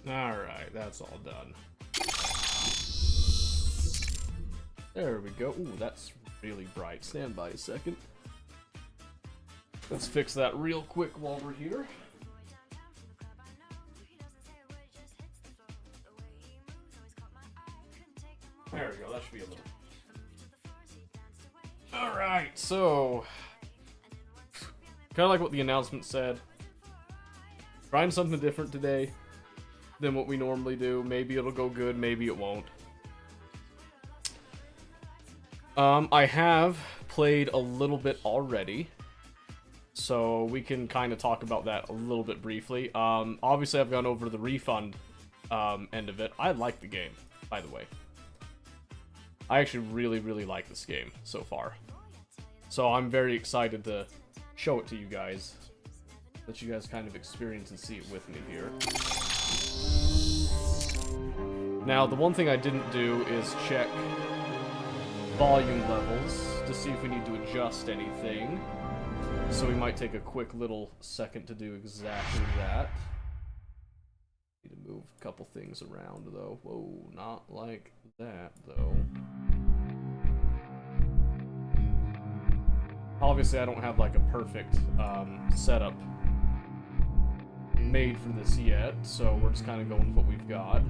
Alright, that's all done. There we go. Ooh, that's really bright. Stand by a second. Let's fix that real quick while we're here. There we go, that should be a little... Alright, so... kind of like what the announcement said. Trying something different today than what we normally do. Maybe it'll go good, maybe it won't. I have played a little bit already, so we can kind of talk about that a little bit briefly. Obviously, I've gone over the refund end of it. I like the game, by the way. I actually really, really like this game so far. So I'm very excited to show it to you guys. Let you guys kind of experience and see it with me here. Now, the one thing I didn't do is check volume levels to see if we need to adjust anything. So we might take a quick little second to do exactly that. Need to move a couple things around though. Whoa, not like that though. Obviously I don't have like a perfect setup made for this yet, so we're just kind of going with what we've got.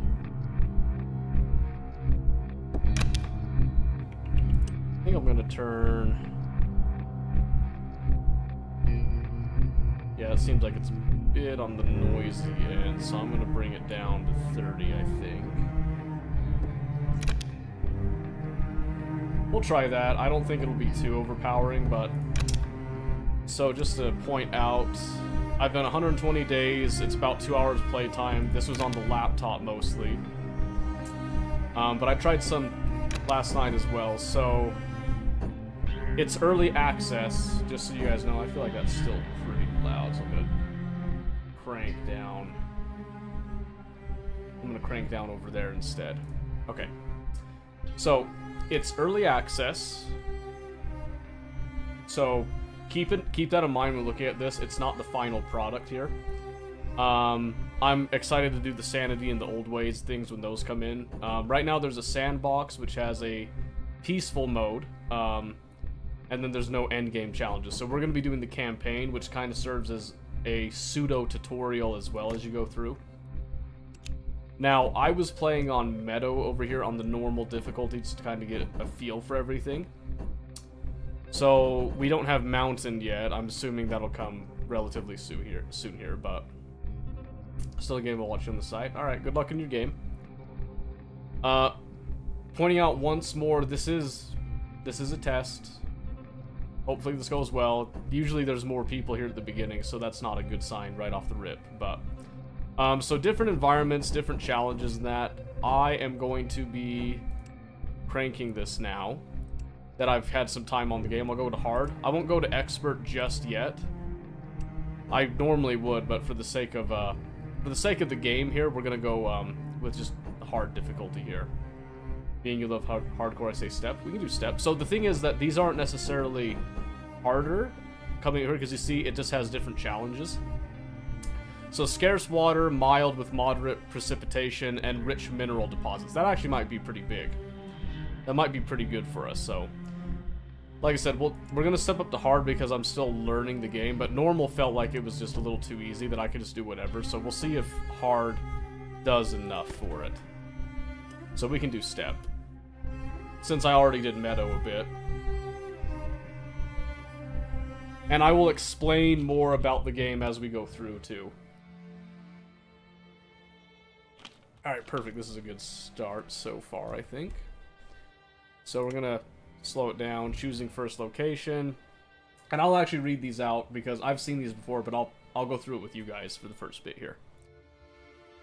I think I'm gonna turn... yeah, it seems like it's a bit on the noisy end, so I'm gonna bring it down to 30, I think. We'll try that. I don't think it'll be too overpowering, but... so just to point out, I've done 120 days, it's about 2 hours playtime. This was on the laptop mostly. But I tried some last night as well, so... it's early access, just so you guys know. I feel like that's still pretty loud, so I'm gonna crank down. I'm gonna crank down over there instead. Okay. So, it's early access. So, keep that in mind when looking at this. It's not the final product here. I'm excited to do the Sanity and the Old Ways things when those come in. Right now there's a sandbox, which has a peaceful mode. And then there's no endgame challenges. So we're going to be doing the campaign, which kind of serves as a pseudo-tutorial as well as you go through. Now, I was playing on Meadow over here on the normal difficulty just to kind of get a feel for everything. So we don't have Mountain yet. I'm assuming that'll come relatively soon here, but still a game I'll watch on the site. Alright, good luck in your game. Pointing out once more, this is a test. Hopefully this goes well. Usually there's more people here at the beginning, so that's not a good sign right off the rip. But so different environments, different challenges and that. I am going to be cranking this now that I've had some time on the game. I'll go to hard. I won't go to expert just yet. I normally would, but for the sake of the game here, we're gonna go with just hard difficulty here. Being you love hardcore, I say step. We can do step. So the thing is that these aren't necessarily harder coming here, because you see it just has different challenges. So scarce water, mild with moderate precipitation, and rich mineral deposits. That actually might be pretty big. That might be pretty good for us, so... like I said, we're going to step up to hard because I'm still learning the game, but normal felt like it was just a little too easy that I could just do whatever, so we'll see if hard does enough for it. So we can do step. Since I already did Meadow a bit. And I will explain more about the game as we go through, too. Alright, perfect. This is a good start so far, I think. So we're gonna slow it down, choosing first location. And I'll actually read these out because I've seen these before, but I'll go through it with you guys for the first bit here.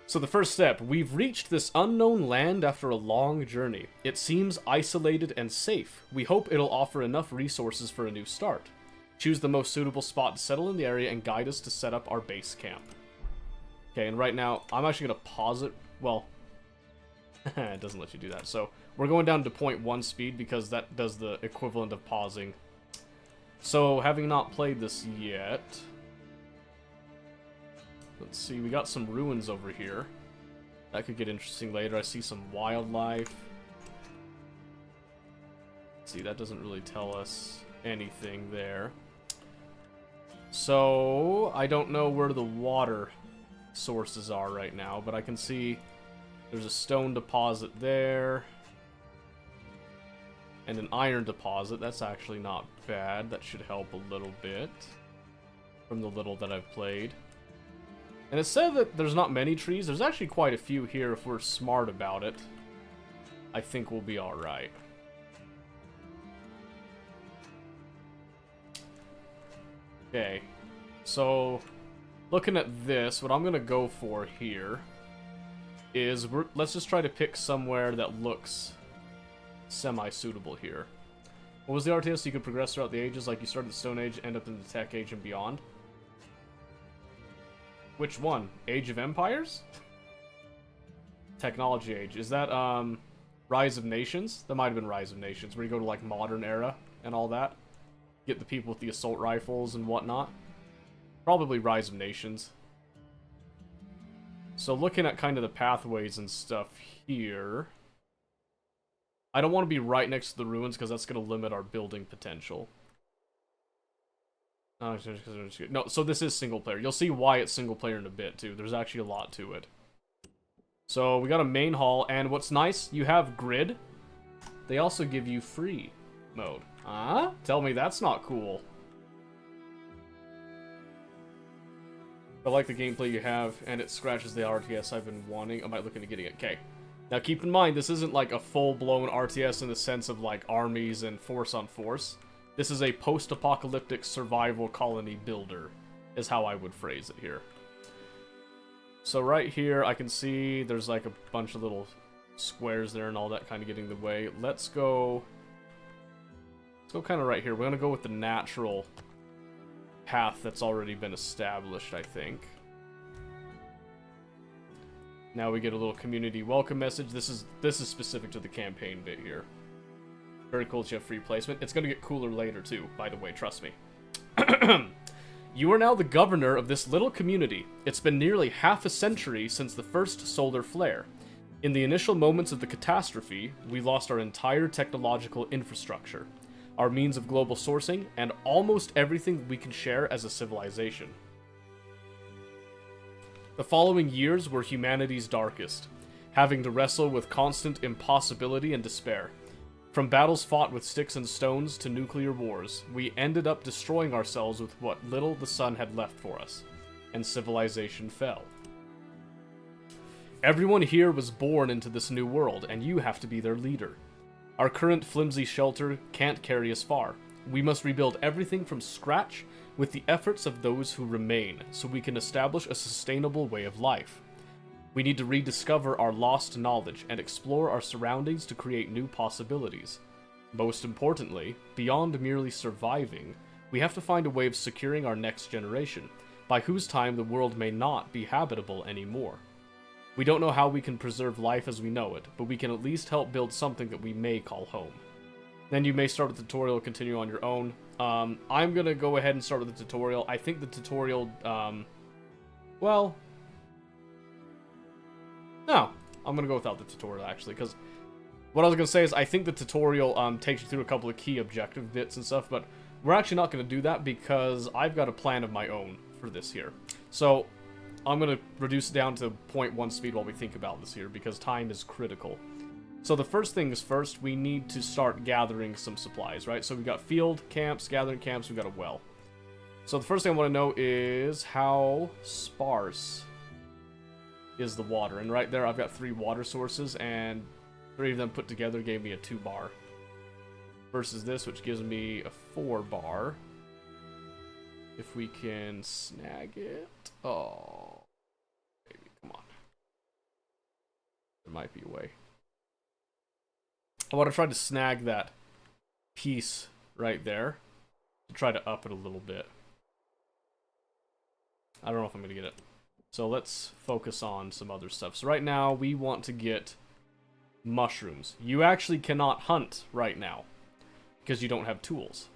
So the first step, we've reached this unknown land after a long journey. It seems isolated and safe. We hope it'll offer enough resources for a new start. Choose the most suitable spot to settle in the area and guide us to set up our base camp. Okay, and right now, I'm actually going to pause it. Well, it doesn't let you do that. So we're going down to 0.1 speed because that does the equivalent of pausing. So having not played this yet... let's see, we got some ruins over here. That could get interesting later. I see some wildlife. Let's see, that doesn't really tell us anything there. So, I don't know where the water sources are right now, but I can see there's a stone deposit there. And an iron deposit. That's actually not bad. That should help a little bit from the little that I've played. And it said that there's not many trees. There's actually quite a few here if we're smart about it. I think we'll be alright. Okay. So, looking at this, what I'm going to go for here is let's just try to pick somewhere that looks semi-suitable here. What was the RTS? You could progress throughout the ages, like you started the Stone Age, end up in the Tech Age and beyond. Which one? Age of Empires? Technology Age. Is that, Rise of Nations? That might have been Rise of Nations, where you go to, like, Modern Era and all that. Get the people with the assault rifles and whatnot. Probably Rise of Nations. So looking at kind of the pathways and stuff here, I don't want to be right next to the ruins because that's going to limit our building potential. No, so this is single player. You'll see why it's single player in a bit, too. There's actually a lot to it. So, we got a main hall, and what's nice, you have grid. They also give you free mode. Huh? Tell me that's not cool. I like the gameplay you have, and it scratches the RTS I've been wanting. I might look into getting it. Okay. Now, keep in mind, this isn't like a full-blown RTS in the sense of, like, armies and force on force. This is a post-apocalyptic survival colony builder, is how I would phrase it here. So right here, I can see there's like a bunch of little squares there and all that kind of getting in the way. Let's go kind of right here. We're going to go with the natural path that's already been established, I think. Now we get a little community welcome message. This is specific to the campaign bit here. Very cool that you have free placement. It's going to get cooler later, too, by the way, trust me. You are now the governor of this little community. It's been nearly half a century since the first solar flare. In the initial moments of the catastrophe, we lost our entire technological infrastructure, our means of global sourcing, and almost everything we can share as a civilization. The following years were humanity's darkest, having to wrestle with constant impossibility and despair. From battles fought with sticks and stones to nuclear wars, we ended up destroying ourselves with what little the sun had left for us, and civilization fell. Everyone here was born into this new world, and you have to be their leader. Our current flimsy shelter can't carry us far. We must rebuild everything from scratch with the efforts of those who remain, so we can establish a sustainable way of life. We need to rediscover our lost knowledge and explore our surroundings to create new possibilities. Most importantly, beyond merely surviving, we have to find a way of securing our next generation, by whose time the world may not be habitable anymore. We don't know how we can preserve life as we know it, but we can at least help build something that we may call home. Then you may start the tutorial and continue on your own. I'm gonna go ahead and start with the tutorial. I think the tutorial, well... No, I'm gonna go without the tutorial, actually, because what I was gonna say is I think the tutorial takes you through a couple of key objective bits and stuff, but we're actually not gonna do that because I've got a plan of my own for this here. So I'm gonna reduce it down to 0.1 speed while we think about this here, because time is critical. So the first thing is first, we need to start gathering some supplies, right? So we've got field camps, gathering camps, we've got a well. So the first thing I want to know is how sparse is the water. And right there, I've got 3 water sources, and 3 of them put together gave me a 2 bar. Versus this, which gives me a 4 bar. If we can snag it. Oh, baby, come on. There might be a way. I want to try to snag that piece right there to try to up it a little bit. I don't know if I'm going to get it. So let's focus on some other stuff. So right now, we want to get mushrooms. You actually cannot hunt right now because you don't have tools.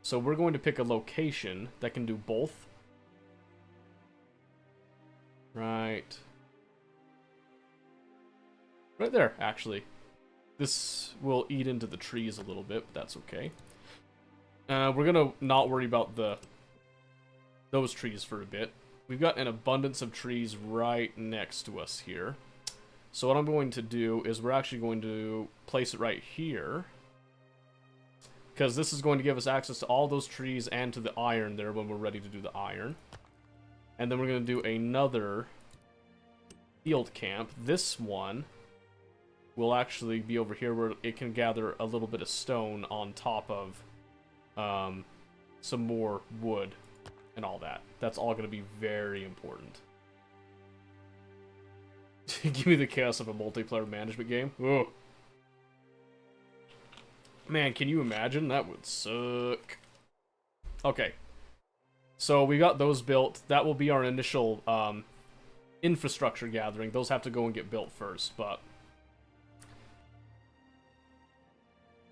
So we're going to pick a location that can do both. Right Right there, actually. This will eat into the trees a little bit, but that's okay. We're gonna not worry about those trees for a bit. We've got an abundance of trees right next to us here. So what I'm going to do is we're actually going to place it right here, because this is going to give us access to all those trees and to the iron there when we're ready to do the iron. And then we're going to do another field camp. This one will actually be over here where it can gather a little bit of stone on top of some more wood and all that. That's all going to be very important. Give me the chaos of a multiplayer management game. Ugh. Man, can you imagine? That would suck. Okay. So we got those built. That will be our initial infrastructure gathering. Those have to go and get built first, but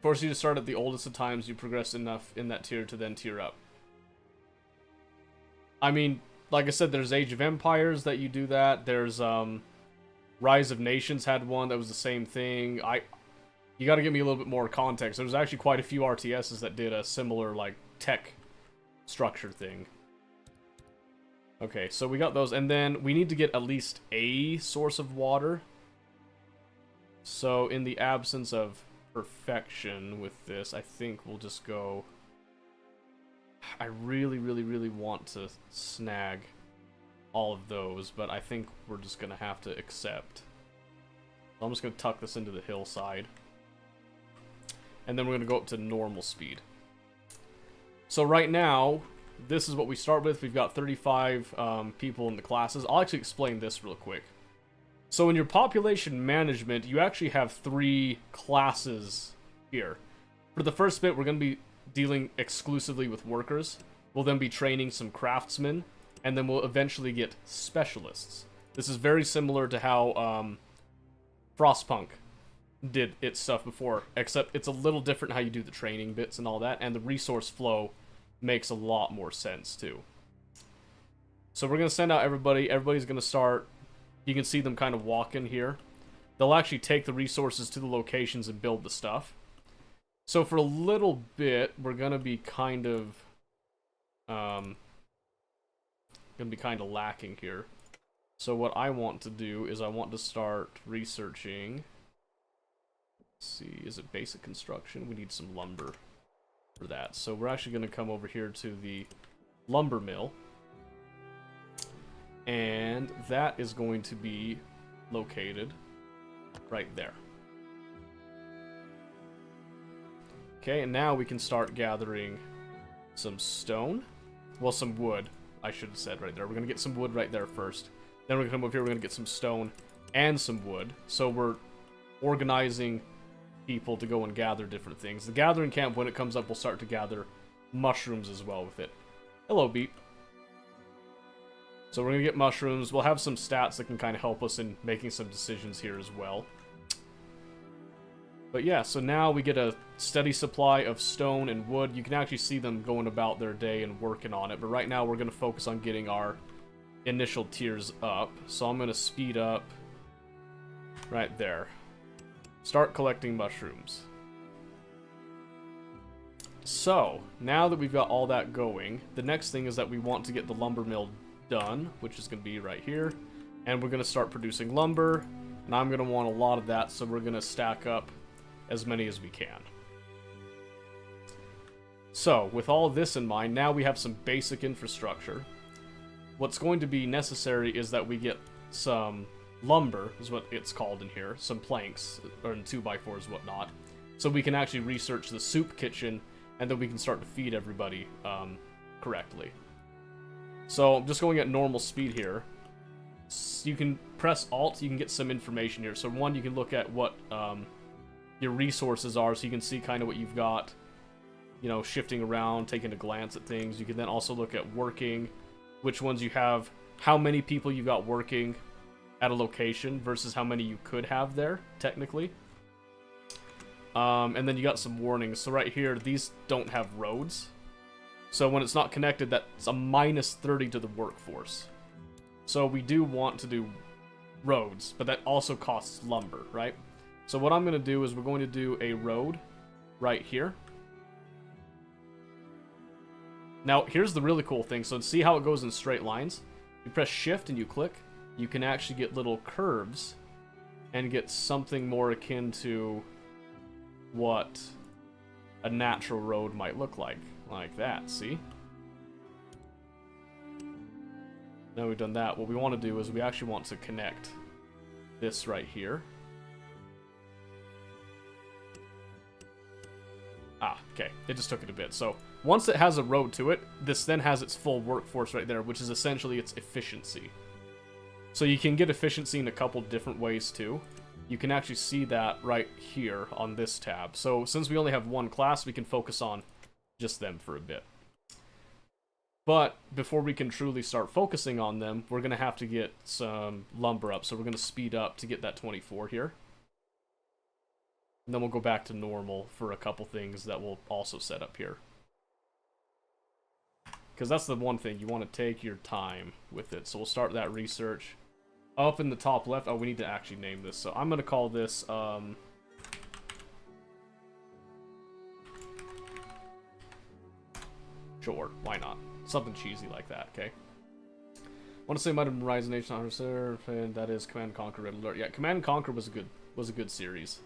force you to start at the oldest of times. You progress enough in that tier to then tier up. I mean, like I said, there's Age of Empires that you do that. There's Rise of Nations had one that was the same thing. You got to give me a little bit more context. There's actually quite a few RTSs that did a similar, like, tech structure thing. Okay, so we got those, and then we need to get at least a source of water. So in the absence of perfection with this, I think we'll just go... I really, really, really want to snag all of those, but I think we're just going to have to accept. So I'm just going to tuck this into the hillside. And then we're going to go up to normal speed. So right now, this is what we start with. We've got 35 people in the classes. I'll actually explain this real quick. So in your population management, you actually have 3 classes here. For the first bit, we're going to be dealing exclusively with workers. We'll then be training some craftsmen, and then we'll eventually get specialists. This is very similar to how Frostpunk did its stuff before, except it's a little different how you do the training bits and all that, and the resource flow makes a lot more sense too. So we're going to send out everybody. Everybody's going to start. You can see them kind of walking here. They'll actually take the resources to the locations and build the stuff. So for a little bit, we're going to be kind of lacking here. So what I want to do is I want to start researching. Let's see, is it basic construction? We need some lumber for that. So we're actually going to come over here to the lumber mill. And that is going to be located right there. Okay, and now we can start gathering some stone. Well, some wood, I should have said right there. We're going to get some wood right there first. Then we're going to come over here, we're going to get some stone and some wood. So we're organizing people to go and gather different things. The gathering camp, when it comes up, will start to gather mushrooms as well with it. Hello, Beep. So we're going to get mushrooms. We'll have some stats that can kind of help us in making some decisions here as well. But yeah, so now we get a steady supply of stone and wood. You can actually see them going about their day and working on it. But right now we're going to focus on getting our initial tiers up. So I'm going to speed up right there. Start collecting mushrooms. So, now that we've got all that going, the next thing is that we want to get the lumber mill done, which is going to be right here. And we're going to start producing lumber. And I'm going to want a lot of that, so we're going to stack up as many as we can. So, with all this in mind, now we have some basic infrastructure. What's going to be necessary is that we get some lumber, is what it's called in here, some planks, or in 2x4s, whatnot, so we can actually research the soup kitchen, and then we can start to feed everybody correctly. So, I'm just going at normal speed here. You can press Alt, you can get some information here. So, one, you can look at what your resources are, so you can see kind of what you've got, you know, shifting around, taking a glance at things. You can then also look at working, which ones you have, how many people you've got working at a location versus how many you could have there, technically. And then you got some warnings. So right here, these don't have roads. So when it's not connected, that's a -30 to the workforce. So we do want to do roads, but that also costs lumber, right? So what I'm going to do is we're going to do a road right here. Now, here's the really cool thing. So see how it goes in straight lines? You press shift and you click. You can actually get little curves and get something more akin to what a natural road might look like that, see? Now we've done that, what we want to do is we actually want to connect this right here. Ah, okay, it just took it a bit. So once it has a road to it, this then has its full workforce right there, which is essentially its efficiency. So you can get efficiency in a couple different ways too. You can actually see that right here on this tab. So since we only have one class, we can focus on just them for a bit. But before we can truly start focusing on them, we're going to have to get some lumber up. So we're going to speed up to get that 24 here. And then we'll go back to normal for a couple things that we'll also set up here. Because that's the one thing, you want to take your time with it. So we'll start that research. Up in the top left, oh, we need to actually name this. So I'm going to call this, sure, why not? Something cheesy like that, okay? Want to say might have been Rise Nation Officer, and that is Command & Conquer Red Alert. Yeah, Command & Conquer was a good series.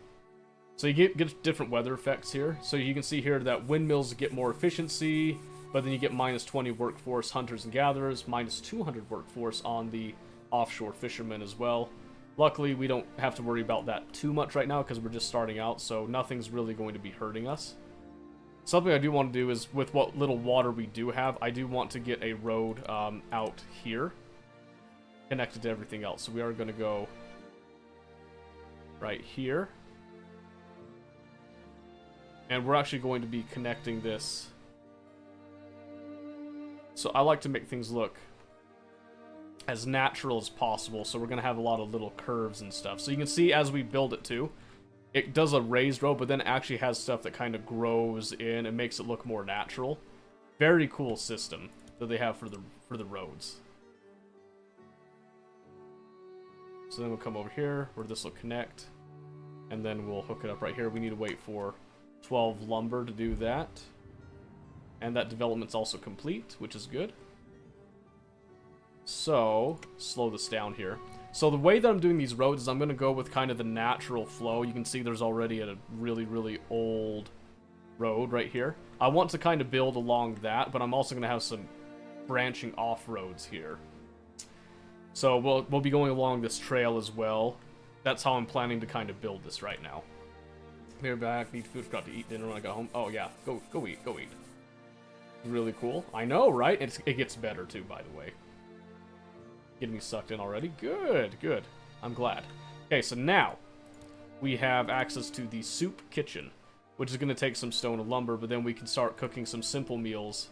So you get different weather effects here. So you can see here that windmills get more efficiency, but then you get minus 20 workforce hunters and gatherers, minus 200 workforce on the offshore fishermen as well. Luckily, we don't have to worry about that too much right now because we're just starting out, so nothing's really going to be hurting us. Something I do want to do is, with what little water we do have, I do want to get a road out here connected to everything else. So we are going to go right here. And we're actually going to be connecting this. So I like to make things look as natural as possible, so we're going to have a lot of little curves and stuff. So you can see as we build it too, it does a raised road, but then it actually has stuff that kind of grows in and makes it look more natural. Very cool system that they have for the roads. So then we'll come over here where this will connect, and then we'll hook it up right here. We need to wait for 12 lumber to do that. And that development's also complete, which is good. So, slow this down here. So the way that I'm doing these roads is I'm going to go with kind of the natural flow. You can see there's already a really, really old road right here. I want to kind of build along that, but I'm also going to have some branching off roads here. So we'll be going along this trail as well. That's how I'm planning to kind of build this right now. Here back, need food, forgot to eat dinner when I got home. Oh yeah, go eat. Really cool. I know, right? It gets better too, by the way. Getting me sucked in already. Good. I'm glad. Okay, so now we have access to the soup kitchen, which is going to take some stone and lumber, but then we can start cooking some simple meals,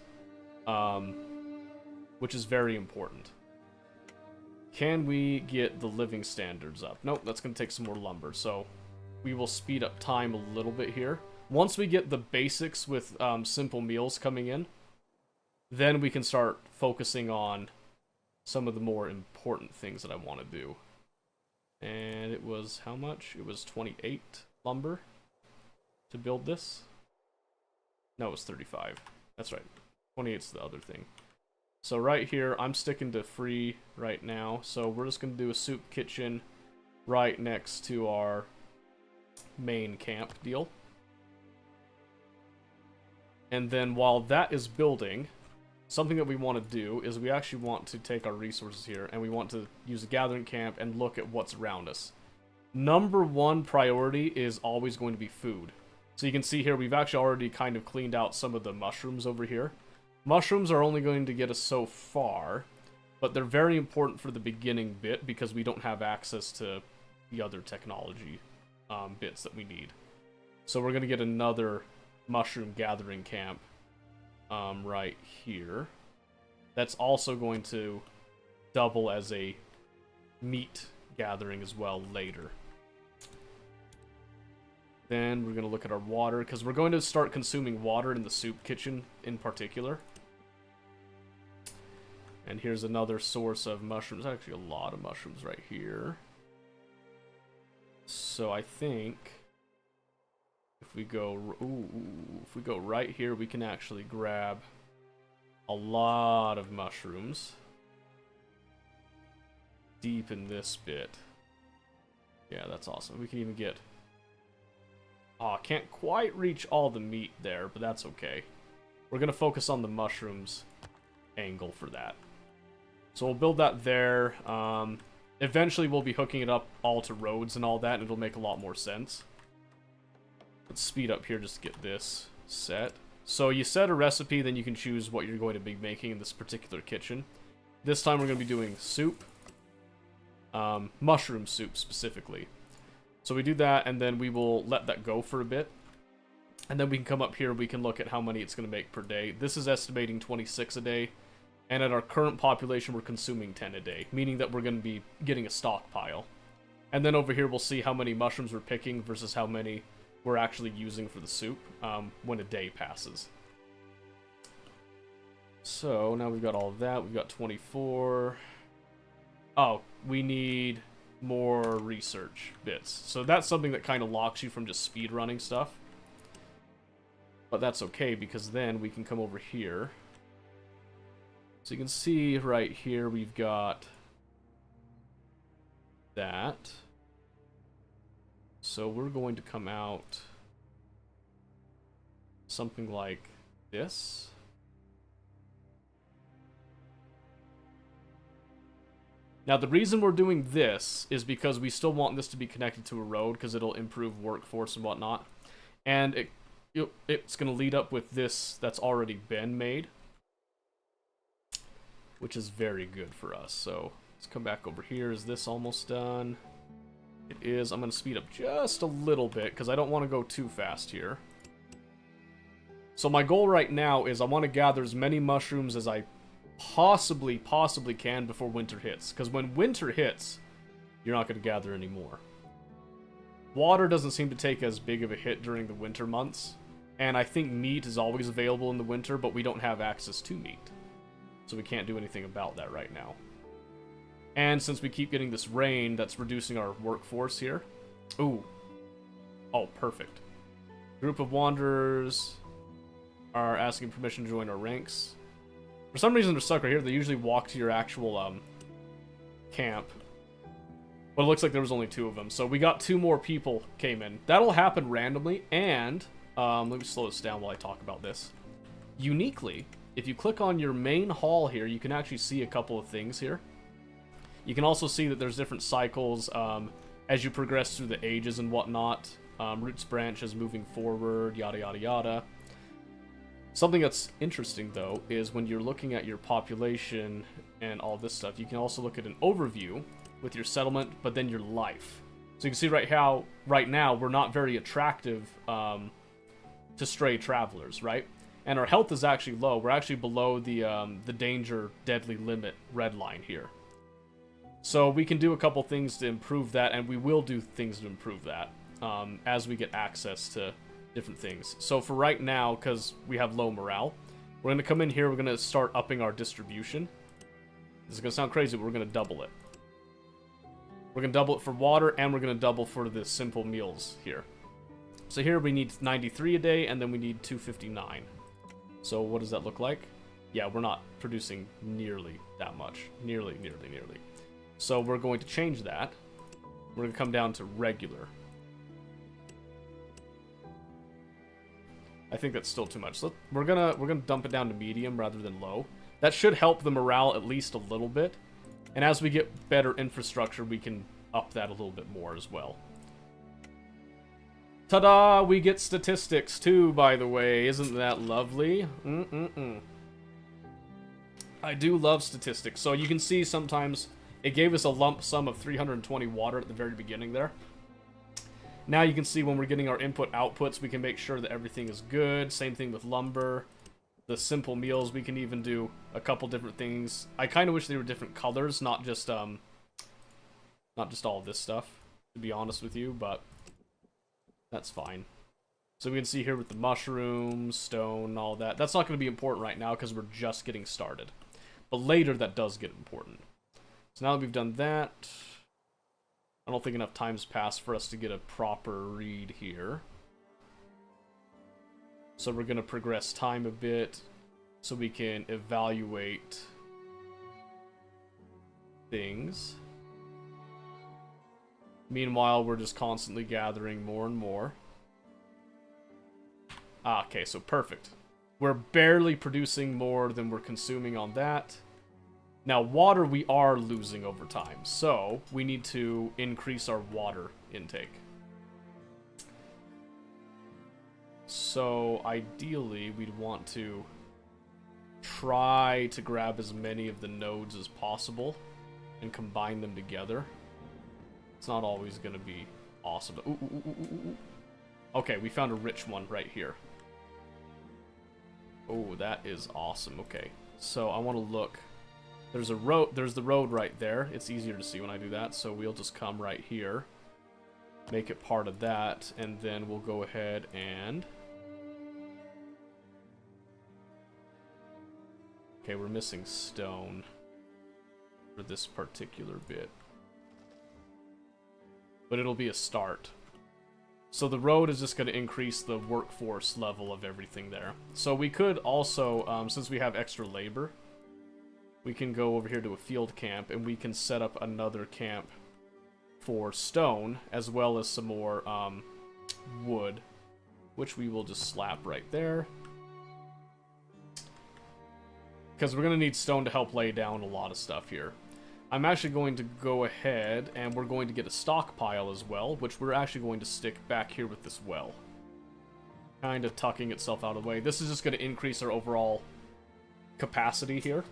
which is very important. Can we get the living standards up? Nope, that's going to take some more lumber, so we will speed up time a little bit here. Once we get the basics with simple meals coming in, then we can start focusing on some of the more important things that I want to do. And it was how much? It was 28 lumber to build this. No, it was 35. That's right. 28's the other thing. So right here, I'm sticking to free right now. So we're just going to do a soup kitchen right next to our main camp deal. And then while that is building, something that we want to do is we actually want to take our resources here and we want to use a gathering camp and look at what's around us. Number one priority is always going to be food. So you can see here we've actually already kind of cleaned out some of the mushrooms over here. Mushrooms are only going to get us so far, but they're very important for the beginning bit because we don't have access to the other technology bits that we need. So we're going to get another mushroom gathering camp right here. That's also going to double as a meat gathering as well later. Then we're going to look at our water, because we're going to start consuming water in the soup kitchen in particular. And here's another source of mushrooms. Actually, a lot of mushrooms right here. So I think if we go, if we go right here, we can actually grab a lot of mushrooms deep in this bit. Yeah, that's awesome. We can even get... Oh, can't quite reach all the meat there, but that's okay. We're gonna focus on the mushrooms angle for that. So we'll build that there. Eventually we'll be hooking it up all to roads and all that, and it'll make a lot more sense. Let's speed up here just to get this set. So you set a recipe, then you can choose what you're going to be making in this particular kitchen. This time we're going to be doing soup. Mushroom soup specifically. So we do that, and then we will let that go for a bit. And then we can come up here and we can look at how many it's going to make per day. This is estimating 26 a day. And at our current population, we're consuming 10 a day, meaning that we're going to be getting a stockpile. And then over here, we'll see how many mushrooms we're picking versus how many we're actually using for the soup when a day passes. So now we've got all of that. We've got 24. Oh, we need more research bits. So that's something that kind of locks you from just speed running stuff. But that's okay, because then we can come over here. So you can see right here we've got that. So we're going to come out something like this. Now the reason we're doing this is because we still want this to be connected to a road, because it'll improve workforce and whatnot. And it's going to lead up with this that's already been made, which is very good for us. So let's come back over here. Is this almost done? It is. I'm going to speed up just a little bit because I don't want to go too fast here. So my goal right now is I want to gather as many mushrooms as I possibly can before winter hits. Because when winter hits, you're not going to gather any more. Water doesn't seem to take as big of a hit during the winter months. And I think meat is always available in the winter, but we don't have access to meat. So we can't do anything about that right now. And since we keep getting this rain, that's reducing our workforce here. Ooh. Oh, perfect. Group of wanderers are asking permission to join our ranks. For some reason, they're stuck right here. They usually walk to your actual camp. But it looks like there was only 2 of them. So we got 2 more people came in. That'll happen randomly. And let me slow this down while I talk about this. Uniquely, if you click on your main hall here, you can actually see a couple of things here. You can also see that there's different cycles as you progress through the ages and whatnot. Roots branches moving forward, yada yada yada. Something that's interesting though is when you're looking at your population and all this stuff, you can also look at an overview with your settlement, but then your life. So you can see right now we're not very attractive to stray travelers, right? And our health is actually low. We're actually below the danger deadly limit red line here. So we can do a couple things to improve that, and we will do things to improve that as we get access to different things. So for right now, because we have low morale, we're going to come in here, we're going to start upping our distribution. This is going to sound crazy, but we're going to double it. We're going to double it for water, and we're going to double for the simple meals here. So here we need 93 a day, and then we need 259. So what does that look like? Yeah, we're not producing nearly that much. Nearly. So we're going to change that. We're going to come down to regular. I think that's still too much. So we're gonna dump it down to medium rather than low. That should help the morale at least a little bit. And as we get better infrastructure, we can up that a little bit more as well. Ta-da! We get statistics too, by the way. Isn't that lovely? I do love statistics. So you can see sometimes it gave us a lump sum of 320 water at the very beginning there. Now you can see when we're getting our input outputs, we can make sure that everything is good. Same thing with lumber. The simple meals, we can even do a couple different things. I kind of wish they were different colors, not just all of this stuff, to be honest with you, but that's fine. So we can see here with the mushrooms, stone, all that. That's not going to be important right now because we're just getting started. But later that does get important. So now that we've done that, I don't think enough time's passed for us to get a proper read here. So we're going to progress time a bit so we can evaluate things. Meanwhile, we're just constantly gathering more and more. Ah, okay, so perfect. We're barely producing more than we're consuming on that. Now, water we are losing over time, so we need to increase our water intake. So, ideally, we'd want to try to grab as many of the nodes as possible and combine them together. It's not always going to be awesome. Ooh. Okay, we found a rich one right here. Oh, that is awesome. Okay, so I want to look. There's a road. There's the road right there. It's easier to see when I do that, so we'll just come right here, make it part of that, and then we'll go ahead and... Okay, we're missing stone for this particular bit, but it'll be a start. So the road is just going to increase the workforce level of everything there. So we could also, since we have extra labor, we can go over here to a field camp and we can set up another camp for stone, as well as some more wood, which we will just slap right there. Because we're going to need stone to help lay down a lot of stuff here. I'm actually going to go ahead and we're going to get a stockpile as well, which we're actually going to stick back here with this well. Kind of tucking itself out of the way. This is just going to increase our overall capacity here.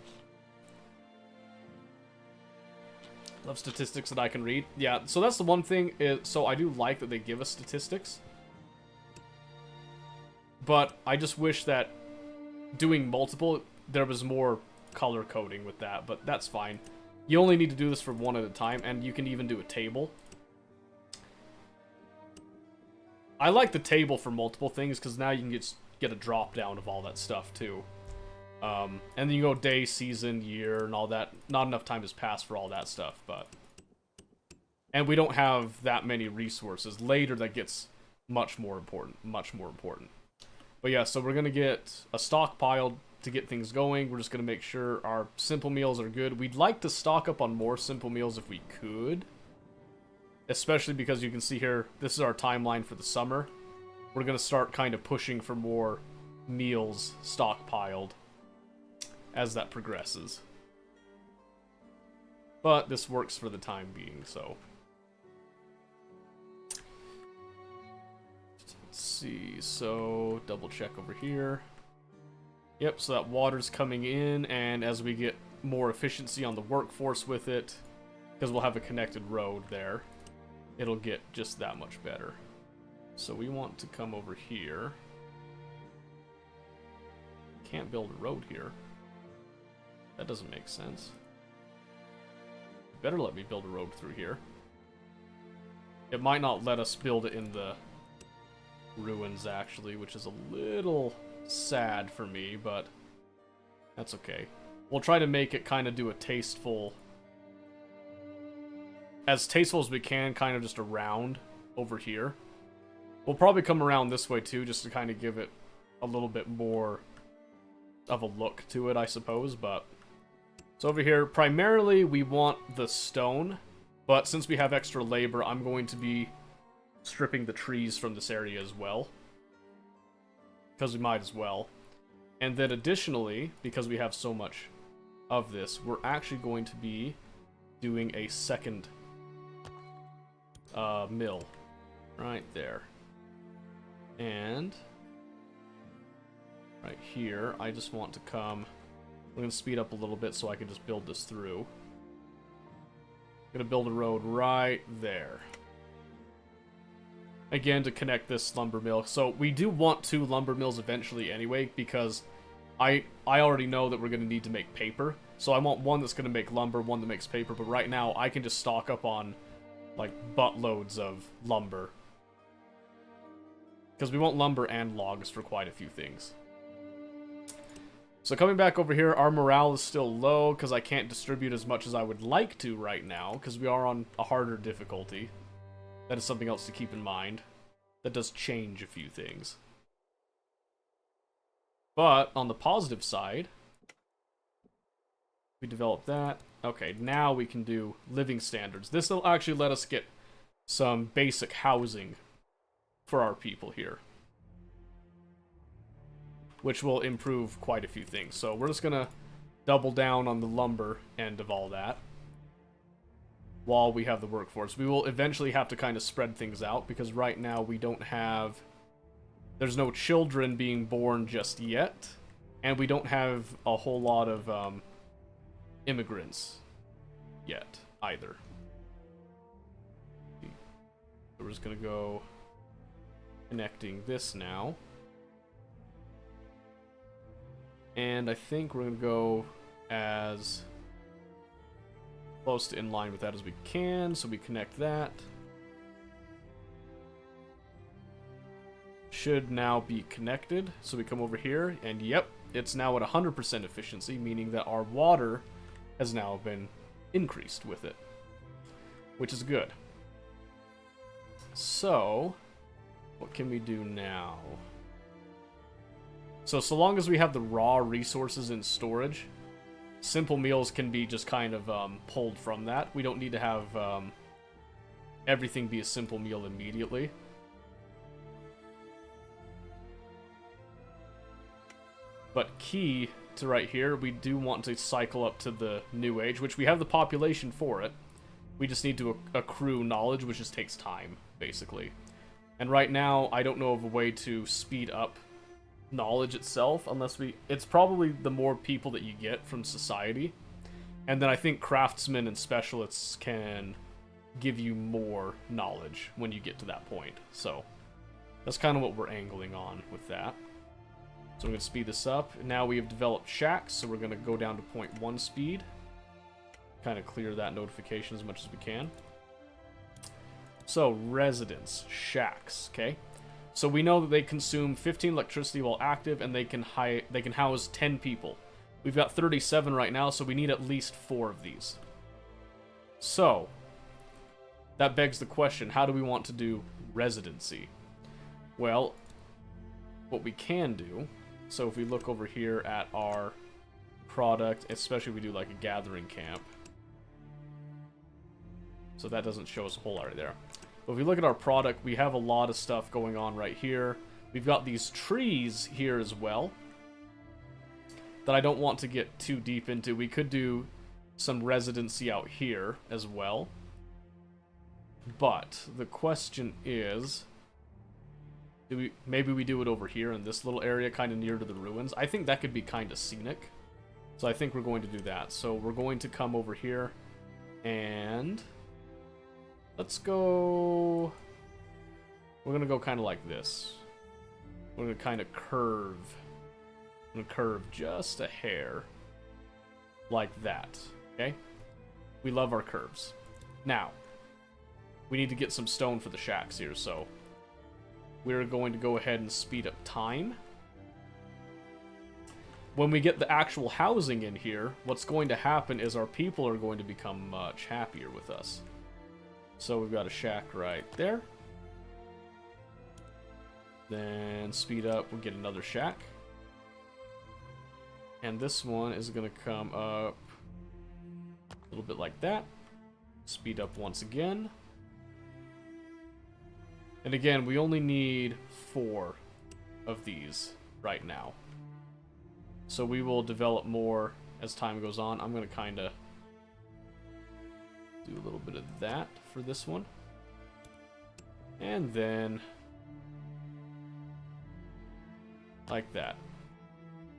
Love statistics that I can read. Yeah, so that's the one thing. So I do like that they give us statistics. But I just wish that doing multiple, there was more color coding with that, but that's fine. You only need to do this for one at a time, and you can even do a table. I like the table for multiple things, because now you can get a drop down of all that stuff, too. And then you go day, season, year, and all that. Not enough time has passed for all that stuff, but... And we don't have that many resources. Later, that gets much more important. Much more important. But yeah, so we're going to get a stockpile to get things going. We're just going to make sure our simple meals are good. We'd like to stock up on more simple meals if we could. Especially because you can see here, this is our timeline for the summer. We're going to start kind of pushing for more meals stockpiled as that progresses. But this works for the time being, so... Let's see, so double check over here. Yep, so that water's coming in, and as we get more efficiency on the workforce with it, because we'll have a connected road there, it'll get just that much better. So we want to come over here. Can't build a road here. That doesn't make sense. You better let me build a road through here. It might not let us build it in the ruins, actually, which is a little sad for me, but that's okay. We'll try to make it kind of do a tasteful... As tasteful as we can, kind of just around over here. We'll probably come around this way, too, just to kind of give it a little bit more of a look to it, I suppose, but... So over here, primarily we want the stone, but since we have extra labor, I'm going to be stripping the trees from this area as well. Because we might as well. And then additionally, because we have so much of this, we're actually going to be doing a second mill. Right there. And right here, I just want to come... I'm going to speed up a little bit so I can just build this through. I'm going to build a road right there. Again, to connect this lumber mill. So we do want 2 lumber mills eventually anyway, because I already know that we're going to need to make paper. So I want one that's going to make lumber, one that makes paper. But right now, I can just stock up on, like, buttloads of lumber. Because we want lumber and logs for quite a few things. So coming back over here, our morale is still low because I can't distribute as much as I would like to right now because we are on a harder difficulty. That is something else to keep in mind. That does change a few things. But on the positive side, we developed that. Okay, now we can do living standards. This will actually let us get some basic housing for our people here, which will improve quite a few things. So we're just gonna double down on the lumber end of all that while we have the workforce. We will eventually have to kind of spread things out because right now we don't have... There's no children being born just yet, and we don't have a whole lot of immigrants yet either. So we're just gonna go connecting this now. And I think we're gonna go as close to in line with that as we can, so we connect that. Should now be connected, so we come over here, and yep, it's now at 100% efficiency, meaning that our water has now been increased with it, which is good. So, what can we do now? So long as we have the raw resources in storage, simple meals can be just kind of pulled from that. We don't need to have everything be a simple meal immediately. But key to right here, we do want to cycle up to the New Age, which we have the population for it. We just need to accrue knowledge, which just takes time, basically. And right now, I don't know of a way to speed up knowledge itself, unless we... It's probably the more people that you get from society. And then I think craftsmen and specialists can give you more knowledge when you get to that point. So, that's kind of what we're angling on with that. So I'm going to speed this up. Now we have developed shacks, so we're going to go down to 0.1 speed. Kind of clear that notification as much as we can. So, residents, shacks, okay? So we know that they consume 15 electricity while active, and they can house 10 people. We've got 37 right now, so we need at least 4 of these. So, that begs the question, how do we want to do residency? Well, what we can do... So if we look over here at our product, especially if we do like a gathering camp. So that doesn't show us a whole lot right there. But if we look at our product, we have a lot of stuff going on right here. We've got these trees here as well that I don't want to get too deep into. We could do some residency out here as well. But the question is... maybe we do it over here in this little area, kind of near to the ruins. I think that could be kind of scenic. So I think we're going to do that. So we're going to come over here and let's go... We're going to go kind of like this. We're going to kind of curve. I'm going to curve just a hair like that. Okay? We love our curves. Now, we need to get some stone for the shacks here, so... We're going to go ahead and speed up time. When we get the actual housing in here, what's going to happen is our people are going to become much happier with us. So we've got a shack right there. Then speed up, we'll get another shack. And this one is going to come up a little bit like that. Speed up once again. And again, we only need 4 of these right now. So we will develop more as time goes on. I'm going to kind of do a little bit of that for this one. And then like that.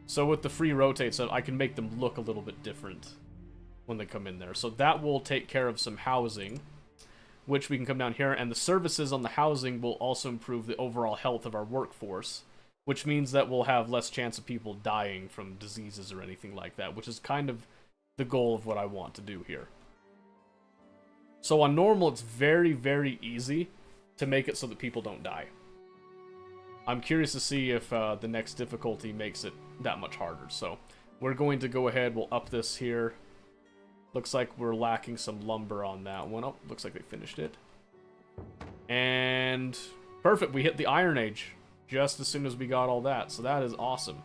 So with the free rotates, I can make them look a little bit different when they come in there. So that will take care of some housing, which we can come down here, and the services on the housing will also improve the overall health of our workforce, which means that we'll have less chance of people dying from diseases or anything like that, which is kind of the goal of what I want to do here. So on normal, it's very, very easy to make it so that people don't die. I'm curious to see if the next difficulty makes it that much harder. So we're going to go ahead, we'll up this here. Looks like we're lacking some lumber on that one. Oh, looks like they finished it. And perfect, we hit the Iron Age just as soon as we got all that, so that is awesome.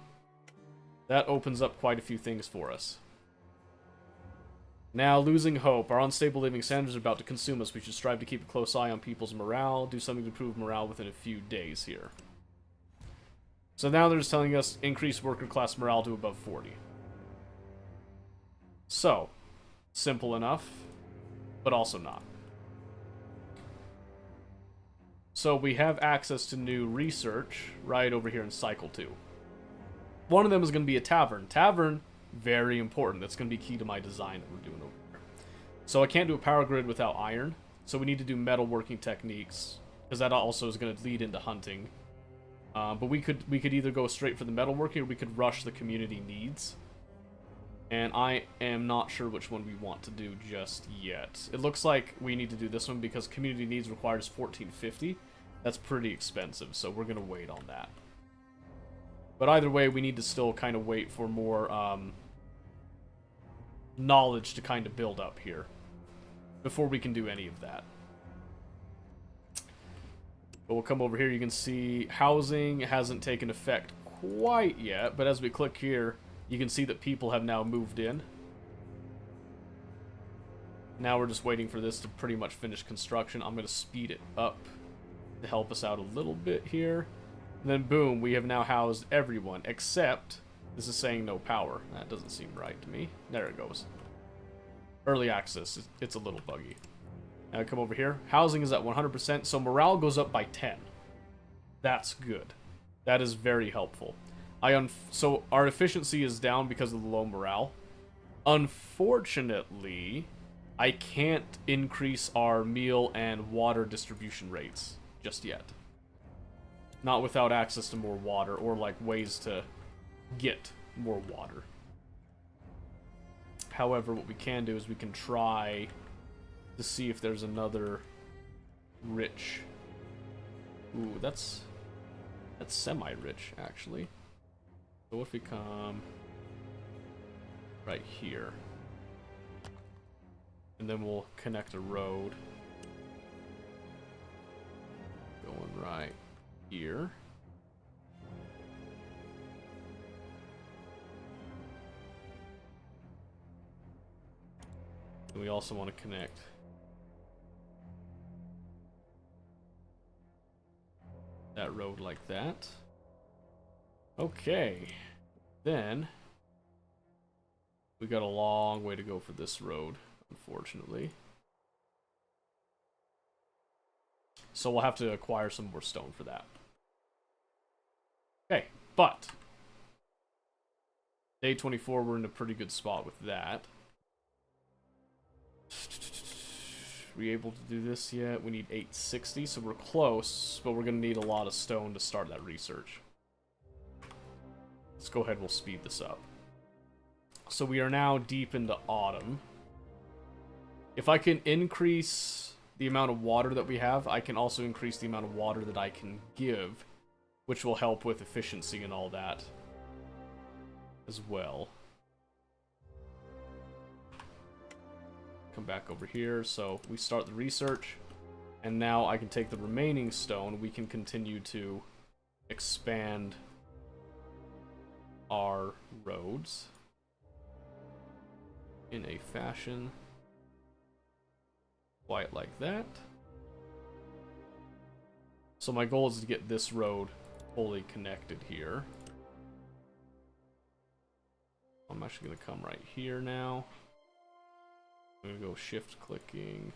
That opens up quite a few things for us. Now, losing hope. Our unstable living standards are about to consume us. We should strive to keep a close eye on people's morale, do something to improve morale within a few days here. So now they're just telling us increase worker class morale to above 40. So, simple enough, but also not. So we have access to new research right over here in Cycle 2. One of them is going to be a tavern. Tavern, very important. That's going to be key to my design that we're doing over here. So I can't do a power grid without iron, so we need to do metalworking techniques, because that also is going to lead into hunting. But we could either go straight for the metalworking, or we could rush the community needs. And I am not sure which one we want to do just yet. It looks like we need to do this one because community needs requires 1450. That's pretty expensive, so we're going to wait on that. But either way, we need to still kind of wait for more knowledge to kind of build up here before we can do any of that. But we'll come over here. You can see housing hasn't taken effect quite yet, but as we click here, you can see that people have now moved in. Now we're just waiting for this to pretty much finish construction. I'm going to speed it up to help us out a little bit here. And then boom, we have now housed everyone, except this is saying no power. That doesn't seem right to me. There it goes. Early access, it's a little buggy. Now I come over here. Housing is at 100%, so morale goes up by 10. That's good. That is very helpful. So our efficiency is down because of the low morale. Unfortunately, I can't increase our meal and water distribution rates just yet. Not without access to more water, or like ways to get more water. However, what we can do is we can try to see if there's another rich... Ooh, that's semi-rich, actually. So if we come right here, and then we'll connect a road going right here. And we also want to connect that road like that. Okay, then we got a long way to go for this road, unfortunately. So we'll have to acquire some more stone for that. Okay, but day 24, we're in a pretty good spot with that. We able to do this yet? We need 860, so we're close, but we're going to need a lot of stone to start that research. Let's go ahead, we'll speed this up. So we are now deep into autumn. If I can increase the amount of water that we have, I can also increase the amount of water that I can give, which will help with efficiency and all that as well. Come back over here, so we start the research, and now I can take the remaining stone. We can continue to expand our roads in a fashion quite like that. So my goal is to get this road fully connected here. I'm actually going to come right here now. I'm going to go shift clicking.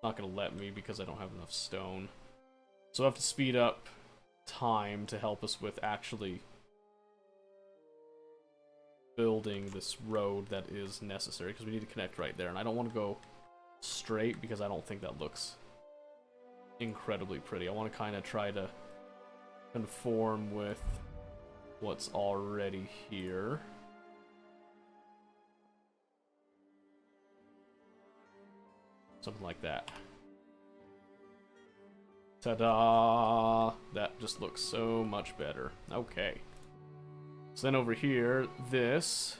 Not going to let me because I don't have enough stone. So I have to speed up time to help us with actually building this road that is necessary, because we need to connect right there, and I don't want to go straight because I don't think that looks incredibly pretty. I want to kind of try to conform with what's already here. Something like that. Ta-da! That just looks so much better. Okay. So then over here, this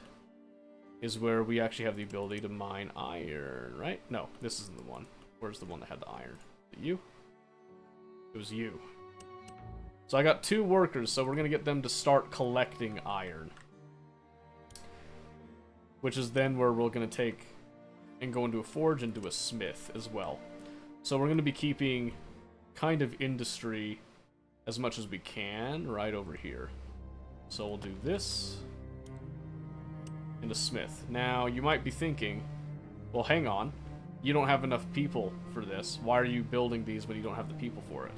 is where we actually have the ability to mine iron, right? No, this isn't the one. Where's the one that had the iron? Is it you? It was you. So I got 2 workers, so we're going to get them to start collecting iron. Which is then where we're going to take and go into a forge and do a smith as well. So we're going to be keeping kind of industry as much as we can right over here. So we'll do this and a smith. Now, you might be thinking, well, hang on. You don't have enough people for this. Why are you building these when you don't have the people for it?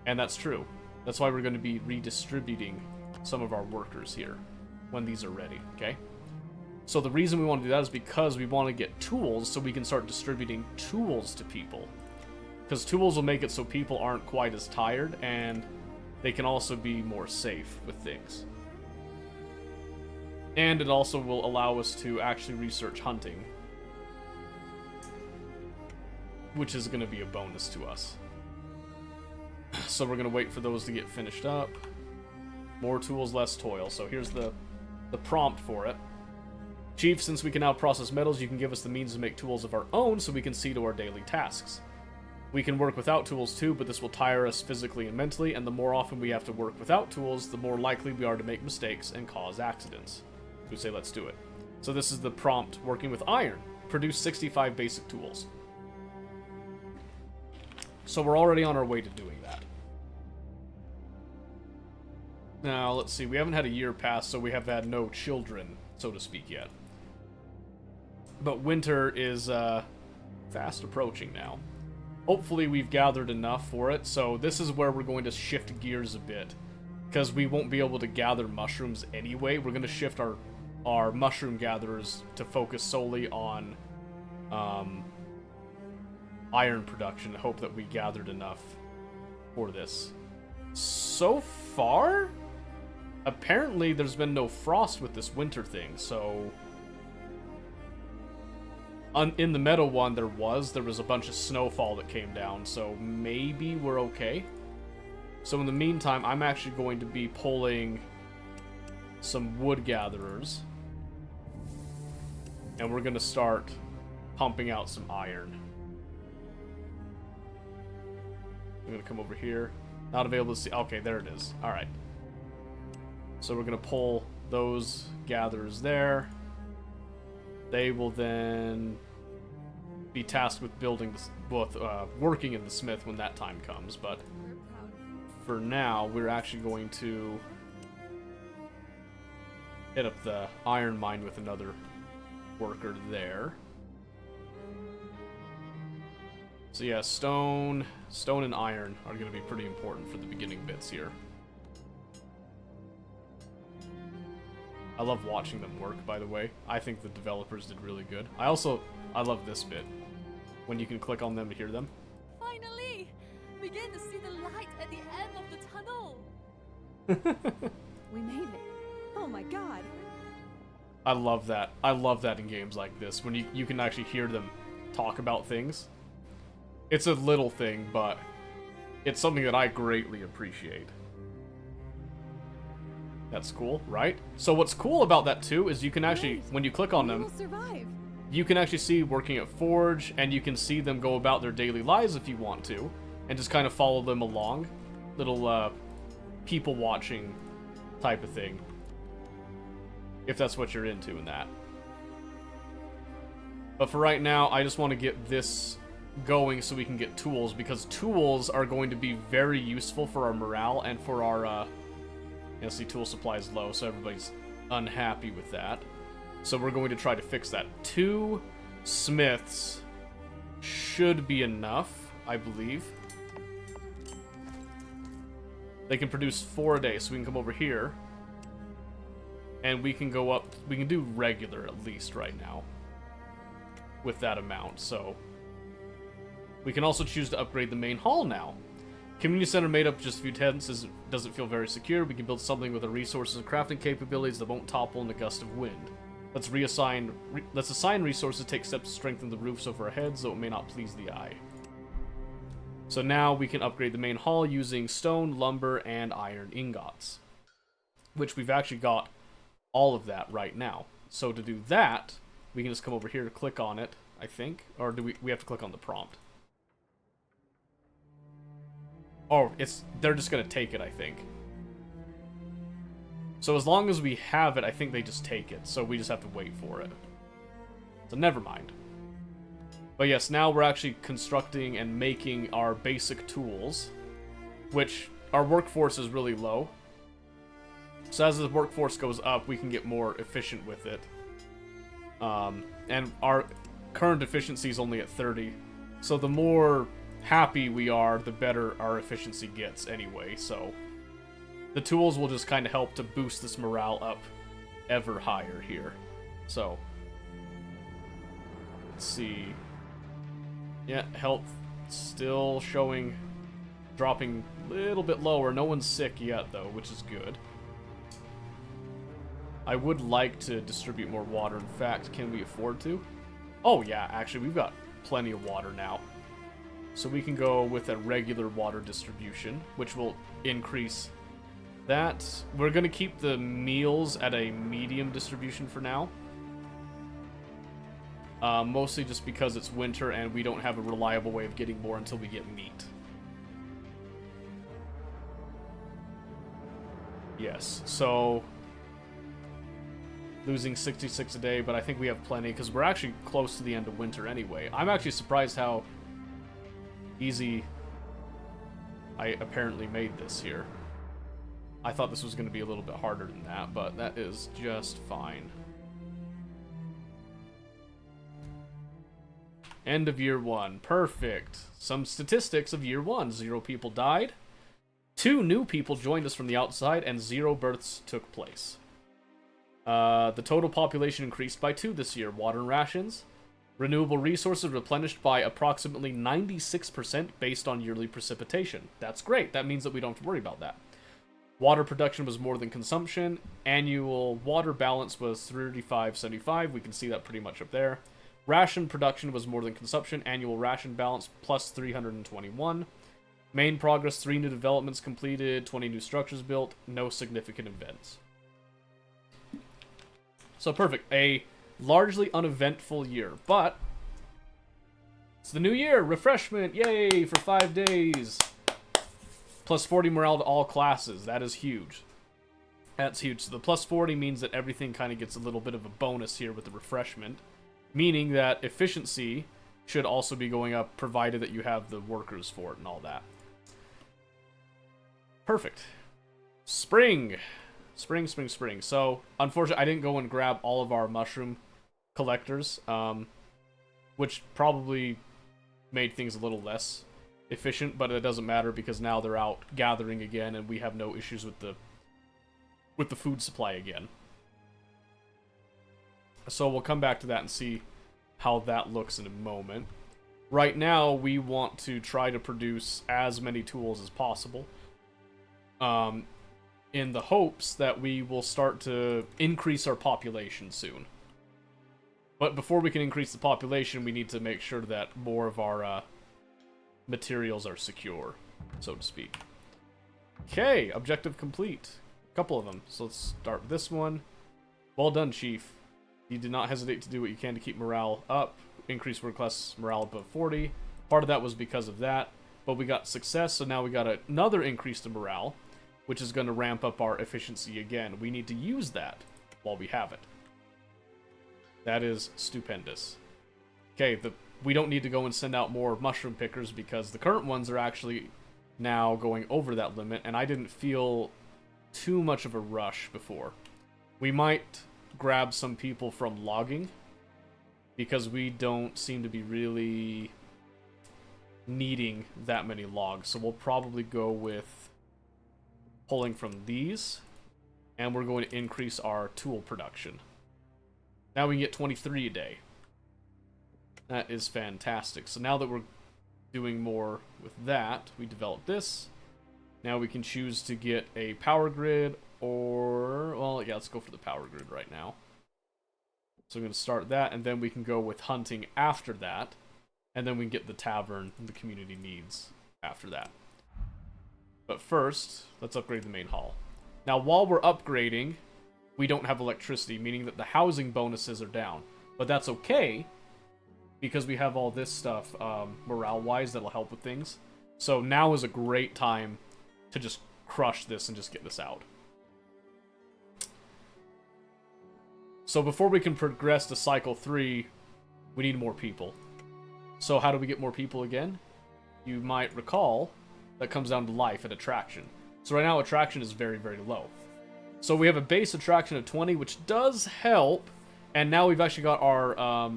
And that's true. That's why we're going to be redistributing some of our workers here when these are ready, okay? So the reason we want to do that is because we want to get tools so we can start distributing tools to people. Because tools will make it so people aren't quite as tired, and they can also be more safe with things. And it also will allow us to actually research hunting, which is going to be a bonus to us. So we're going to wait for those to get finished up. More tools, less toil. So here's the prompt for it. Chief, since we can now process metals, you can give us the means to make tools of our own so we can see to our daily tasks. We can work without tools too, but this will tire us physically and mentally, and the more often we have to work without tools, the more likely we are to make mistakes and cause accidents. We say let's do it. So this is the prompt, working with iron. Produce 65 basic tools. So we're already on our way to doing that. Now, let's see, we haven't had a year pass, so we have had no children, so to speak, yet. But winter is fast approaching now. Hopefully we've gathered enough for it, so this is where we're going to shift gears a bit. Because we won't be able to gather mushrooms anyway, we're going to shift our mushroom gatherers to focus solely on iron production. Hope that we gathered enough for this. So far, apparently there's been no frost with this winter thing, so... in the meadow one, there was a bunch of snowfall that came down, so maybe we're okay. So in the meantime, I'm actually going to be pulling some wood gatherers. And we're going to start pumping out some iron. I'm going to come over here. Not available to see. Okay, there it is. Alright. So we're going to pull those gatherers there. They will then be tasked with building, working in the smith when that time comes. But for now, we're actually going to hit up the iron mine with another worker there. So yeah, stone and iron are going to be pretty important for the beginning bits here. I love watching them work, by the way. I think the developers did really good. I love this bit, when you can click on them to hear them. Finally! Begin to see the light at the end of the tunnel! We made it. Oh my god. I love that. I love that in games like this, when you can actually hear them talk about things. It's a little thing, but it's something that I greatly appreciate. That's cool, right? So what's cool about that too is you can actually, when you click on them, you can actually see working at Forge, and you can see them go about their daily lives if you want to, and just kind of follow them along. Little people watching type of thing. If that's what you're into in that. But for right now, I just want to get this going so we can get tools, because tools are going to be very useful for our morale and for our see, tool supply is low, so everybody's unhappy with that. So we're going to try to fix that. 2 smiths should be enough, I believe. They can produce 4 a day, so we can come over here. And we can go up, we can do regular at least right now. With that amount, so... We can also choose to upgrade the main hall now. Community center made up just a few tenants doesn't feel very secure. We can build something with the resources and crafting capabilities that won't topple in a gust of wind. Let's assign resources, take steps to strengthen the roofs over our heads, though it may not please the eye. So now we can upgrade the main hall using stone, lumber, and iron ingots. which we've actually got all of that right now. So to do that, we can just come over here to click on it, I think. Or do we have to click on the prompt? Oh, they're just going to take it, I think. So as long as we have it, I think they just take it. So we just have to wait for it. So never mind. But yes, now we're actually constructing and making our basic tools, which our workforce is really low. So as the workforce goes up, we can get more efficient with it. And our current efficiency is only at 30. So the more happy we are, the better our efficiency gets anyway. So the tools will just kind of help to boost this morale up ever higher here. So let's see. Yeah, health still showing dropping a little bit lower. No one's sick yet though, which is good. I would like to distribute more water. In fact, can we afford to? Oh yeah, actually we've got plenty of water now. So we can go with a regular water distribution, which will increase that. We're going to keep the meals at a medium distribution for now. Mostly just because it's winter and we don't have a reliable way of getting more until we get meat. Yes, so losing 66 a day, but I think we have plenty because we're actually close to the end of winter anyway. I'm actually surprised how easy I apparently made this here. I thought this was going to be a little bit harder than that, but that is just fine. End of year 1. Perfect. Some statistics of year 1. 0 people died. 2 new people joined us from the outside, and 0 births took place. The total population increased by 2 this year. Water and rations. Renewable resources replenished by approximately 96% based on yearly precipitation. That's great. That means that we don't have to worry about that. Water production was more than consumption. Annual water balance was 35.75. We can see that pretty much up there. Ration production was more than consumption. Annual ration balance plus 321. Main progress, 3 new developments completed, 20 new structures built, no significant events. So perfect. A largely uneventful year, but it's the new year. Refreshment, yay, for 5 days. Plus 40 morale to all classes. That is huge. That's huge. So the plus 40 means that everything kind of gets a little bit of a bonus here with the refreshment. Meaning that efficiency should also be going up, provided that you have the workers for it and all that. Perfect. Spring. Spring, spring, spring. So, unfortunately, I didn't go and grab all of our mushroom collectors, which probably made things a little less efficient, but it doesn't matter because now they're out gathering again and we have no issues with the food supply again. So we'll come back to that and see how that looks in a moment. Right now, we want to try to produce as many tools as possible, in the hopes that we will start to increase our population soon. But before we can increase the population, we need to make sure that more of our materials are secure, so to speak. Okay, objective complete. A couple of them. So let's start with this one. Well done, Chief. You did not hesitate to do what you can to keep morale up. Increase world class morale above 40. Part of that was because of that. But we got success, so now we got another increase to morale, which is going to ramp up our efficiency again. We need to use that while we have it. That is stupendous. Okay, we don't need to go and send out more mushroom pickers because the current ones are actually now going over that limit, and I didn't feel too much of a rush before. We might grab some people from logging because we don't seem to be really needing that many logs, so we'll probably go with pulling from these, and we're going to increase our tool production. Now we can get 23 a day. That is fantastic. So now that we're doing more with that, we develop this. Now we can choose to get a power grid or, well, yeah, let's go for the power grid right now. So I'm going to start that, and then we can go with hunting after that, and then we can get the tavern the community needs after that. But first, let's upgrade the main hall. Now, while we're upgrading, we don't have electricity, meaning that the housing bonuses are down. But that's okay, because we have all this stuff, morale-wise, that'll help with things. So now is a great time to just crush this and just get this out. So before we can progress to cycle 3, we need more people. So how do we get more people again? You might recall that comes down to life and attraction. So right now attraction is very, very low. So we have a base attraction of 20, which does help. And now we've actually got our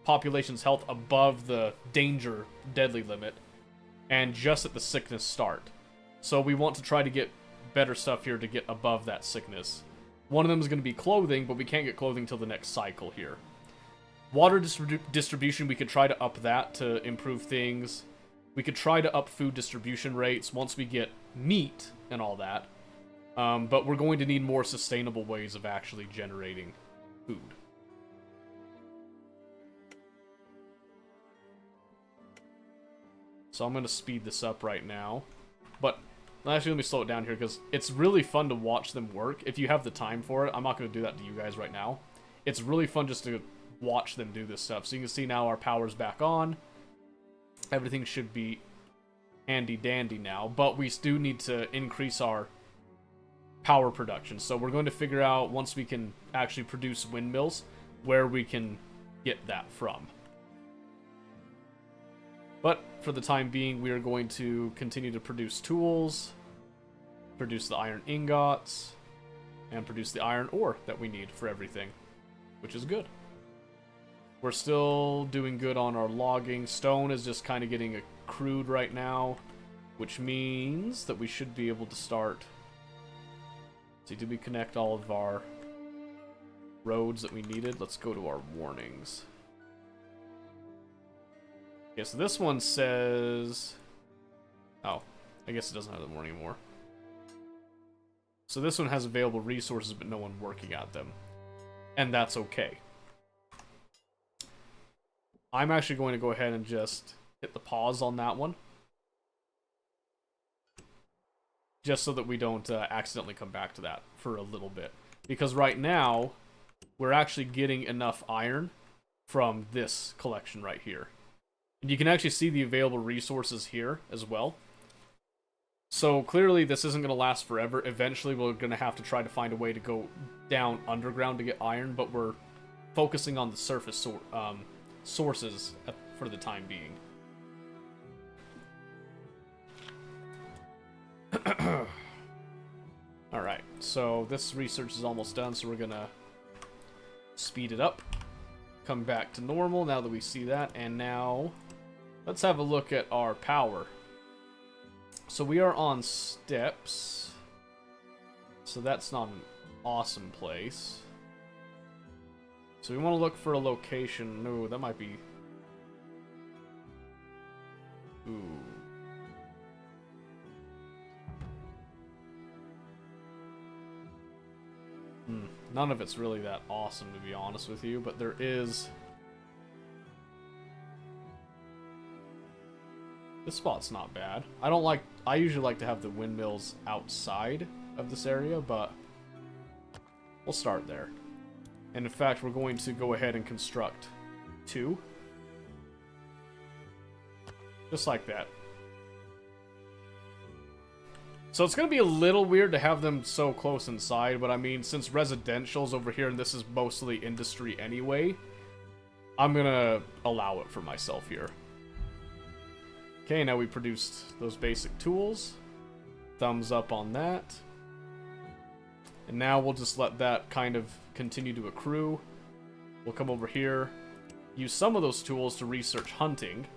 population's health above the danger deadly limit. And just at the sickness start. So we want to try to get better stuff here to get above that sickness. One of them is going to be clothing, but we can't get clothing till the next cycle here. Water distribution, we could try to up that to improve things. We could try to up food distribution rates once we get meat and all that. But we're going to need more sustainable ways of actually generating food. So I'm going to speed this up right now. But actually, let me slow it down here because it's really fun to watch them work. If you have the time for it, I'm not going to do that to you guys right now. It's really fun just to watch them do this stuff. So you can see now our power's back on. Everything should be handy dandy now. But we do need to increase our power production. So we're going to figure out, once we can actually produce windmills, where we can get that from. But for the time being, we are going to continue to produce tools, produce the iron ingots, and produce the iron ore that we need for everything, which is good. We're still doing good on our logging. Stone is just kind of getting accrued right now, which means that we should be able to start. See, did we connect all of our roads that we needed? Let's go to our warnings. Okay, so this one says... Oh, I guess it doesn't have the warning anymore. So this one has available resources, but no one working at them. And that's okay. I'm actually going to go ahead and just hit the pause on that one. Just so that we don't accidentally come back to that for a little bit. Because right now, we're actually getting enough iron from this collection right here. And you can actually see the available resources here as well. So clearly this isn't going to last forever. Eventually we're going to have to try to find a way to go down underground to get iron, but we're focusing on the surface sources for the time being. Alright, so this research is almost done, so we're going to speed it up. Come back to normal now that we see that, and now let's have a look at our power. So we are on steps, so that's not an awesome place. So we want to look for a location. No, that might be... Ooh. None of it's really that awesome, to be honest with you, but there is... This spot's not bad. I usually like to have the windmills outside of this area, but we'll start there. And in fact, we're going to go ahead and construct 2. Just like that. So it's going to be a little weird to have them so close inside, but I mean, since residential's over here and this is mostly industry anyway, I'm going to allow it for myself here. Okay, now we produced those basic tools. Thumbs up on that. And now we'll just let that kind of continue to accrue. We'll come over here, use some of those tools to research hunting.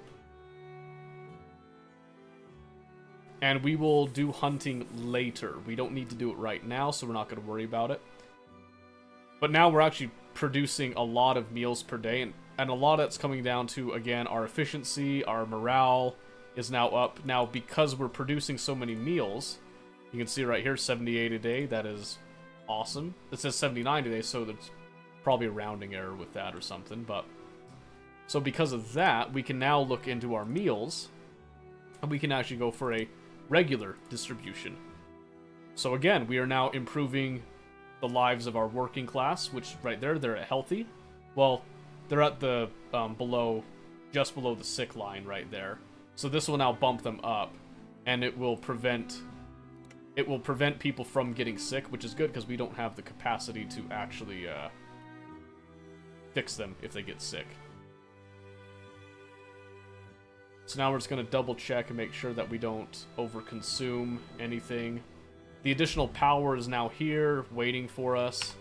And we will do hunting later. We don't need to do it right now, so we're not going to worry about it. But now we're actually producing a lot of meals per day, and a lot of that's coming down to, again, our efficiency, our morale is now up. Now, because we're producing so many meals, you can see right here, 78 a day. That is awesome. It says 79 today, so there's probably a rounding error with that or something. But so because of that, we can now look into our meals, and we can actually go for a regular distribution. So again, we are now improving the lives of our working class, which right there, they're at healthy. Well, they're at the just below the sick line right there. So this will now bump them up, and it will prevent people from getting sick, which is good because we don't have the capacity to actually fix them if they get sick. So now we're just going to double check and make sure that we don't overconsume anything. The additional power is now here, waiting for us.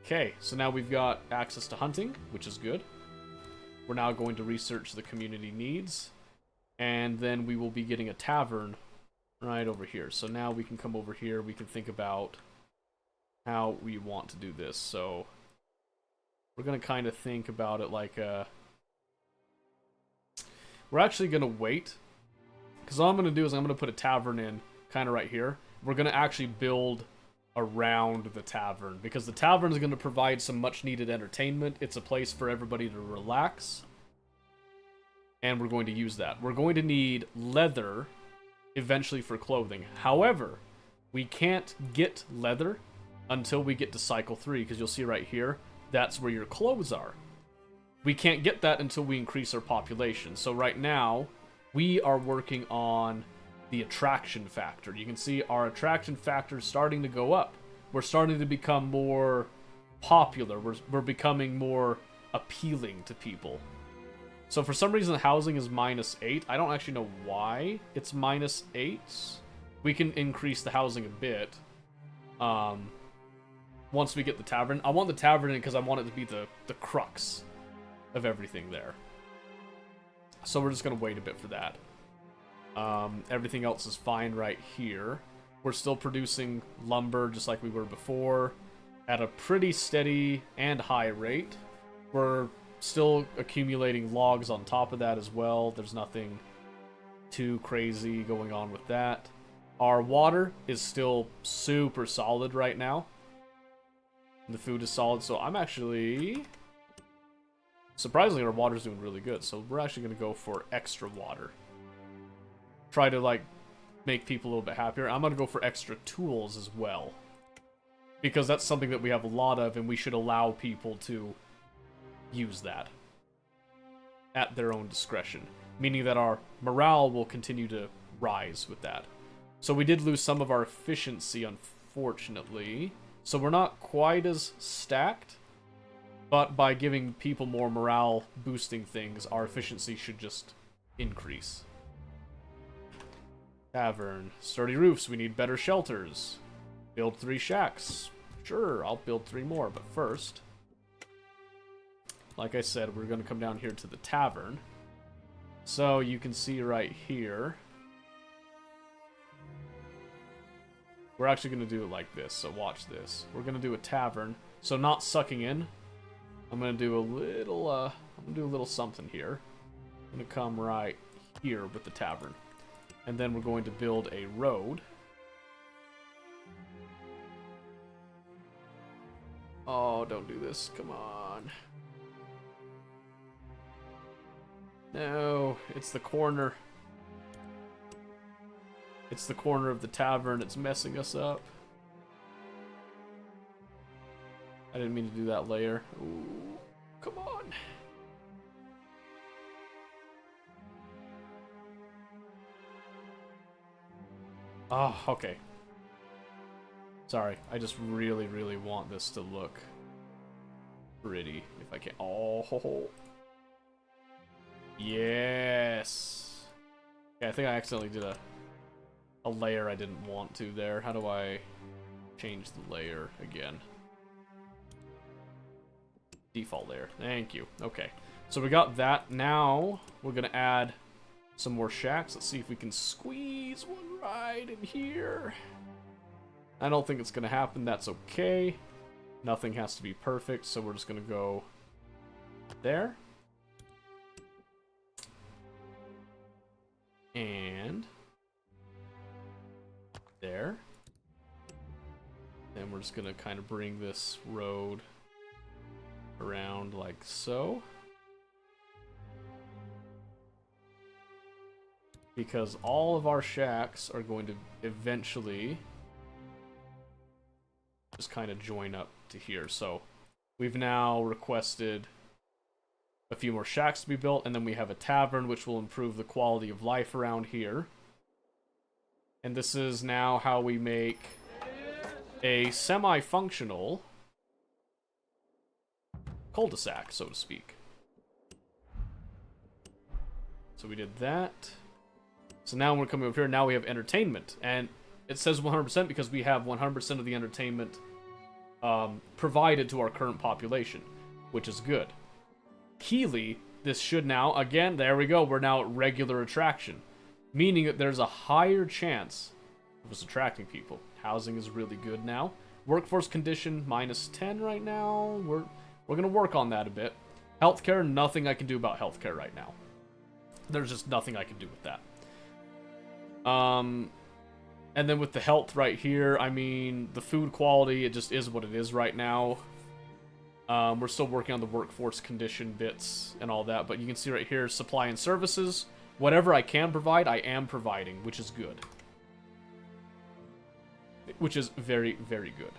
Okay, so now we've got access to hunting, which is good. We're now going to research the community needs, and then we will be getting a tavern right over here. So now we can come over here, we can think about how we want to do this. So we're going to kind of think about it like we're actually going to wait, because all I'm going to do is I'm going to put a tavern in kind of right here. We're going to actually build around the tavern, because the tavern is going to provide some much needed entertainment. It's a place for everybody to relax, and we're going to use that. We're going to need leather eventually for clothing. However, we can't get leather until we get to cycle 3, because you'll see right here, that's where your clothes are. We can't get that until we increase our population. So right now, we are working on the attraction factor. You can see our attraction factor is starting to go up. We're starting to become more popular. We're becoming more appealing to people. So for some reason, housing is -8. I don't actually know why it's -8. We can increase the housing a bit once we get the tavern. I want the tavern in because I want it to be the crux of everything there. So we're just going to wait a bit for that. Everything else is fine right here. We're still producing lumber just like we were before at a pretty steady and high rate. We're still accumulating logs on top of that as well. There's nothing too crazy going on with that. Our water is still super solid right now. The food is solid, so I'm actually... Surprisingly, our water's doing really good, so we're actually going to go for extra water. Try to, like, make people a little bit happier. I'm going to go for extra tools as well, because that's something that we have a lot of, and we should allow people to use that at their own discretion, meaning that our morale will continue to rise with that. So we did lose some of our efficiency, unfortunately, so we're not quite as stacked. But by giving people more morale boosting things, our efficiency should just increase. Tavern. Sturdy roofs. We need better shelters. Build 3 shacks. Sure, I'll build 3 more, but first, like I said, we're going to come down here to the tavern. So you can see right here, we're actually going to do it like this, so watch this. We're going to do a tavern, so not sucking in. I'm gonna do a little something here. I'm gonna come right here with the tavern, and then we're going to build a road. Oh, don't do this! Come on! No, it's the corner. It's the corner of the tavern. It's messing us up. I didn't mean to do that layer. Ooh, come on. Oh, okay. Sorry, I just really, really want this to look pretty, if I can. Oh, ho, ho. Yes. Okay, I think I accidentally did a layer I didn't want to there. How do I change the layer again? Default layer. Thank you. Okay. So we got that. Now we're going to add some more shacks. Let's see if we can squeeze one right in here. I don't think it's going to happen. That's okay. Nothing has to be perfect, so we're just going to go there. And there. And we're just going to kind of bring this road around like so, because all of our shacks are going to eventually just kind of join up to here. So we've now requested a few more shacks to be built, and then we have a tavern, which will improve the quality of life around here. And this is now how we make a semi-functional cul-de-sac, so to speak. So we did that. So now we're coming over here. Now we have entertainment. And it says 100% because we have 100% of the entertainment provided to our current population, which is good. Keighley, this should now, again, there we go, we're now at regular attraction. Meaning that there's a higher chance of us attracting people. Housing is really good now. Workforce condition, -10 right now. We're going to work on that a bit. Healthcare, nothing I can do about healthcare right now. There's just nothing I can do with that. And then with the health right here, I mean, the food quality, it just is what it is right now. We're still working on the workforce condition bits and all that, but you can see right here, supply and services. Whatever I can provide, I am providing, which is good. Which is very, very good.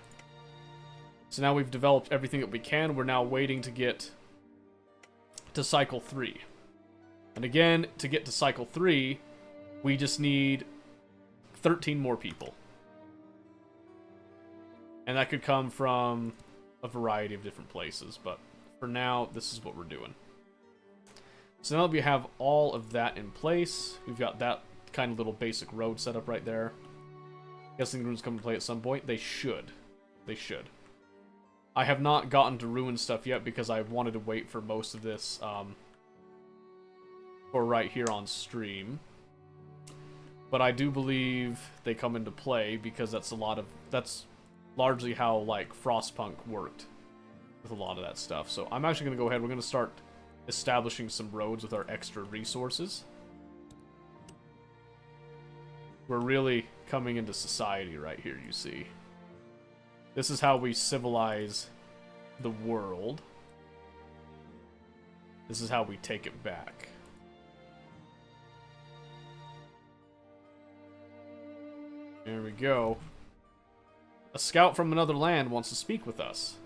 So now we've developed everything that we can. We're now waiting to get to cycle 3. And again, to get to cycle 3, we just need 13 more people. And that could come from a variety of different places, but for now, this is what we're doing. So now that we have all of that in place, we've got that kind of little basic road set up right there. Guessing the runes come to play at some point. They should. They should. I have not gotten to ruin stuff yet because I wanted to wait for most of this for right here on stream. But I do believe they come into play because that's largely how, like, Frostpunk worked with a lot of that stuff. So I'm actually going to go ahead. We're going to start establishing some roads with our extra resources. We're really coming into society right here, you see. This is how we civilize the world. This is how we take it back. There we go. A scout from another land wants to speak with us.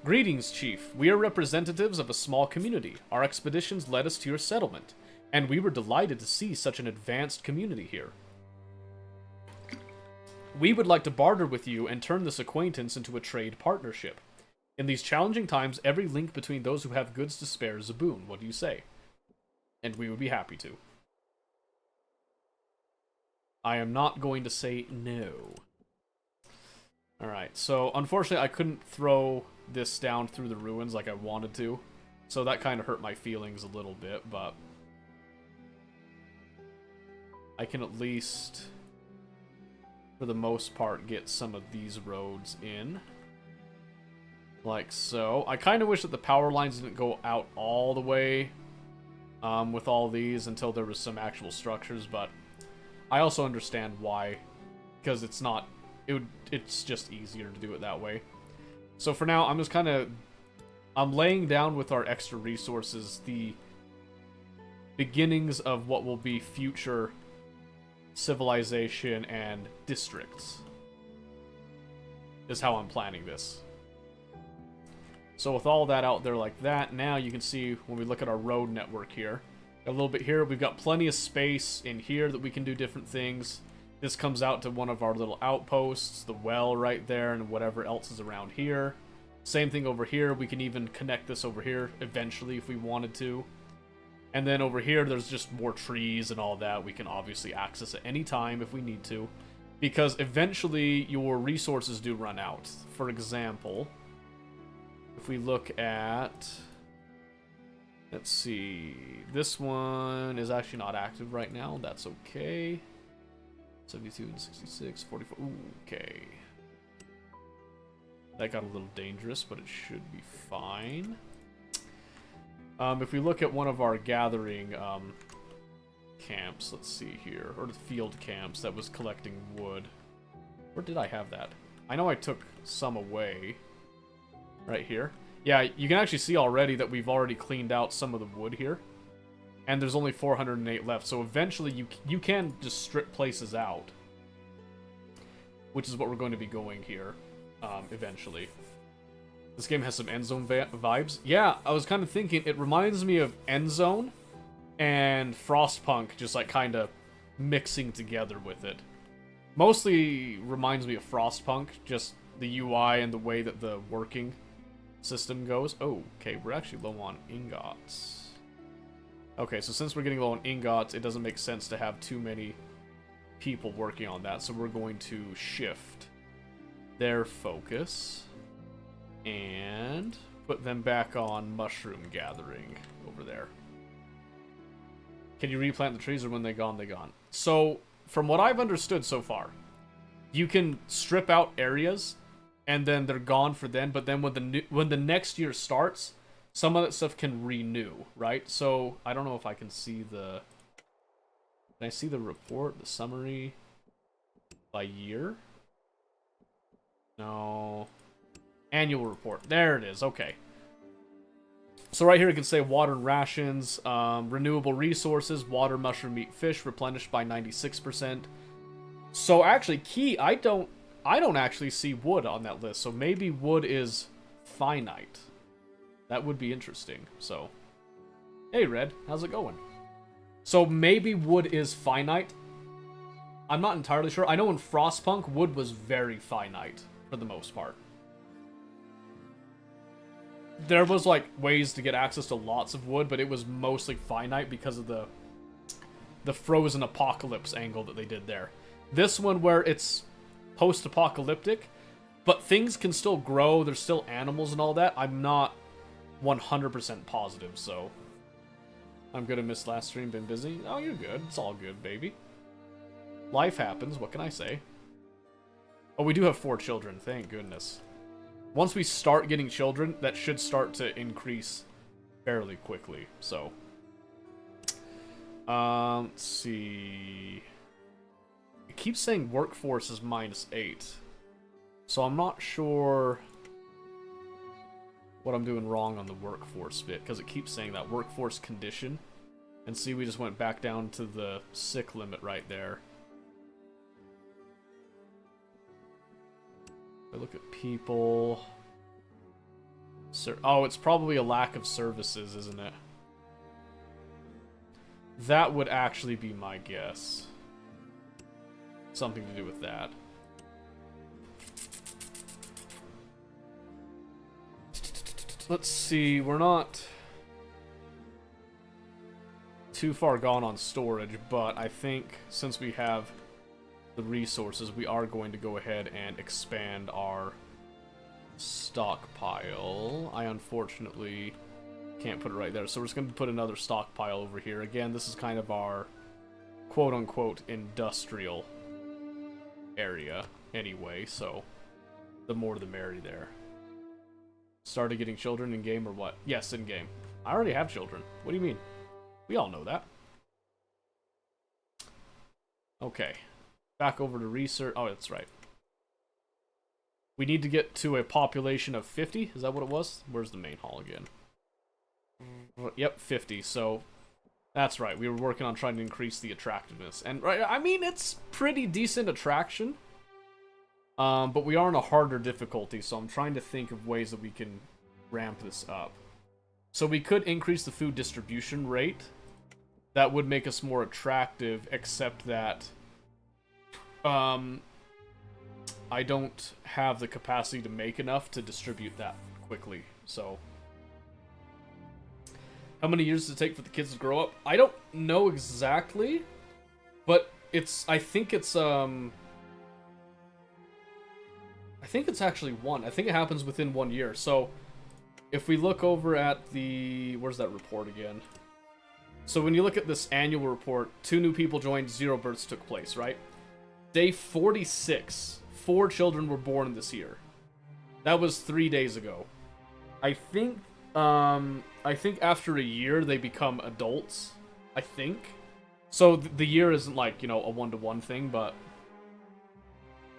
Greetings, Chief. We are representatives of a small community. Our expeditions led us to your settlement, and we were delighted to see such an advanced community here. We would like to barter with you and turn this acquaintance into a trade partnership. In these challenging times, every link between those who have goods to spare is a boon. What do you say? And we would be happy to. I am not going to say no. Alright, so unfortunately I couldn't throw this down through the ruins like I wanted to. So that kind of hurt my feelings a little bit, but I can at least, for the most part, get some of these roads in. Like so. I kind of wish that the power lines didn't go out all the way with all these until there was some actual structures, but I also understand why, because it's not, it's just easier to do it that way. So for now, I'm just I'm laying down with our extra resources the beginnings of what will be future civilization and districts, is how I'm planning this. So with all that out there like that, now you can see when we look at our road network here, a little bit here, we've got plenty of space in here that we can do different things. This comes out to one of our little outposts, the well right there, and whatever else is around here. Same thing over here, we can even connect this over here eventually if we wanted to. And then over here, there's just more trees and all that. We can obviously access at any time if we need to, because eventually your resources do run out. For example, if we look at, let's see, this one is actually not active right now. That's okay. 72 and 66, 44. Ooh, okay. That got a little dangerous, but it should be fine. If we look at one of our gathering camps, let's see here, or the field camps that was collecting wood. Where did I have that? I know I took some away. Right here. Yeah, you can actually see already that we've already cleaned out some of the wood here. And there's only 408 left, so eventually you can just strip places out. Which is what we're going to be going here. eventually. This game has some Endzone vibes. Yeah, I was kind of thinking, it reminds me of Endzone and Frostpunk, just like kind of mixing together with it. Mostly reminds me of Frostpunk, just the UI and the way that the working system goes. Oh, okay, we're actually low on ingots. Okay, so since we're getting low on ingots, it doesn't make sense to have too many people working on that, so we're going to shift their focus and put them back on mushroom gathering over there. Can you replant the trees, or when they're gone, they're gone? So, from what I've understood so far, you can strip out areas, and then they're gone for then, but then when the next year starts, some of that stuff can renew, right? So, I don't know if I can see the... Can I see the report, the summary, by year? No... Annual report. There it is. Okay. So right here it can say water and rations, renewable resources, water, mushroom, meat, fish, replenished by 96%. So actually, key, I don't actually see wood on that list. So maybe wood is finite. That would be interesting. So, hey Red, how's it going? So maybe wood is finite. I'm not entirely sure. I know in Frostpunk, wood was very finite for the most part. There was, like, ways to get access to lots of wood, but it was mostly finite because of the frozen apocalypse angle that they did there. This one, where it's post-apocalyptic, but things can still grow, there's still animals and all that, I'm not 100% positive, so... I'm gonna miss last stream, been busy. Oh, you're good. It's all good, baby. Life happens, what can I say? Oh, we do have 4 children, thank goodness. Once we start getting children, that should start to increase fairly quickly, so. Let's see. It keeps saying workforce is -8. So I'm not sure what I'm doing wrong on the workforce bit, because it keeps saying that workforce condition. And see, we just went back down to the sick limit right there. I look at people. Oh, it's probably a lack of services, isn't it? That would actually be my guess. Something to do with that. Let's see, we're not too far gone on storage, but I think since we have the resources, we are going to go ahead and expand our stockpile. I unfortunately can't put it right there, so we're just going to put another stockpile over here. Again, this is kind of our quote-unquote industrial area anyway, so the more the merry there. Started getting children in-game or what? Yes, in-game. I already have children. What do you mean? We all know that. Okay. Back over to research. Oh, that's right. We need to get to a population of 50. Is that what it was? Where's the main hall again? Yep, 50. So, that's right. We were working on trying to increase the attractiveness. And, right, I mean, it's pretty decent attraction. But we are in a harder difficulty, so I'm trying to think of ways that we can ramp this up. So we could increase the food distribution rate. That would make us more attractive, except that I don't have the capacity to make enough to distribute that quickly. So how many years does it take for the kids to grow up? I don't know exactly, but I think it's actually 1. I think it happens within 1 year. So if we look over at the... Where's that report again? So when you look at this annual report, 2 new people joined, 0 births took place, right? Day 46, 4 children were born this year. That was 3 days ago. I think after a year they become adults. I think. So the year isn't like, you know, a 1-to-1 thing, but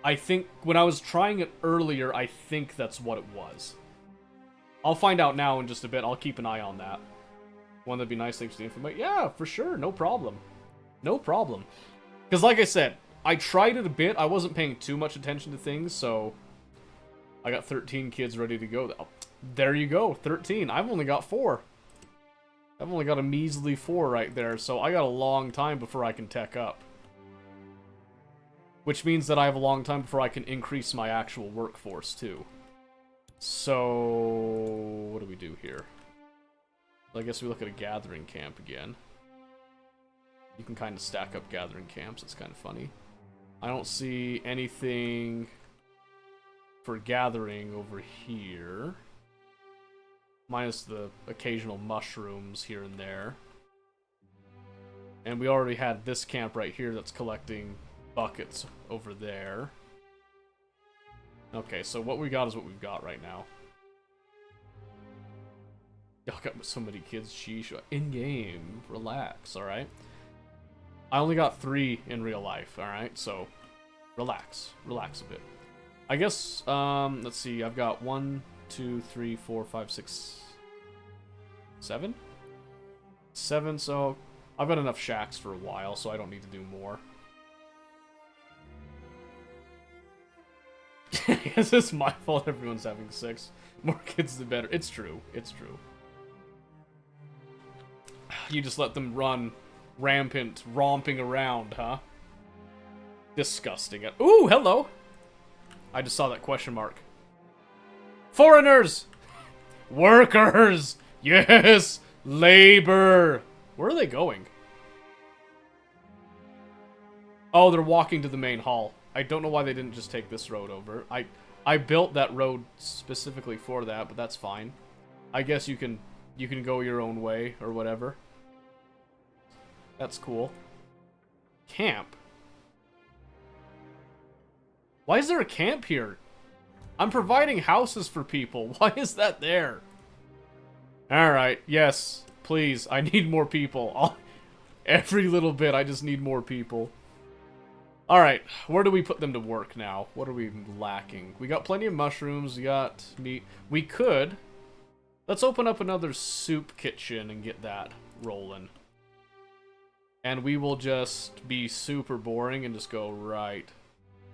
I think when I was trying it earlier, I think that's what it was. I'll find out now in just a bit. I'll keep an eye on that. One that'd be nice, thanks for the information. Yeah, for sure. No problem. No problem. Because like I said, I tried it a bit. I wasn't paying too much attention to things, so I got 13 kids ready to go. Oh, there you go, 13. I've only got 4. I've only got a measly 4 right there, so I got a long time before I can tech up. Which means that I have a long time before I can increase my actual workforce, too. So, what do we do here? I guess we look at a gathering camp again. You can kind of stack up gathering camps, it's kind of funny. I don't see anything for gathering over here. Minus the occasional mushrooms here and there. And we already had this camp right here that's collecting buckets over there. Okay, so what we got is what we've got right now. Y'all got so many kids, sheesh. In-game, relax, alright? I only got 3 in real life, alright? So, relax. Relax a bit. I guess, let's see, I've got 1, 2, 3, 4, 5, 6, 7? 7, so I've got enough shacks for a while, so I don't need to do more. I guess it's my fault everyone's having 6. More kids the better. It's true. It's true. You just let them run rampant, romping around, huh? Disgusting. Ooh, hello! I just saw that question mark. Foreigners! Workers! Yes! Labor! Where are they going? Oh, they're walking to the main hall. I don't know why they didn't just take this road over. I built that road specifically for that, but that's fine. I guess you can go your own way or whatever. That's cool. Camp. Why is there a camp here? I'm providing houses for people. Why is that there? Alright, yes. Please, I need more people. Every little bit, I just need more people. Alright, where do we put them to work now? What are we lacking? We got plenty of mushrooms, we got meat. We could... Let's open up another soup kitchen and get that rolling. And we will just be super boring and just go right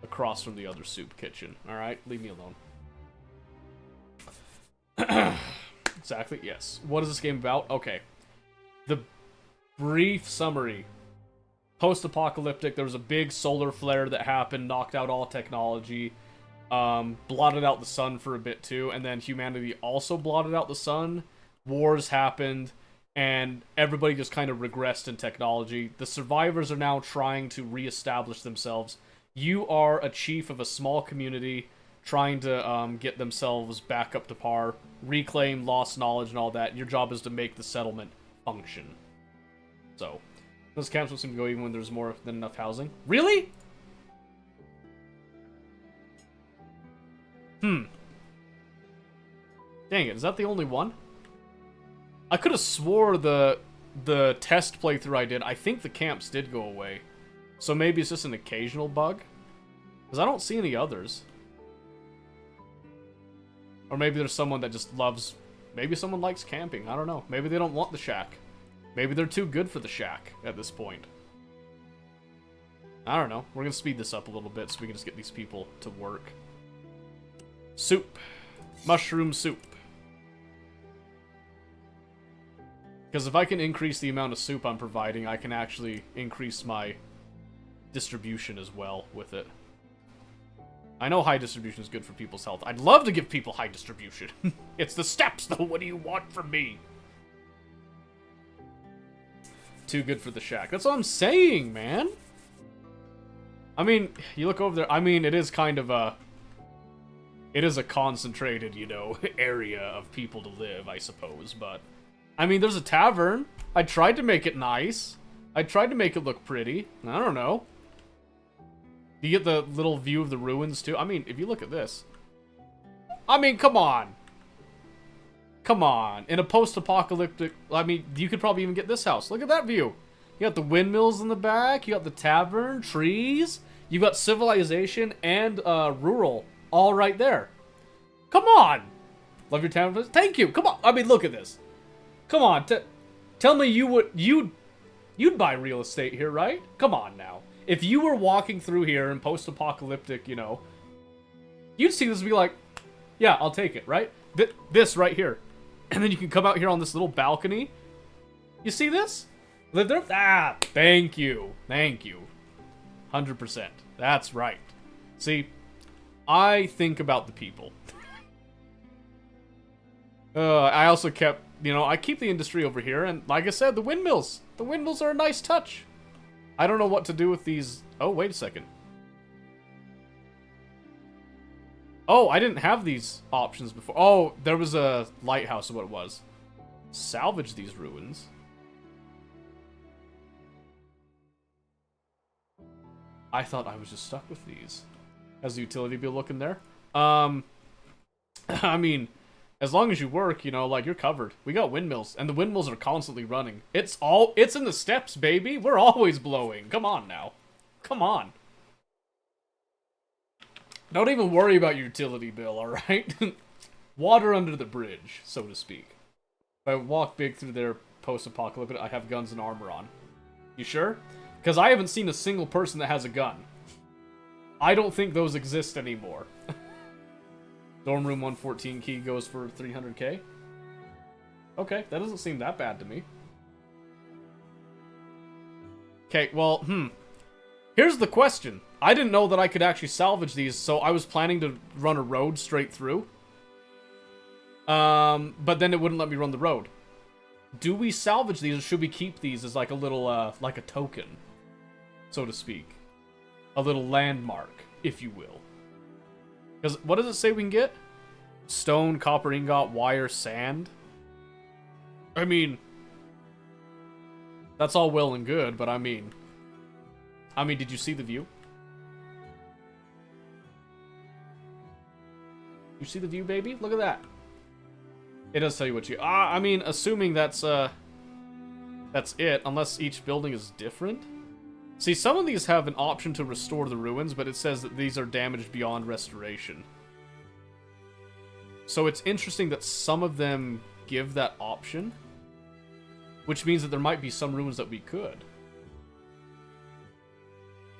across from the other soup kitchen. Alright, leave me alone. Exactly, yes. What is this game about? Okay. The brief summary. Post-apocalyptic, there was a big solar flare that happened, knocked out all technology, blotted out the sun for a bit too, and then humanity also blotted out the sun. Wars happened, and everybody just kind of regressed in technology. The survivors are now trying to reestablish themselves. You are a chief of a small community trying to get themselves back up to par, reclaim lost knowledge and all that. Your job is to make the settlement function. So... Those camps will seem to go even when there's more than enough housing. Really? Dang it, is that the only one? I could have swore the test playthrough I did, I think the camps did go away. So maybe it's just an occasional bug? Because I don't see any others. Or maybe there's someone that just loves... Maybe someone likes camping, I don't know. Maybe they don't want the shack. Maybe they're too good for the shack at this point. I don't know. We're going to speed this up a little bit so we can just get these people to work. Soup. Mushroom soup. Because if I can increase the amount of soup I'm providing, I can actually increase my distribution as well with it. I know high distribution is good for people's health. I'd love to give people high distribution. It's the steps, though. What do you want from me? Too good for the shack. That's what I'm saying, man. I mean, you look over there. I mean, it is kind of a... It is a concentrated, you know, area of people to live, I suppose, but... I mean, there's a tavern. I tried to make it nice. I tried to make it look pretty. I don't know. You get the little view of the ruins, too. I mean, if you look at this. I mean, come on. Come on. In a post-apocalyptic... I mean, you could probably even get this house. Look at that view. You got the windmills in the back. You got the tavern, trees. You got civilization and rural all right there. Come on. Love your tavern. Thank you. Come on. I mean, look at this. Come on. Tell me you'd buy real estate here, right? Come on now. If you were walking through here in post-apocalyptic, you know, you'd see this and be like, Yeah, I'll take it, right? This right here. And then you can come out here on this little balcony. You see this? Live there? Ah, thank you. Thank you. 100%. That's right. See, I think about the people. I also kept, you know, I keep the industry over here, and like I said, the windmills. The windmills are a nice touch. I don't know what to do with these. Oh, wait a second. Oh, I didn't have these options before. Oh, there was a lighthouse is what it was. Salvage these ruins. I thought I was just stuck with these. How's the utility bill looking there? I mean, as long as you work, you know, like, you're covered. We got windmills, and the windmills are constantly running. It's in the steps, baby. We're always blowing. Come on now. Come on. Don't even worry about your utility bill, alright? Water under the bridge, so to speak. If I walk big through their post-apocalyptic, I have guns and armor on. You sure? Because I haven't seen a single person that has a gun. I don't think those exist anymore. Dorm room 114 key goes for 300k? Okay, that doesn't seem that bad to me. Okay, well, here's the question. I didn't know that I could actually salvage these, so I was planning to run a road straight through. But then it wouldn't let me run the road. Do we salvage these, or should we keep these as like a little, like a token, so to speak? A little landmark, if you will. Because, what does it say we can get? Stone, copper ingot, wire, sand? I mean, that's all well and good, but I mean, did you see the view? You see the view, baby? Look at that. It does tell you what you... I mean, assuming that's it, unless each building is different. See, some of these have an option to restore the ruins, but it says that these are damaged beyond restoration. So it's interesting that some of them give that option, which means that there might be some ruins that we could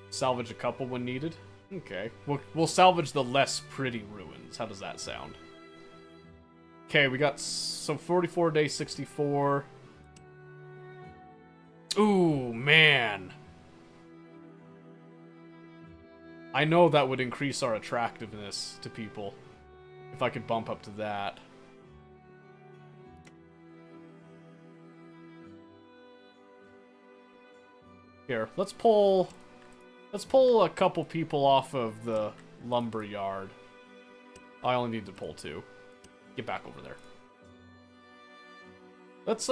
salvage a couple when needed. Okay, we'll salvage the less pretty ruins. How does that sound? Okay, we got some 44 day 64. Ooh, man. I know that would increase our attractiveness to people if I could bump up to that. Here, let's pull a couple people off of the lumber yard. I only need to pull 2. Get back over there. Let's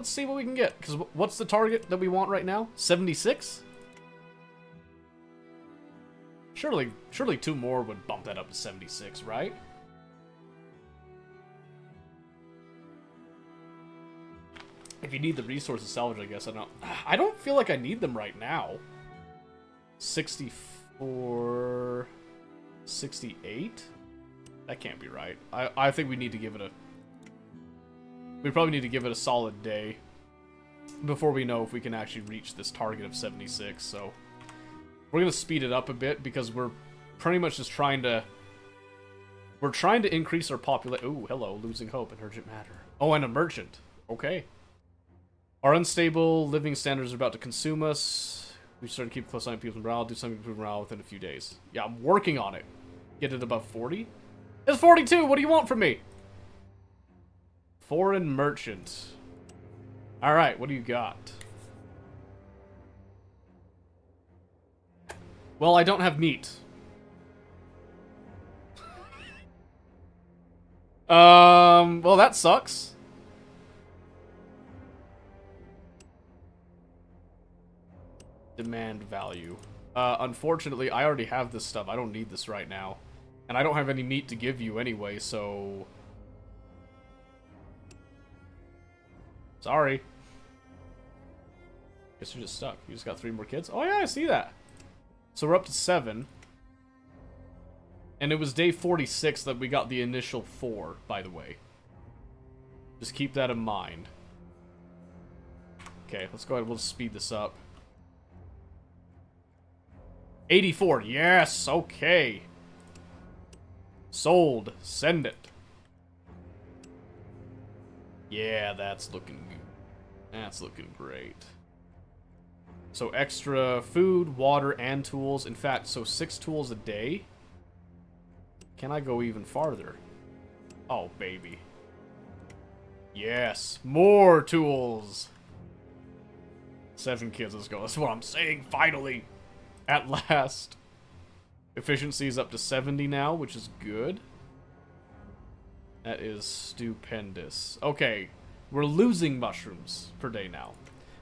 see what we can get. Because what's the target that we want right now? 76? Surely 2 more would bump that up to 76, right? If you need the resources salvage, I guess. I don't feel like I need them right now. 64... 68? That can't be right. I think we need to give it a... We probably need to give it a solid day before we know if we can actually reach this target of 76, so... We're gonna speed it up a bit because we're pretty much just trying to... We're trying to increase our population... Ooh, hello, losing hope and urgent matter. Oh, and a merchant. Okay. Our unstable living standards are about to consume us. We start to keep close eye on people's morale. Do something to improve morale within a few days. Yeah, I'm working on it. Get it above 40? It's 42! What do you want from me? Foreign merchant. Alright, what do you got? Well, I don't have meat. Well, that sucks. Demand value. Unfortunately, I already have this stuff. I don't need this right now. And I don't have any meat to give you anyway, so... Sorry. Guess you're just stuck. You just got 3 more kids? Oh yeah, I see that. So we're up to 7. And it was day 46 that we got the initial 4, by the way. Just keep that in mind. Okay, let's go ahead. We'll speed this up. 84. Yes, okay. Sold. Send it. Yeah, that's looking good. That's looking great. So extra food, water, and tools. In fact, so 6 tools a day. Can I go even farther? Oh, baby. Yes, more tools. 7 kids, let's go. That's what I'm saying, finally. At last. Efficiency is up to 70 now, which is good. That is stupendous. Okay, we're losing mushrooms per day now.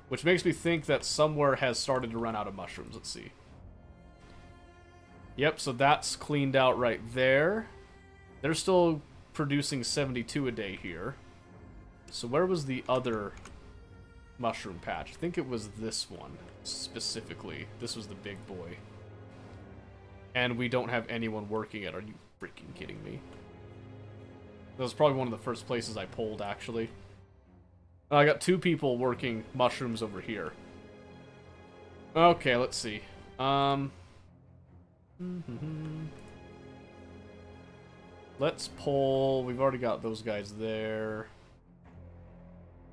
Which makes me think that somewhere has started to run out of mushrooms. Let's see. Yep, so that's cleaned out right there. They're still producing 72 a day here. So where was the other mushroom patch? I think it was this one, specifically. This was the big boy. And we don't have anyone working it. Are you freaking kidding me? That was probably one of the first places I pulled, actually. I got 2 people working mushrooms over here. Okay, let's see. Let's pull... We've already got those guys there.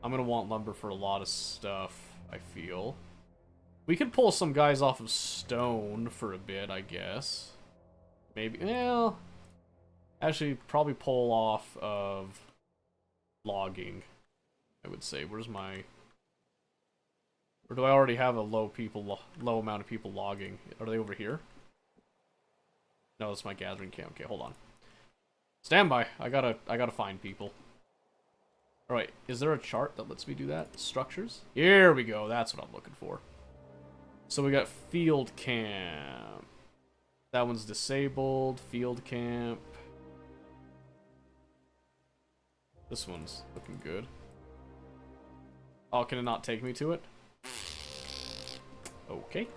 I'm gonna want lumber for a lot of stuff, I feel. We could pull some guys off of stone for a bit, I guess. Maybe... Well... Actually, probably pull off of logging, I would say. Where's my... Or do I already have a low amount of people logging? Are they over here? No, that's my gathering camp. Okay, hold on. Stand by. I gotta find people. Alright, is there a chart that lets me do that? Structures? Here we go. That's what I'm looking for. So we got field camp. That one's disabled. Field camp. This one's looking good. Oh, can it not take me to it? Okay.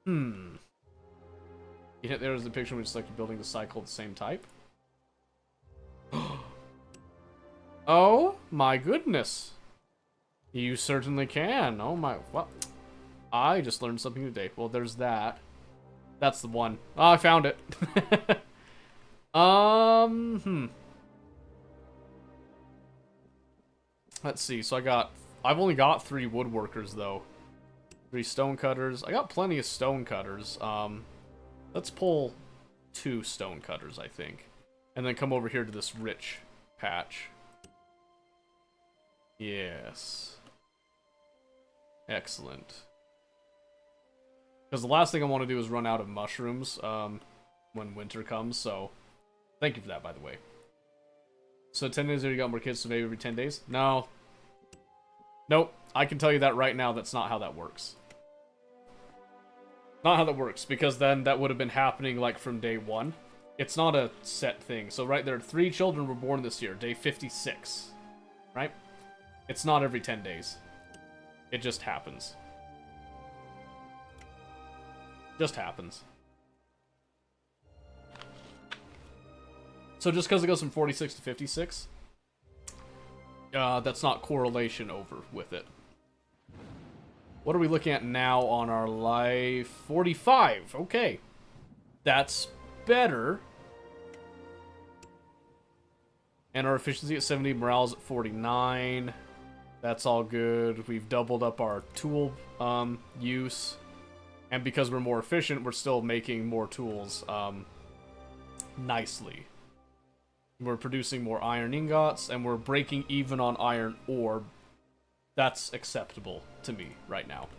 You hit there's the picture when you select a building to cycle the same type. Oh my goodness. You certainly can. Oh my, well, I just learned something today. Well, there's that. That's the one. Oh, I found it. Let's see. So I've only got 3 woodworkers though. 3 stonecutters. I got plenty of stonecutters. Let's pull 2 stonecutters, I think. And then come over here to this rich patch. Yes. Excellent. Because the last thing I want to do is run out of mushrooms when winter comes, so thank you for that, by the way. So 10 days later, you got more kids, so maybe every 10 days? No. Nope. I can tell you that right now, that's not how that works. Not how that works, because then that would have been happening, like, from day 1. It's not a set thing. So right there, 3 children were born this year, day 56. Right? It's not every 10 days. It just happens. Just happens. So just because it goes from 46 to 56, that's not correlation over with it. What are we looking at now on our life? 45. Okay. That's better. And our efficiency at 70, morale's at 49. That's all good. We've doubled up our tool use. And because we're more efficient, we're still making more tools nicely. We're producing more iron ingots, and we're breaking even on iron ore. That's acceptable to me right now.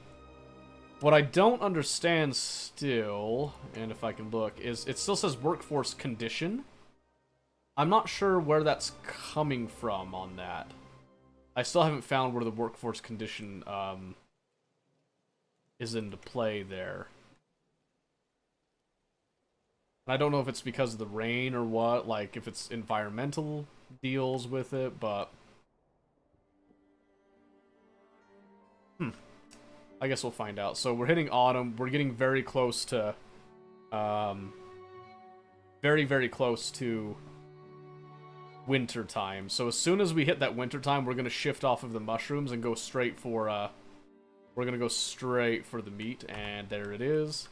What I don't understand still, and if I can look, is it still says workforce condition. I'm not sure where that's coming from on that. I still haven't found where the workforce condition is into play there. I don't know if it's because of the rain or what, like if it's environmental deals with it, but I guess we'll find out. So we're hitting autumn. We're getting very close to very, very close to winter time. So as soon as we hit that winter time, we're going to shift off of the mushrooms and go straight for we're going to go straight for the meat, and there it is.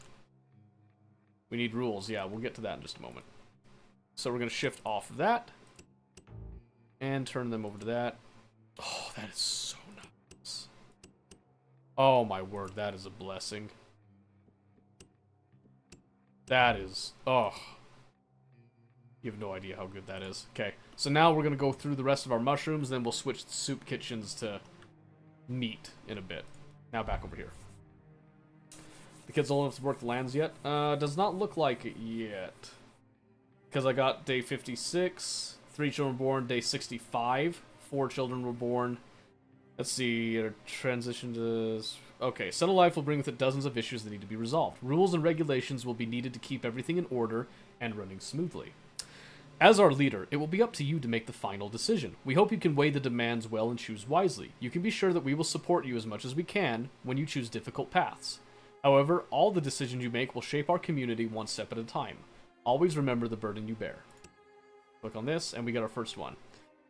We need rules. Yeah, we'll get to that in just a moment. So we're going to shift off of that. And turn them over to that. Oh, that is so nice. Oh my word, that is a blessing. That is... Oh. You have no idea how good that is. Okay, so now we're going to go through the rest of our mushrooms, then we'll switch the soup kitchens to meat in a bit. Now back over here. The kid's old enough to work the lands yet? Does not look like it yet. Because I got day 56, 3 children born, day 65, 4 children were born. Let's see, transition to... Okay, settled life will bring with it dozens of issues that need to be resolved. Rules and regulations will be needed to keep everything in order and running smoothly. As our leader, it will be up to you to make the final decision. We hope you can weigh the demands well and choose wisely. You can be sure that we will support you as much as we can when you choose difficult paths. However, all the decisions you make will shape our community one step at a time. Always remember the burden you bear. Click on this, and we got our first one.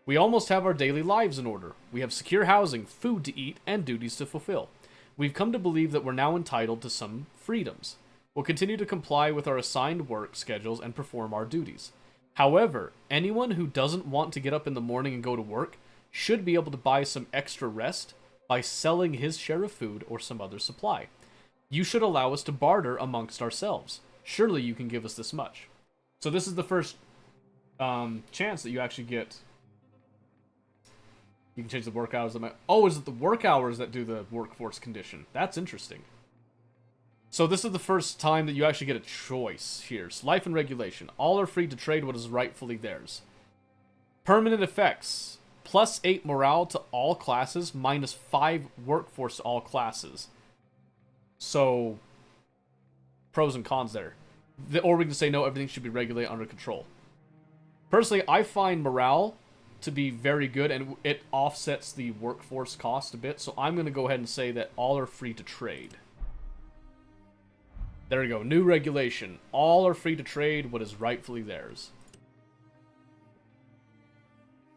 We almost have our daily lives in order. We have secure housing, food to eat, and duties to fulfill. We've come to believe that we're now entitled to some freedoms. We'll continue to comply with our assigned work schedules and perform our duties. However, anyone who doesn't want to get up in the morning and go to work should be able to buy some extra rest by selling his share of food or some other supply. You should allow us to barter amongst ourselves. Surely you can give us this much. So this is the first chance that you actually get. You can change the work hours. Oh, is it the work hours that do the workforce condition? That's interesting. So this is the first time that you actually get a choice here. So life and regulation. All are free to trade what is rightfully theirs. Permanent effects. +8 morale to all classes, -5 workforce to all classes. So, pros and cons there. Or we can say no, everything should be regulated under control. Personally, I find morale to be very good, and it offsets the workforce cost a bit. So I'm going to go ahead and say that all are free to trade. There we go. New regulation. All are free to trade what is rightfully theirs.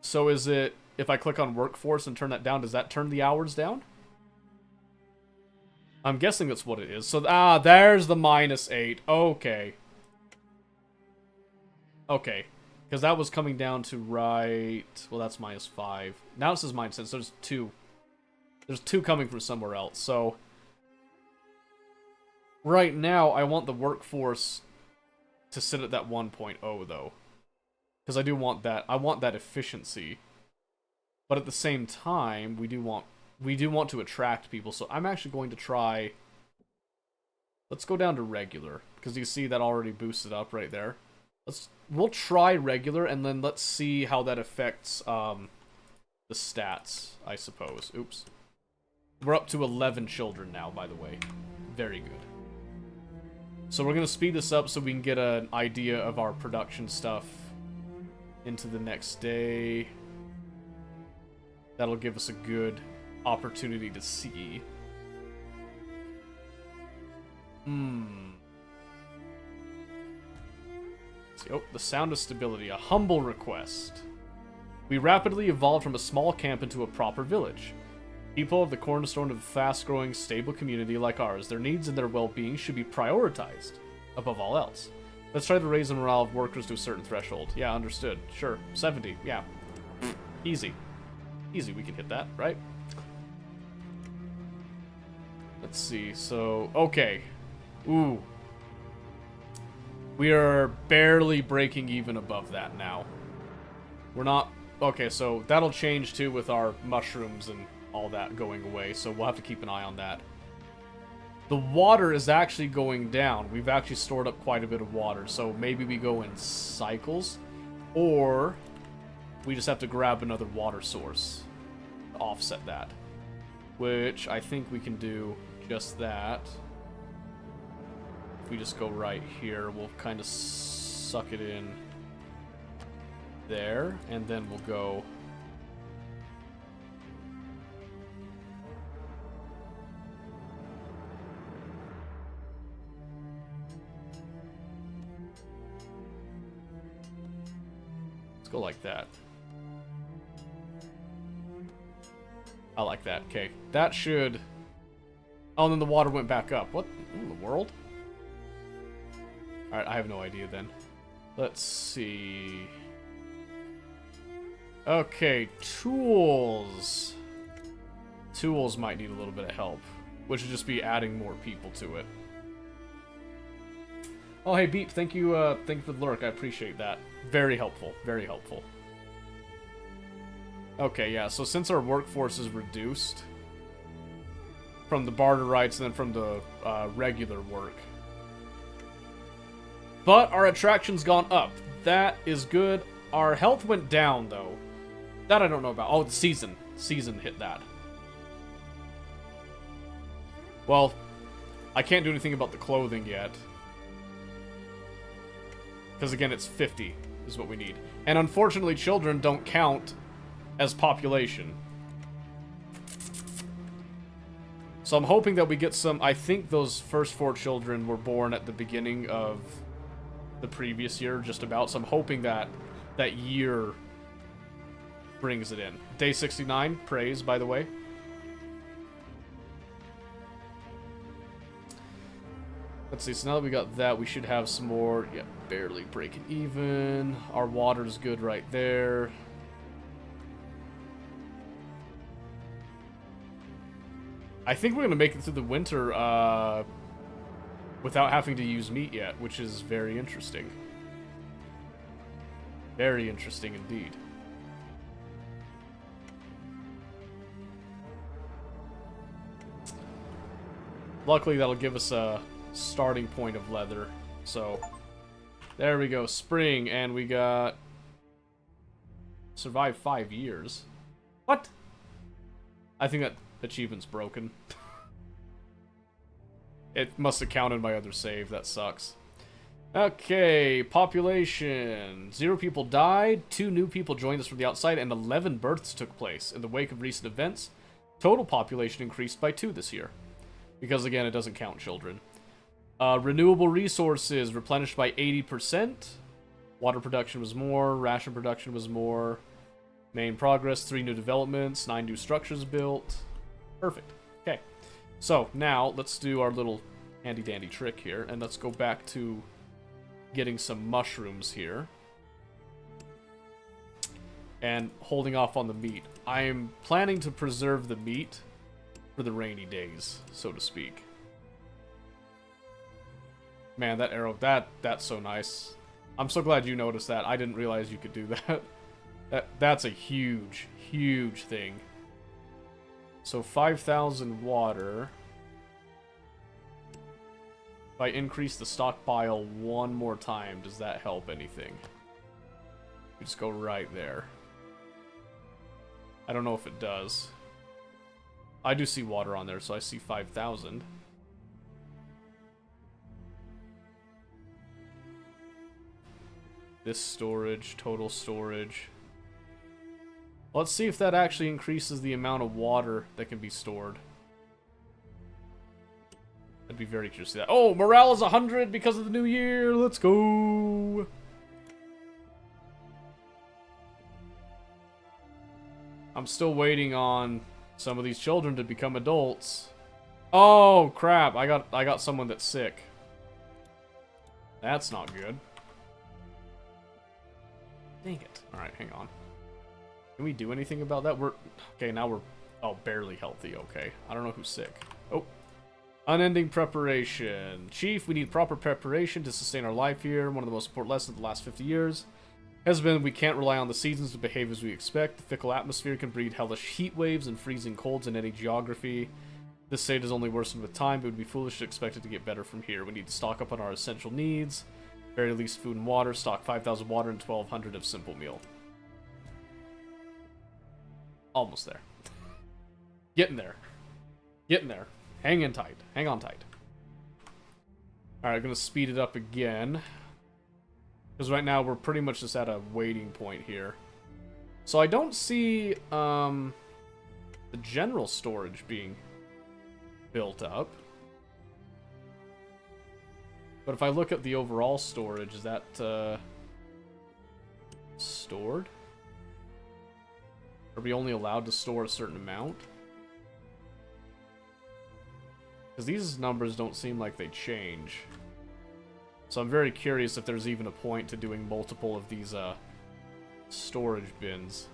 So is it, if I click on workforce and turn that down, does that turn the hours down? I'm guessing that's what it is. So, there's the -8. Okay. Okay. Because that was coming down to right... Well, that's -5. Now it says -10, so there's 2. There's 2 coming from somewhere else, so... Right now, I want the workforce to sit at that 1.0, though. Because I do want that. I want that efficiency. But at the same time, we do want to attract people, so I'm actually going to try... Let's go down to regular, because you see that already boosted up right there. We'll try regular, and then let's see how that affects the stats, I suppose. Oops. We're up to 11 children now, by the way. Very good. So we're going to speed this up so we can get an idea of our production stuff into the next day. That'll give us a good opportunity to see. Oh, the Sound of Stability. A humble request. We rapidly evolved from a small camp into a proper village. People of the cornerstone of a fast-growing, stable community like ours, their needs and their well-being should be prioritized above all else. Let's try to raise the morale of workers to a certain threshold. Yeah, understood. Sure. 70. Yeah. Easy. Easy, we can hit that, right? Let's see. So, okay. Ooh. We are barely breaking even above that now. We're not... Okay, so that'll change too with our mushrooms and all that going away, so we'll have to keep an eye on that. The water is actually going down. We've actually stored up quite a bit of water, so maybe we go in cycles, or we just have to grab another water source to offset that, which I think we can do just that. If we just go right here, we'll kind of suck it in there, and then we'll go... Let's go like that. I like that. Okay, that should... Oh, and then the water went back up. What in the world? Alright, I have no idea then. Let's see. Okay, tools. Tools might need a little bit of help, which would just be adding more people to it. Oh, hey, Beep, thank you for the lurk. I appreciate that. Very helpful, very helpful. Okay, yeah, so since our workforce is reduced from the barter rights and then from the regular work, but our attraction's gone up. That is good. Our health went down, though. That I don't know about. Oh, the season. Season hit that. Well, I can't do anything about the clothing yet. Because, again, it's 50 is what we need. And unfortunately, children don't count as population. So I'm hoping that we get some... I think those first 4 children were born at the beginning of the previous year, just about. So I'm hoping that that year brings it in. Day 69, praise, by the way. Let's see, so now that we got that, we should have some more. Yeah, barely breaking even. Our water's good right there. I think we're going to make it through the winter without having to use meat yet, which is very interesting. Very interesting indeed. Luckily, that'll give us a starting point of leather. So, there we go. Spring, and we got... Survive 5 years. What? I think that achievement's broken. It must have counted my other save. That sucks. Okay, population. 0 people died, 2 new people joined us from the outside, and 11 births took place. In the wake of recent events, total population increased by 2 this year. Because, again, it doesn't count children. Renewable resources replenished by 80%. Water production was more. Ration production was more. Main progress, 3 new developments, 9 new structures built. Perfect. Okay. So, now, let's do our little handy-dandy trick here, and let's go back to getting some mushrooms here. And holding off on the meat. I'm planning to preserve the meat for the rainy days, so to speak. Man, that arrow, that's so nice. I'm so glad you noticed that. I didn't realize you could do that. That's a huge, huge thing. So 5,000 water. If I increase the stockpile one more time, does that help anything? We just go right there. I don't know if it does. I do see water on there, so I see 5,000. This storage, total storage. Let's see if that actually increases the amount of water that can be stored. I'd be very curious to see that. Oh, morale is 100 because of the new year. Let's go. I'm still waiting on some of these children to become adults. Oh crap! I got someone that's sick. That's not good. Dang it! All right, hang on. Can we do anything about that? Okay. Now we're barely healthy. Okay, I don't know who's sick. Oh, unending preparation, Chief. We need proper preparation to sustain our life here. One of the most important lessons of the last 50 years has been we can't rely on the seasons to behave as we expect. The fickle atmosphere can breed hellish heat waves and freezing colds in any geography. This state is only worsened with time, but it would be foolish to expect it to get better from here. We need to stock up on our essential needs. Very least food and water. Stock 5,000 water and 1,200 of simple meal. Almost there. Getting there. Getting there. Hang in tight. Hang on tight. Alright, I'm going to speed it up again. Because right now we're pretty much just at a waiting point here. So I don't see the general storage being built up. But if I look at the overall storage, is that stored? Are we only allowed to store a certain amount? Because these numbers don't seem like they change. So I'm very curious if there's even a point to doing multiple of these storage bins.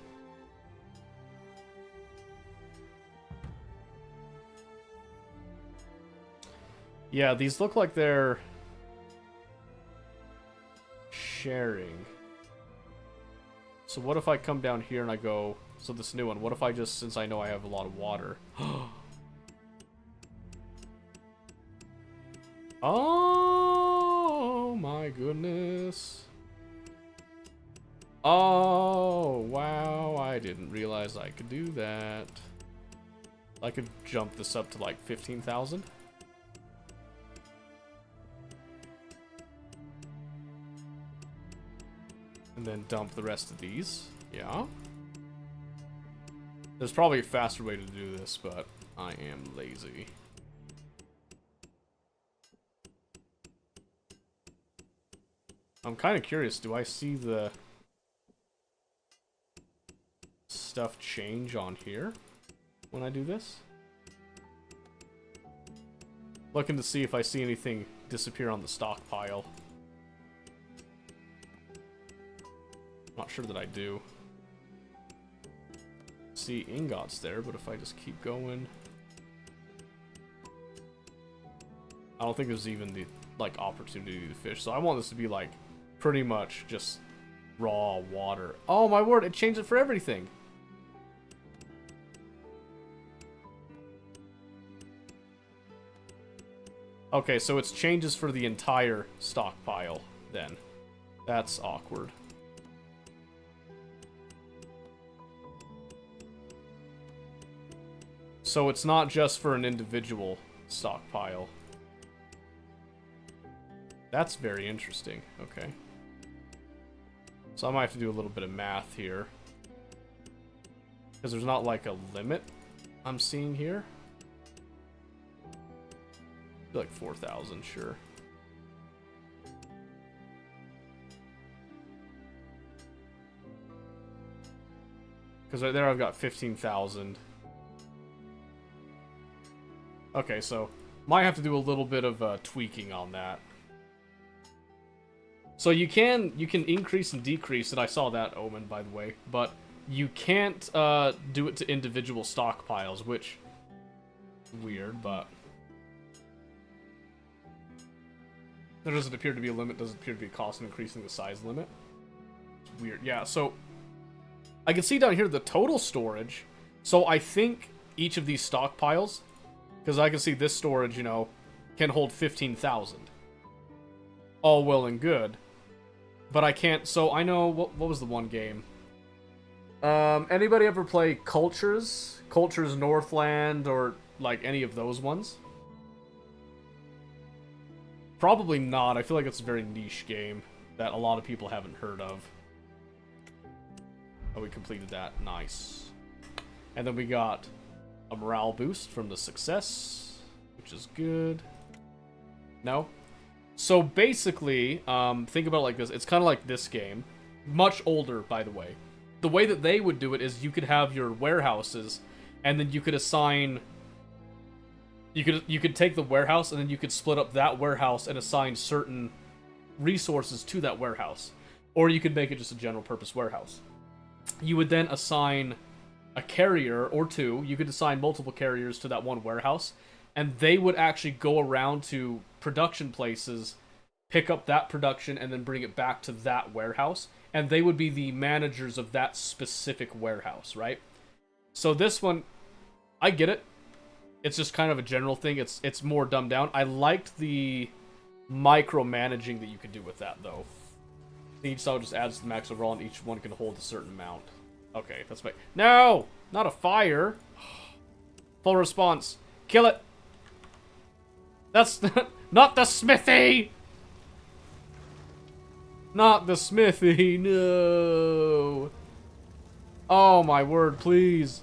Yeah, these look like they're sharing. So what if I come down here and I go, so this new one, what if I just, since I know I have a lot of water. Oh my goodness. Oh, wow, I didn't realize I could do that. I could jump this up to like 15,000. And then dump the rest of these. Yeah. There's probably a faster way to do this, but I am lazy. I'm kind of curious, do I see the stuff change on here when I do this? Looking to see if I see anything disappear on the stockpile. Not sure that I do. See ingots there, but if I just keep going, I don't think there's even the like opportunity to fish. So I want this to be like pretty much just raw water. Oh my word, it changed it for everything. Okay, so it's changes for the entire stockpile then. That's awkward. So it's not just for an individual stockpile. That's very interesting. Okay. So I might have to do a little bit of math here. Because there's not like a limit I'm seeing here. Like 4,000, sure. Because right there I've got 15,000. Okay, so might have to do a little bit of tweaking on that. So you can increase and decrease it. I saw that, Omen, by the way, but you can't do it to individual stockpiles, which weird, but there doesn't appear to be a limit. Doesn't appear to be a cost in increasing the size limit. It's weird. Yeah. So I can see down here the total storage. So I think each of these stockpiles, because I can see this storage, you know, can hold 15,000. All well and good. But I can't, so I know, what was the one game? Anybody ever play Cultures? Cultures Northland, or, like, any of those ones? Probably not. I feel like it's a very niche game that a lot of people haven't heard of. Oh, we completed that. Nice. And then we got a morale boost from the success, which is good. No? So basically, think about it like this. It's kind of like this game. Much older, by the way. The way that they would do it is you could have your warehouses, and then you could assign... You could take the warehouse, and then you could split up that warehouse and assign certain resources to that warehouse. Or you could make it just a general purpose warehouse. You would then assign a carrier or two. You could assign multiple carriers to that one warehouse, and they would actually go around to production places, pick up that production, and then bring it back to that warehouse. And they would be the managers of that specific warehouse, right? So this one, I get it. It's just kind of a general thing. It's more dumbed down. I liked the micromanaging that you could do with that, though. Each cell just adds to the max overall, and each one can hold a certain amount. Okay, that's my... No! Not a fire! Full response. Kill it! That's... Not the smithy! Not the smithy, no! Oh my word, please.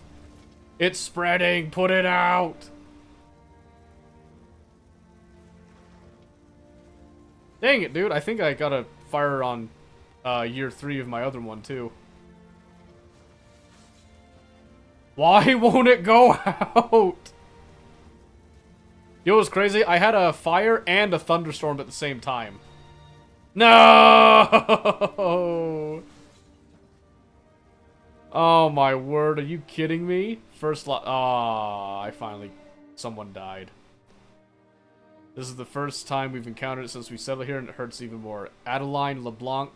It's spreading, put it out! Dang it, dude. I think I got a fire on year 3 of my other one, too. Why won't it go out? You know what's crazy? I had a fire and a thunderstorm at the same time. No! Oh my word, are you kidding me? First lot. Ah, I finally. Someone died. This is the first time we've encountered it since we settled here, and it hurts even more. Adeline LeBlanc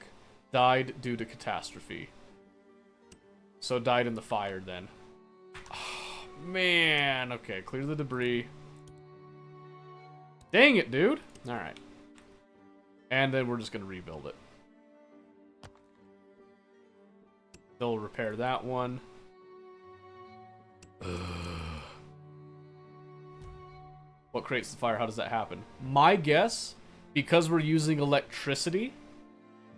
died due to catastrophe. So died in the fire then. Oh, man. Okay, clear the debris. Dang it, dude. Alright. And then we're just going to rebuild it. They'll repair that one. What creates the fire? How does that happen? My guess, because we're using electricity,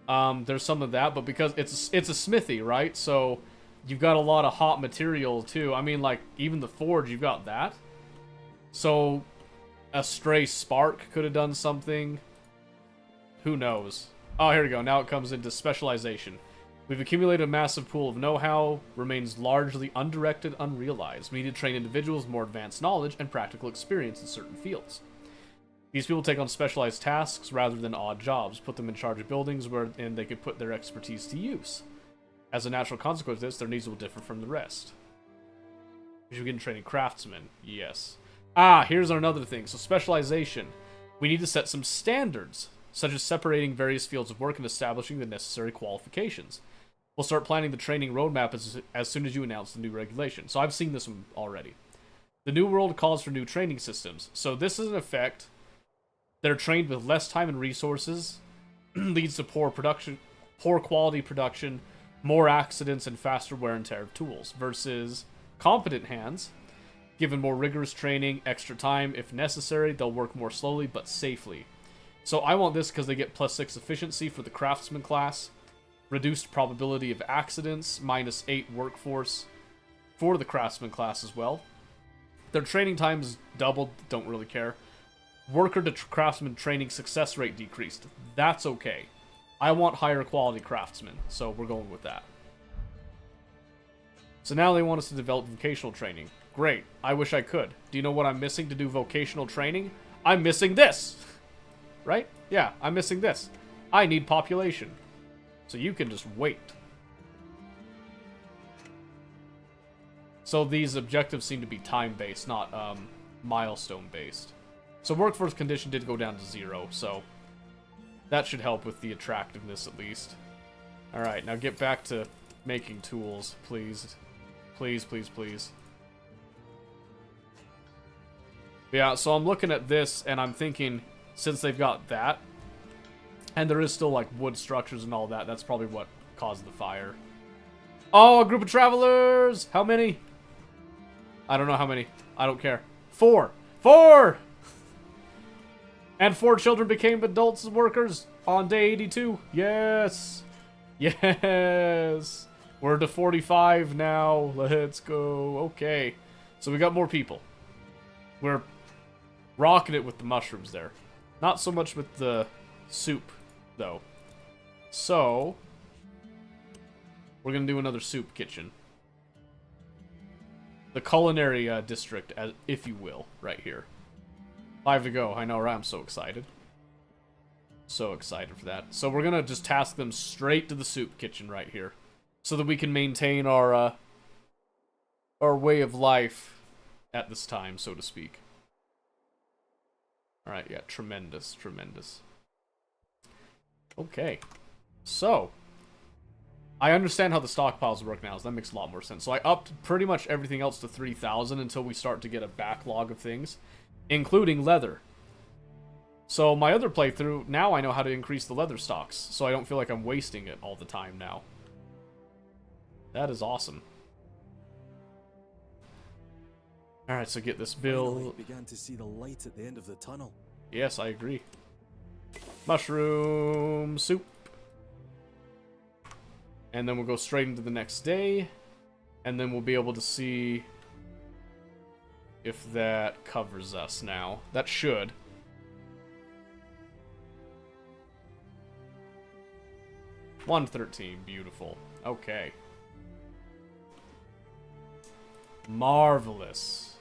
there's some of that, but because it's a smithy, right? So you've got a lot of hot material too. I mean, like, even the forge, you've got that. So a stray spark could have done something. Who knows? Oh, here we go. Now it comes into specialization. We've accumulated a massive pool of know-how, remains largely undirected, unrealized. We need to train individuals with more advanced knowledge and practical experience in certain fields. These people take on specialized tasks rather than odd jobs, put them in charge of buildings wherein they could put their expertise to use. As a natural consequence of this, their needs will differ from the rest. We should begin training craftsmen. Yes. Ah, here's another thing. So specialization. We need to set some standards, such as separating various fields of work and establishing the necessary qualifications. We'll start planning the training roadmap as soon as you announce the new regulation. So I've seen this one already. The new world calls for new training systems. So this is an effect. They're trained with less time and resources, leads to poor quality production, more accidents, and faster wear and tear of tools, versus competent hands. Given more rigorous training, extra time if necessary, they'll work more slowly but safely. So I want this because they get +6 efficiency for the craftsman class, reduced probability of accidents, -8 workforce for the craftsman class as well. Their training times doubled, don't really care. Worker to craftsman training success rate decreased. That's okay. I want higher quality craftsmen, so we're going with that. So now they want us to develop vocational training. Great. I wish I could. Do you know what I'm missing to do vocational training? I'm missing this! Right? Yeah, I'm missing this. I need population. So you can just wait. So these objectives seem to be time-based, not milestone-based. So workforce condition did go down to 0, so that should help with the attractiveness at least. Alright, now get back to making tools, please. Please, please, please. Yeah, so I'm looking at this and I'm thinking, since they've got that, and there is still like wood structures and all that, that's probably what caused the fire. Oh, a group of travelers! How many? I don't know how many. I don't care. 4! 4! And 4 children became adults as workers on day 82. Yes! Yes! We're to 45 now. Let's go. Okay. So we got more people. We're rocking it with the mushrooms there. Not so much with the soup, though. So, we're going to do another soup kitchen. The culinary district, if you will, right here. 5 to go. I know, right? I'm so excited. So excited for that. So we're going to just task them straight to the soup kitchen right here. So that we can maintain our way of life at this time, so to speak. Alright, yeah, tremendous, tremendous. Okay. So, I understand how the stockpiles work now, so that makes a lot more sense. So I upped pretty much everything else to 3,000 until we start to get a backlog of things, including leather. So my other playthrough, now I know how to increase the leather stocks, so I don't feel like I'm wasting it all the time now. That is awesome. Alright, so get this bill. Began to see the light at the end of the tunnel. Yes, I agree. Mushroom soup. And then we'll go straight into the next day. And then we'll be able to see if that covers us now. That should. $113, beautiful. Okay. Marvelous.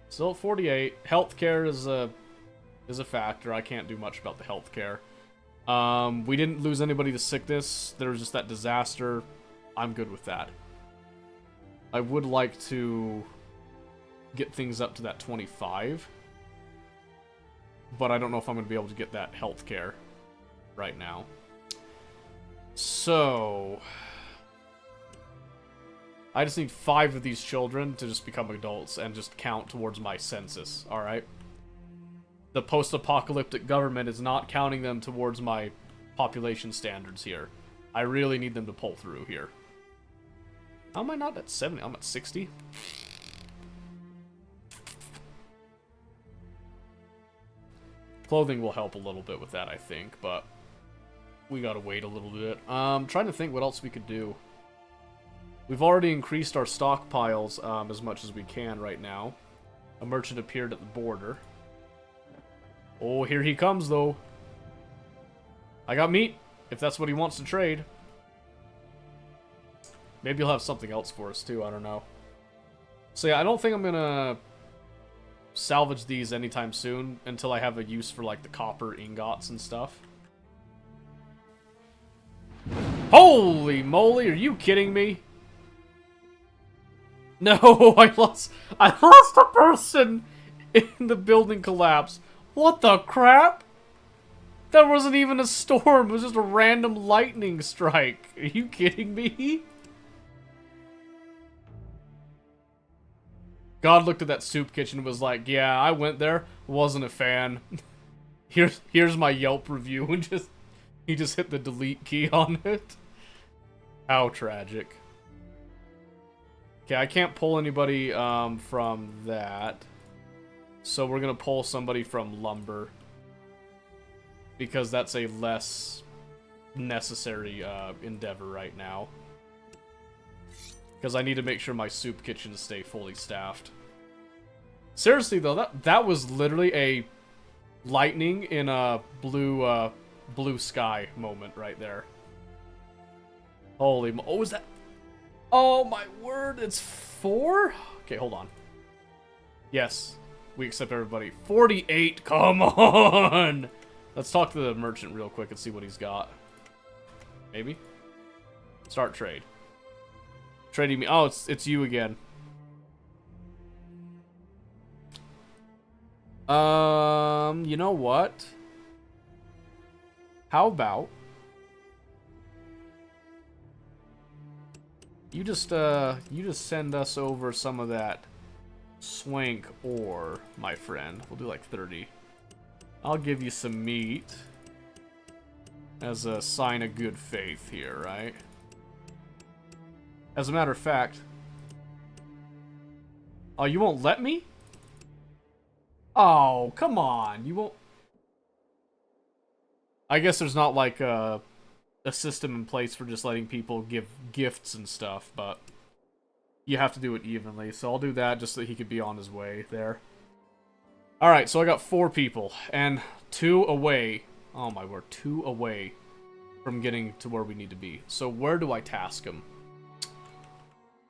Still at 48. Healthcare is a factor. I can't do much about the healthcare. We didn't lose anybody to sickness. There was just that disaster. I'm good with that. I would like to get things up to that 25. But I don't know if I'm going to be able to get that healthcare right now. So I just need 5 of these children to just become adults and just count towards my census, alright? The post-apocalyptic government is not counting them towards my population standards here. I really need them to pull through here. How am I not at 70? I'm at 60? Clothing will help a little bit with that, I think, but we gotta wait a little bit. Trying to think what else we could do. We've already increased our stockpiles as much as we can right now. A merchant appeared at the border. Oh, here he comes, though. I got meat, if that's what he wants to trade. Maybe he'll have something else for us, too. I don't know. So, yeah, I don't think I'm gonna salvage these anytime soon until I have a use for, like, the copper ingots and stuff. Holy moly, are you kidding me? No, I lost a person in the building collapse. What the crap? That wasn't even a storm, it was just a random lightning strike. Are you kidding me? God looked at that soup kitchen and was like, yeah, I went there, wasn't a fan. Here's my Yelp review, and he just hit the delete key on it. How tragic. Okay, I can't pull anybody from that. So we're gonna pull somebody from lumber. Because that's a less necessary endeavor right now. Because I need to make sure my soup kitchens stay fully staffed. Seriously though, that was literally a lightning in a blue sky moment right there. Holy oh, is that? Oh my word, it's 4? Okay, hold on. Yes, we accept everybody. 48, come on! Let's talk to the merchant real quick and see what he's got. Maybe? Start trade. Trading me. Oh, it's you again. You know what? How about you just send us over some of that swank ore, my friend. We'll do like 30. I'll give you some meat as a sign of good faith here, right? As a matter of fact... Oh, you won't let me? Oh, come on. You won't... I guess there's not like a system in place for just letting people give gifts and stuff, but you have to do it evenly. So I'll do that just so he could be on his way there. Alright, so I got 4 people, and 2 away. Oh my word, 2 away from getting to where we need to be. So where do I task him?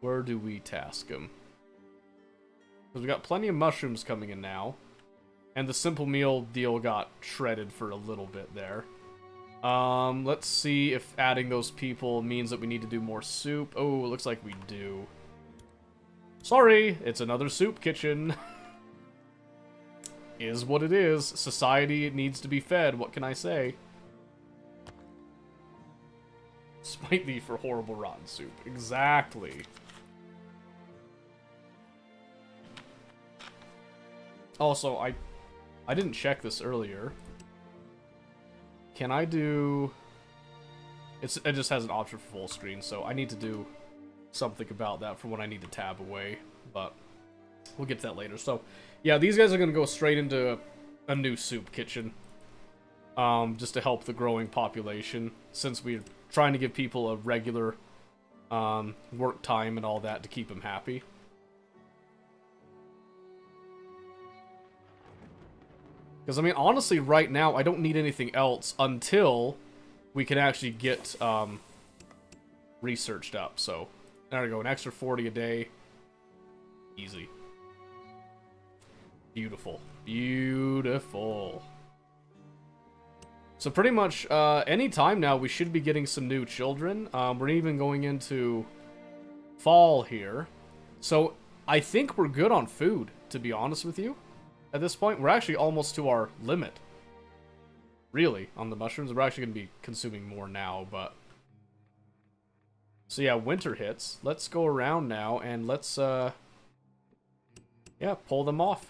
Where do we task him? Because we got plenty of mushrooms coming in now. And the simple meal deal got shredded for a little bit there. Let's see if adding those people means that we need to do more soup. Oh, it looks like we do. Sorry, it's another soup kitchen. Is what it is. Society needs to be fed, what can I say? Smite thee for horrible rotten soup. Exactly. Also, I didn't check this earlier. Can I do... It just has an option for full screen, so I need to do something about that for when I need to tab away, but we'll get to that later. So, yeah, these guys are going to go straight into a new soup kitchen, just to help the growing population, since we're trying to give people a regular work time and all that to keep them happy. Because, I mean, honestly, right now, I don't need anything else until we can actually get researched up. So, there we go. An extra 40 a day. Easy. Beautiful. Beautiful. So pretty much any time now we should be getting some new children. We're even going into fall here. So I think we're good on food, to be honest with you. At this point, we're actually almost to our limit. Really, on the mushrooms. We're actually going to be consuming more now, but... So yeah, winter hits. Let's go around now and let's, yeah, pull them off.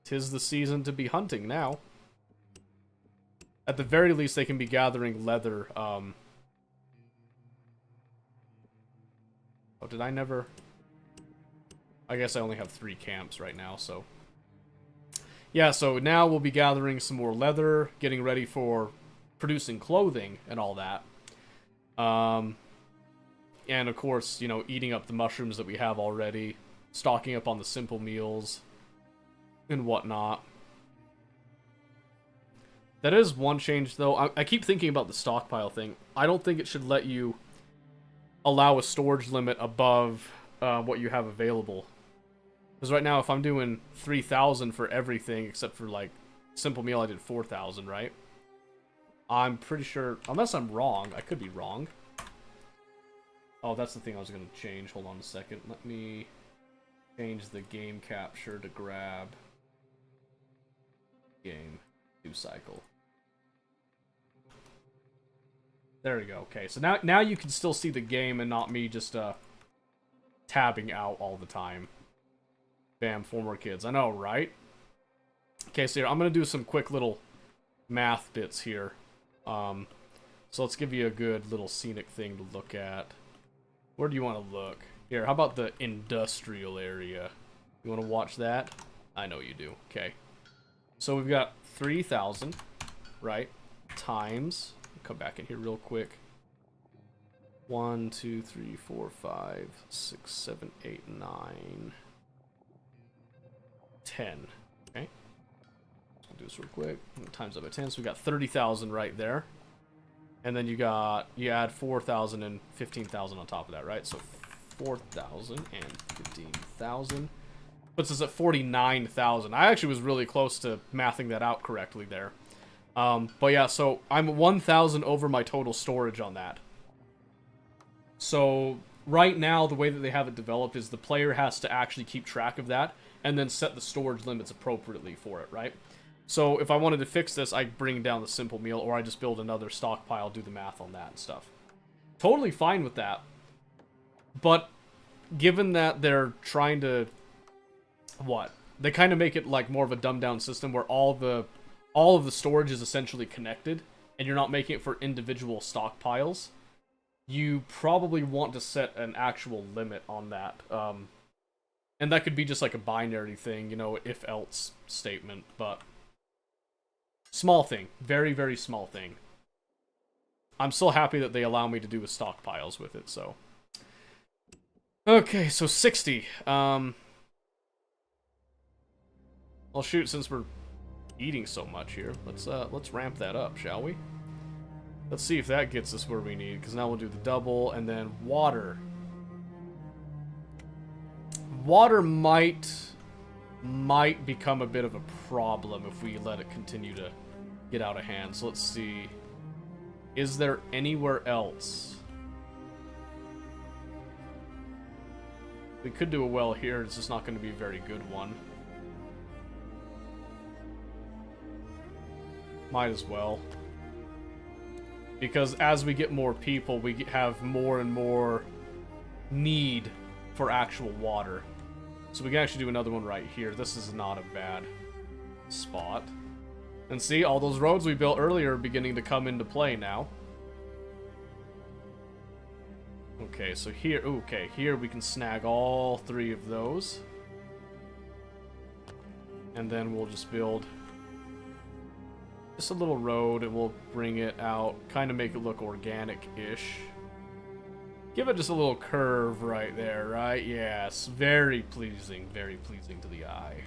'Tis the season to be hunting now. At the very least, they can be gathering leather. Oh, did I never... I guess I only have 3 camps right now, so... Yeah, so now we'll be gathering some more leather, getting ready for producing clothing and all that. And of course, you know, eating up the mushrooms that we have already, stocking up on the simple meals, and whatnot. That is one change, though. I keep thinking about the stockpile thing. I don't think it should let you allow a storage limit above what you have available. Because right now, if I'm doing 3,000 for everything, except for, like, simple meal, I did 4,000, right? I'm pretty sure, unless I'm wrong, I could be wrong. Oh, that's the thing I was going to change. Hold on a second. Let me change the game capture to grab game new cycle. There we go. Okay, so now you can still see the game and not me just tabbing out all the time. Bam, 4 more kids. I know, right? Okay, so here, I'm going to do some quick little math bits here. So let's give you a good little scenic thing to look at. Where do you want to look? Here, how about the industrial area? You want to watch that? I know you do. Okay. So we've got 3,000, right? Times. Come back in here real quick. 1, 2, 3, 4, 5, 6, 7, 8, 9, 10. Okay. I'll do this real quick. Times up by 10. So we got 30,000 right there. And then you add 4,000 and 15,000 on top of that, right? So 4,000 and 15,000 puts us at 49,000. I actually was really close to mathing that out correctly there. But yeah, so I'm 1,000 over my total storage on that. So right now, the way that they have it developed is the player has to actually keep track of that and then set the storage limits appropriately for it, right? So if I wanted to fix this, I bring down the simple meal, or I just build another stockpile, do the math on that and stuff. Totally fine with that. But given that they're trying to... What? They kind of make it like more of a dumbed down system where all of the storage is essentially connected, and you're not making it for individual stockpiles. You probably want to set an actual limit on that. And that could be just like a binary thing, you know, if-else statement, but... Small thing. Very, very small thing. I'm still happy that they allow me to do with stockpiles with it, so... Okay, so 60. Well, shoot, since we're eating so much here, let's ramp that up, shall we? Let's see if that gets us where we need, because now we'll do the double, and then water. Water might become a bit of a problem if we let it continue to get out of hand. So let's see. Is there anywhere else? We could do a well here, it's just not going to be a very good one. Might as well. Because as we get more people, we have more and more need for actual water. So we can actually do another one right here. This is not a bad spot. And see, all those roads we built earlier are beginning to come into play now. Okay, so here, okay, here we can snag all 3 of those. And then we'll just build just a little road, and we'll bring it out, kind of make it look organic-ish. Give it just a little curve right there, right? Yes, very pleasing to the eye.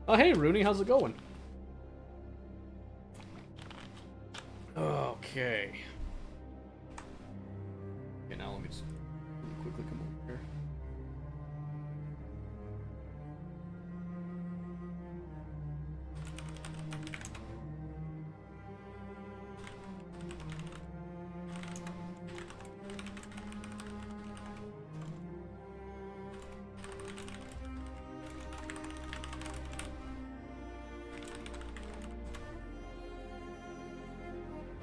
Oh, hey, Rooney, how's it going? Okay. Okay, now let me just really quickly come over here.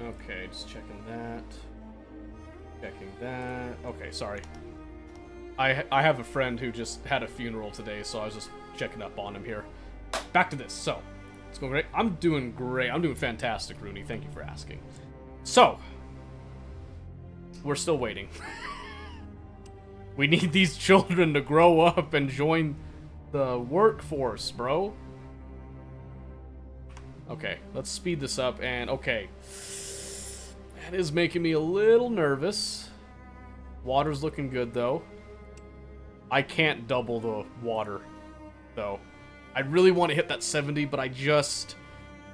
Okay, just checking that. Checking that. Okay, sorry. I have a friend who just had a funeral today, so I was just checking up on him here. Back to this. So, it's going great. I'm doing great. I'm doing fantastic, Rooney. Thank you for asking. So, we're still waiting. We need these children to grow up and join the workforce, bro. Okay, let's speed this up, and okay. That is making me a little nervous. Water's looking good, though. I can't double the water, though. I really want to hit that 70, but I just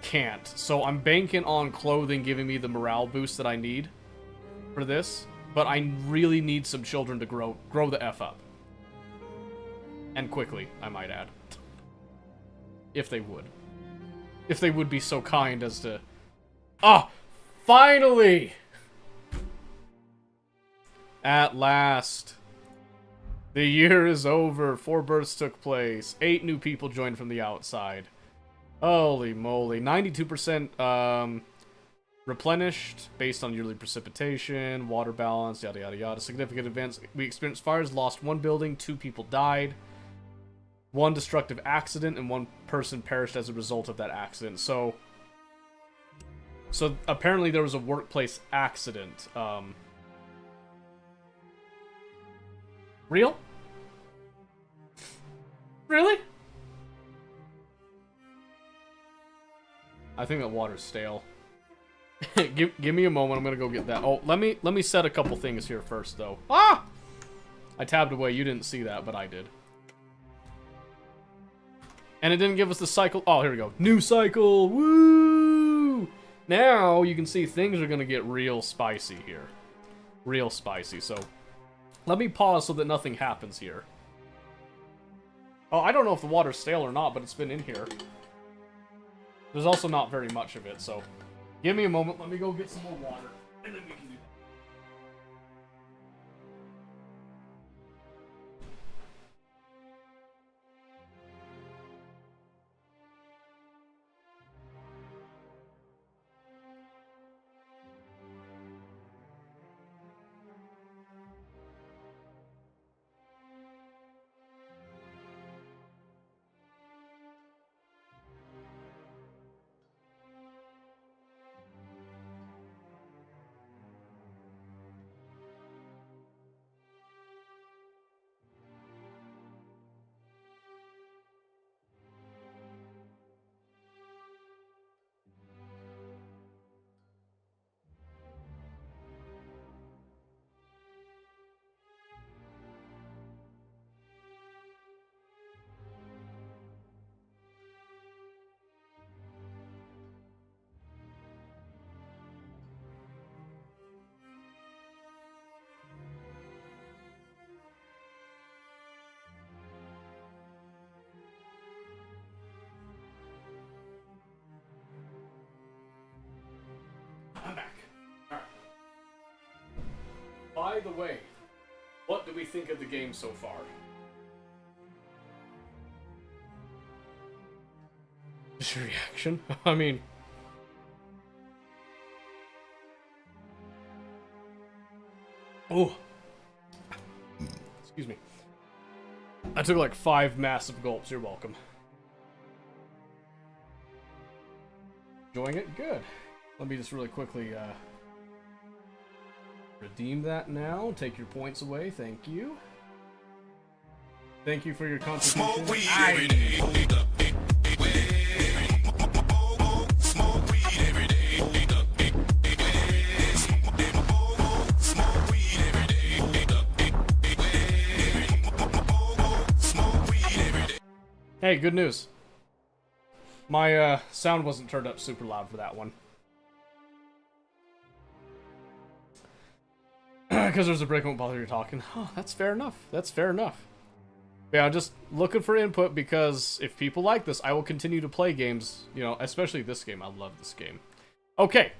can't. So I'm banking on clothing giving me the morale boost that I need for this. But I really need some children to grow the F up. And quickly, I might add. If they would. If they would be so kind as to... Ah! Finally! At last. The year is over. 4 births took place. 8 new people joined from the outside. Holy moly. 92% replenished based on yearly precipitation, water balance, yada yada yada. Significant events. We experienced fires, lost 1 building, 2 people died. 1 destructive accident, and 1 person perished as a result of that accident. So apparently there was a workplace accident. Real? Really? I think that water's stale. give me a moment. I'm gonna go get that. Oh, let me set a couple things here first, though. Ah! I tabbed away. You didn't see that, but I did. And it didn't give us the cycle. Oh, here we go. New cycle. Woo! Now you can see things are gonna get real spicy here. Real spicy. So let me pause so that nothing happens here. Oh, I don't know if the water's stale or not, but it's been in here. There's also not very much of it, so give me a moment. Let me go get some more water, and then we can do that. I'm back. Alright. By the way, what do we think of the game so far? Just your reaction? I mean... Oh! Excuse me. I took like 5 massive gulps. You're welcome. Enjoying it? Good. Let me just really quickly redeem that now. Take your points away. Thank you. Thank you for your contribution. Smoke weed every day. Smoke weed every day. Smoke weed every day. Hey, good news. My sound wasn't turned up super loud for that one. Because there's a break, won't bother you talking. Oh, that's fair enough. That's fair enough. Yeah, I'm just looking for input because if people like this, I will continue to play games. You know, especially this game. I love this game. Okay,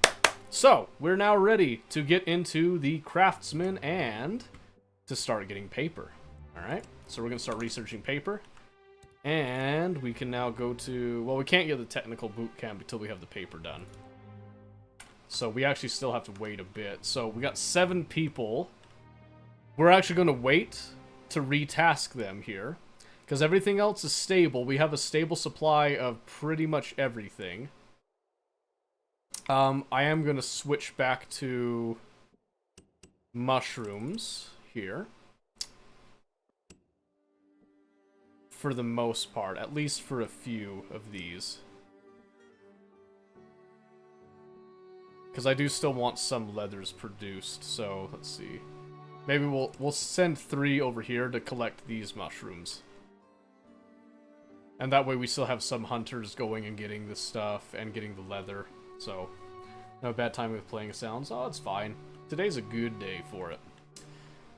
so we're now ready to get into the craftsman and to start getting paper. All right, so we're gonna start researching paper, and we can now go to. Well, we can't get the technical boot camp until we have the paper done. So we actually still have to wait a bit. So we got 7 people. We're actually going to wait to retask them here. Because everything else is stable. We have a stable supply of pretty much everything. I am going to switch back to mushrooms here. For the most part. At least for a few of these. Because I do still want some leathers produced. So, let's see. Maybe we'll send 3 over here to collect these mushrooms. And that way we still have some hunters going and getting this stuff and getting the leather. So, no bad time with playing sounds. Oh, it's fine. Today's a good day for it.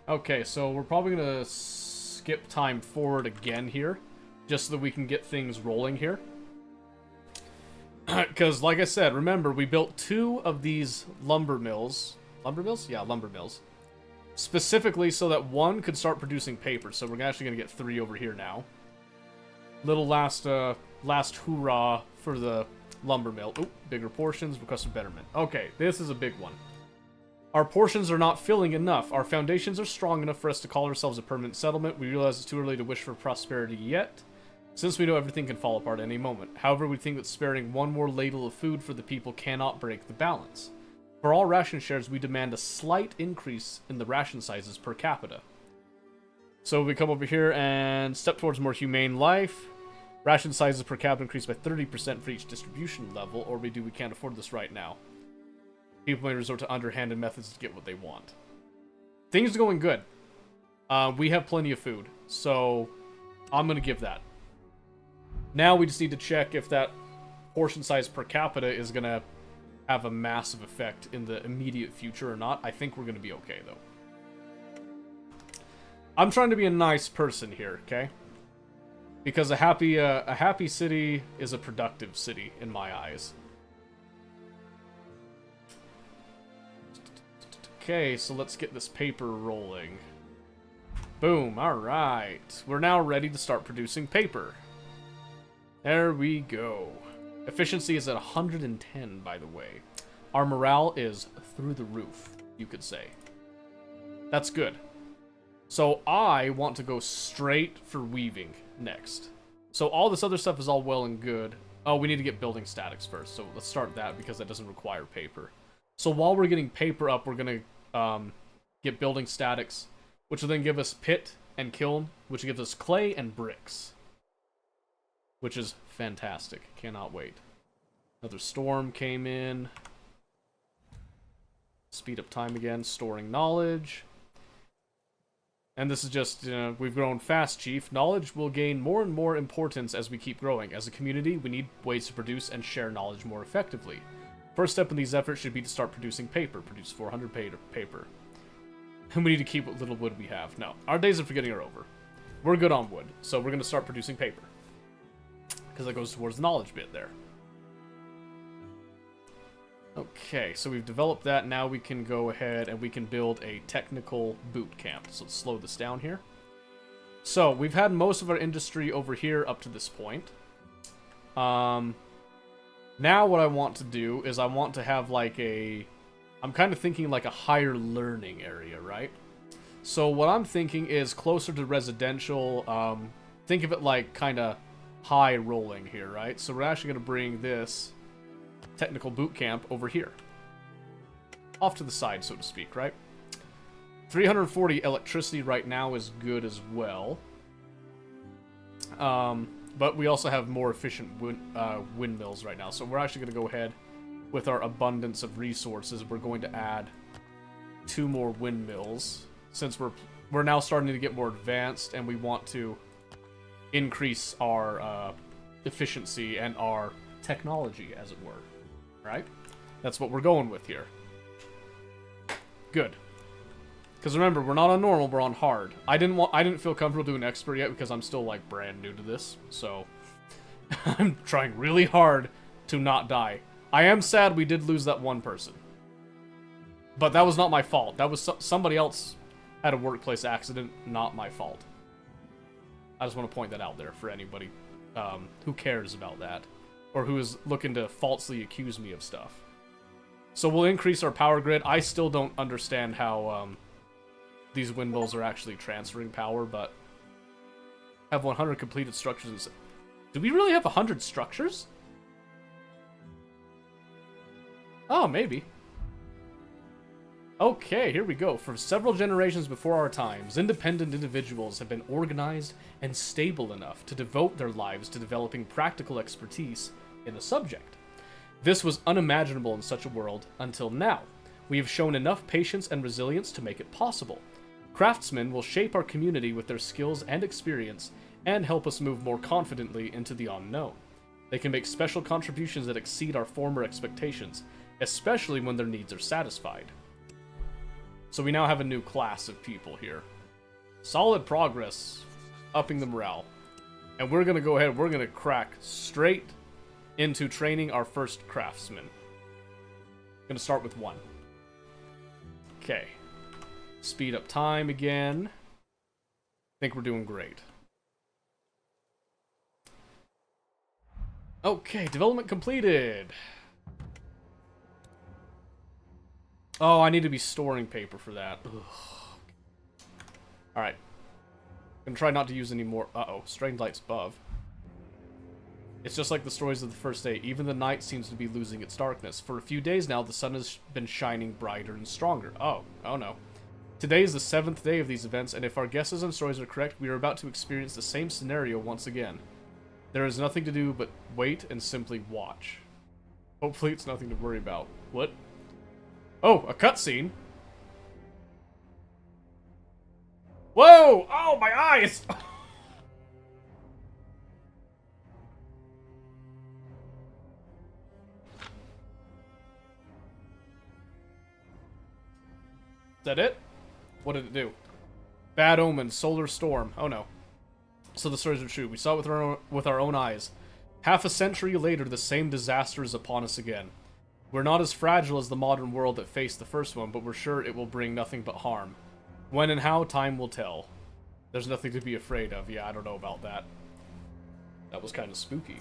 Okay, so we're probably going to skip time forward again here. Just so that we can get things rolling here. Because, like I said, remember, we built 2 of these lumber mills. Lumber mills? Yeah, lumber mills. Specifically so that 1 could start producing paper. So we're actually going to get 3 over here now. Little last hoorah for the lumber mill. Oop, bigger portions, requested betterment. Okay, this is a big one. Our portions are not filling enough. Our foundations are strong enough for us to call ourselves a permanent settlement. We realize it's too early to wish for prosperity yet, since we know everything can fall apart at any moment. However, we think that sparing 1 more ladle of food for the people cannot break the balance. For all ration shares, we demand a slight increase in the ration sizes per capita. So we come over here and step towards more humane life. Ration sizes per capita increase by 30% for each distribution level, or we can't afford this right now. People may resort to underhanded methods to get what they want. Things are going good. We have plenty of food, so I'm going to give that. Now we just need to check if that portion size per capita is going to have a massive effect in the immediate future or not. I think we're going to be okay, though. I'm trying to be a nice person here, okay? Because a happy city is a productive city, in my eyes. Okay, so let's get this paper rolling. Boom, alright. We're now ready to start producing paper. There we go. Efficiency is at 110, by the way. Our morale is through the roof, you could say. That's good. So I want to go straight for weaving next. So all this other stuff is all well and good. Oh, we need to get building statics first. So let's start that because that doesn't require paper. So while we're getting paper up, we're going to get building statics, which will then give us pit and kiln, which gives us clay and bricks. Which is fantastic. Cannot wait. Another storm came in. Speed up time again. Storing knowledge. And this is just, we've grown fast, Chief. Knowledge will gain more and more importance as we keep growing. As a community, we need ways to produce and share knowledge more effectively. First step in these efforts should be to start producing paper. Produce 400 paper. And we need to keep what little wood we have. No, our days of forgetting are over. We're good on wood, so we're going to start producing paper. Because that goes towards the knowledge bit there. Okay, so we've developed that. Now we can go ahead and we can build a technical boot camp. So let's slow this down here. So we've had most of our industry over here up to this point. Now what I want to do is I want to have like a... I'm kind of thinking like a higher learning area, right? So what I'm thinking is closer to residential. Think of it like kind of high rolling here, right? So we're actually going to bring this technical boot camp over here. Off to the side, so to speak, right? 340 electricity right now is good as well. But we also have more efficient windmills right now. So we're actually going to go ahead with our abundance of resources. We're going to add 2 more windmills since we're now starting to get more advanced and we want to increase our efficiency and our technology, as it were. Right? That's what we're going with here. Good. Because remember, we're not on normal, we're on hard. I didn't feel comfortable doing expert yet because I'm still like brand new to this. So I'm trying really hard to not die. I am sad we did lose that one person. But that was not my fault. That was somebody else had a workplace accident, not my fault. I just want to point that out there for anybody who cares about that. Or who is looking to falsely accuse me of stuff. So we'll increase our power grid. I still don't understand how these windmills are actually transferring power, but have 100 completed structures. Do we really have 100 structures? Oh, maybe. Okay, here we go. For several generations before our times, independent individuals have been organized and stable enough to devote their lives to developing practical expertise in the subject. This was unimaginable in such a world until now. We have shown enough patience and resilience to make it possible. Craftsmen will shape our community with their skills and experience and help us move more confidently into the unknown. They can make special contributions that exceed our former expectations, especially when their needs are satisfied. So we now have a new class of people here. Solid progress, upping the morale. And we're gonna go ahead, we're gonna crack straight into training our first craftsman. Gonna start with 1. Okay. Speed up time again. Think we're doing great. Okay, development completed. Oh, I need to be storing paper for that. Alright. Gonna try not to use any more. Uh-oh, strained lights above. It's just like the stories of the first day. Even the night seems to be losing its darkness. For a few days now, the sun has been shining brighter and stronger. Oh no. Today is the 7th day of these events, and if our guesses and stories are correct, we are about to experience the same scenario once again. There is nothing to do but wait and simply watch. Hopefully it's nothing to worry about. What? Oh, a cutscene. Whoa! Oh, my eyes! Is that it? What did it do? Bad omen, solar storm. Oh no. So the stories are true. We saw it with our own eyes. Half a century later, the same disaster is upon us again. We're not as fragile as the modern world that faced the first one, but we're sure it will bring nothing but harm. When and how, time will tell. There's nothing to be afraid of. Yeah, I don't know about that. That was kind of spooky.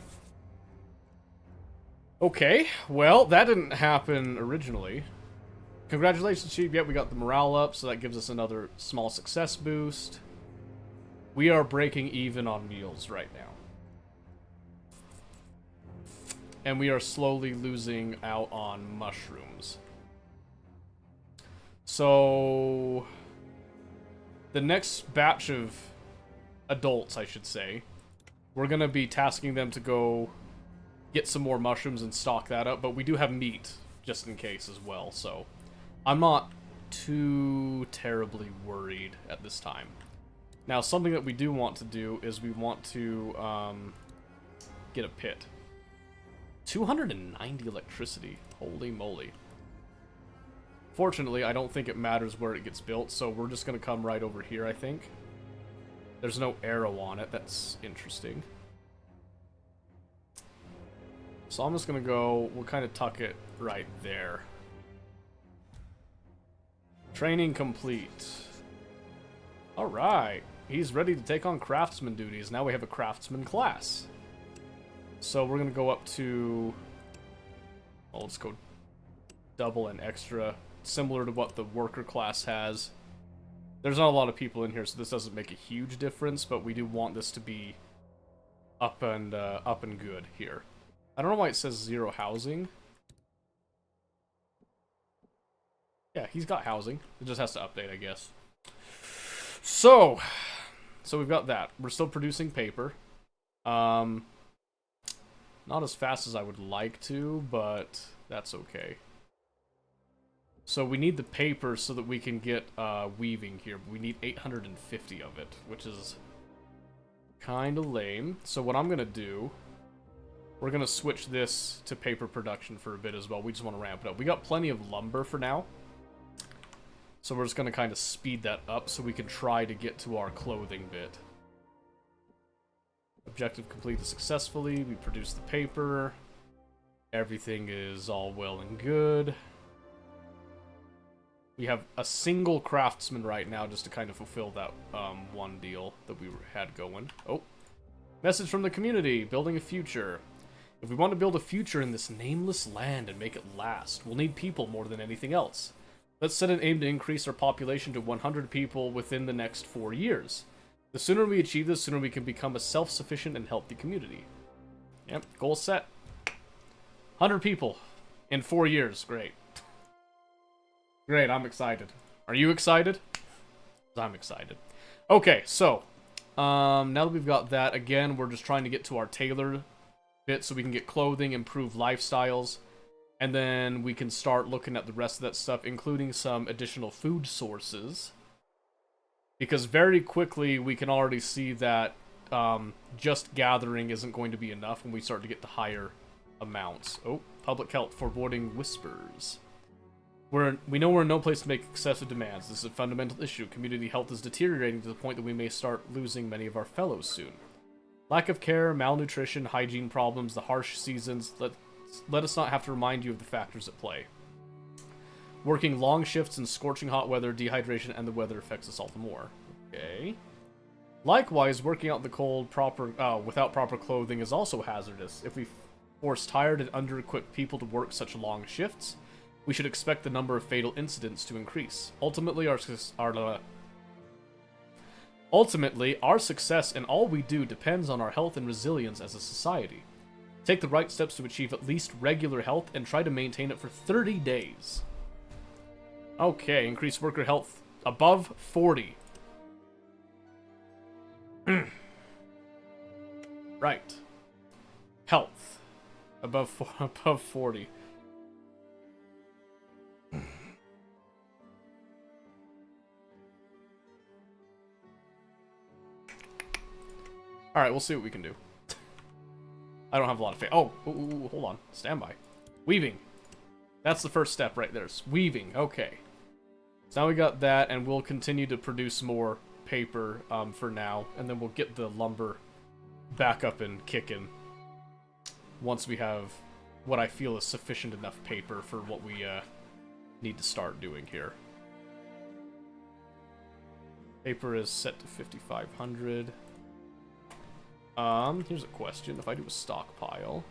Okay, well, that didn't happen originally. Congratulations, Chief. Yep, we got the morale up, so that gives us another small success boost. We are breaking even on meals right now. And we are slowly losing out on mushrooms. So the next batch of adults, I should say, we're going to be tasking them to go get some more mushrooms and stock that up, but we do have meat just in case as well, so I'm not too terribly worried at this time. Now, something that we do want to do is we want to get a pit. 290 electricity. Holy moly. Fortunately, I don't think it matters where it gets built, so we're just going to come right over here, I think. There's no arrow on it. That's interesting. So I'm just going to go... We'll kind of tuck it right there. Training complete. Alright. He's ready to take on craftsman duties. Now we have a craftsman class. So we're going to go up to... Well, let's go double and extra. Similar to what the worker class has. There's not a lot of people in here, so this doesn't make a huge difference, but we do want this to be up and good here. I don't know why it says 0 housing. Yeah, he's got housing. It just has to update, I guess. So we've got that. We're still producing paper. Not as fast as I would like to, but that's okay. So we need the paper so that we can get weaving here. We need 850 of it, which is kind of lame. So what I'm going to do, we're going to switch this to paper production for a bit as well. We just want to ramp it up. We got plenty of lumber for now. So we're just going to kind of speed that up so we can try to get to our clothing bit. Objective completed successfully. We produced the paper. Everything is all well and good. We have a single craftsman right now just to kind of fulfill that one deal that we had going. Oh. Message from the community. Building a future. If we want to build a future in this nameless land and make it last, we'll need people more than anything else. Let's set an aim to increase our population to 100 people within the next 4 years. The sooner we achieve this, the sooner we can become a self-sufficient and healthy community. Yep, goal set. 100 people in 4 years. Great. Great, I'm excited. Are you excited? I'm excited. Okay, so, now that we've got that, again, we're just trying to get to our tailor bit so we can get clothing, improve lifestyles, and then we can start looking at the rest of that stuff, including some additional food sources. Because very quickly, we can already see that just gathering isn't going to be enough when we start to get to higher amounts. Oh, public health, foreboding whispers. We know we're in no place to make excessive demands. This is a fundamental issue. Community health is deteriorating to the point that we may start losing many of our fellows soon. Lack of care, malnutrition, hygiene problems, the harsh seasons. Let us not have to remind you of the factors at play. Working long shifts in scorching hot weather, dehydration, and the weather affects us all the more. Okay. Likewise, working out in the cold without proper clothing is also hazardous. If we force tired and under-equipped people to work such long shifts, we should expect the number of fatal incidents to increase. Ultimately, our success in all we do depends on our health and resilience as a society. Take the right steps to achieve at least regular health and try to maintain it for 30 days. Okay, increase worker health above 40. Right. Health above 40. Alright, we'll see what we can do. I don't have a lot of faith. Oh, hold on. Stand by. Weaving. That's the first step right there. It's weaving. Okay. So now we got that, and we'll continue to produce more paper for now, and then we'll get the lumber back up and kicking once we have what I feel is sufficient enough paper for what we need to start doing here. Paper is set to 5,500. Here's a question. If I do a stockpile,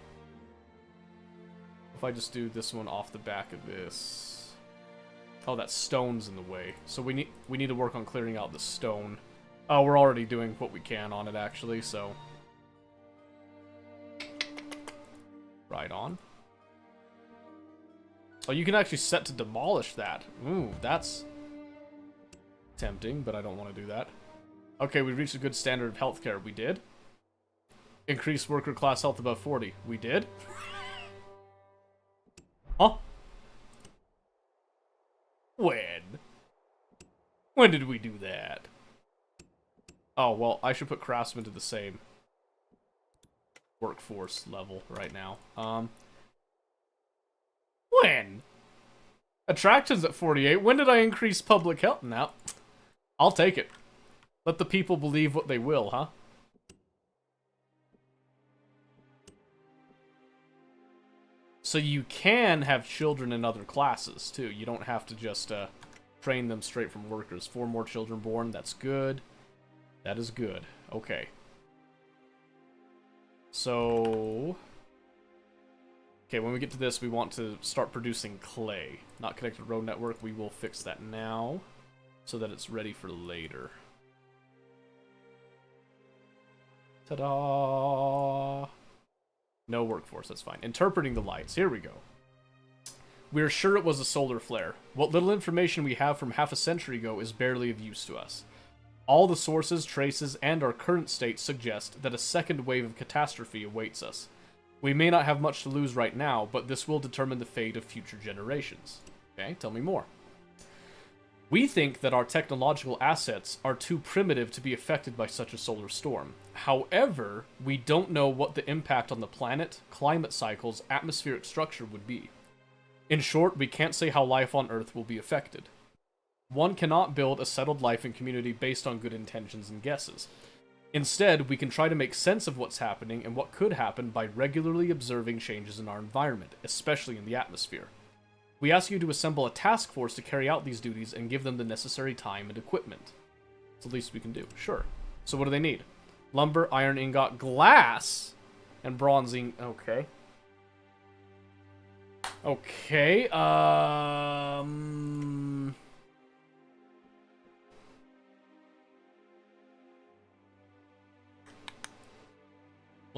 if I just do this one off the back of this, oh, that stone's in the way. So we need to work on clearing out the stone. Oh, we're already doing what we can on it actually. So right on. Oh, you can actually set to demolish that. Ooh, that's tempting, but I don't want to do that. Okay, we reached a good standard of healthcare. We did. Increase worker class health above 40. We did? Huh? When? When did we do that? Oh, well, I should put craftsmen to the same workforce level right now. When? Attractions at 48. When did I increase public health? Now, I'll take it. Let the people believe what they will, huh? So you can have children in other classes, too. You don't have to just train them straight from workers. 4 more children born. That's good. That is good. Okay. So... okay, when we get to this, we want to start producing clay. Not connected road network. We will fix that now so that it's ready for later. Ta-da! No workforce, that's fine. Interpreting the lights. Here we go. We're sure it was a solar flare. What little information we have from half a century ago is barely of use to us. All the sources, traces, and our current state suggest that a second wave of catastrophe awaits us. We may not have much to lose right now, but this will determine the fate of future generations. Okay, tell me more. We think that our technological assets are too primitive to be affected by such a solar storm. However, we don't know what the impact on the planet, climate cycles, atmospheric structure would be. In short, we can't say how life on Earth will be affected. One cannot build a settled life and community based on good intentions and guesses. Instead, we can try to make sense of what's happening and what could happen by regularly observing changes in our environment, especially in the atmosphere. We ask you to assemble a task force to carry out these duties and give them the necessary time and equipment. It's the least we can do. Sure. So what do they need? Lumber, iron ingot, glass, and bronze ingot. Okay. Okay, well,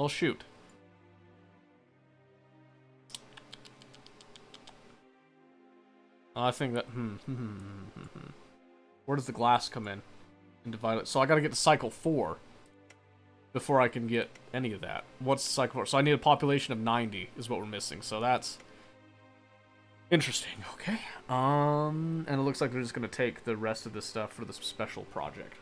shoot. I think that, Where does the glass come in? And divide it. So I gotta get to cycle 4 before I can get any of that. What's cycle 4? So I need a population of 90 is what we're missing. So that's interesting. Okay. And it looks like they're just gonna take the rest of this stuff for this special project.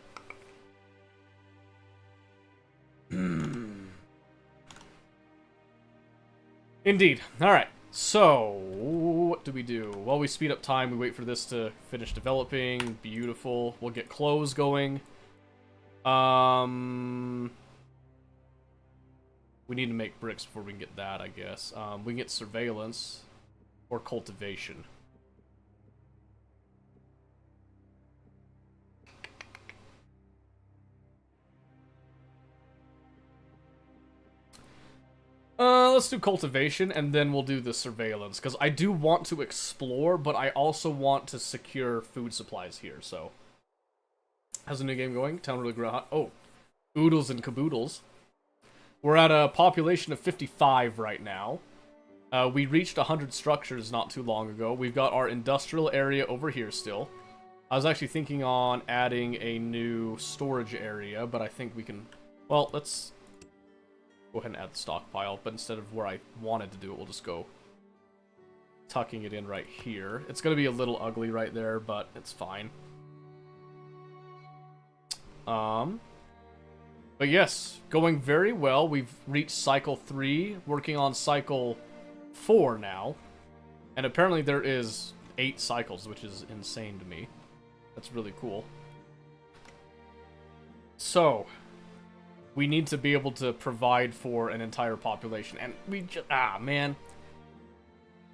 Indeed. Alright. So, what do we do? Well, we speed up time. We wait for this to finish developing. Beautiful. We'll get clothes going. We need to make bricks before we can get that, I guess. We can get surveillance or cultivation. Let's do cultivation, and then we'll do the surveillance, because I do want to explore, but I also want to secure food supplies here, so. How's the new game going? Town really grew hot. Oh, oodles and caboodles. We're at a population of 55 right now. We reached 100 structures not too long ago. We've got our industrial area over here still. I was actually thinking on adding a new storage area, but I think we can... Well, let's go ahead and add the stockpile, but instead of where I wanted to do it, we'll just go tucking it in right here. It's going to be a little ugly right there, but it's fine. But yes, going very well. We've reached cycle 3, working on cycle 4 now. And apparently there is 8 cycles, which is insane to me. That's really cool. So, we need to be able to provide for an entire population. And we just... man.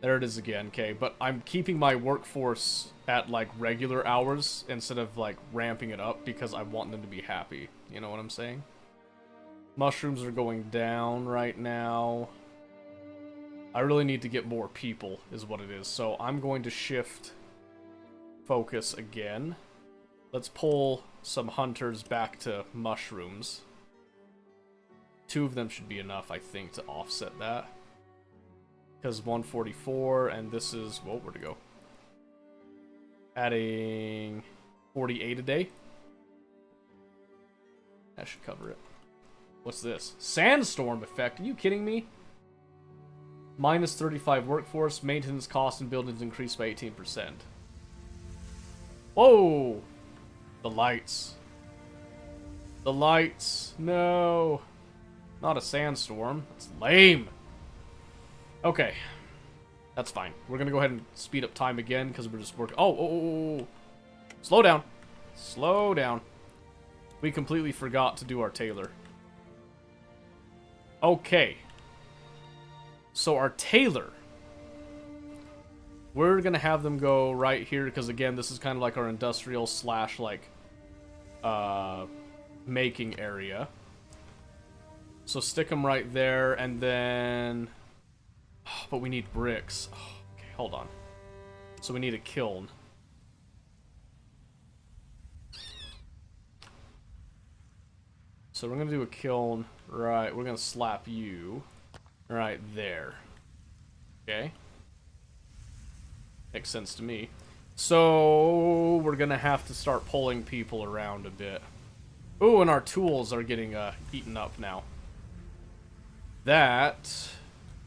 There it is again, okay. But I'm keeping my workforce at, like, regular hours instead of, like, ramping it up because I want them to be happy. You know what I'm saying? Mushrooms are going down right now. I really need to get more people, is what it is. So I'm going to shift focus again. Let's pull some hunters back to mushrooms. 2 of them should be enough, I think, to offset that. Because 144, and this is... Whoa, where'd it go? Adding 48 a day. That should cover it. What's this? Sandstorm effect? Are you kidding me? Minus 35 workforce, maintenance cost and buildings increased by 18%. Whoa! The lights. The lights. No. Not a sandstorm. That's lame. Okay. That's fine. We're gonna go ahead and speed up time again because we're just working. Oh. Slow down. Slow down. We completely forgot to do our tailor. Okay. So our tailor. We're gonna have them go right here because again, this is kind of like our industrial slash like making area. So stick them right there and then... Oh, but we need bricks. Oh, okay, hold on. So we need a kiln. So we're gonna do a kiln. Right, we're gonna slap you. Right there. Okay. Makes sense to me. So we're gonna have to start pulling people around a bit. Ooh, and our tools are getting eaten up now. That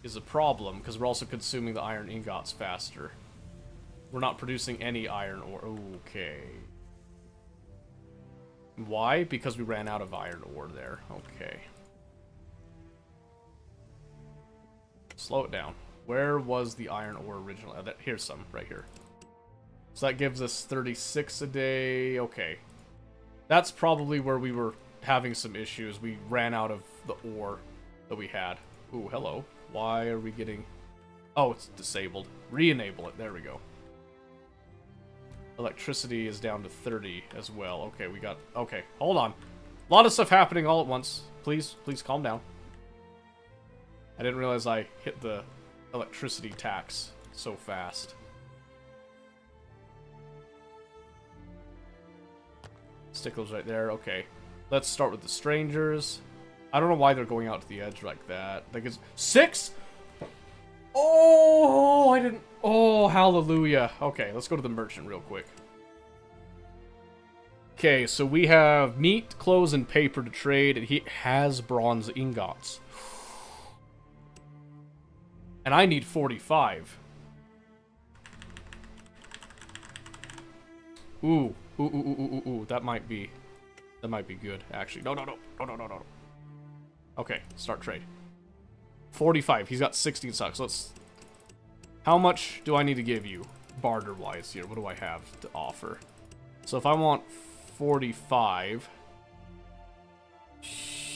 is a problem, because we're also consuming the iron ingots faster. We're not producing any iron ore. Okay. Why? Because we ran out of iron ore there. Okay. Slow it down. Where was the iron ore originally? Here's some, right here. So that gives us 36 a day. Okay. That's probably where we were having some issues. We ran out of the ore that we had. Ooh, hello. Why are we getting... Oh, it's disabled. Re-enable it. There we go. Electricity is down to 30 as well. Okay, we got... Okay, hold on. A lot of stuff happening all at once. Please calm down. I didn't realize I hit the electricity tax so fast. Stickles right there. Okay. Let's start with the strangers. I don't know why they're going out to the edge like that. Like it's 6? Oh, I didn't. Oh, hallelujah. Okay, let's go to the merchant real quick. Okay, so we have meat, clothes, and paper to trade, and he has bronze ingots. And I need 45. Ooh, that might be good, actually. No. Okay, start trade. 45, he's got 16 stocks. Let's... How much do I need to give you, barter-wise here? What do I have to offer? So if I want 45... Sheesh.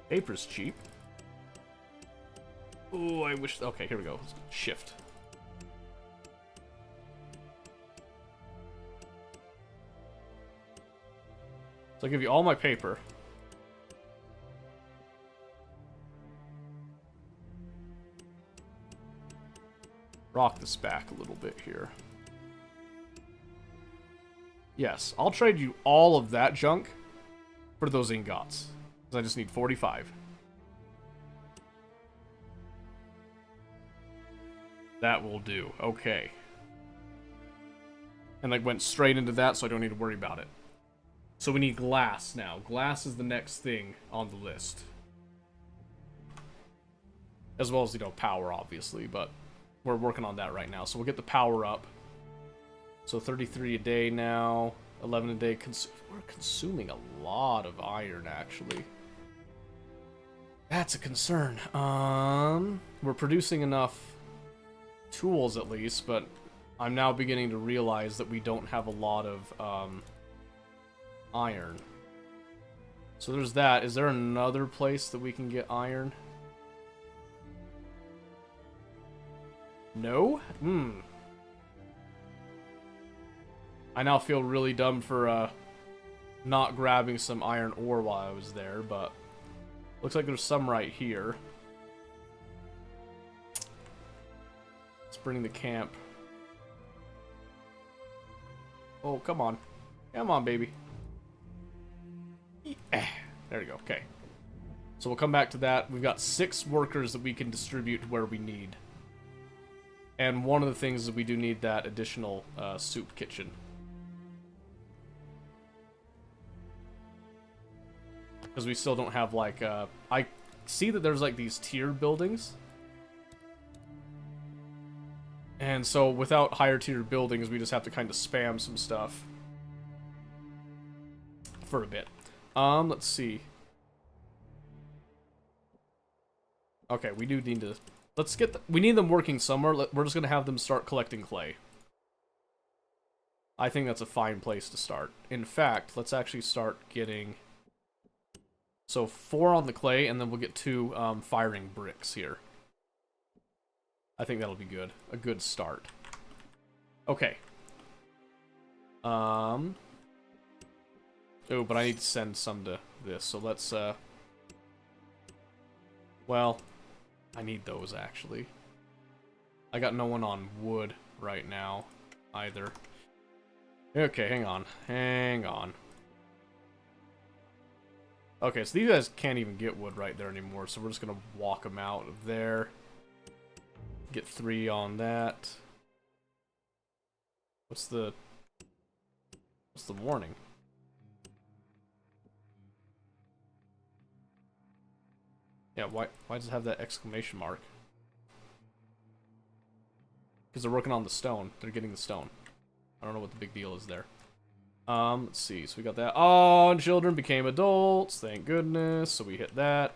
Paper's cheap. Ooh, I wish... Okay, here we go. Shift. So I'll give you all my paper. Rock this back a little bit here. Yes, I'll trade you all of that junk for those ingots. Because I just need 45. That will do. Okay. And I went straight into that, so I don't need to worry about it. So we need glass now. Glass is the next thing on the list. As well as, you know, power, obviously, but we're working on that right now. So we'll get the power up. So 33 a day now. 11 a day. We're consuming a lot of iron, actually. That's a concern. We're producing enough tools, at least, but I'm now beginning to realize that we don't have a lot of, iron. So there's that. Is there another place that we can get iron? No? I now feel really dumb for not grabbing some iron ore while I was there, but looks like there's some right here. Let's bring the camp. Oh, come on. Come on, baby. There we go. Okay. So we'll come back to that. We've got 6 workers that we can distribute to where we need. And one of the things is we do need that additional soup kitchen. Because we still don't have, like, I see that there's, like, these tiered buildings. And so without higher tiered buildings, we just have to kind of spam some stuff. For a bit. Let's see. Okay, we do need to... Let's get... We need them working somewhere. We're just going to have them start collecting clay. I think that's a fine place to start. In fact, let's actually start getting... So 4 on the clay, and then we'll get 2 firing bricks here. I think that'll be good. A good start. Okay. Oh, but I need to send some to this, so let's, well, I need those, actually. I got no one on wood right now, either. Okay, hang on. Hang on. Okay, so these guys can't even get wood right there anymore, so we're just gonna walk them out of there. Get 3 on that. What's the warning? Yeah, why does it have that exclamation mark? Because they're working on the stone. They're getting the stone. I don't know what the big deal is there. Let's see. So we got that. Oh, and children became adults. Thank goodness. So we hit that.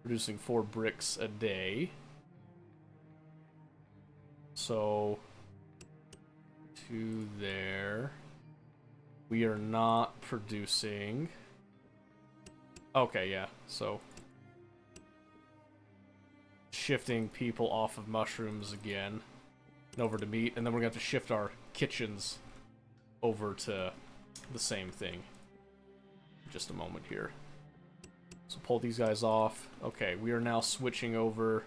Producing 4 bricks a day. So 2 there. We are not producing... Okay, yeah, so shifting people off of mushrooms again and over to meat, and then we're going to have to shift our kitchens over to the same thing. Just a moment here. So pull these guys off. Okay, we are now switching over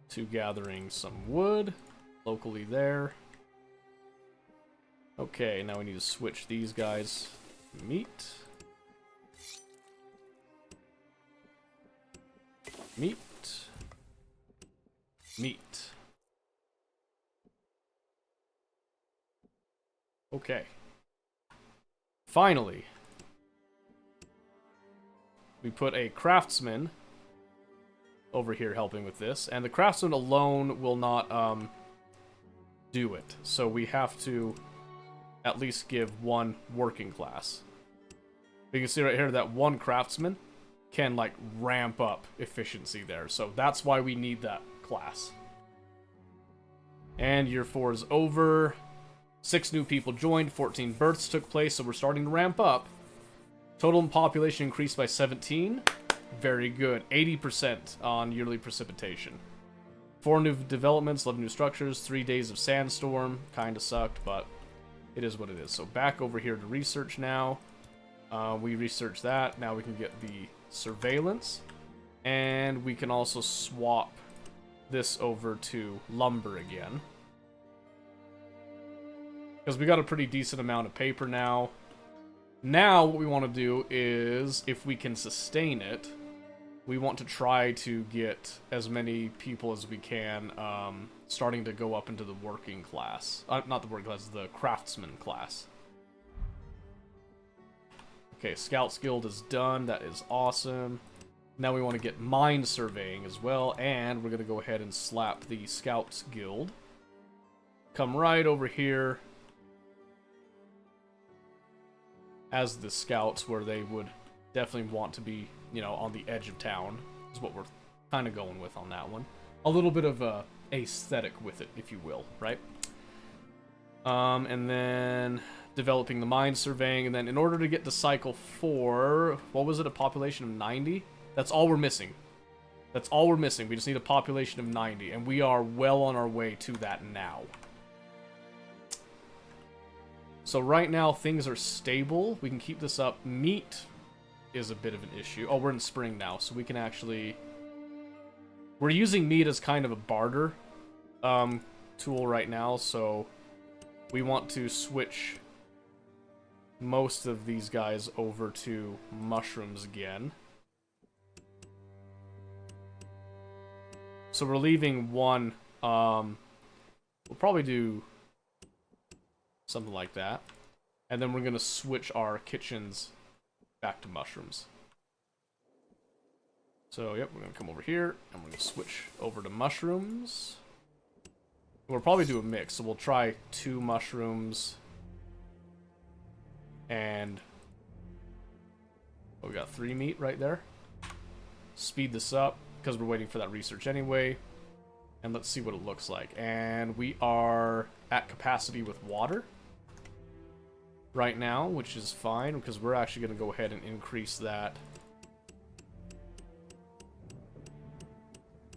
to gathering some wood locally there. Okay, now we need to switch these guys to meat. Meat. Meat. Okay. Finally, we put a craftsman over here helping with this, and the craftsman alone will not do it. So we have to at least give one working class. You can see right here that one craftsman can like ramp up efficiency there. So that's why we need that class. And year 4 is over. 6 new people joined, 14 births took place, so we're starting to ramp up. Total population increased by 17. Very good. 80% on yearly precipitation. 4 new developments, 11 new structures, 3 days of sandstorm. Kinda sucked, but it is what it is. So back over here to research now. We researched that. Now we can get the surveillance. And we can also swap this over to lumber again. Because we got a pretty decent amount of paper now. Now what we want to do is, if we can sustain it, we want to try to get as many people as we can starting to go up into the working class. Not the working class, the craftsman class. Okay, Scouts Guild is done. That is awesome. Now we want to get mine surveying as well, and we're going to go ahead and slap the Scouts Guild. Come right over here as the scouts, where they would definitely want to be, you know, on the edge of town, is what we're kind of going with on that one. A little bit of a aesthetic with it, if you will, right? And then developing the mine surveying, and then in order to get to cycle 4, what was it, a population of 90? That's all we're missing. That's all we're missing. We just need a population of 90, and we are well on our way to that now. So right now, things are stable. We can keep this up. Meat is a bit of an issue. Oh, we're in spring now, so we can actually... We're using meat as kind of a barter tool right now, so we want to switch most of these guys over to mushrooms again. So we're leaving one... we'll probably do something like that. And then we're going to switch our kitchens back to mushrooms. So, yep, we're going to come over here, and we're going to switch over to mushrooms. We'll probably do a mix, so we'll try 2 mushrooms. And... oh, we got 3 meat right there. Speed this up, because we're waiting for that research anyway. And let's see what it looks like. And we are at capacity with water right now, which is fine, because we're actually going to go ahead and increase that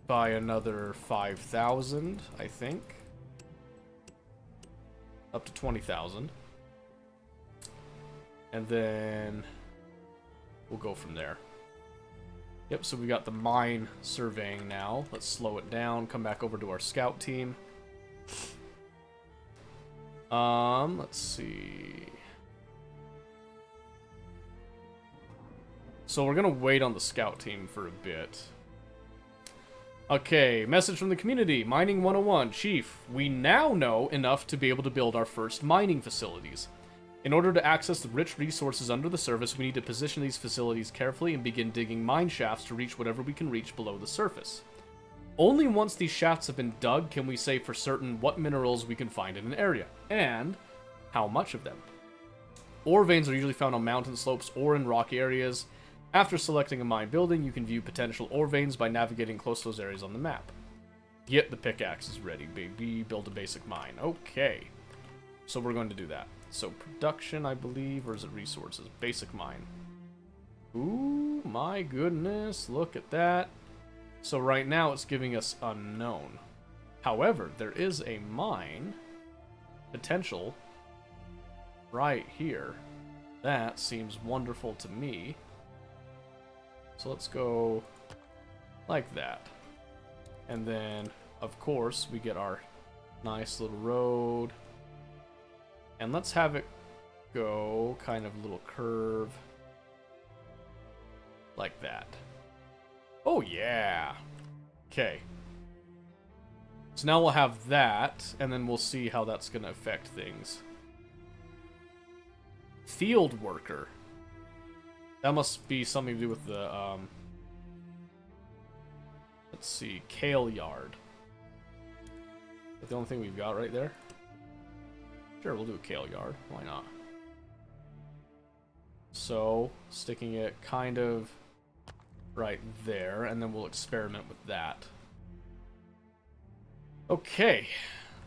by another 5,000, I think. Up to 20,000. And then we'll go from there. Yep, so we got the mine surveying now. Let's slow it down, come back over to our scout team. Let's see. So we're gonna wait on the scout team for a bit. Okay, message from the community. Mining 101. Chief, we now know enough to be able to build our first mining facilities. In order to access the rich resources under the surface, we need to position these facilities carefully and begin digging mine shafts to reach whatever we can reach below the surface. Only once these shafts have been dug can we say for certain what minerals we can find in an area, and how much of them. Ore veins are usually found on mountain slopes or in rocky areas. After selecting a mine building, you can view potential ore veins by navigating close to those areas on the map. Get the pickaxe is ready, baby. Build a basic mine. Okay. So we're going to do that. So production, I believe, or is it resources? Basic mine. Ooh, my goodness. Look at that. So right now it's giving us unknown. However, there is a mine potential right here. That seems wonderful to me. So let's go like that. And then, of course, we get our nice little road. And let's have it go kind of a little curve. Like that. Oh, yeah. Okay. So now we'll have that, and then we'll see how that's going to affect things. Field worker. That must be something to do with the, let's see, kale yard. Is that the only thing we've got right there? Sure, we'll do a kale yard. Why not? So, sticking it kind of right there, and then we'll experiment with that. Okay,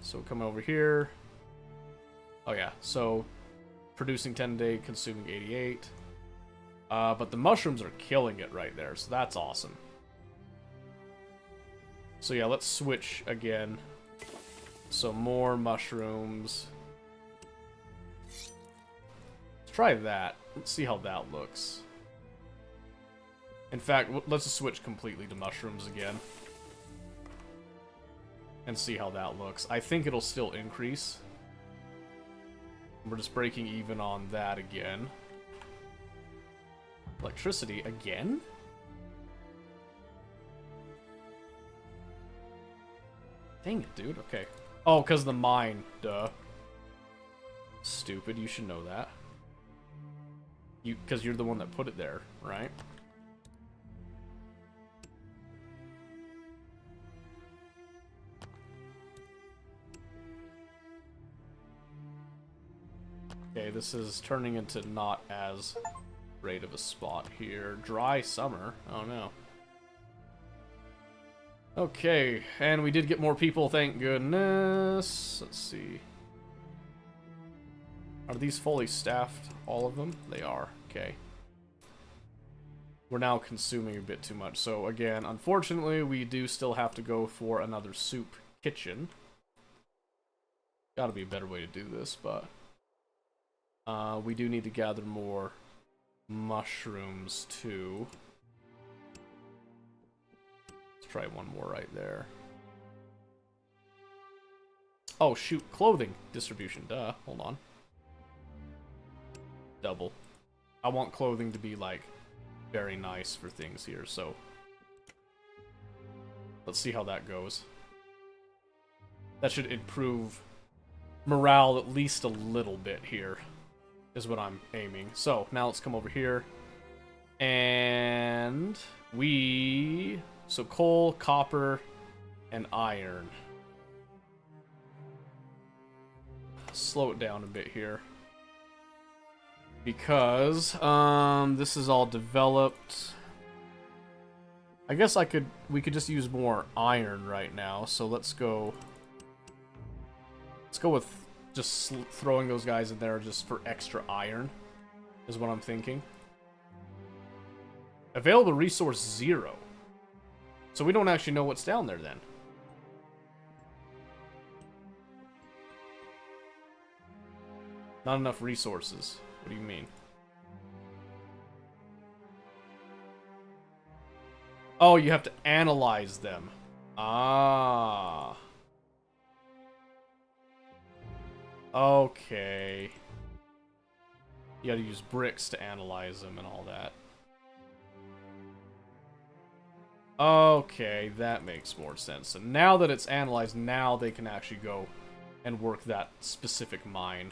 so come over here. Oh yeah, so producing 10 a day, consuming 88. But the mushrooms are killing it right there, so that's awesome. So yeah, let's switch again. So more mushrooms. Let's try that. Let's see how that looks. In fact, let's just switch completely to mushrooms again. And see how that looks. I think it'll still increase. We're just breaking even on that again. Electricity again? Dang it, dude. Okay. Oh, because the mine. Duh. Stupid. You should know that. Because you're the one that put it there, right? Okay, this is turning into not as great of a spot here. Dry summer. Oh no. Okay, and we did get more people, thank goodness. Let's see. Are these fully staffed, all of them? They are, okay. We're now consuming a bit too much. So again, unfortunately, we do still have to go for another soup kitchen. Gotta be a better way to do this, but... we do need to gather more mushrooms, too. Let's try one more right there. Oh, shoot. Clothing distribution. Duh. Hold on. Double. I want clothing to be, like, very nice for things here, so... Let's see how that goes. That should improve morale at least a little bit here. Is what I'm aiming. So, now let's come over here. And we... So, coal, copper, and iron. Slow it down a bit here. Because, this is all developed. I guess we could just use more iron right now. So, let's go with just throwing those guys in there just for extra iron, is what I'm thinking. Available resource 0. So we don't actually know what's down there then. Not enough resources. What do you mean? Oh, you have to analyze them. Ah. Okay. You gotta use bricks to analyze them and all that. Okay, that makes more sense. So now that it's analyzed, now they can actually go and work that specific mine.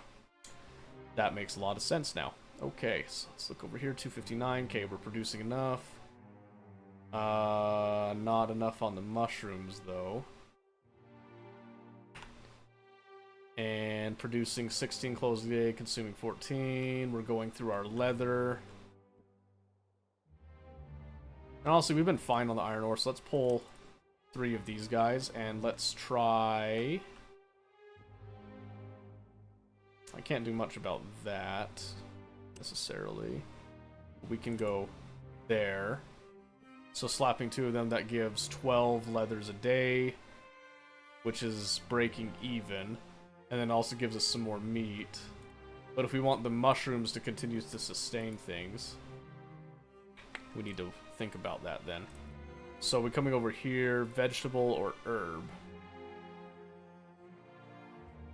That makes a lot of sense now. Okay, so let's look over here. 259. Okay, we're producing enough. Not enough on the mushrooms, though. And producing 16 clothes a day, consuming 14. We're going through our leather. And honestly, we've been fine on the iron ore, so let's pull 3 of these guys, and let's try... I can't do much about that, necessarily. We can go there. So slapping 2 of them, that gives 12 leathers a day, which is breaking even. And then also gives us some more meat. But if we want the mushrooms to continue to sustain things, we need to think about that then. So we're coming over here, vegetable or herb.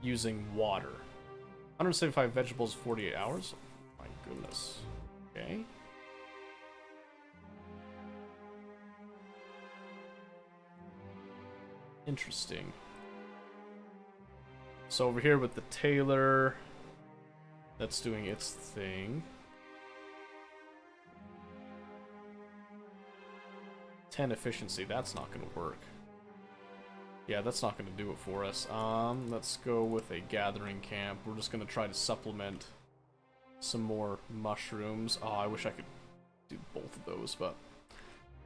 Using water. 175 vegetables, 48 hours? My goodness. Okay. Interesting. So over here with the tailor, that's doing its thing. 10 efficiency, that's not going to work. Yeah, that's not going to do it for us. Let's go with a gathering camp. We're just going to try to supplement some more mushrooms. Oh, I wish I could do both of those, but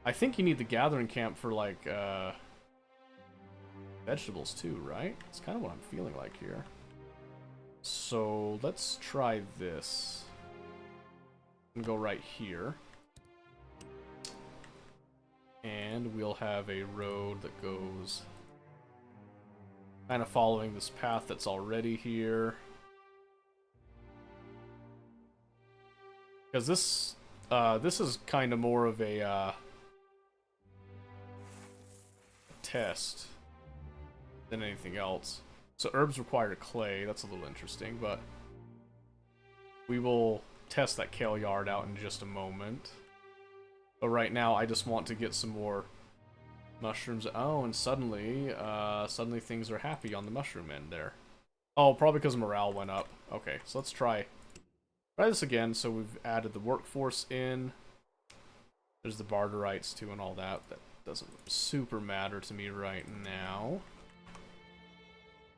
I think you need the gathering camp for, like, vegetables too, right? It's kind of what I'm feeling like here. So let's try this. And go right here. And we'll have a road that goes kind of following this path that's already here. Because this is kind of more of a test than anything else. So herbs require clay. That's a little interesting, but we will test that kale yard out in just a moment. But right now, I just want to get some more mushrooms. Oh, and suddenly things are happy on the mushroom end there. Oh, probably because morale went up. Okay, so let's try this again. So we've added the workforce in. There's the Barderites too and all that. That doesn't super matter to me right now.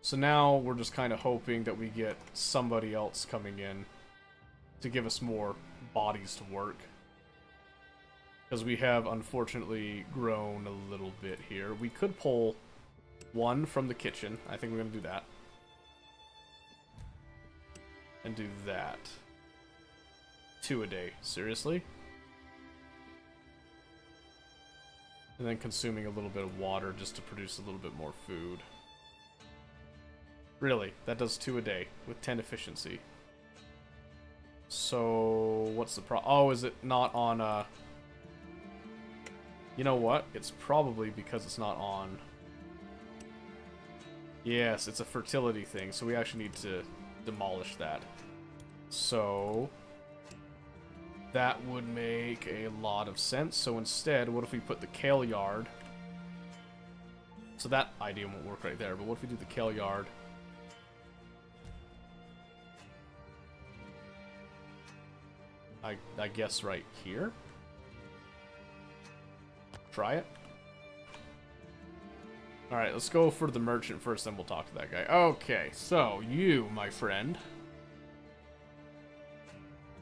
So now we're just kind of hoping that we get somebody else coming in to give us more bodies to work. Because we have, unfortunately, grown a little bit here. We could pull one from the kitchen. I think we're going to do that. And do that. 2 a day. Seriously? And then consuming a little bit of water just to produce a little bit more food. Really? That does 2 a day with 10 efficiency. So, what's the problem? Oh, is it not on, You know what? It's probably because it's not on... Yes, it's a fertility thing, so we actually need to demolish that. So... that would make a lot of sense. So instead, what if we put the kale yard... So that idea won't work right there, but what if we do the kale yard... I guess right here? Try it. Alright, let's go for the merchant first, then we'll talk to that guy. Okay, so you, my friend.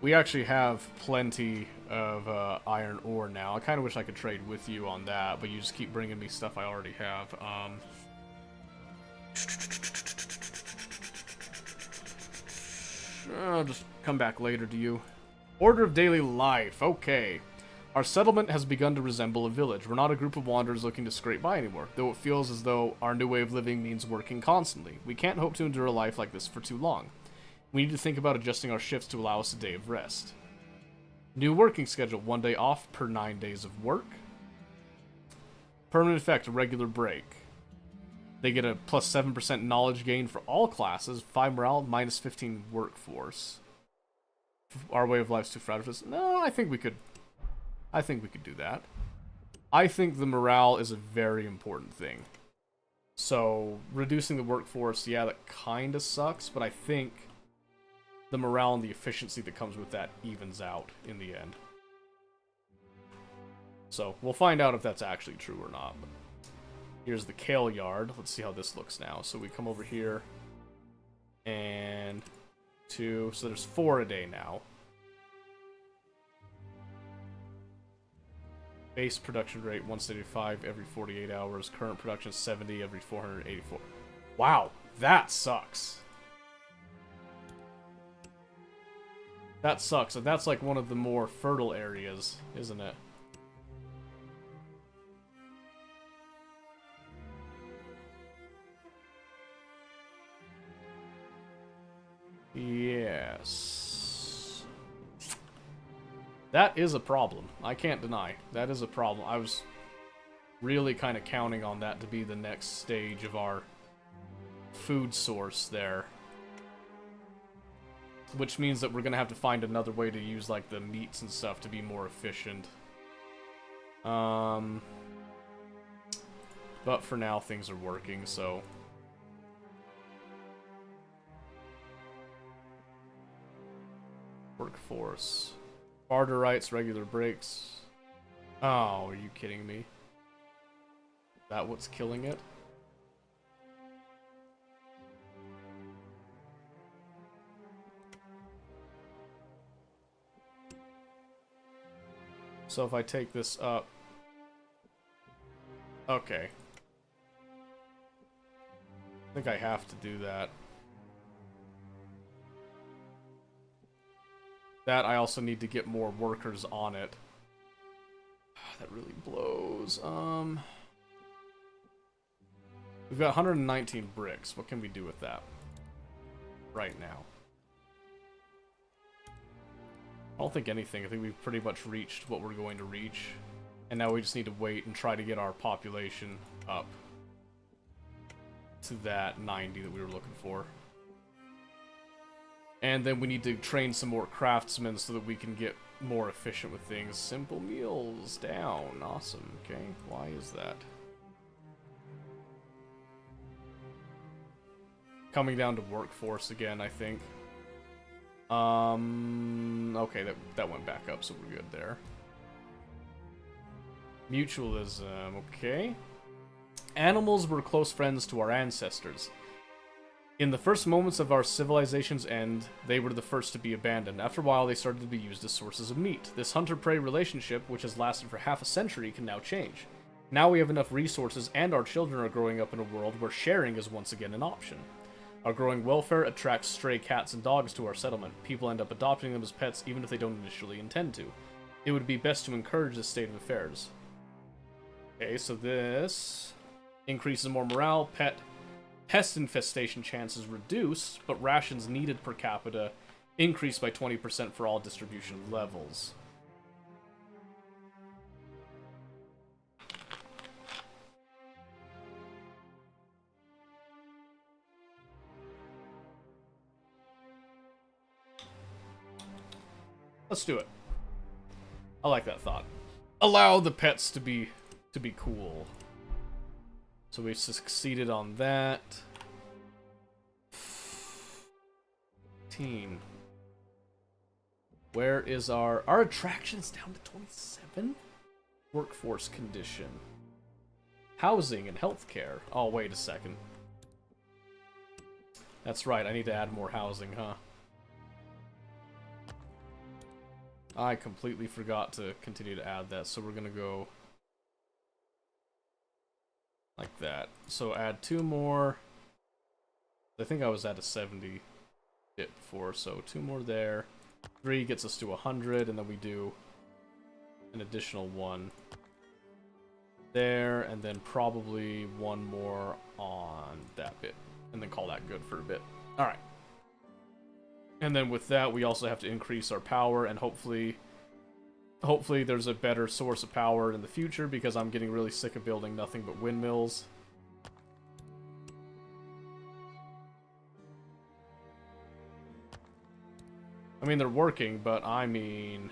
We actually have plenty of iron ore now. I kind of wish I could trade with you on that, but you just keep bringing me stuff I already have. I'll just come back later to you. Order of daily life. Okay. Our settlement has begun to resemble a village. We're not a group of wanderers looking to scrape by anymore, though it feels as though our new way of living means working constantly. We can't hope to endure a life like this for too long. We need to think about adjusting our shifts to allow us a day of rest. New working schedule, 1 day off per 9 days of work. Permanent effect, a regular break. They get a plus 7% knowledge gain for all classes, 5 morale, minus 15 workforce. Our way of life's too fragile. No, I think we could do that. I think the morale is a very important thing. So, reducing the workforce, yeah, that kind of sucks, but I think the morale and the efficiency that comes with that evens out in the end. So, we'll find out if that's actually true or not. But here's the kale yard. Let's see how this looks now. So we come over here, and 2, so there's 4 a day now. Base production rate 175 every 48 hours. Current production 70 every 484. Wow, that sucks. That sucks, and that's like one of the more fertile areas, isn't it? Yes. That is a problem. I can't deny. That is a problem. I was really kind of counting on that to be the next stage of our food source there. Which means that we're going to have to find another way to use, like, the meats and stuff to be more efficient. But for now, things are working, so... Workforce. Barterites, regular breaks. Oh, are you kidding me? Is that what's killing it? So if I take this up... Okay. I think I have to do that. That I also need to get more workers on it. That really blows. We've got 119 bricks. What can we do with that? Right now. I don't think anything. I think we've pretty much reached what we're going to reach. And now we just need to wait and try to get our population up to that 90 that we were looking for. And then we need to train some more craftsmen so that we can get more efficient with things. Simple meals down. Awesome. Okay. Why is that? Coming down to workforce again, I think. Okay, that went back up, so we're good there. Mutualism. Okay. Animals were close friends to our ancestors. In the first moments of our civilization's end, they were the first to be abandoned. After a while, they started to be used as sources of meat. This hunter-prey relationship, which has lasted for half a century, can now change. Now we have enough resources, and our children are growing up in a world where sharing is once again an option. Our growing welfare attracts stray cats and dogs to our settlement. People end up adopting them as pets, even if they don't initially intend to. It would be best to encourage this state of affairs. Okay, so this increases more morale, pest infestation chances reduce, but rations needed per capita increase by 20% for all distribution levels. Let's do it. I like that thought. Allow the pets to be cool. So we succeeded on that. 15. Where is our attractions down to 27? Workforce condition. Housing and healthcare. Oh, wait a second. That's right, I need to add more housing, huh? I completely forgot to continue to add that, so we're gonna go like that. So add 2 more. I think I was at a 70 bit before, so 2 more there. 3 gets us to 100, and then we do an additional 1 there, and then probably 1 more on that bit, and then call that good for a bit. Alright. And then with that, we also have to increase our power, and hopefully there's a better source of power in the future, because I'm getting really sick of building nothing but windmills. I mean, they're working, but I mean...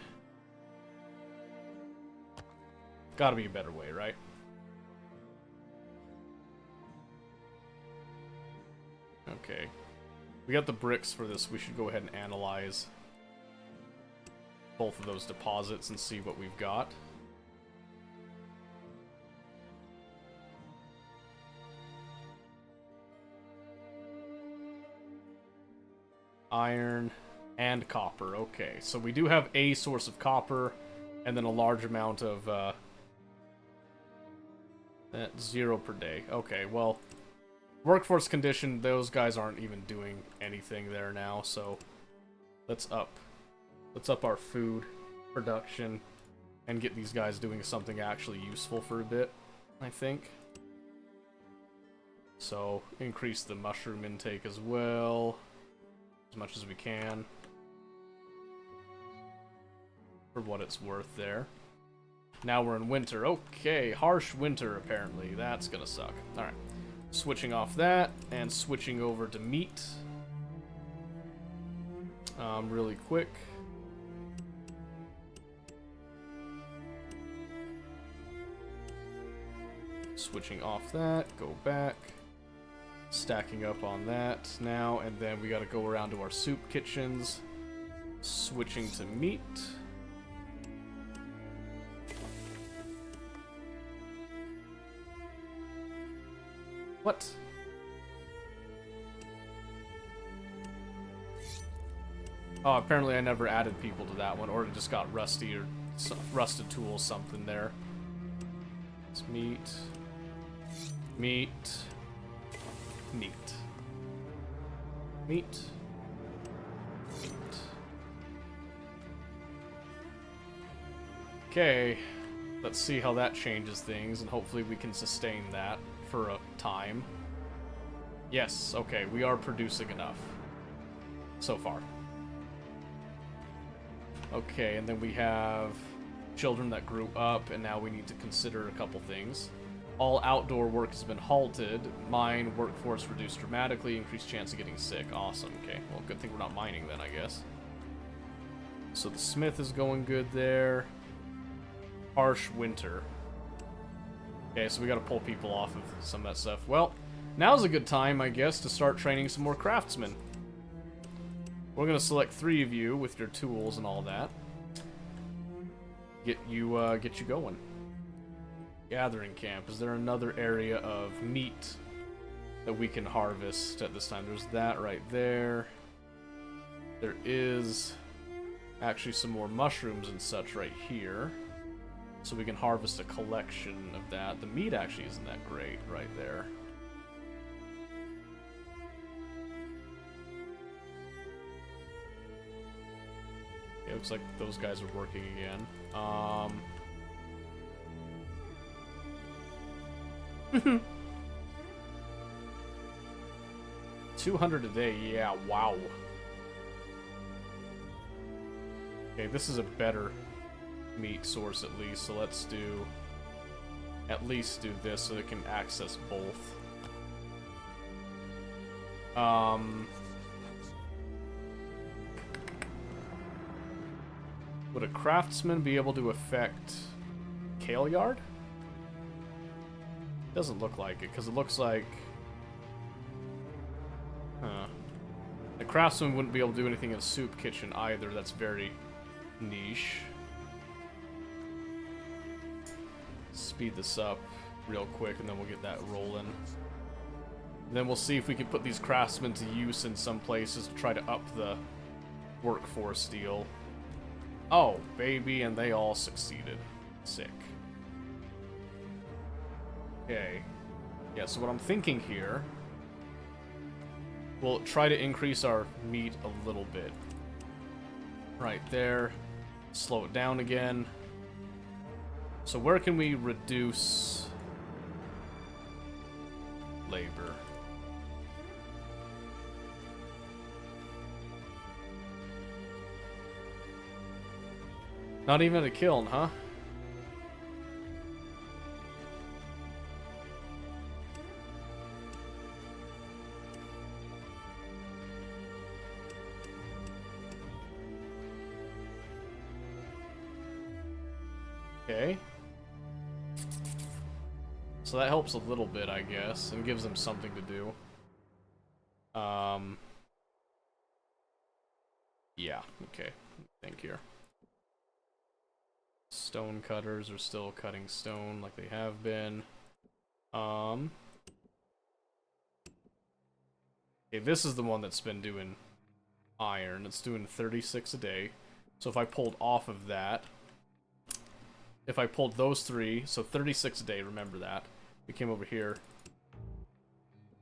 Gotta be a better way, right? Okay. We got the bricks for this. We should go ahead and analyze both of those deposits and see what we've got. Iron and copper. Okay, so we do have a source of copper and then a large amount of 0 per day. Okay, well, workforce condition, those guys aren't even doing anything there now, so let's up our food production and get these guys doing something actually useful for a bit, I think. So increase the mushroom intake as well, as much as we can. for what it's worth there. Now we're in winter. Okay, harsh winter apparently. That's gonna suck. Alright. Switching off that and switching over to meat. Really quick. Switching off that, go back. Stacking up on that now, and then we gotta go around to our soup kitchens. Switching to meat. What? Oh, apparently I never added people to that one, or it just got rusty or rusted tools, something there. It's meat. Meat. Meat. Meat. Meat. Okay, let's see how that changes things, and hopefully we can sustain that for a time. Yes, okay, we are producing enough. So far. Okay, and then we have children that grew up, and now we need to consider a couple things. All outdoor work has been halted. Mine workforce reduced dramatically. Increased chance of getting sick. Awesome. Okay. Well, good thing we're not mining then, I guess. So the smith is going good there. Harsh winter. Okay, so we gotta pull people off of some of that stuff. Well, now's a good time, I guess, to start training some more craftsmen. We're gonna select 3 of you with your tools and all that. Get you going. Gathering camp. Is there another area of meat that we can harvest at this time? There's that right there. There is actually some more mushrooms and such right here. So we can harvest a collection of that. The meat actually isn't that great right there. It looks like those guys are working again. 200 a day, yeah, wow. Okay, this is a better meat source at least, so let's do at least do this so it can access both. Would a craftsman be able to affect Kale Yard? Doesn't look like it, because it looks like... Huh. The craftsman wouldn't be able to do anything in a soup kitchen either. That's very niche. Speed this up real quick, and then we'll get that rolling. And then we'll see if we can put these craftsmen to use in some places to try to up the workforce deal. Oh, baby, and they all succeeded. Sick. Okay. Yeah, so what I'm thinking here... We'll try to increase our meat a little bit. Right there. Slow it down again. So where can we reduce labor? Not even a kiln, huh? Okay. So that helps a little bit, I guess, and gives them something to do. Yeah, okay. Think here. Stone cutters are still cutting stone like they have been. Okay, this is the one that's been doing iron. It's doing 36 a day. So if I pulled off of that, if I pulled those 3, so 36 a day, remember that. We came over here.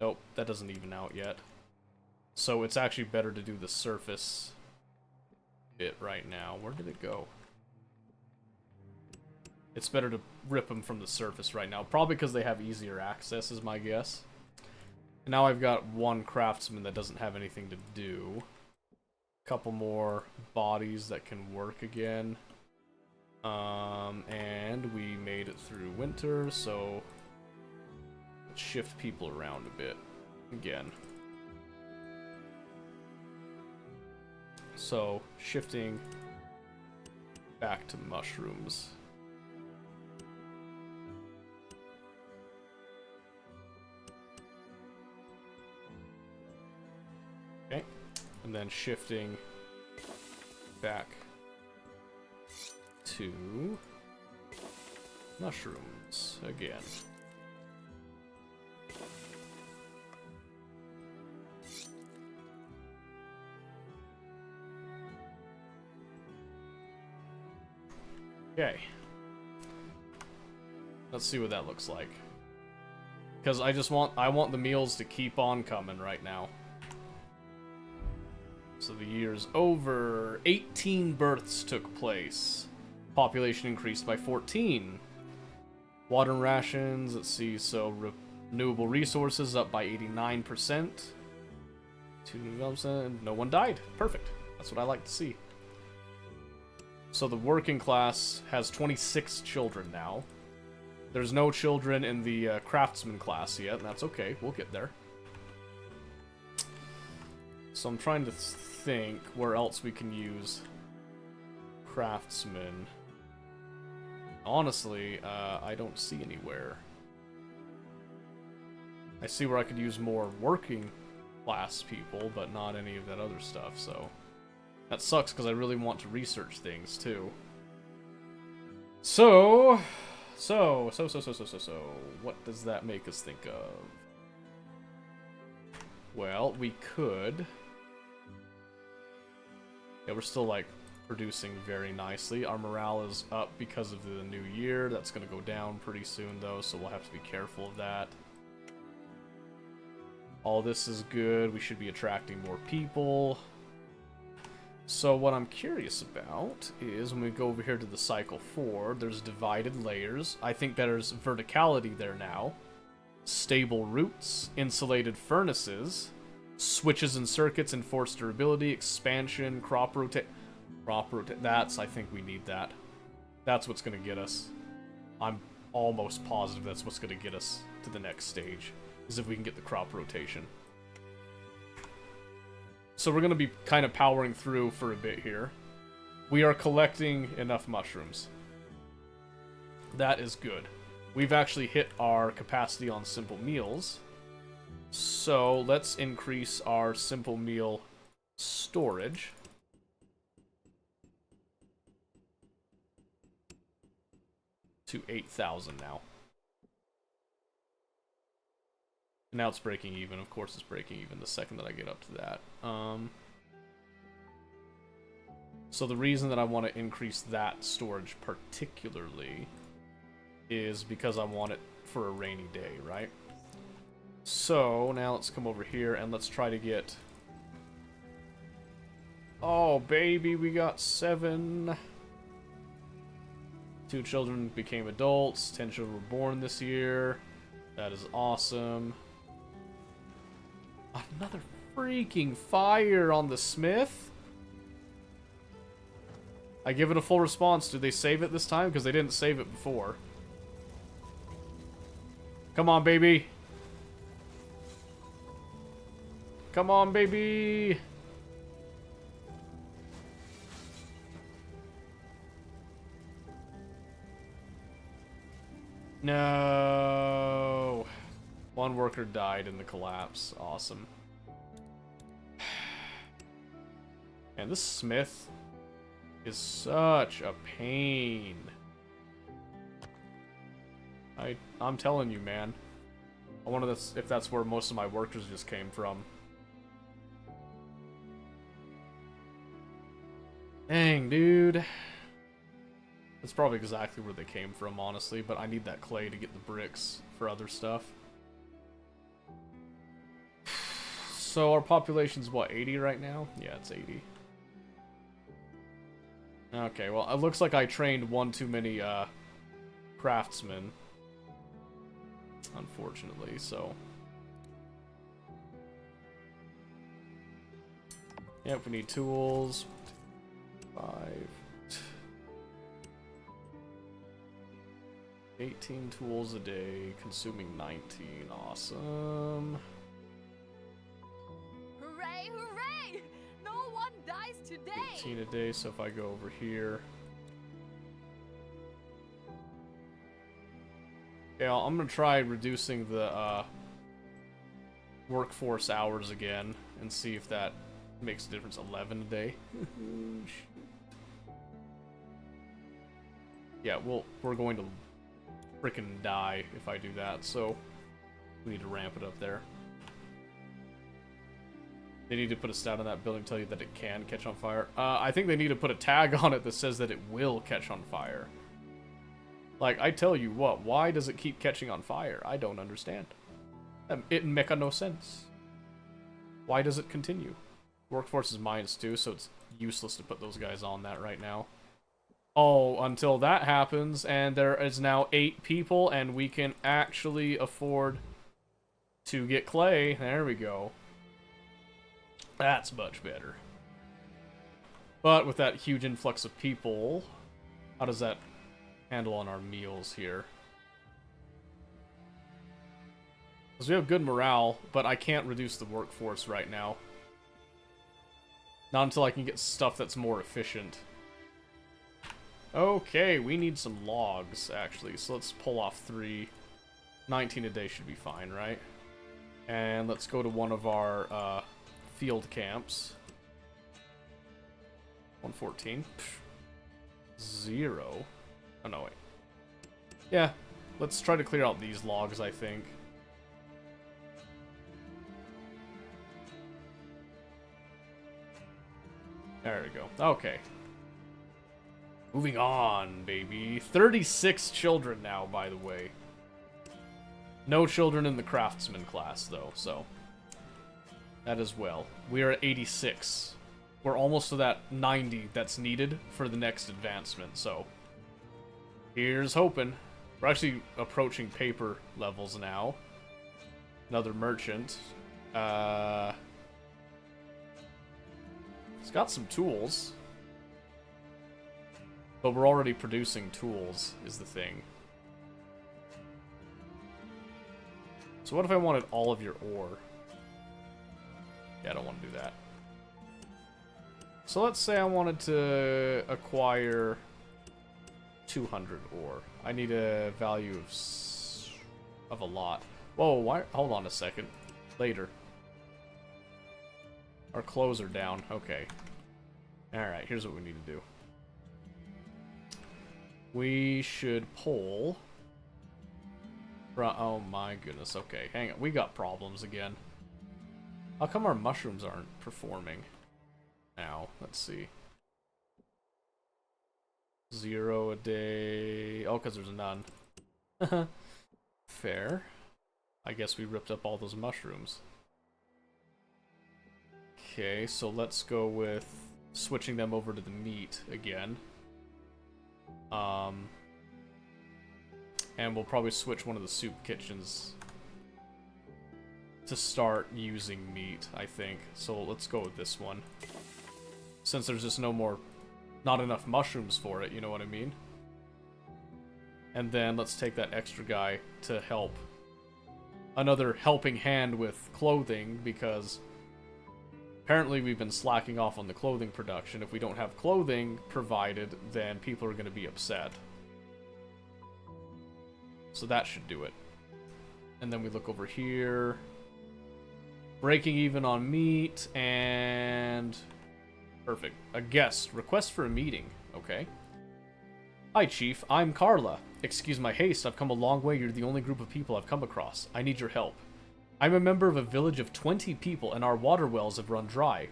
Nope, that doesn't even out yet. So it's actually better to do the surface bit right now. Where did it go? It's better to rip them from the surface right now. Probably because they have easier access, is my guess. And now I've got one craftsman that doesn't have anything to do. Couple more bodies that can work again. And we made it through winter, so let's shift people around a bit again. So, shifting back to mushrooms. Okay, and then shifting back to mushrooms again. Okay. Let's see what that looks like. Because I want the meals to keep on coming right now. So the year's over. 18 births took place. Population increased by 14. Water and rations, let's see, so renewable resources up by 89%. 2 new developments, no one died. Perfect. That's what I like to see. So the working class has 26 children now. There's no children in the craftsman class yet, and that's okay. We'll get there. So I'm trying to think where else we can use craftsmen. Honestly, I don't see anywhere. I see where I could use more working class people, but not any of that other stuff, so... That sucks, because I really want to research things, too. So... What does that make us think of? Well, we could... Yeah, we're still, like, producing very nicely. Our morale is up because of the new year. That's going to go down pretty soon, though, so we'll have to be careful of that. All this is good. We should be attracting more people. So what I'm curious about is when we go over here to the Cycle 4, there's divided layers. I think there's verticality there now. Stable roots, insulated furnaces, switches and circuits, enforced durability, expansion, crop rotate. That's, I think we need that. That's what's going to get us. I'm almost positive that's what's going to get us to the next stage, is if we can get the crop rotation. So we're going to be kind of powering through for a bit here. We are collecting enough mushrooms. That is good. We've actually hit our capacity on simple meals. So let's increase our simple meal storage. To 8,000 now. Now it's breaking even. Of course it's breaking even the second that I get up to that. So the reason that I want to increase that storage particularly is because I want it for a rainy day, right? So now let's come over here and let's try to get... Oh, baby, we got 7. 2 children became adults. 10 children were born this year. That is awesome. Another freaking fire on the smith. I give it a full response. Do they save it this time? Because they didn't save it before. Come on, baby. Come on, baby. No. One worker died in the collapse. Awesome. And this smith is such a pain. I'm telling you, man. I wonder if that's where most of my workers just came from. Dang, dude. That's probably exactly where they came from, honestly, but I need that clay to get the bricks for other stuff. So our population's what, 80 right now? Yeah, it's 80. Okay, well, it looks like I trained one too many craftsmen. Unfortunately, so... Yep, we need tools. 5. 18 tools a day, consuming 19. Awesome. Hooray, hooray! No one dies today! 18 a day, so if I go over here. Yeah, I'm gonna try reducing the workforce hours again and see if that makes a difference. 11 a day. Yeah, we're going to frickin' die if I do that, so we need to ramp it up there. They need to put a stat on that building, tell you that it can catch on fire. I think they need to put a tag on it that says that it will catch on fire. Like, I tell you what, why does it keep catching on fire? I don't understand. It make no sense. Why does it continue? Workforce is -2, so it's useless to put those guys on that right now. Oh, until that happens, and there is now 8 people, and we can actually afford to get clay. There we go. That's much better. But with that huge influx of people, how does that handle on our meals here? Because we have good morale, but I can't reduce the workforce right now. Not until I can get stuff that's more efficient. Okay, we need some logs, actually, so let's pull off 3. 19 a day should be fine, right? And let's go to one of our field camps. 114. 0. Oh, no, wait. Yeah, let's try to clear out these logs, I think. There we go. Okay. Moving on, baby. 36 children now, by the way. No children in the craftsman class, though, so that as well. We are at 86. We're almost to that 90 that's needed for the next advancement, so here's hoping. We're actually approaching paper levels now. Another merchant. It's got some tools. But we're already producing tools, is the thing. So what if I wanted all of your ore? Yeah, I don't want to do that. So let's say I wanted to acquire 200 ore. I need a value of a lot. Whoa, why? Hold on a second. Later. Our clothes are down. Okay. Alright, here's what we need to do. We should pull... Oh my goodness, okay. Hang on, we got problems again. How come our mushrooms aren't performing? Now, let's see. 0 a day... Oh, because there's none. Fair. I guess we ripped up all those mushrooms. Okay, so let's go with switching them over to the meat again. And we'll probably switch one of the soup kitchens to start using meat, I think. So let's go with this one. Since there's just not enough mushrooms for it, you know what I mean? And then let's take that extra guy to help. Another helping hand with clothing, because apparently we've been slacking off on the clothing production. If we don't have clothing provided, then people are going to be upset. So that should do it. And then we look over here. Breaking even on meat, and... Perfect. A guest. Request for a meeting. Okay. Hi, Chief. I'm Carla. Excuse my haste. I've come a long way. You're the only group of people I've come across. I need your help. I'm a member of a village of 20 people, and our water wells have run dry.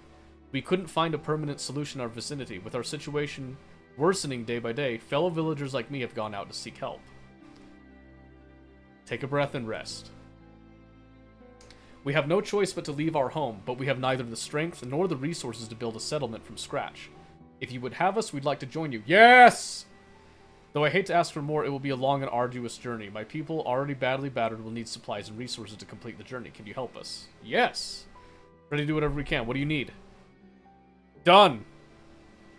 We couldn't find a permanent solution in our vicinity. With our situation worsening day by day, fellow villagers like me have gone out to seek help. Take a breath and rest. We have no choice but to leave our home, but we have neither the strength nor the resources to build a settlement from scratch. If you would have us, we'd like to join you. Yes! Though I hate to ask for more, it will be a long and arduous journey. My people, already badly battered, will need supplies and resources to complete the journey. Can you help us? Yes! Ready to do whatever we can. What do you need? Done!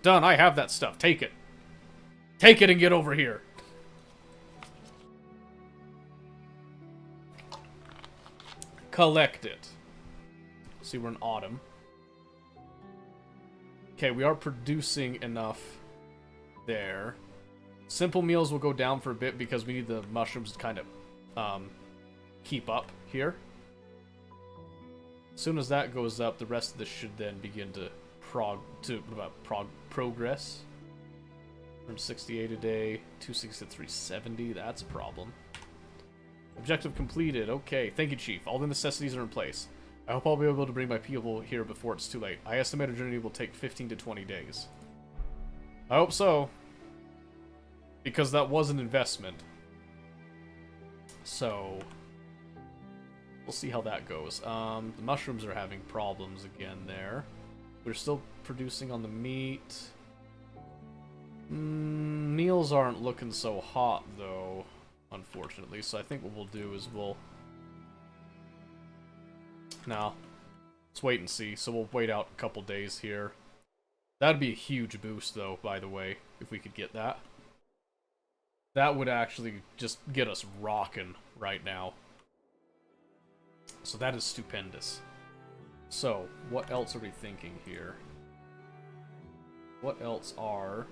Done, I have that stuff. Take it. Take it and get over here. collect it. See, we're in autumn. Okay, we are producing enough there. Simple meals will go down for a bit because we need the mushrooms to kind of keep up here. As soon as that goes up, the rest of this should then begin to progress. 168 a day, 260 to 370. That's a problem. Objective completed. Okay, thank you, Chief. All the necessities are in place. I hope I'll be able to bring my people here before it's too late. I estimate a journey will take 15 to 20 days. I hope so. Because that was an investment. So, we'll see how that goes. The mushrooms are having problems again there. We're still producing on the meat. Meals aren't looking so hot, though, unfortunately. So I think what we'll do is we'll... No. Let's wait and see. So we'll wait out a couple days here. That'd be a huge boost, though, by the way, if we could get that. That would actually just get us rocking right now. So that is stupendous. So, what else are we thinking here? What else are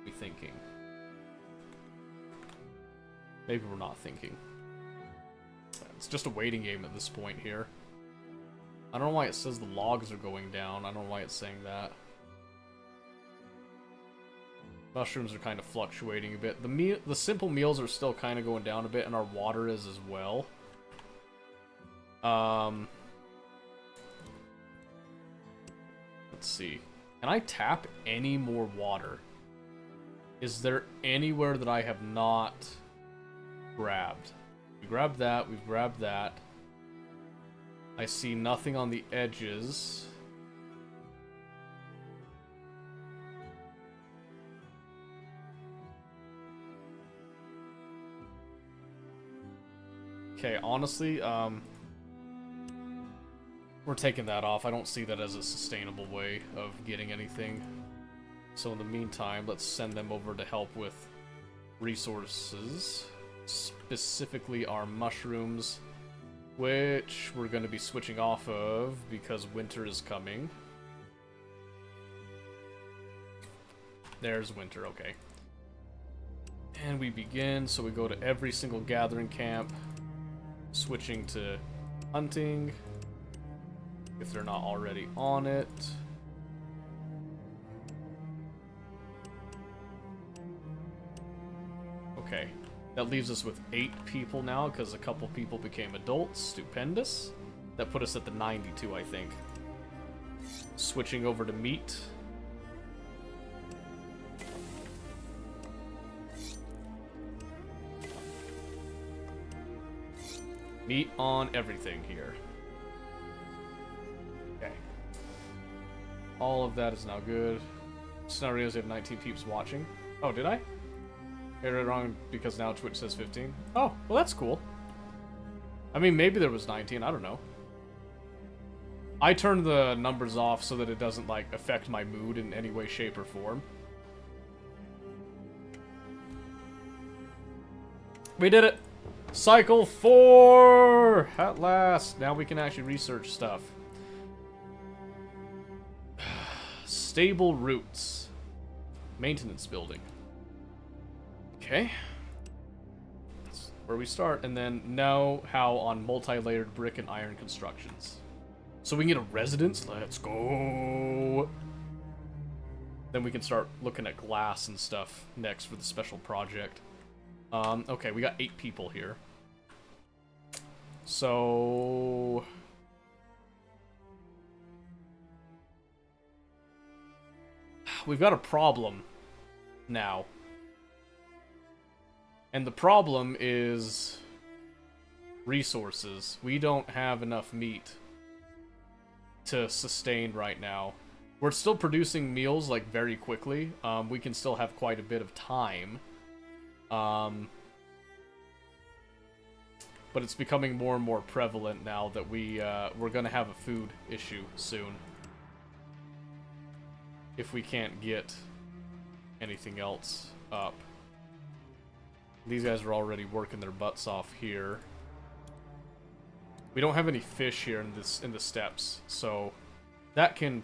we thinking? Maybe we're not thinking. It's just a waiting game at this point here. I don't know why it says the logs are going down. I don't know why it's saying that. Mushrooms are kind of fluctuating a bit. The simple meals are still kind of going down a bit, and our water is as well. Let's see. Can I tap any more water? Is there anywhere that I have not grabbed? We grabbed that. We've grabbed that. I see nothing on the edges. Okay, honestly, we're taking that off. I don't see that as a sustainable way of getting anything. So in the meantime, let's send them over to help with resources. Specifically our mushrooms, which we're going to be switching off of because winter is coming. There's winter, okay. And we begin, so we go to every single gathering camp. Switching to hunting, if they're not already on it. Okay, that leaves us with 8 people now, because a couple people became adults. Stupendous. That put us at the 92, I think. Switching over to meat. Meat on everything here. Okay. All of that is now good. Scenarios, you have 19 peeps watching. Oh, did I? I read it wrong because now Twitch says 15. Oh, well that's cool. I mean, maybe there was 19, I don't know. I turned the numbers off so that it doesn't, like, affect my mood in any way, shape, or form. We did it! Cycle 4! At last! Now we can actually research stuff. Stable roots. Maintenance building. Okay. That's where we start. And then know how on multi-layered brick and iron constructions. So we can get a residence? Let's go! Then we can start looking at glass and stuff next for the special project. Okay, we got 8 people here. So... we've got a problem now. And the problem is resources. We don't have enough meat to sustain right now. We're still producing meals, like, very quickly. We can still have quite a bit of time. But it's becoming more and more prevalent now that we're gonna have a food issue soon. If we can't get anything else up. These guys are already working their butts off here. We don't have any fish here in the steppes, so that can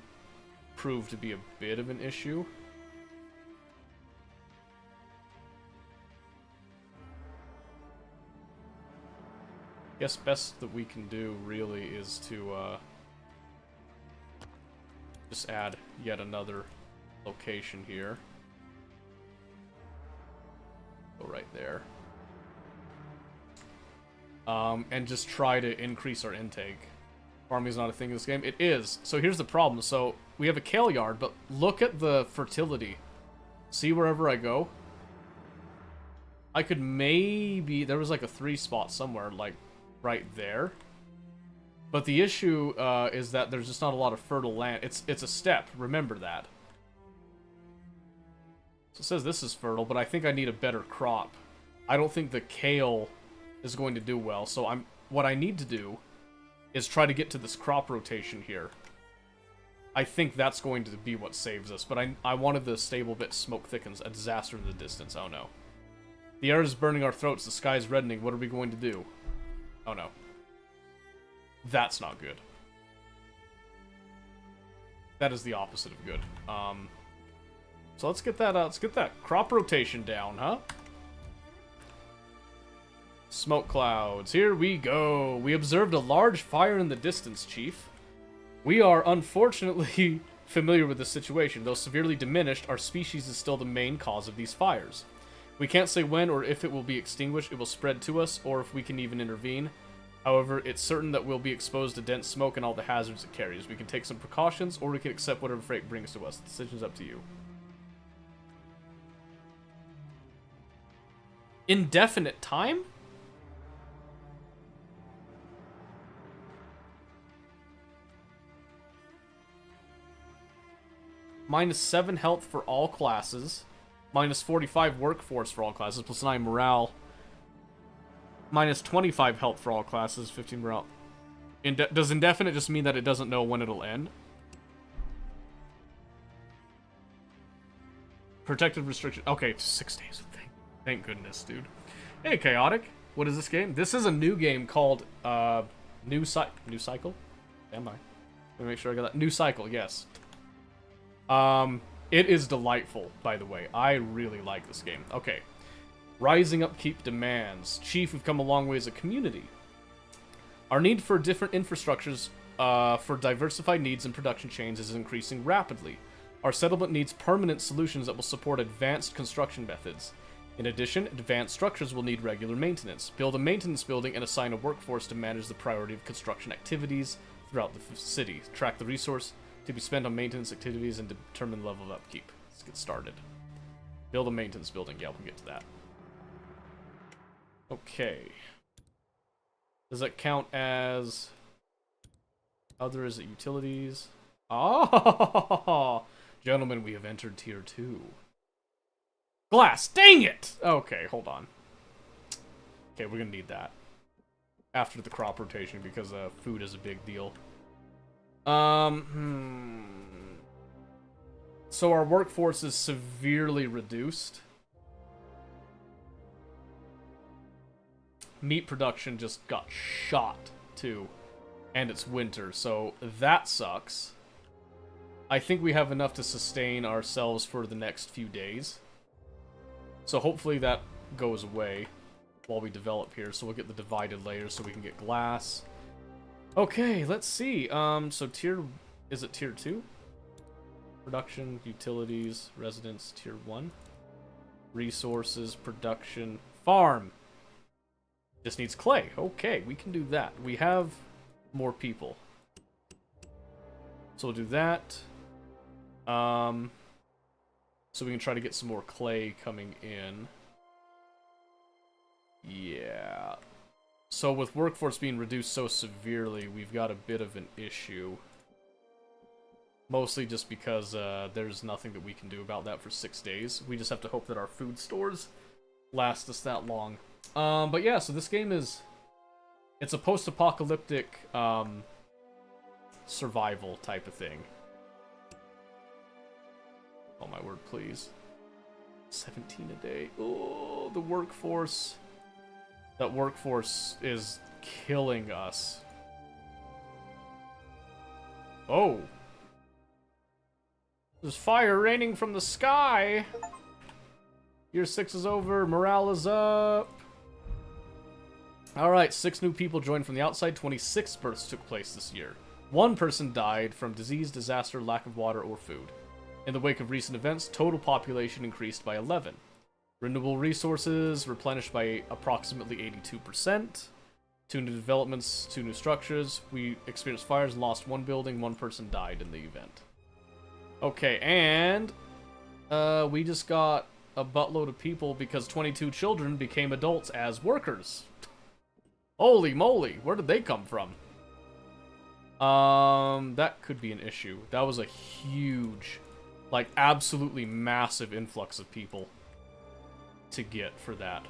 prove to be a bit of an issue. Guess best that we can do really is to just add yet another location here. Go right there. And just try to increase our intake. Farming is not a thing in this game. It is. So here's the problem. So we have a kale yard, but look at the fertility. See wherever I go? I could maybe... There was like a 3 spot somewhere, like right there. But the issue is that there's just not a lot of fertile land. It's a step. Remember that. So it says this is fertile, but I think I need a better crop. I don't think the kale is going to do well. So what I need to do is try to get to this crop rotation here. I think that's going to be what saves us. But I wanted the stable bit. Smoke thickens. A disaster in the distance. Oh no. The air is burning our throats. The sky is reddening. What are we going to do? Oh no. That's not good. That is the opposite of good. So let's get that crop rotation down, huh? Smoke clouds. Here we go. We observed a large fire in the distance, Chief. We are unfortunately familiar with the situation. Though severely diminished, our species is still the main cause of these fires. We can't say when or if it will be extinguished, it will spread to us, or if we can even intervene. However, it's certain that we'll be exposed to dense smoke and all the hazards it carries. We can take some precautions, or we can accept whatever fate brings to us. The decision's up to you. Indefinite time? -7 health for all classes. -45 workforce for all classes. +9 morale. -25 health for all classes. 15 morale. Does indefinite just mean that it doesn't know when it'll end? Protective restriction. Okay, 6 days. Thank goodness, dude. Hey, Chaotic. What is this game? This is a new game called New Cycle? Am I? Let me make sure I got that. New Cycle, yes. It is delightful, by the way. I really like this game. Okay. Rising upkeep demands. Chief, we've come a long way as a community. Our need for different infrastructures for diversified needs and production chains is increasing rapidly. Our settlement needs permanent solutions that will support advanced construction methods. In addition, advanced structures will need regular maintenance. Build a maintenance building and assign a workforce to manage the priority of construction activities throughout the city. Track the resource to be spent on maintenance activities and determine the level of upkeep. Let's get started. Build a maintenance building. Yeah, we'll get to that. Okay. Does that count as... Other, is it utilities? Oh! Gentlemen, we have entered tier 2. Glass! Dang it! Okay, hold on. Okay, we're gonna need that. After the crop rotation, because food is a big deal. So our workforce is severely reduced. Meat production just got shot, too. And it's winter, so that sucks. I think we have enough to sustain ourselves for the next few days. So hopefully that goes away while we develop here. So we'll get the divided layers so we can get glass. Okay, let's see. So is it tier 2? Production, utilities, residence, tier 1. Resources, production, farm. Just needs clay. Okay, we can do that. We have more people. So we'll do that. So we can try to get some more clay coming in. Yeah. So with workforce being reduced so severely, we've got a bit of an issue. Mostly just because there's nothing that we can do about that for 6 days. We just have to hope that our food stores last us that long. But yeah, so this game is... It's a post-apocalyptic survival type of thing. Oh my word, please. 17 a day. Oh, the workforce. That workforce is killing us. Oh. There's fire raining from the sky. Year 6 is over. Morale is up. Alright, 6 new people joined from the outside. 26 births took place this year. 1 person died from disease, disaster, lack of water, or food. In the wake of recent events, total population increased by 11. Renewable resources replenished by approximately 82%. 2 new developments, 2 new structures. We experienced fires, lost 1 building, 1 person died in the event. Okay, and we just got a buttload of people because 22 children became adults as workers. Holy moly, where did they come from? That could be an issue. That was a huge, like, absolutely massive influx of people to get for that.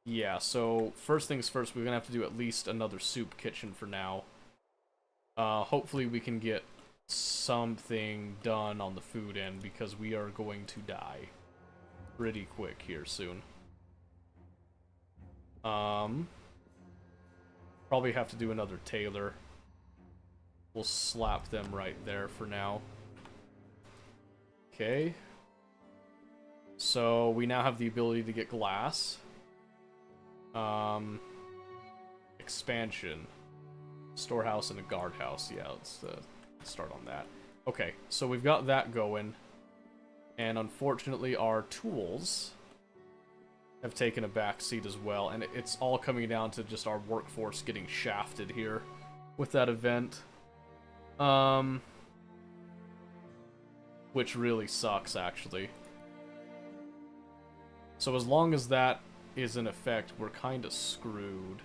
Yeah, so first things first, we're gonna have to do at least another soup kitchen for now. Hopefully we can get something done on the food end because we are going to die pretty quick here soon. Probably have to do another tailor. We'll slap them right there for now. Okay. So we now have the ability to get glass. Expansion. Storehouse and a guardhouse. Yeah, let's start on that. Okay, so we've got that going. And unfortunately, our tools have taken a back seat as well. And it's all coming down to just our workforce getting shafted here with that event. Which really sucks, actually. So as long as that is in effect, we're kind of screwed.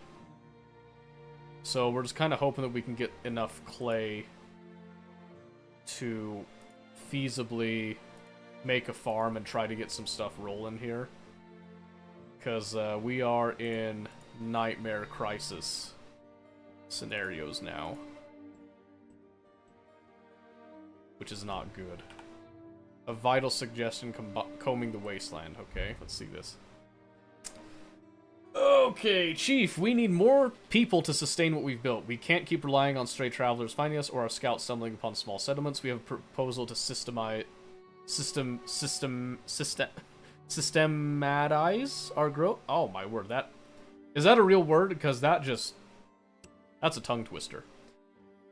So we're just kind of hoping that we can get enough clay to feasibly make a farm and try to get some stuff rolling here. Because we are in nightmare crisis scenarios now. Which is not good. A vital suggestion, combing the wasteland. Okay, let's see this. Okay, Chief, we need more people to sustain what we've built. We can't keep relying on stray travelers finding us or our scouts stumbling upon small settlements. We have a proposal to systematize our growth. Oh my word, that is that a real word? Because that's a tongue twister.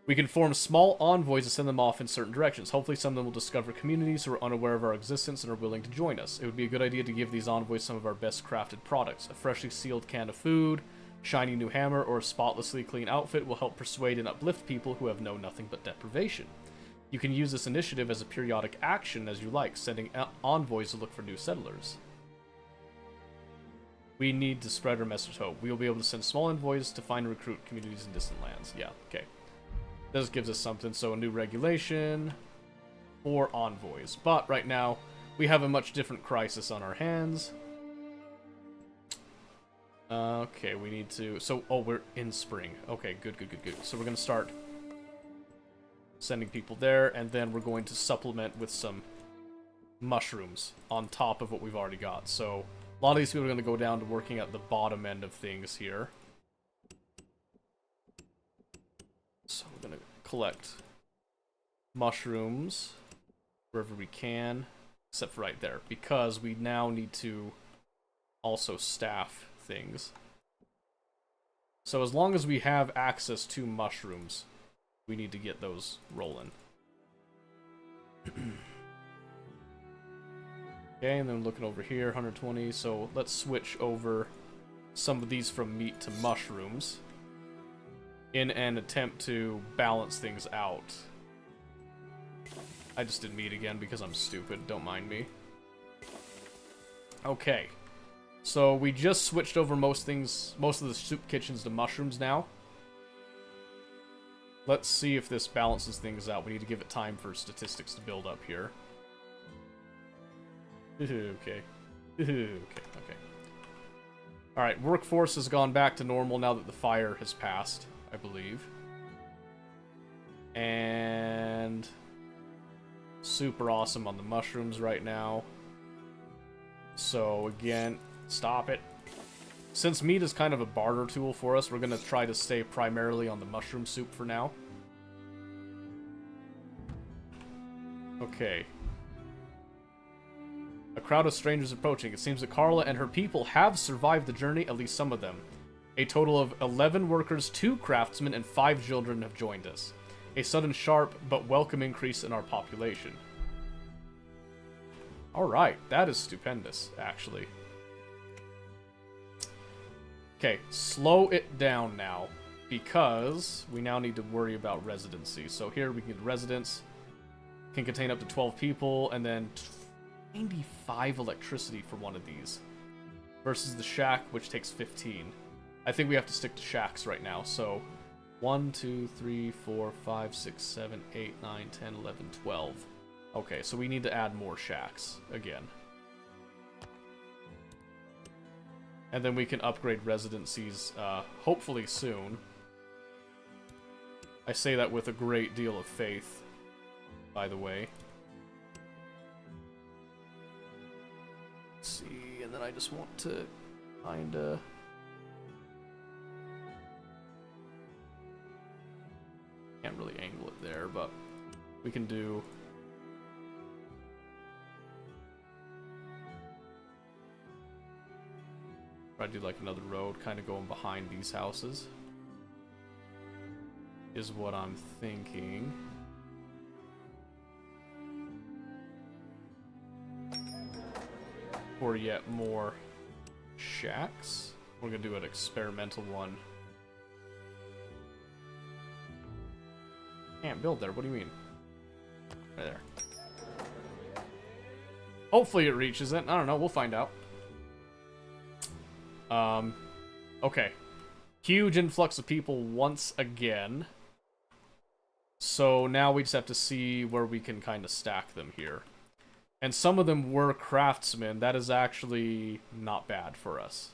We can form small envoys and send them off in certain directions. Hopefully some of them will discover communities who are unaware of our existence and are willing to join us. It would be a good idea to give these envoys some of our best crafted products. A freshly sealed can of food, shiny new hammer, or a spotlessly clean outfit will help persuade and uplift people who have known nothing but deprivation. You can use this initiative as a periodic action as you like, sending envoys to look for new settlers. We need to spread our message hope. We will be able to send small envoys to find and recruit communities in distant lands. Yeah, okay. This gives us something, so a new regulation for envoys. But right now, we have a much different crisis on our hands. Okay, we need to... So, oh, we're in spring. Okay, good. So we're going to start sending people there, and then we're going to supplement with some mushrooms on top of what we've already got. So, a lot of these people are going to go down to working at the bottom end of things here. So we're going to collect mushrooms wherever we can, except for right there, because we now need to also staff things. So as long as we have access to mushrooms, we need to get those rolling. Okay, and then looking over here, 120, so let's switch over some of these from meat to mushrooms in an attempt to balance things out. I just did meat again because I'm stupid, don't mind me. Okay, so we just switched over most of the soup kitchens to mushrooms now. Let's see if this balances things out. We need to give it time for statistics to build up here. Okay. Alright, workforce has gone back to normal now that the fire has passed, I believe. And super awesome on the mushrooms right now. So again, stop it. Since meat is kind of a barter tool for us, we're going to try to stay primarily on the mushroom soup for now. Okay. A crowd of strangers approaching. It seems that Carla and her people have survived the journey, at least some of them. A total of 11 workers, 2 craftsmen, and 5 children have joined us. A sudden, sharp, but welcome increase in our population. Alright, that is stupendous, actually. Okay, slow it down now, because we now need to worry about residency. So here we can get residence, can contain up to 12 people, and then 95 electricity for one of these. Versus the shack, which takes 15. I think we have to stick to shacks right now, so 1, 2, 3, 4, 5, 6, 7, 8, 9, 10, 11, 12. Okay, so we need to add more shacks again. And then we can upgrade residencies, hopefully soon. I say that with a great deal of faith, by the way. Let's see, and then I just want to kinda... Can't really angle it there, but we can do... Try to do like another road kind of going behind these houses. Is what I'm thinking. For yet more shacks. We're gonna do an experimental one. Can't build there, what do you mean? Right there. Hopefully it reaches it. I don't know, we'll find out. Okay. Huge influx of people once again. So now we just have to see where we can kind of stack them here. And some of them were craftsmen. That is actually not bad for us.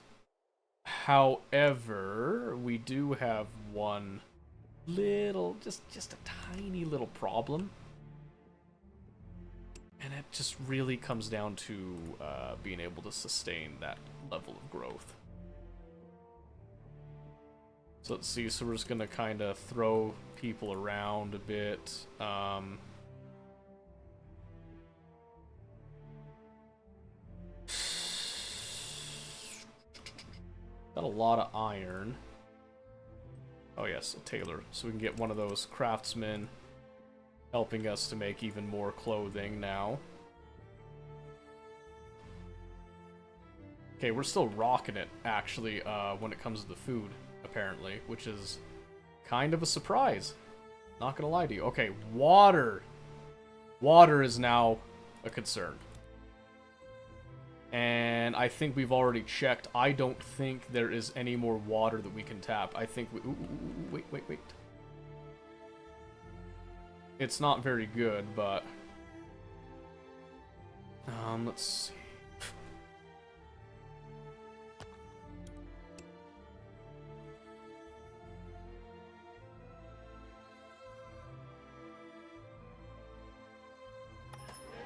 However, we do have one little, just a tiny little problem. And it just really comes down to being able to sustain that level of growth. So let's see, so we're just gonna kind of throw people around a bit. Got a lot of iron. Oh yes, a tailor. So we can get one of those craftsmen helping us to make even more clothing now. Okay, we're still rocking it, actually, when it comes to the food, apparently, which is kind of a surprise. Not gonna lie to you. Okay, water. Water is now a concern. And I think we've already checked. I don't think there is any more water that we can tap. I think we... Ooh, wait. It's not very good, but... let's see.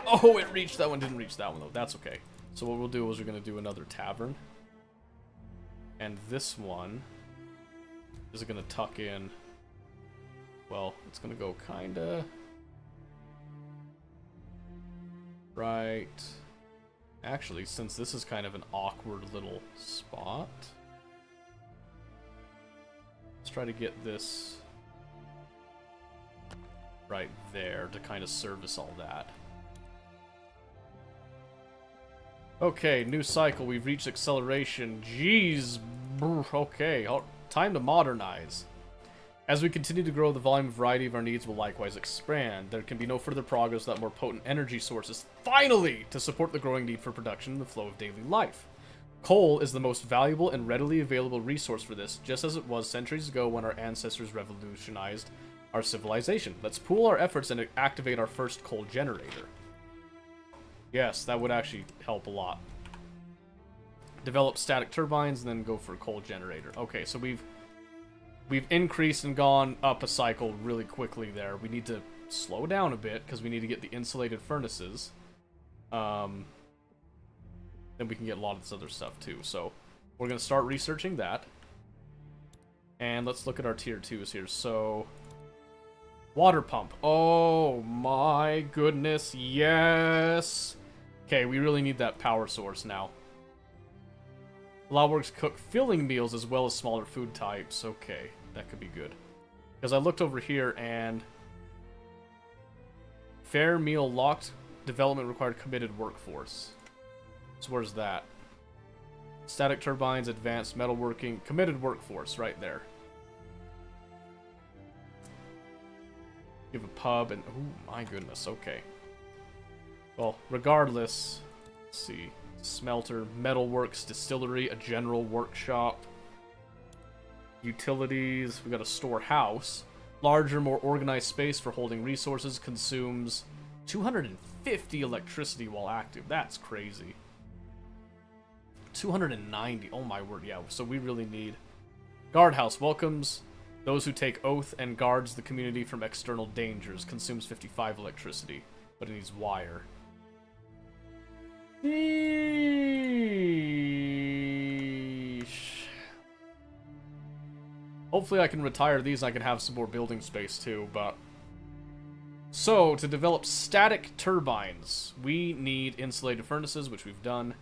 Oh, it reached that one. Didn't reach that one, though. That's okay. So what we'll do is we're going to do another tavern. And this one is going to tuck in... Well, it's going to go kind of... Right... Actually, since this is kind of an awkward little spot... Let's try to get this... right there to kind of service all that. Okay, new cycle. We've reached acceleration. Jeez. Okay, time to modernize. As we continue to grow, the volume and variety of our needs will likewise expand. There can be no further progress without more potent energy sources, finally, to support the growing need for production and the flow of daily life. Coal is the most valuable and readily available resource for this, just as it was centuries ago when our ancestors revolutionized our civilization. Let's pool our efforts and activate our first coal generator. Yes, that would actually help a lot. Develop static turbines and then go for a coal generator. Okay, so we've increased and gone up a cycle really quickly there. We need to slow down a bit because we need to get the insulated furnaces. Then we can get a lot of this other stuff too. So We're going to start researching that. And let's look at our tier 2s here. So, water pump. Oh my goodness, yes! Okay, we really need that power source now. Lawworks cook filling meals as well as smaller food types. Okay, that could be good. Because I looked over here and... Fair meal locked development required committed workforce. So where's that? Static turbines, advanced metalworking, committed workforce right there. You have a pub and... Oh my goodness, okay. Well, regardless, let's see. Smelter, metalworks, distillery, a general workshop, utilities, we got a storehouse. Larger, more organized space for holding resources, consumes 250 electricity while active. That's crazy. 290, oh my word, yeah, so we really need... Guardhouse welcomes those who take oath and guards the community from external dangers, consumes 55 electricity, but it needs wire. Eesh. Hopefully I can retire these and I can have some more building space too, but... So, to develop static turbines, we need insulated furnaces, which we've done,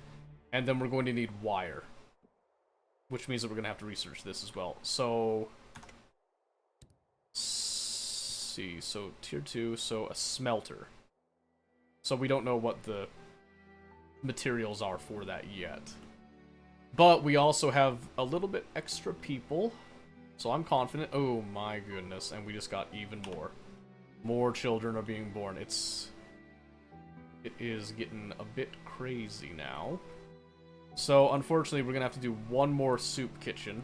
and then we're going to need wire. Which means that we're going to have to research this as well. So... see, so tier 2, so a smelter. So we don't know what the materials are for that yet. But we also have a little bit extra people, so I'm confident. Oh my goodness, and we just got even more. More children are being born. It is getting a bit crazy now. So unfortunately we're gonna have to do one more soup kitchen.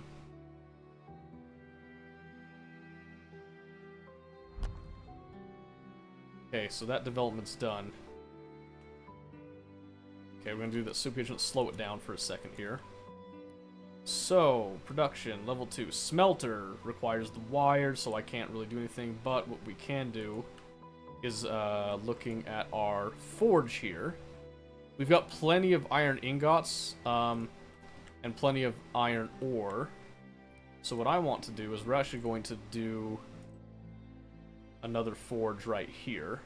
Okay, so that development's done. Okay, we're gonna do the soup kitchen. Slow it down for a second here. So, production, level 2. Smelter requires the wire, so I can't really do anything, but what we can do is looking at our forge here. We've got plenty of iron ingots, and plenty of iron ore. So what I want to do is we're actually going to do another forge right here.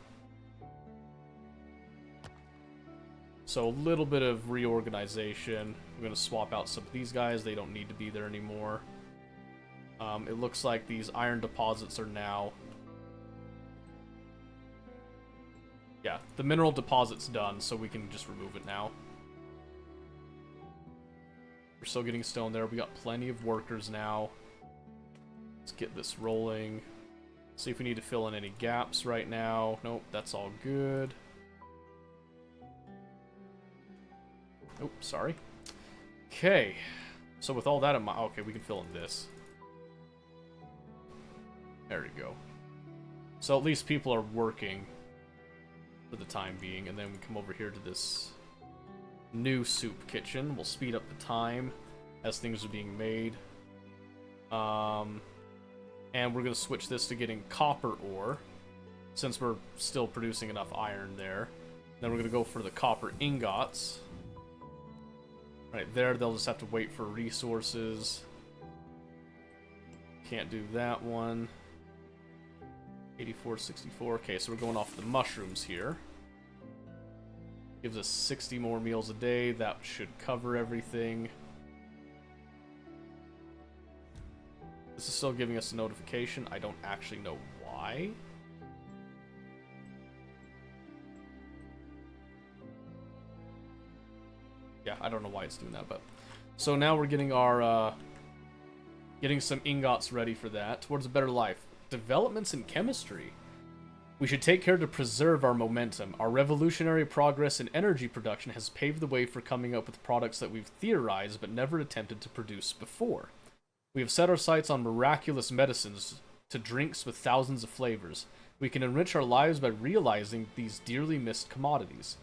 So a little bit of reorganization. I'm going to swap out some of these guys. They don't need to be there anymore. It looks like these iron deposits are now... yeah, the mineral deposit's done, so we can just remove it now. We're still getting stone there. We got plenty of workers now. Let's get this rolling. See if we need to fill in any gaps right now. Nope, that's all good. Oh, sorry. Okay. So with all that in mind... okay, we can fill in this. There we go. So at least people are working for the time being. And then we come over here to this new soup kitchen. We'll speed up the time as things are being made. And we're going to switch this to getting copper ore, since we're still producing enough iron there. Then we're going to go for the copper ingots. Right there, they'll just have to wait for resources. Can't do that one. 8464. Okay, so we're going off the mushrooms here. Gives us 60 more meals a day. That should cover everything. This is still giving us a notification. I don't actually know why. Yeah, I don't know why it's doing that, but... so now we're getting our, getting some ingots ready for that. Towards a better life. Developments in chemistry. We should take care to preserve our momentum. Our revolutionary progress in energy production has paved the way for coming up with products that we've theorized but never attempted to produce before. We have set our sights on miraculous medicines to drinks with thousands of flavors. We can enrich our lives by realizing these dearly missed commodities.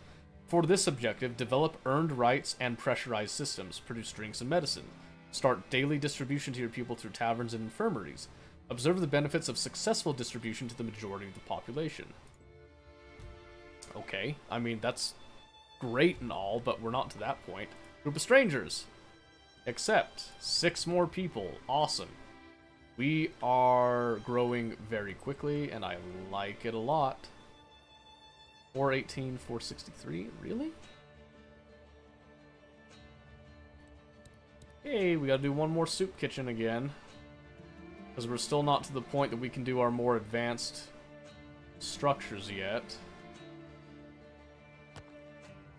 For this objective, develop earned rights and pressurized systems, produce drinks and medicine. Start daily distribution to your people through taverns and infirmaries. Observe the benefits of successful distribution to the majority of the population. Okay, I mean, that's great and all, but we're not to that point. Group of strangers. Accept. 6 more people. Awesome. We are growing very quickly, and I like it a lot. 418, 463? Really? Hey, we gotta do one more soup kitchen again. Because we're still not to the point that we can do our more advanced structures yet.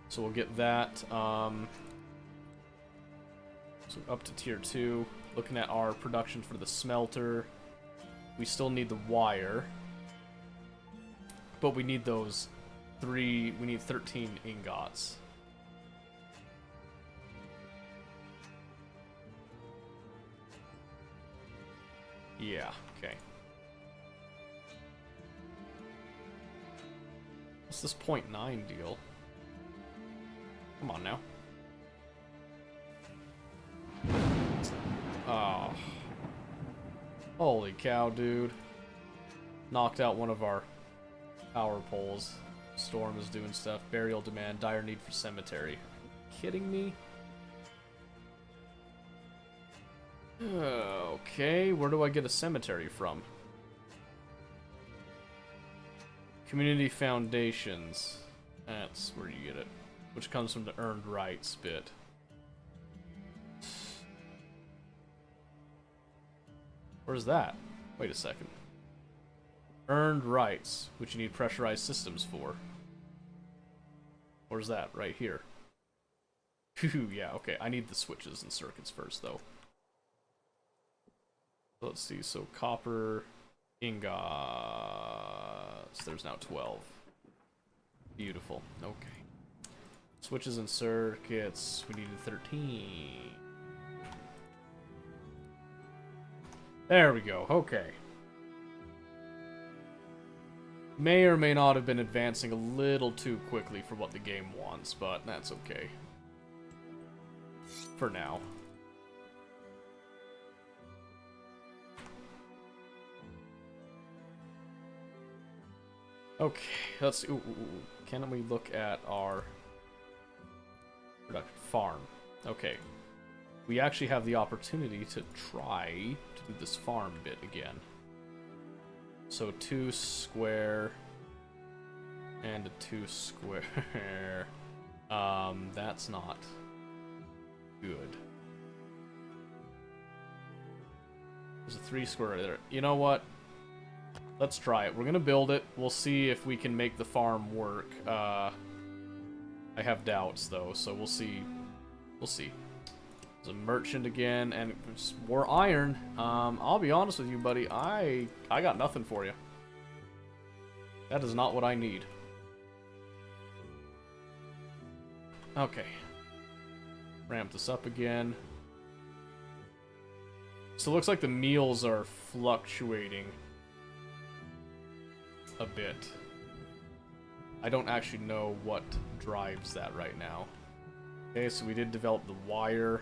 So we'll get that. So up to tier 2. Looking at our production for the smelter. We still need the wire. But we need those 3... We need 13 ingots. Yeah, okay. What's this 0.9 deal? Come on now. Oh. Holy cow, dude. Knocked out one of our power poles. Storm is doing stuff. Burial demand. Dire need for cemetery. Kidding me? Okay, where do I get a cemetery from? Community foundations. That's where you get it. Which comes from the earned rights bit. Where's that? Wait a second. Earned rights, which you need pressurized systems for. Where's that? Right here. Phew, yeah, okay. I need the switches and circuits first, though. Let's see, so copper, ingots, there's now 12. Beautiful, okay. Switches and circuits, we needed 13. There we go, okay. May or may not have been advancing a little too quickly for what the game wants, but that's okay. For now. Okay, let's. Ooh, can we look at our production farm? Okay, we actually have the opportunity to try to do this farm bit again. So 2 square and a 2 square. That's not good. There's a 3 square there. You know what? Let's try it. We're gonna build it. We'll see if we can make the farm work. I have doubts though, so we'll see. We'll see. There's a merchant again, and more iron. I'll be honest with you, buddy. I got nothing for you. That is not what I need. Okay. Ramp this up again. So it looks like the meals are fluctuating a bit. I don't actually know what drives that right now. Okay, so we did develop the wire.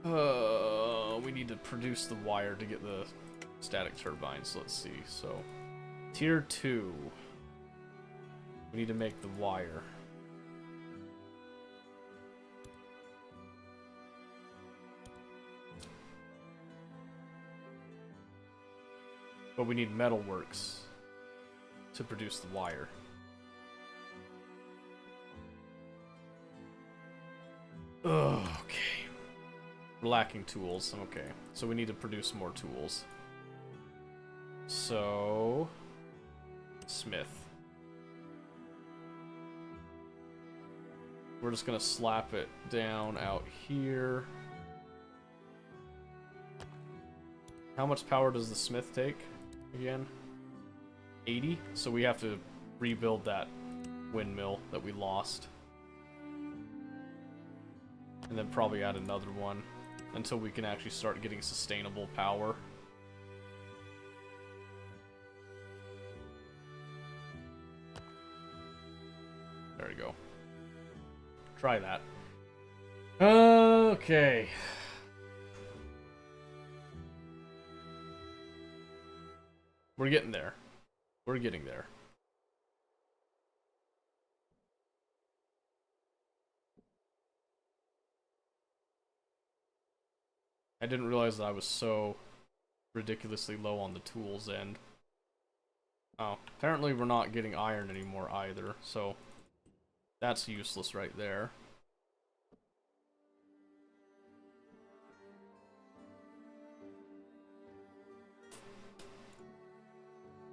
We need to produce the wire to get the static turbines. Let's see. So, tier 2. We need to make the wire. But we need metalworks to produce the wire. Ugh, okay. We're lacking tools. Okay. So we need to produce more tools. So... Smith. We're just gonna slap it down out here. How much power does the smith take? Again, 80, so we have to rebuild that windmill that we lost, and then probably add another one until we can actually start getting sustainable power. There we go. Try that. Okay. We're getting there. We're getting there. I didn't realize that I was so ridiculously low on the tools end. Oh, apparently we're not getting iron anymore either, so that's useless right there.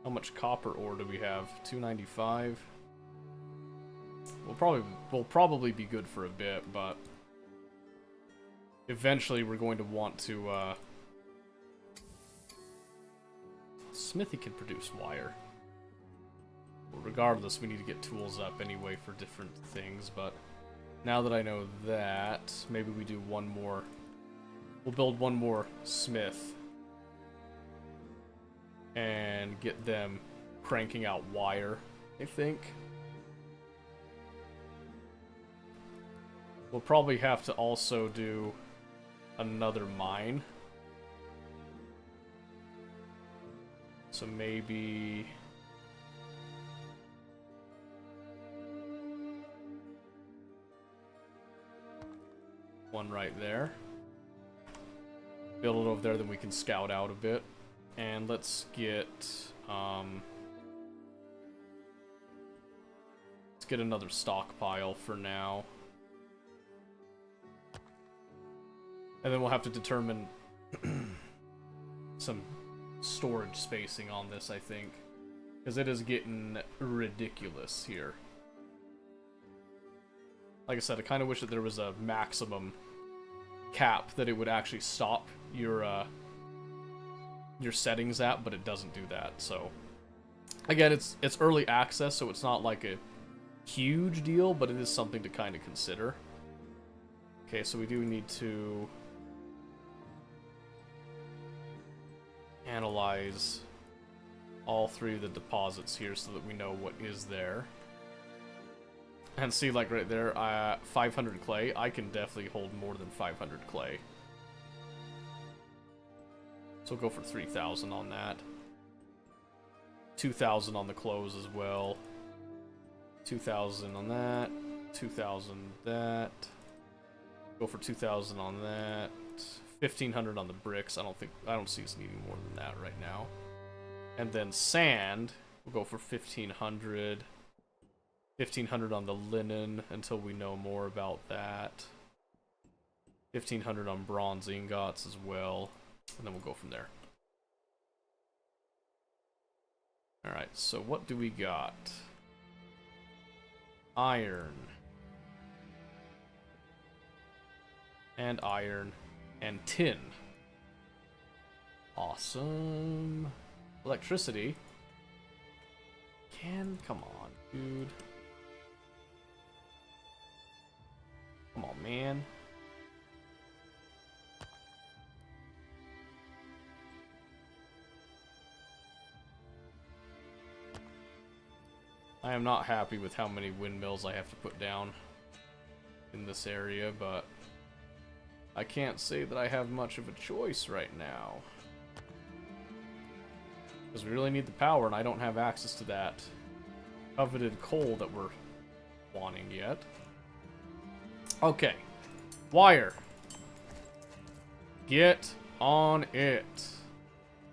How much copper ore do we have? 295. We'll probably be good for a bit, but eventually we're going to want to Smithy can produce wire. Well, regardless, we need to get tools up anyway for different things, but now that I know that, maybe we do one more. We'll build one more smith and get them cranking out wire, I think. We'll probably have to also do another mine. So maybe one right there. Build it over there, then we can scout out a bit. And let's get another stockpile for now. And then we'll have to determine some storage spacing on this, I think. Because it is getting ridiculous here. Like I said, I kind of wish that there was a maximum cap that it would actually stop your settings at, but it doesn't do that. So again, it's early access, so it's not like a huge deal, but it is something to kind of consider. Okay, so we do need to analyze all three of the deposits here so that we know what is there. And see, like right there, 500 clay. I can definitely hold more than 500 clay. So we'll go for 3,000 on that. 2,000 on the clothes as well. 2,000 on that. 2,000 that. Go for 2,000 on that. 1,500 on the bricks. I don't see us needing more than that right now. And then sand, we'll go for 1,500. 1,500 on the linen until we know more about that. 1,500 on bronze ingots as well. And then we'll go from there. Alright, so what do we got? Iron. And iron. And tin. Awesome. Electricity. Come on, dude. Come on, man. I am not happy with how many windmills I have to put down in this area, but I can't say that I have much of a choice right now. Because we really need the power, and I don't have access to that coveted coal that we're wanting yet. Okay. Wire. Get on it.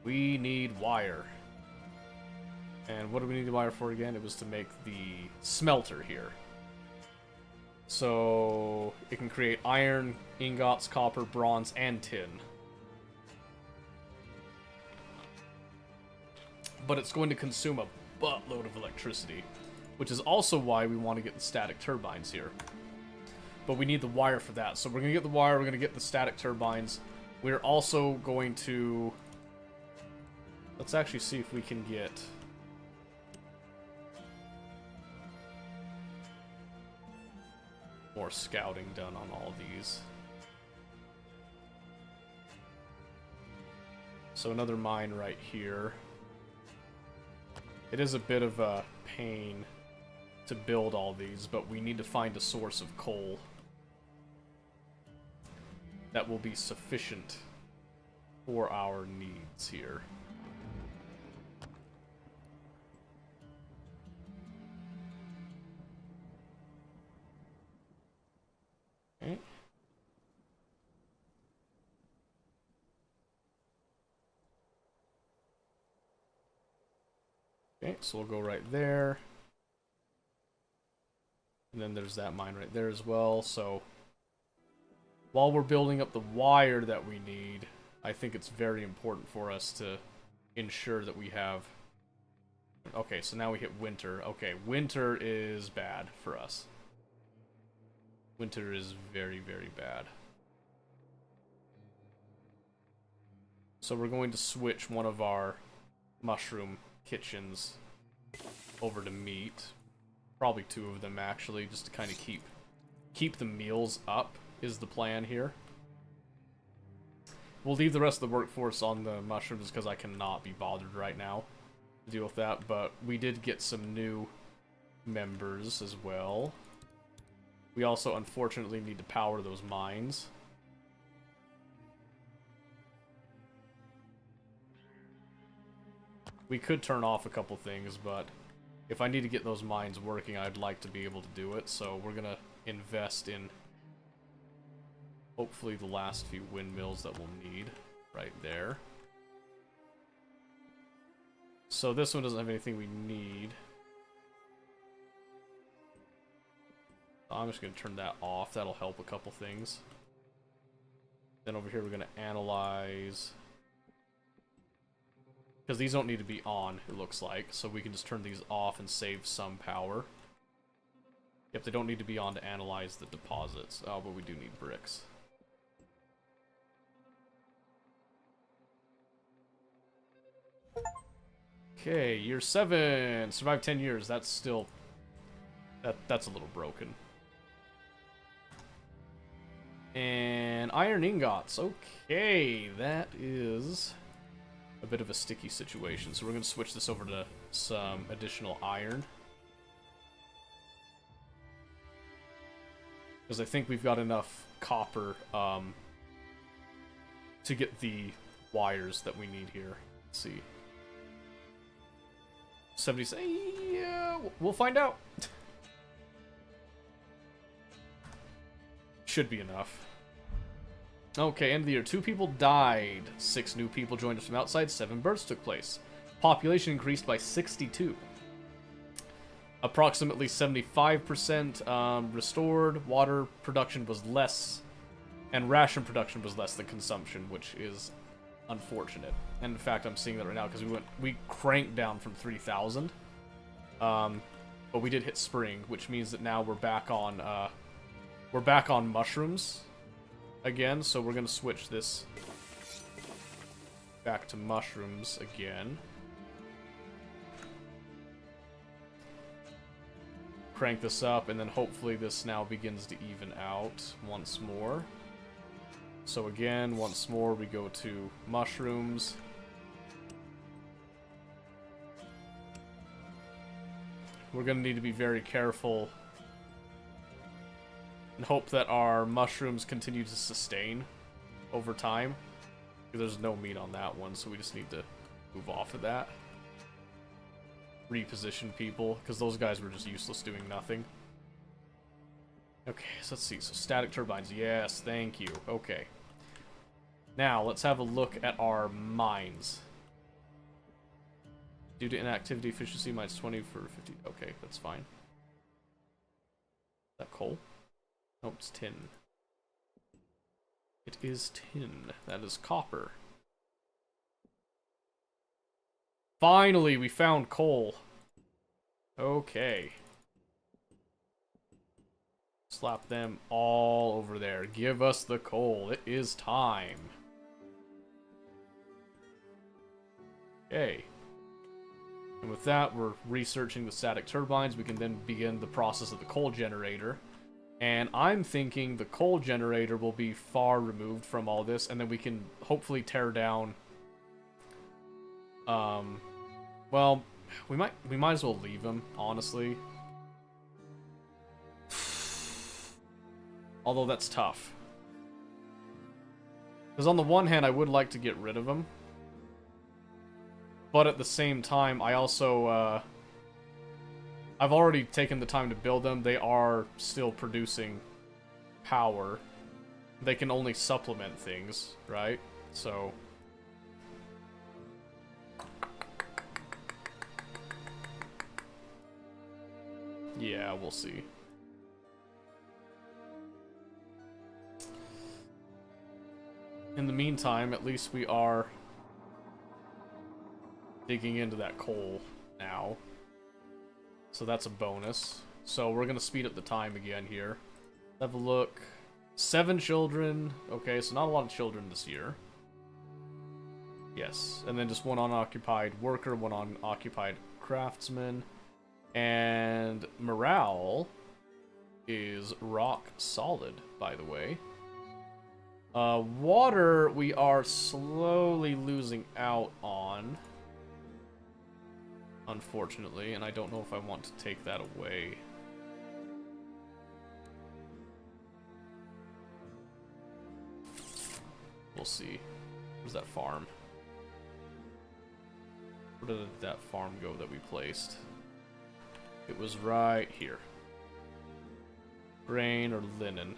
We need wire. And what do we need the wire for again? It was to make the smelter here. So it can create iron, ingots, copper, bronze, and tin. But it's going to consume a buttload of electricity, which is also why we want to get the static turbines here. But we need the wire for that. So we're going to get the wire, we're going to get the static turbines. We're also going to... Let's actually see if we can get... more scouting done on all of these. So another mine right here. It is a bit of a pain to build all these, but we need to find a source of coal that will be sufficient for our needs here. Okay. Okay, so we'll go right there. And then there's that mine right there as well, so while we're building up the wire that we need, I think it's very important for us to ensure that we have... Okay, so now we hit winter. Okay, winter is bad for us. Winter is very, very bad. So we're going to switch one of our mushroom kitchens over to meat. Probably two of them, actually, just to kind of keep the meals up is the plan here. We'll leave the rest of the workforce on the mushrooms because I cannot be bothered right now to deal with that, but we did get some new members as well. We also, unfortunately, need to power those mines. We could turn off a couple things, but if I need to get those mines working, I'd like to be able to do it, so we're gonna invest in hopefully the last few windmills that we'll need right there. So this one doesn't have anything we need. I'm just going to turn that off. That'll help a couple things. Then over here we're going to analyze. Because these don't need to be on, it looks like. So we can just turn these off and save some power. Yep, they don't need to be on to analyze the deposits. Oh, but we do need bricks. Okay, year 7. Survived 10 years. That's still... That's a little broken. And iron ingots. Okay, that is a bit of a sticky situation. So we're going to switch this over to some additional iron. Because I think we've got enough copper to get the wires that we need here. Let's see. 70. Yeah, we'll find out. Should be enough. Okay, end of the year. 2 people died. 6 new people joined us from outside. 7 births took place. Population increased by 62. Approximately 75% restored. Water production was less. And ration production was less than consumption, which is unfortunate. And in fact, I'm seeing that right now because we cranked down from 3,000. But we did hit spring, which means that now we're back on mushrooms again. So we're gonna switch this back to mushrooms again. Crank this up, and then hopefully this now begins to even out once more. So again, once more, we go to mushrooms. We're going to need to be very careful and hope that our mushrooms continue to sustain over time. There's no meat on that one, so we just need to move off of that. Reposition people, because those guys were just useless doing nothing. Okay, so let's see. So static turbines. Yes, thank you. Okay. Now, let's have a look at our mines. Due to inactivity, efficiency minus 20 for 50. Okay, that's fine. Is that coal? No, it's tin. It is tin. That is copper. Finally, we found coal. Okay. Slap them all over there. Give us the coal. It is time. Okay. And with that, we're researching the static turbines. We can then begin the process of the coal generator. And I'm thinking the coal generator will be far removed from all this, and then we can hopefully tear down... well, we might as well leave them, honestly. Although that's tough. Because on the one hand, I would like to get rid of them. But at the same time, I also, I've already taken the time to build them. They are still producing power. They can only supplement things, right? So... Yeah, we'll see. In the meantime, at least we are digging into that coal now. So that's a bonus. So we're going to speed up the time again here. Have a look. 7 children. Okay, so not a lot of children this year. Yes, and then just 1 unoccupied worker, 1 unoccupied craftsman. And morale is rock solid, by the way. Water, we are slowly losing out on, unfortunately, and I don't know if I want to take that away. We'll see. Where's that farm? Where did that farm go that we placed? It was right here. Grain or linen.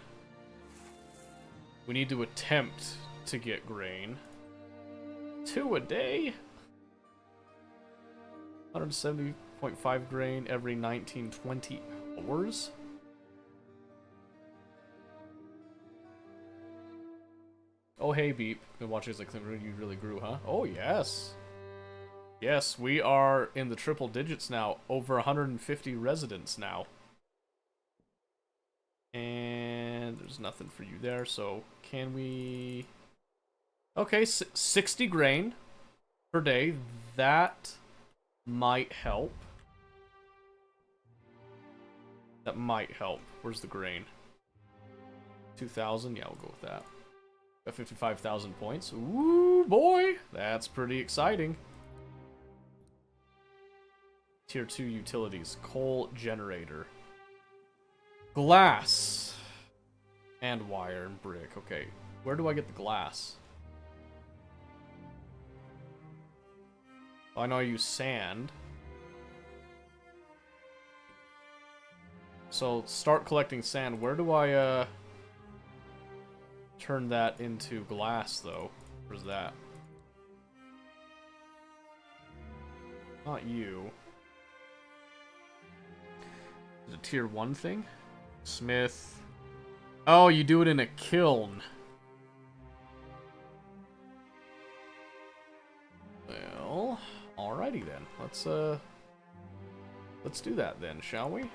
We need to attempt to get grain. 2 a day? 170.5 grain every 19-20 hours? Oh, hey, Beep. Been watching as you really grew, huh? Oh, yes. Yes, we are in the triple digits now. Over 150 residents now. And there's nothing for you there, so can we... Okay, 60 grain per day. That might help. That might help. Where's the grain? 2,000? Yeah, we'll go with that. Got 55,000 points. Ooh, boy! That's pretty exciting. Tier 2 utilities. Coal generator. Glass. And wire and brick. Okay. Where do I get the glass? Well, I know I use sand. So, start collecting sand. Where do I, turn that into glass, though? Where's that? Not you. Is it a tier 1 thing? Smith. Oh, you do it in a kiln. Well, alrighty then. Let's do that then, shall we?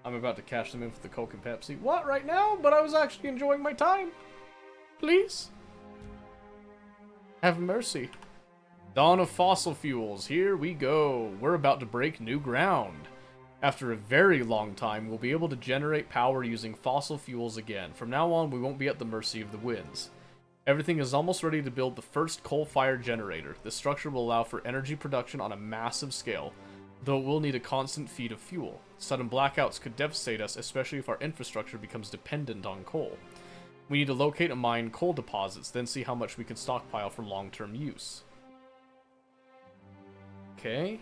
I'm about to cash them in for the Coke and Pepsi. What, right now? But I was actually enjoying my time. Please. Have mercy. Dawn of fossil fuels. Here we go. We're about to break new ground. After a very long time, we'll be able to generate power using fossil fuels again. From now on, we won't be at the mercy of the winds. Everything is almost ready to build the first coal-fired generator. This structure will allow for energy production on a massive scale, though it will need a constant feed of fuel. Sudden blackouts could devastate us, especially if our infrastructure becomes dependent on coal. We need to locate and mine coal deposits, then see how much we can stockpile for long-term use. Okay.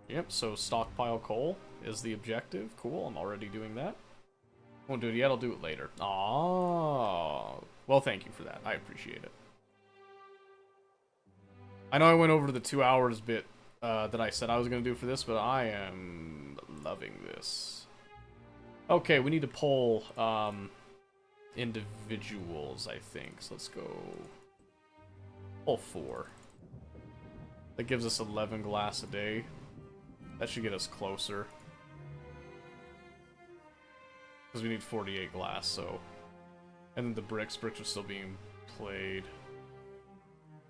Yep, so stockpile coal is the objective. Cool, I'm already doing that. Won't do it yet, I'll do it later. Ah, well, thank you for that. I appreciate it. I know I went over to the 2 hours bit that I said I was going to do for this, but I am loving this. Okay, we need to poll individuals, I think. So let's go poll 4. That gives us 11 glass a day. That should get us closer. Because we need 48 glass, so... And then the bricks are still being played.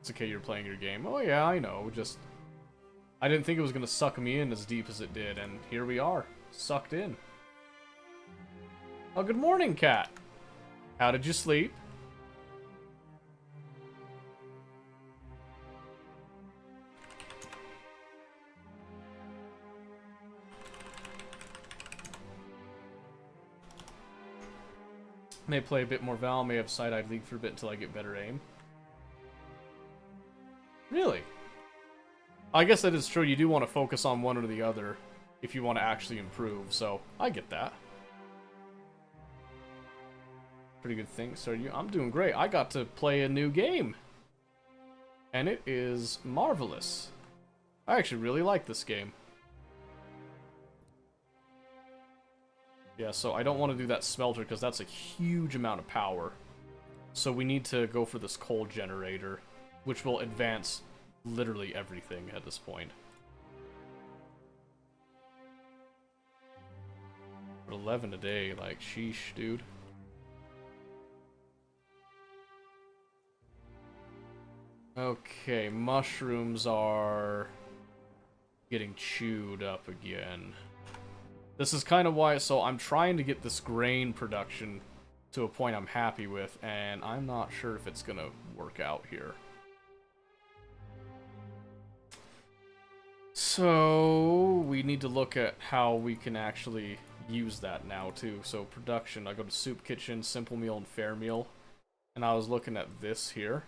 It's okay, you're playing your game. Oh yeah, I know, just... I didn't think it was going to suck me in as deep as it did, and here we are. Sucked in. Oh, good morning, cat. How did you sleep? May play a bit more Val, may have side-eyed League for a bit until I get better aim. Really? I guess that is true, you do want to focus on one or the other if you want to actually improve, so I get that. Pretty good thing, so I'm doing great. I got to play a new game. And it is marvelous. I actually really like this game. Yeah, so I don't want to do that smelter because that's a huge amount of power. So we need to go for this coal generator, which will advance literally everything at this point. For 11 a day, like, sheesh, dude. Okay, mushrooms are getting chewed up again. This is kind of why, so I'm trying to get this grain production to a point I'm happy with, and I'm not sure if it's gonna work out here. So, we need to look at how we can actually use that now, too. So, production, I go to Soup Kitchen, Simple Meal, and Fair Meal, and I was looking at this here.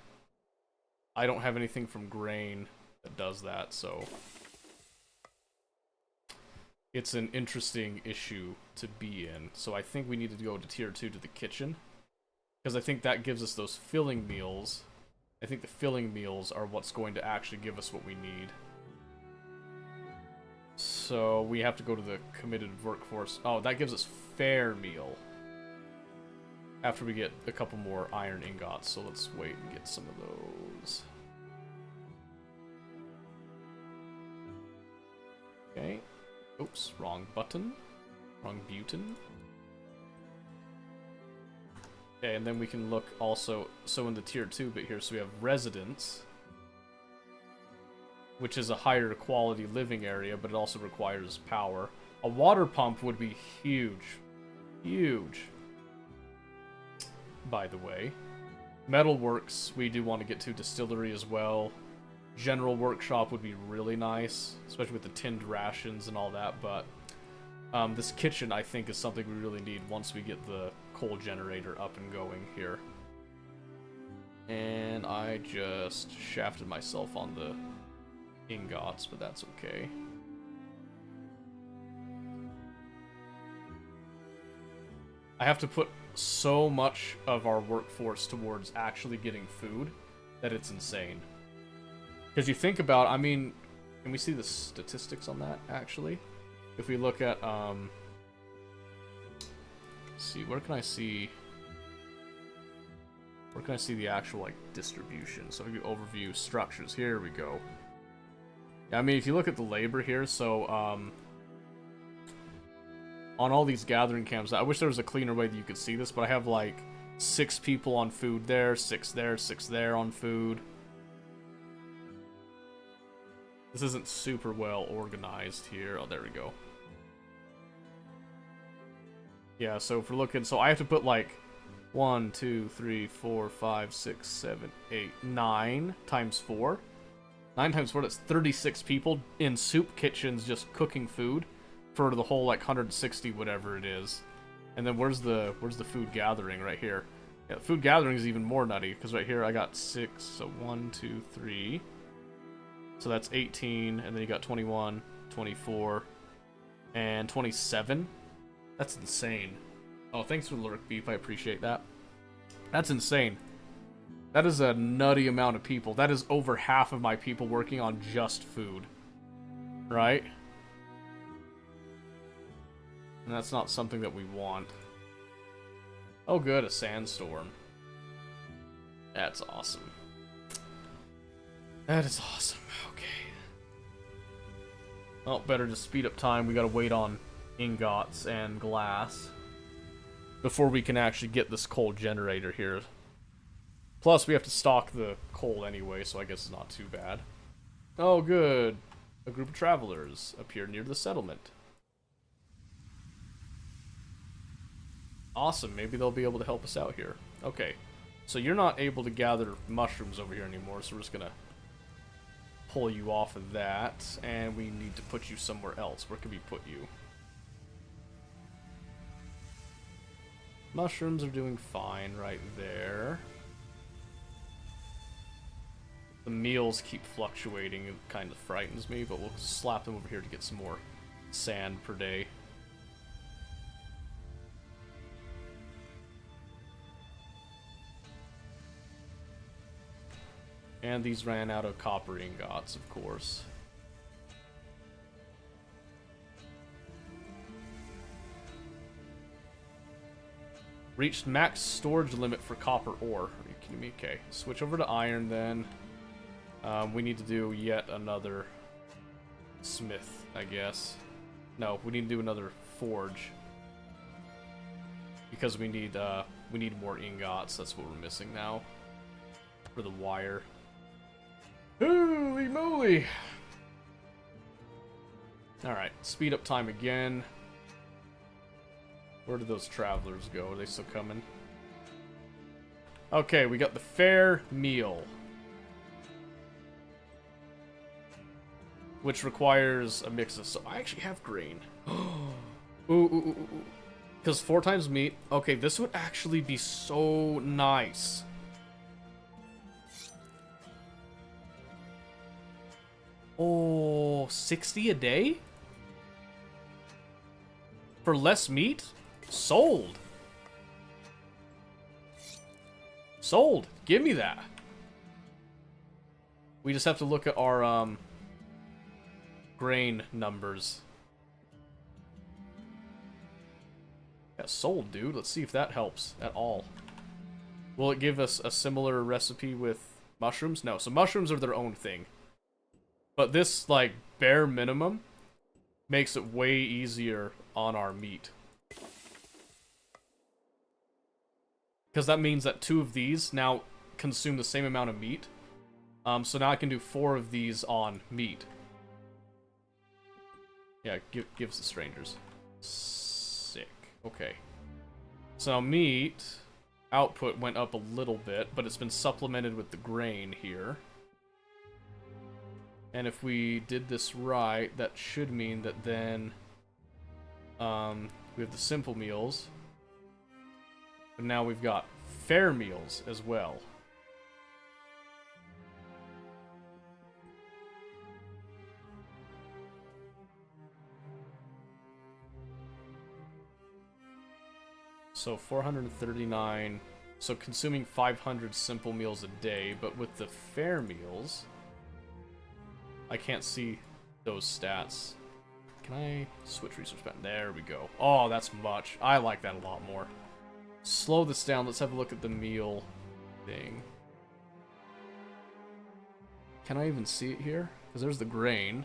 I don't have anything from grain that does that, so it's an interesting issue to be in. So I think we need to go to tier 2 to the kitchen, because I think that gives us those filling meals. I think the filling meals are what's going to actually give us what we need. So we have to go to the committed workforce. Oh, that gives us fair meal after we get a couple more iron ingots, so let's wait and get some of those. Okay. Oops, wrong button. Wrong button. Okay, and then we can look also, so in the tier 2 bit here, so we have residence, which is a higher quality living area, but it also requires power. A water pump would be huge. Huge. By the way. Metalworks, we do want to get to. Distillery as well. General workshop would be really nice, especially with the tinned rations and all that, but this kitchen, I think, is something we really need once we get the coal generator up and going here. And I just shafted myself on the ingots, but that's okay. I have to put so much of our workforce towards actually getting food that it's insane. Because you think about, I mean, can we see the statistics on that, actually? If we look at, let's see, where can I see the actual, like, distribution? So maybe overview structures, here we go. Yeah, I mean, if you look at the labor here, so, on all these gathering camps, I wish there was a cleaner way that you could see this, but I have, like, 6 people on food there, 6 there on food. This isn't super well organized here. Oh, there we go. Yeah, so if we're looking, so I have to put like 1, 2, 3, 4, 5, 6, 7, 8, 9 times 4. 9 times 4, that's 36 people in soup kitchens just cooking food for the whole like 160 whatever it is. And then where's the food gathering? Right here. Yeah, food gathering is even more nutty because right here I got 6, so 1, 2, 3. So that's 18, and then you got 21, 24, and 27. That's insane. Oh, thanks for the lurk, Beep. I appreciate that. That's insane. That is a nutty amount of people. That is over half of my people working on just food. Right? And that's not something that we want. Oh good, a sandstorm. That's awesome. That is awesome. Okay. Well, better just speed up time. We gotta wait on ingots and glass before we can actually get this coal generator here. Plus, we have to stock the coal anyway, so I guess it's not too bad. Oh, good. A group of travelers appear near the settlement. Awesome. Maybe they'll be able to help us out here. Okay. So you're not able to gather mushrooms over here anymore, so we're just gonna pull you off of that, and we need to put you somewhere else. Where can we put you? Mushrooms are doing fine right there. The meals keep fluctuating. It kind of frightens me, but we'll slap them over here to get some more sand per day. And these ran out of copper ingots, of course. Reached max storage limit for copper ore. Are you kidding me? Okay. Switch over to iron then. We need to do yet another smith, I guess. No, we need to do another forge. Because we need more ingots. That's what we're missing now. For the wire. Holy moly! Alright, speed up time again. Where did those travelers go? Are they still coming? Okay, we got the fair meal. Which requires a mix of... So I actually have grain. Ooh. Because 4 times meat. Okay, this would actually be so nice. Oh, 60 a day? For less meat? Sold. Sold. Give me that. We just have to look at our grain numbers. Yeah, sold, dude. Let's see if that helps at all. Will it give us a similar recipe with mushrooms? No. So mushrooms are their own thing. But this, like, bare minimum makes it way easier on our meat. Because that means that 2 of these now consume the same amount of meat. So now I can do 4 of these on meat. Yeah, gives the strangers. Sick. Okay. So meat output went up a little bit, but it's been supplemented with the grain here. And if we did this right, that should mean that then we have the simple meals. But now we've got fair meals as well. So 439. So consuming 500 simple meals a day, but with the fair meals, I can't see those stats. Can I switch resource spend? There we go. Oh, that's much. I like that a lot more. Slow this down. Let's have a look at the meal thing. Can I even see it here? Because there's the grain.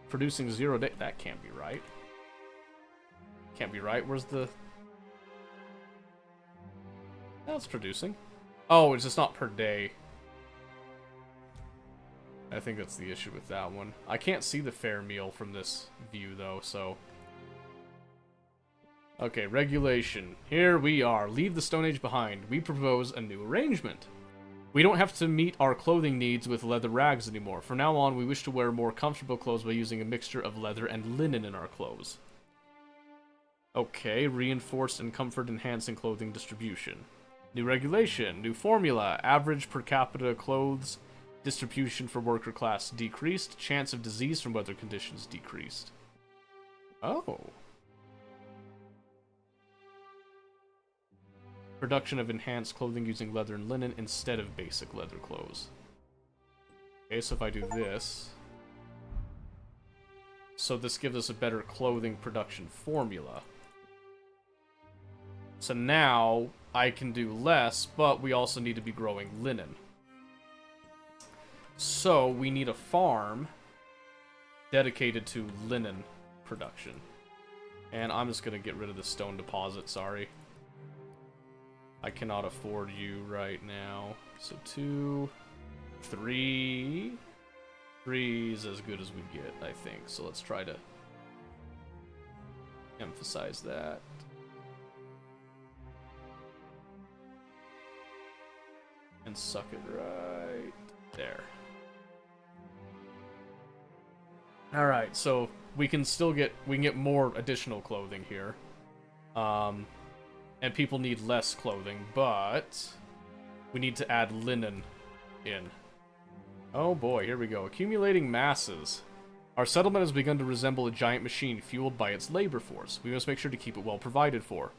Producing 0 day. That can't be right. Can't be right. Where's the... That's producing. Oh, it's just not per day. I think that's the issue with that one. I can't see the fair meal from this view, though, so... Okay, regulation. Here we are. Leave the Stone Age behind. We propose a new arrangement. We don't have to meet our clothing needs with leather rags anymore. From now on, we wish to wear more comfortable clothes by using a mixture of leather and linen in our clothes. Okay, reinforced and comfort-enhancing clothing distribution. New regulation. New formula. Average per capita clothes distribution for worker class decreased. Chance of disease from weather conditions decreased. Oh. Production of enhanced clothing using leather and linen instead of basic leather clothes. Okay, so if I do this... So this gives us a better clothing production formula. So now I can do less, but we also need to be growing linen. So we need a farm dedicated to linen production. And I'm just going to get rid of the stone deposit, sorry. I cannot afford you right now. So 2, 3. 3 is as good as we get, I think. So let's try to emphasize that. And suck it right there. Alright, so we can still get more additional clothing here. And people need less clothing, but we need to add linen in. Oh boy, here we go. Accumulating masses. Our settlement has begun to resemble a giant machine fueled by its labor force. We must make sure to keep it well provided for.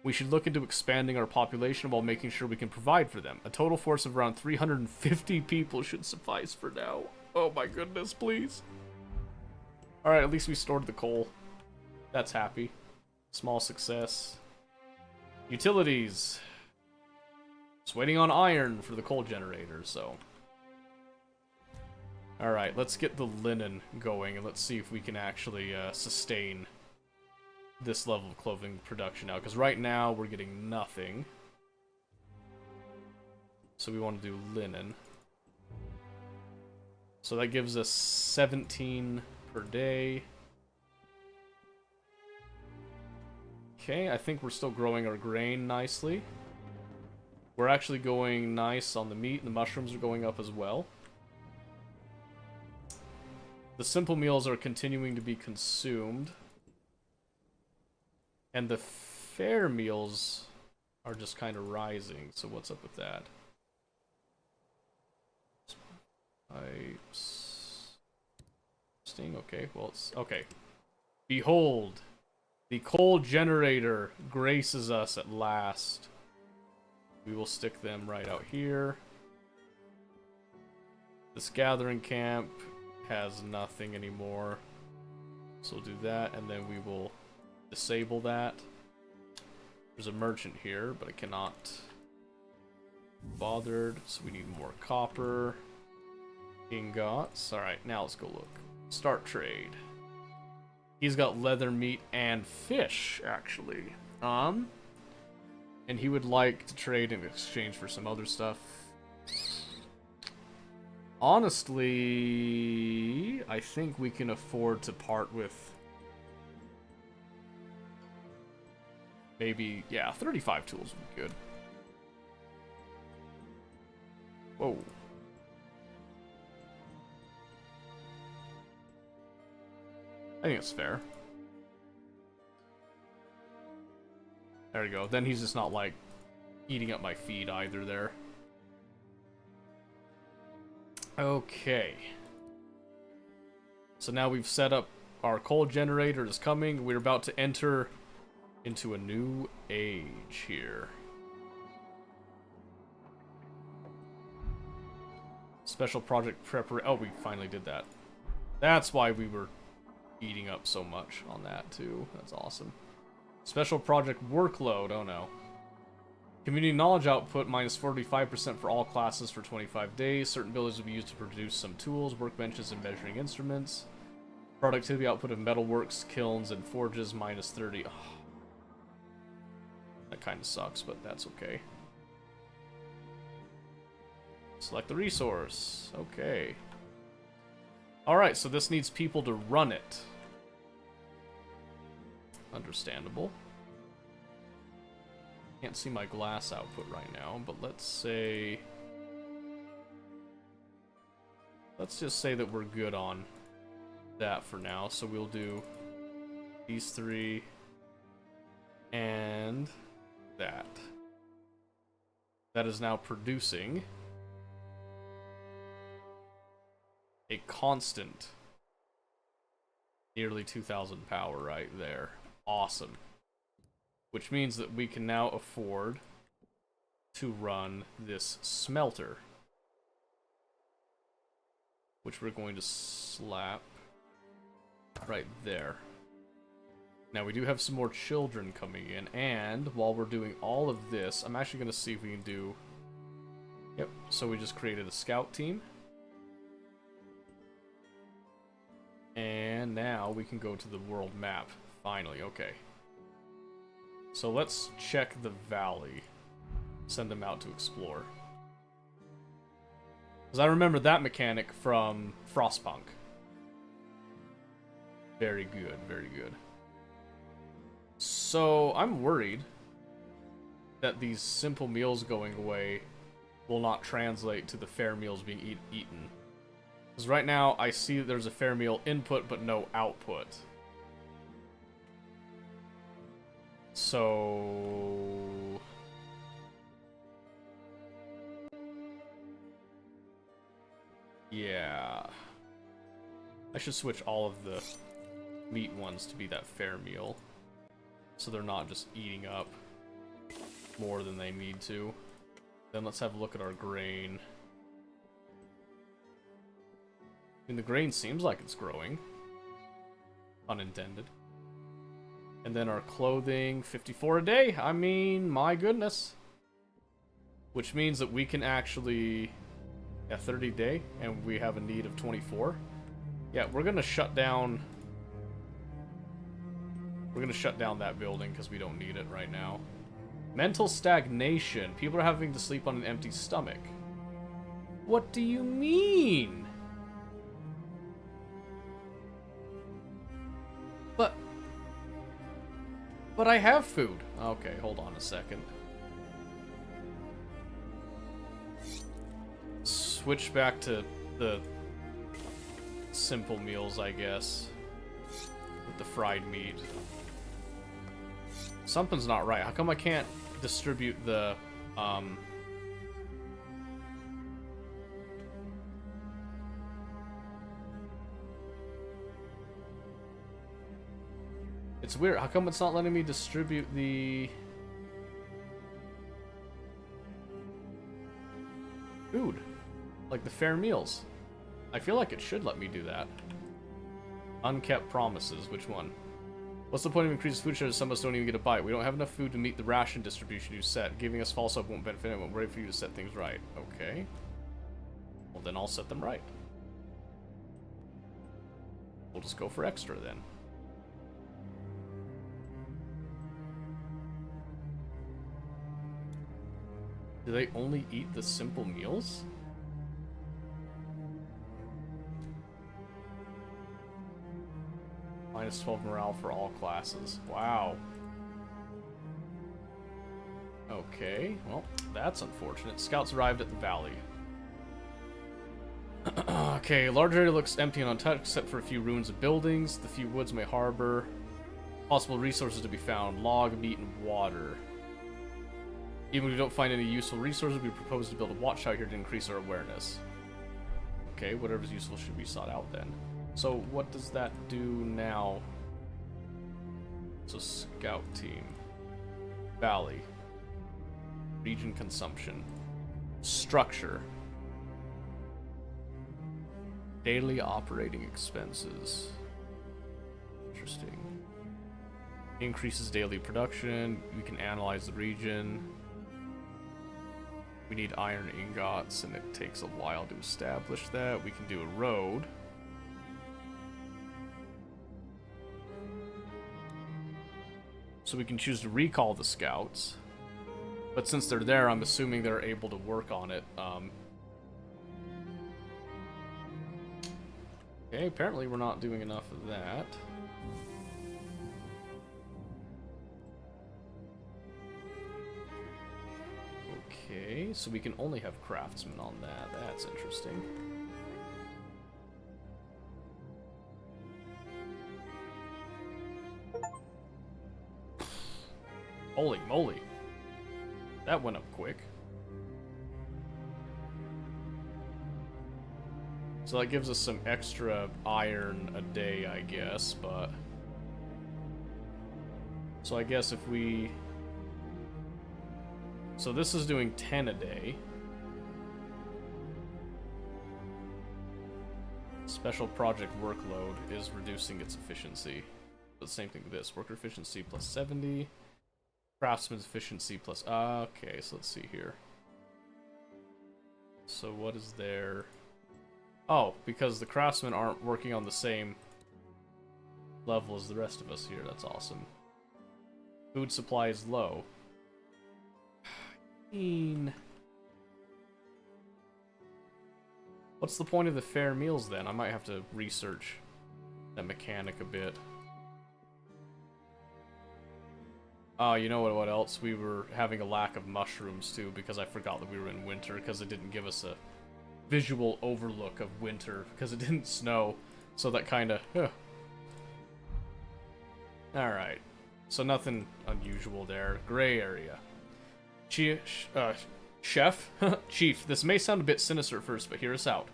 We should look into expanding our population while making sure we can provide for them. A total force of around 350 people should suffice for now. Oh my goodness, please. Alright, at least we stored the coal. That's happy. Small success. Utilities. Just waiting on iron for the coal generator, so. Alright, let's get the linen going, and let's see if we can actually sustain this level of clothing production now. Because right now, we're getting nothing. So we want to do linen. So that gives us 17 per day. Okay, I think we're still growing our grain nicely. We're actually going nice on the meat, and the mushrooms are going up as well. The simple meals are continuing to be consumed. And the fair meals are just kind of rising, so what's up with that? Pipes. Sting, okay, well, it's... Okay. Behold! The coal generator graces us at last. We will stick them right out here. This gathering camp has nothing anymore. So we'll do that, and then we will disable that. There's a merchant here, but I cannot be bothered, so we need more copper. Ingots. Alright, now let's go look. Start trade. He's got leather, meat, and fish, actually. And he would like to trade in exchange for some other stuff. Honestly, I think we can afford to part with maybe, yeah, 35 tools would be good. Whoa. I think it's fair. There we go. Then he's just not, like, eating up my feed either there. Okay. So now we've set up our coal generator is coming. We're about to enter into a new age here. Special project preparation. Oh, we finally did that. That's why we were eating up so much on that too. That's awesome. Special project workload. Oh no. Community knowledge output minus 45% for all classes for 25 days. Certain abilities will be used to produce some tools, workbenches, and measuring instruments. Productivity output of metalworks, kilns, and forges minus 30. Oh. That kind of sucks, but that's okay. Select the resource. Okay. Alright, so this needs people to run it. Understandable. Can't see my glass output right now, but let's say... Let's just say that we're good on that for now. So we'll do these three and that. That is now producing a constant nearly 2,000 power right there. Awesome. Which means that we can now afford to run this smelter. Which we're going to slap right there. Now we do have some more children coming in, and while we're doing all of this, I'm actually going to see if we can do... Yep, so we just created a scout team. And now we can go to the world map. Finally, okay. So let's check the valley. Send them out to explore. Because I remember that mechanic from Frostpunk. Very good, very good. So, I'm worried that these simple meals going away will not translate to the fair meals being eaten. Because right now, I see that there's a fair meal input, but no output. So... yeah. I should switch all of the meat ones to be that fair meal. So they're not just eating up more than they need to. Then let's have a look at our grain. I mean, the grain seems like it's growing. Unintended. And then our clothing, 54 a day. I mean, my goodness. Which means that we can actually... Yeah, 30 a day, and we have a need of 24. Yeah, we're gonna shut down... We're gonna shut down that building because we don't need it right now. Mental stagnation. People are having to sleep on an empty stomach. What do you mean? But I have food. Okay, hold on a second. Switch back to the simple meals, I guess. With the fried meat. Something's not right. How come I can't distribute the, It's weird. How come it's not letting me distribute the food? Like the fair meals. I feel like it should let me do that. Unkept promises. Which one? What's the point of increased food shares if some of us don't even get a bite? We don't have enough food to meet the ration distribution you set. Giving us false hope won't benefit anyone. We're ready for you to set things right. Okay. Well, then I'll set them right. We'll just go for extra then. Do they only eat the simple meals? Minus 12 morale for all classes. Wow. Okay, well, that's unfortunate. Scouts arrived at the valley. Okay, large area looks empty and untouched except for a few ruins of buildings. The few woods may harbor. Possible resources to be found. Log, meat, and water. Even if we don't find any useful resources, we propose to build a watchtower here to increase our awareness. Okay, whatever's useful should be sought out then. So what does that do now? It's a scout team. Valley. Region consumption. Structure. Daily operating expenses. Interesting. Increases daily production. We can analyze the region. We need iron ingots, and it takes a while to establish that. We can do a road. So we can choose to recall the scouts. But since they're there, I'm assuming they're able to work on it. Okay, apparently we're not doing enough of that. Okay, so we can only have craftsmen on that. That's interesting. Holy moly. That went up quick. So that gives us some extra iron a day, I guess, but... So I guess if we... So this is doing 10 a day. Special project workload is reducing its efficiency. The same thing with this. Worker efficiency plus 70. Craftsman's efficiency plus... okay, so let's see here. So what is there? Oh, because the craftsmen aren't working on the same level as the rest of us here. That's awesome. Food supply is low. What's the point of the fair meals then? I might have to research that mechanic a bit. Oh, you know what else? We were having a lack of mushrooms too because I forgot that we were in winter because it didn't give us a visual overlook of winter because it didn't snow. So that kind of... Alright. So nothing unusual there. Gray area. Chef? Chief, this may sound a bit sinister at first, but hear us out.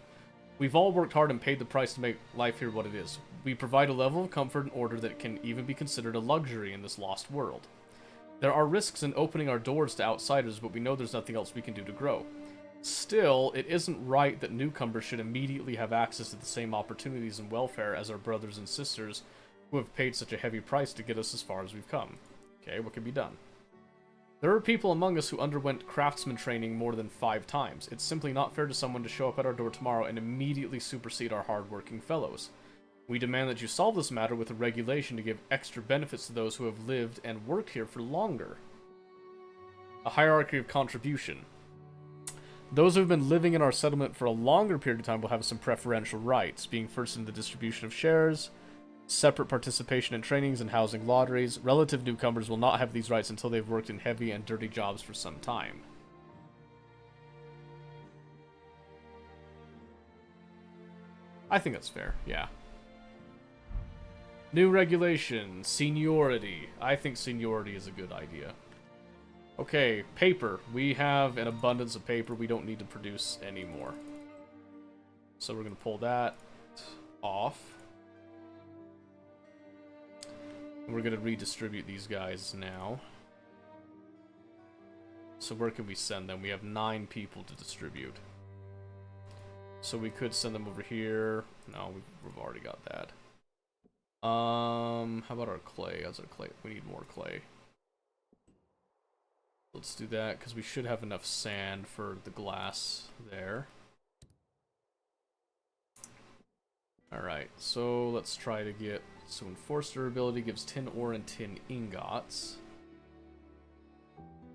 We've all worked hard and paid the price to make life here what it is. We provide a level of comfort and order that can even be considered a luxury in this lost world. There are risks in opening our doors to outsiders, but we know there's nothing else we can do to grow. Still, it isn't right that newcomers should immediately have access to the same opportunities and welfare as our brothers and sisters who have paid such a heavy price to get us as far as we've come. Okay, what can be done? There are people among us who underwent craftsman training more than 5 times. It's simply not fair to someone to show up at our door tomorrow and immediately supersede our hard-working fellows. We demand that you solve this matter with a regulation to give extra benefits to those who have lived and worked here for longer. A hierarchy of contribution. Those who have been living in our settlement for a longer period of time will have some preferential rights, being first in the distribution of shares, separate participation in trainings and housing lotteries. Relative newcomers will not have these rights until they've worked in heavy and dirty jobs for some time. I think that's fair, yeah. New regulation, seniority. I think seniority is a good idea. Okay, paper. We have an abundance of paper. We don't need to produce any more. So we're going to pull that off. And we're going to redistribute these guys now. So where can we send them? We have 9 people to distribute. So we could send them over here. No, we've already got that. How about our clay? How's our clay? We need more clay. Let's do that, because we should have enough sand for the glass there. Alright, so let's try to get... So enforced durability gives tin ore and tin ingots.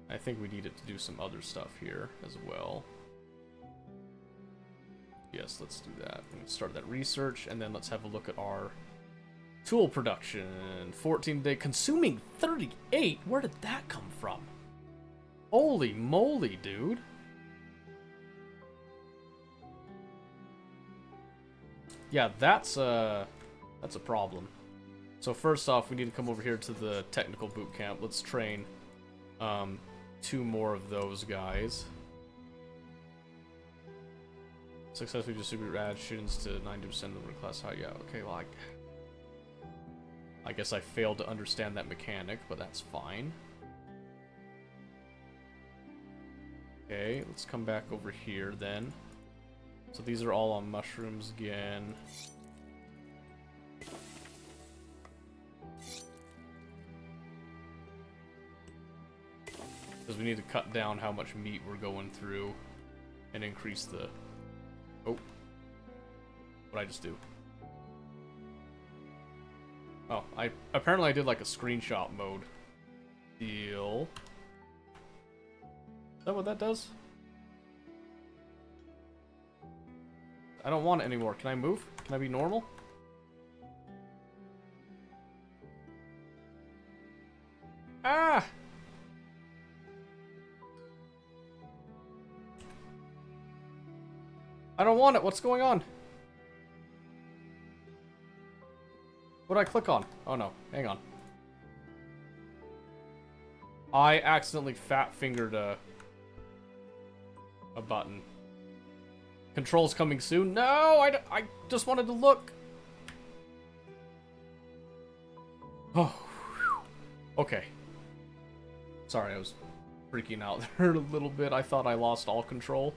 I think we need it to do some other stuff here as well. Yes, let's do that. Let's start that research, and then let's have a look at our tool production. 14 day, consuming 38? Where did that come from? Holy moly, dude. Yeah, that's a problem. So first off, we need to come over here to the technical boot camp. Let's train 2 more of those guys. Successfully distribute rations to 90% of the class high. Yeah, okay, well, I guess I failed to understand that mechanic, but that's fine. Okay, let's come back over here then. So these are all on mushrooms again. Because we need to cut down how much meat we're going through and increase the... Oh. What'd I just do? Oh, apparently I did like a screenshot mode deal. Is that what that does? I don't want it anymore. Can I move? Can I be normal? Ah! I don't want it. What's going on? What did I click on? Oh no. Hang on. I accidentally fat-fingered a button. Controls coming soon? No! I just wanted to look! Oh. Okay. Sorry, I was freaking out there a little bit. I thought I lost all control.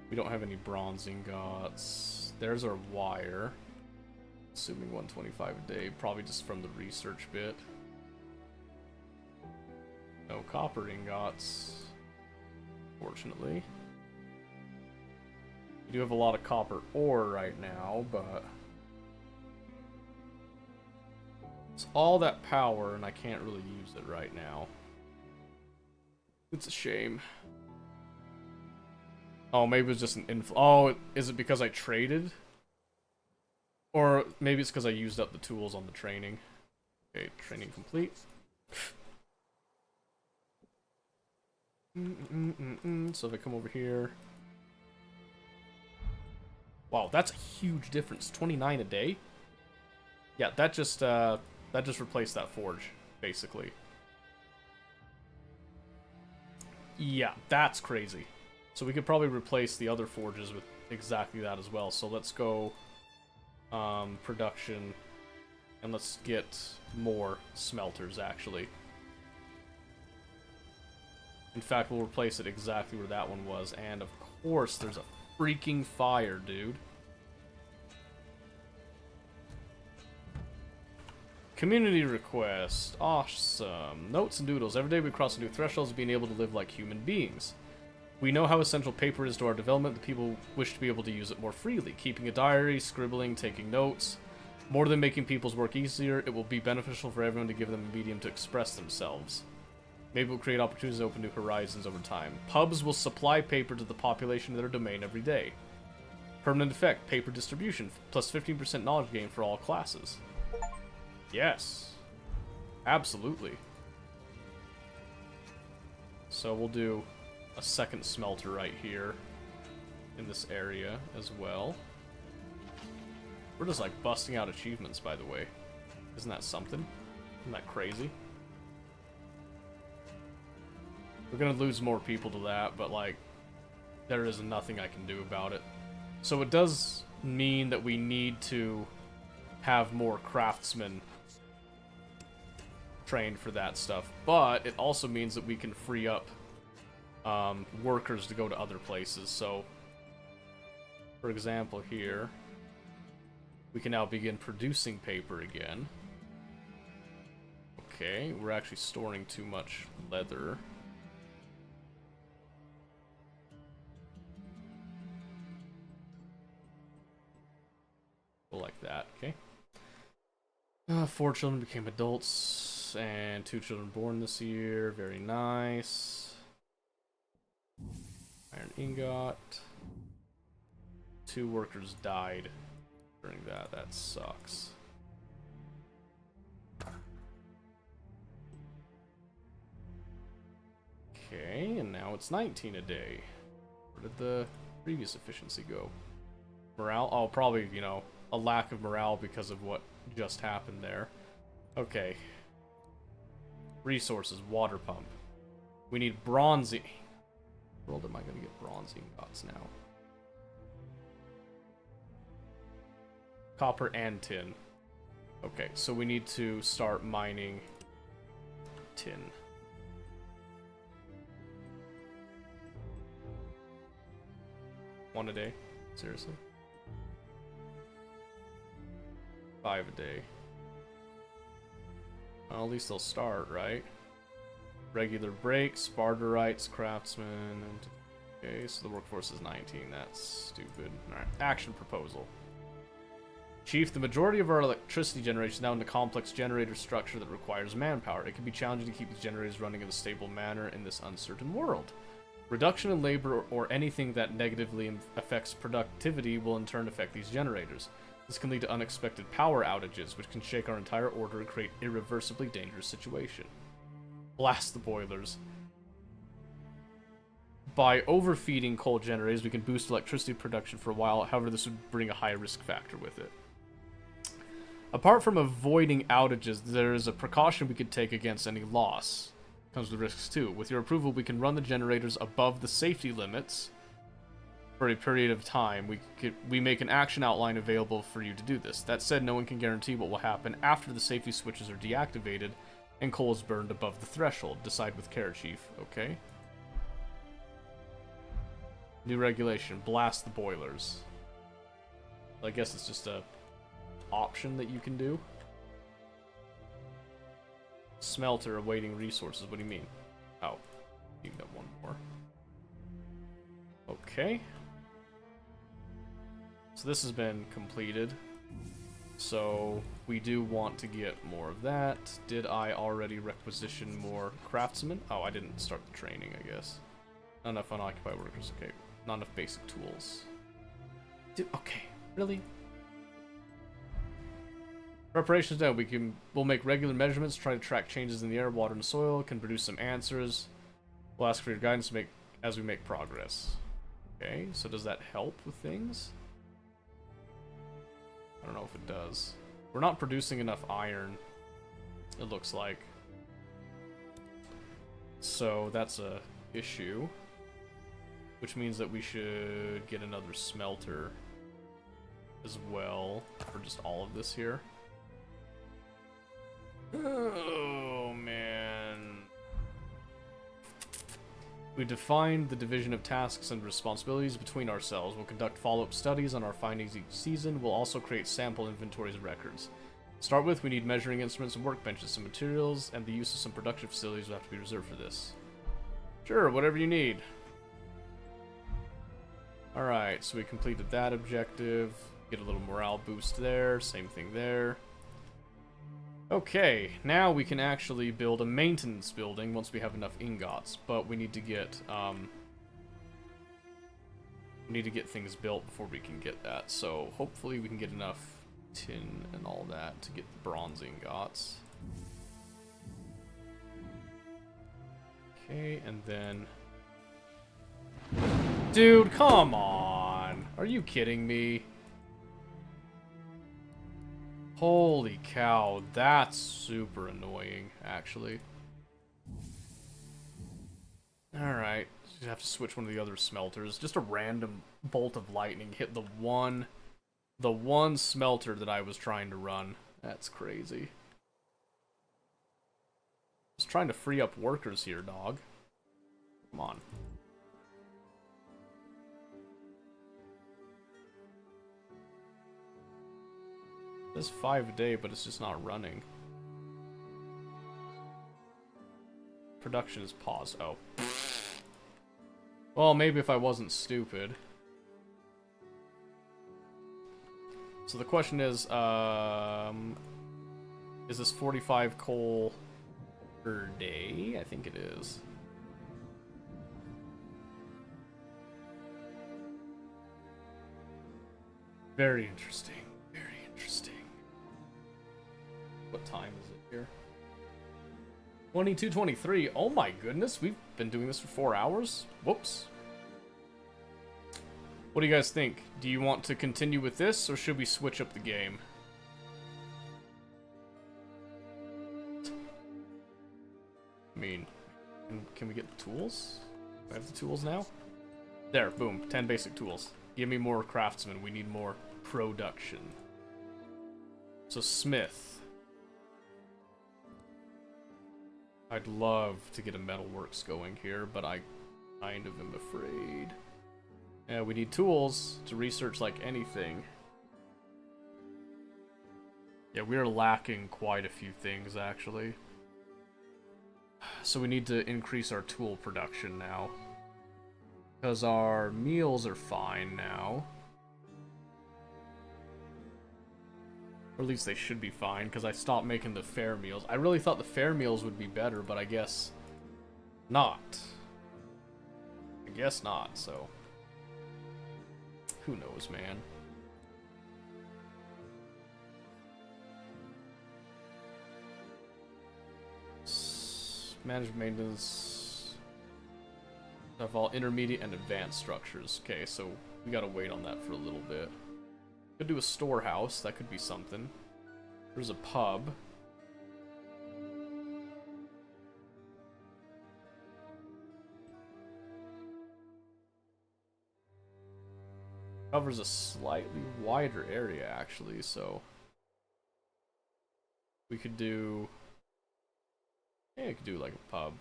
We don't have any bronze ingots. There's our wire. Assuming 125 a day, probably just from the research bit. No copper ingots, fortunately. We do have a lot of copper ore right now, but it's all that power and I can't really use it right now. It's a shame. Oh, maybe it was just an oh, is it because I traded? Or maybe it's because I used up the tools on the training. Okay, training complete. So if I come over here... Wow, that's a huge difference. 29 a day? Yeah, that just replaced that forge, basically. Yeah, that's crazy. So we could probably replace the other forges with exactly that as well. So let's go production, and let's get more smelters, actually. In fact, we'll replace it exactly where that one was, and of course there's a freaking fire, dude. Community request. Awesome. Notes and doodles. Every day we cross new thresholds of being able to live like human beings. We know how essential paper is to our development. The people wish to be able to use it more freely. Keeping a diary, scribbling, taking notes. More than making people's work easier, it will be beneficial for everyone to give them a medium to express themselves. Maybe we'll create opportunities to open new horizons over time. Pubs will supply paper to the population of their domain every day. Permanent effect, paper distribution, plus 15% knowledge gain for all classes. Yes. Absolutely. So we'll do a second smelter right here in this area as well. We're just like busting out achievements, by the way. Isn't that something? Isn't that crazy? We're gonna lose more people to that, but like, there is nothing I can do about it. So it does mean that we need to have more craftsmen trained for that stuff, but it also means that we can free up workers to go to other places. So, for example, here, we can now begin producing paper again. Okay, we're actually storing too much leather. Like that, okay. 4 children became adults, and 2 children born this year. Very nice. Iron ingot. 2 workers died during that. That sucks. Okay, and now it's 19 a day. Where did the previous efficiency go? Morale? Oh, probably, you know, a lack of morale because of what just happened there. Okay. Resources, water pump. We need bronze. Where am I going to get bronze ingots now? Copper and tin. Okay, so we need to start mining tin. One a day? Seriously? 5 a day. Well, at least they'll start, right? Regular breaks, Sparterites, craftsmen, and... Okay, so the workforce is 19. That's stupid. Alright, action proposal. Chief, the majority of our electricity generation is now in a complex generator structure that requires manpower. It can be challenging to keep these generators running in a stable manner in this uncertain world. Reduction in labor or anything that negatively affects productivity will in turn affect these generators. This can lead to unexpected power outages, which can shake our entire order and create an irreversibly dangerous situation. Blast the boilers. By overfeeding coal generators, we can boost electricity production for a while. However, this would bring a high risk factor with it. Apart from avoiding outages, there is a precaution we could take against any loss. Comes with risks too. With your approval, we can run the generators above the safety limits for a period of time. We make an action outline available for you to do this. That said, no one can guarantee what will happen after the safety switches are deactivated and coal is burned above the threshold. Decide with care, Chief. Okay. New regulation. Blast the boilers. I guess it's just a option that you can do. Smelter awaiting resources. What do you mean? Oh, you got one more. Okay. So this has been completed. So we do want to get more of that. Did I already requisition more craftsmen? Oh, I didn't start the training, I guess. Not enough unoccupied workers. Okay. Not enough basic tools. Dude, okay. Really? Preparations done. We'll make regular measurements, try to track changes in the air, water, and soil, can produce some answers. We'll ask for your guidance as we make progress. Okay, so does that help with things? I don't know if it does. We're not producing enough iron, it looks like. So that's a issue. Which means that we should get another smelter as well for just all of this here. Oh, man. We defined the division of tasks and responsibilities between ourselves. We'll conduct follow-up studies on our findings each season. We'll also create sample inventories and records. Start with, we need measuring instruments and workbenches, some materials, and the use of some production facilities will have to be reserved for this. Sure, whatever you need. Alright, so we completed that objective. Get a little morale boost there, same thing there. Okay, now we can actually build a maintenance building once we have enough ingots, but we need to get, things built before we can get that, so hopefully we can get enough tin and all that to get bronze ingots. Okay, and then... Dude, come on! Are you kidding me? Holy cow, that's super annoying, actually. Alright, just have to switch one of the other smelters. Just a random bolt of lightning hit the one smelter that I was trying to run. That's crazy. Just trying to free up workers here, dog. Come on. It says 5 a day, but it's just not running. Production is paused. Oh. Well, maybe if I wasn't stupid. So the question is this 45 coal per day? I think it is. Very interesting. Very interesting. What time is it here? 22:23. Oh my goodness, we've been doing this for 4 hours? Whoops. What do you guys think? Do you want to continue with this, or should we switch up the game? I mean, can we get the tools? Do I have the tools now? There, boom, 10 basic tools. Give me more craftsmen, we need more production. So smith. I'd love to get a metalworks going here, but I kind of am afraid. Yeah, we need tools to research like anything. Yeah, we are lacking quite a few things, actually. So we need to increase our tool production now. Because our meals are fine now. Or at least they should be fine, because I stopped making the fair meals. I really thought the fair meals would be better, but I guess not. I guess not, so... Who knows, man? Manage maintenance of all intermediate and advanced structures. Okay, so we gotta wait on that for a little bit. Could do a storehouse, that could be something. There's a pub. Covers a slightly wider area, actually, so we could do... Yeah, we could do like a pub.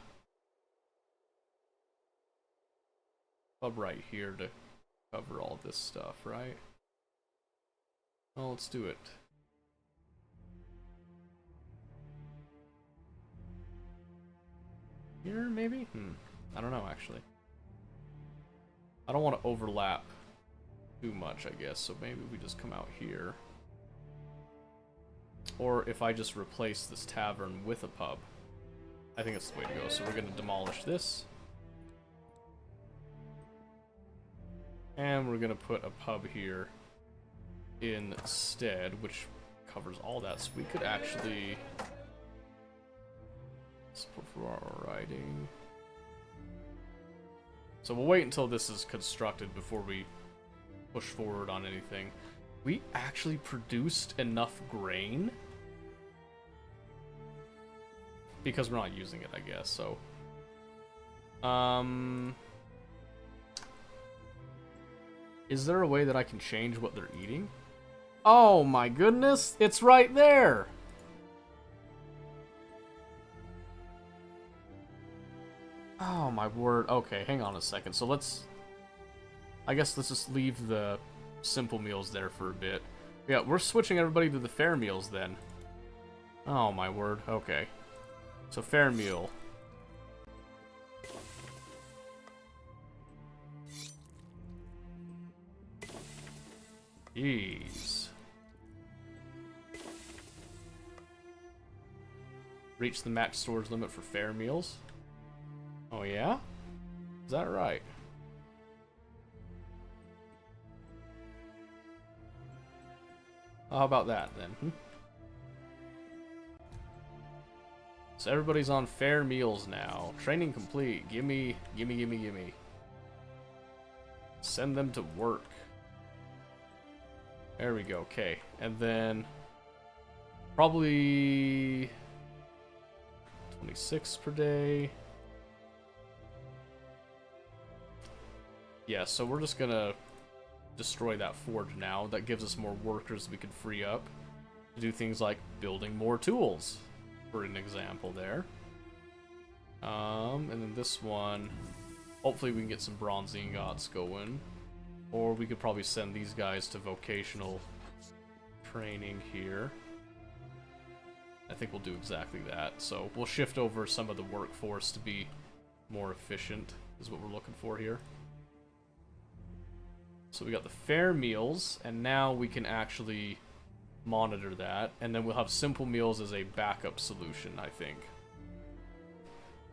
Pub right here to cover all this stuff, right? Well, let's do it. Here, maybe? I don't know, actually. I don't want to overlap too much, I guess, so maybe we just come out here. Or if I just replace this tavern with a pub. I think that's the way to go, so we're going to demolish this. And we're going to put a pub here instead, which covers all that, so we could actually... Support for our writing. So we'll wait until this is constructed before we push forward on anything. We actually produced enough grain? Because we're not using it, I guess, so... Is there a way that I can change what they're eating? Oh my goodness, it's right there! Oh my word. Okay, hang on a second. So I guess let's just leave the simple meals there for a bit. Yeah, we're switching everybody to the fair meals then. Oh my word. Okay. So fair meal. Jeez. Reach the max storage limit for fair meals. Oh yeah? Is that right? How about that then? So everybody's on fair meals now. Training complete. Gimme. Send them to work. There we go. Okay. And then probably 26 per day. Yeah, so we're just gonna destroy that forge now. That gives us more workers we can free up to do things like building more tools, for an example there. And then this one, hopefully we can get some bronze ingots going. Or we could probably send these guys to vocational training here. I think we'll do exactly that. So we'll shift over some of the workforce to be more efficient, is what we're looking for here. So we got the fair meals, and now we can actually monitor that, and then we'll have simple meals as a backup solution, I think.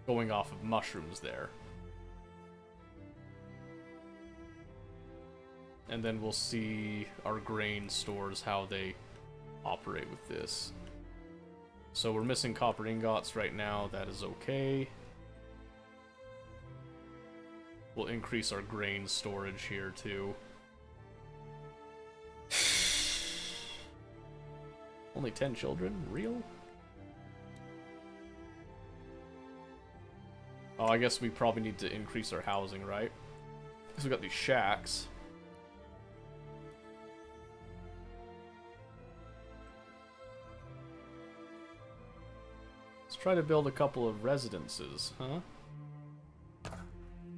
Going off of mushrooms there. And then we'll see our grain stores, how they operate with this. So we're missing copper ingots right now, that is okay. We'll increase our grain storage here too. Only 10 children? Real? Oh, I guess we probably need to increase our housing, right? Because we got these shacks. Let's try to build a couple of residences, huh?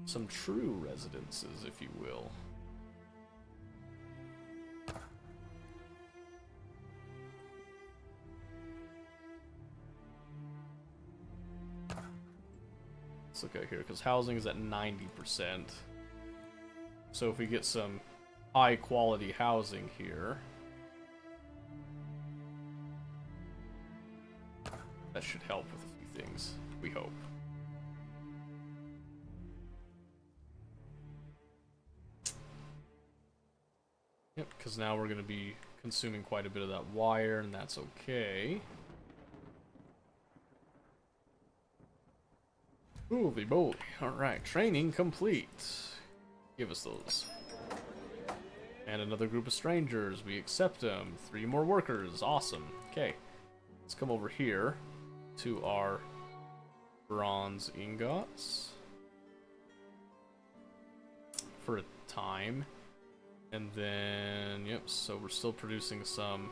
Some true residences, if you will. Let's look at here, because housing is at 90%. So if we get some high quality housing here, that should help with a few things, we hope. Yep, because now we're going to be consuming quite a bit of that wire, and that's okay. Holy moly. Alright, training complete. Give us those. And another group of strangers. We accept them. 3 more workers. Awesome. Okay. Let's come over here to our bronze ingots for a time. And then, yep, so we're still producing some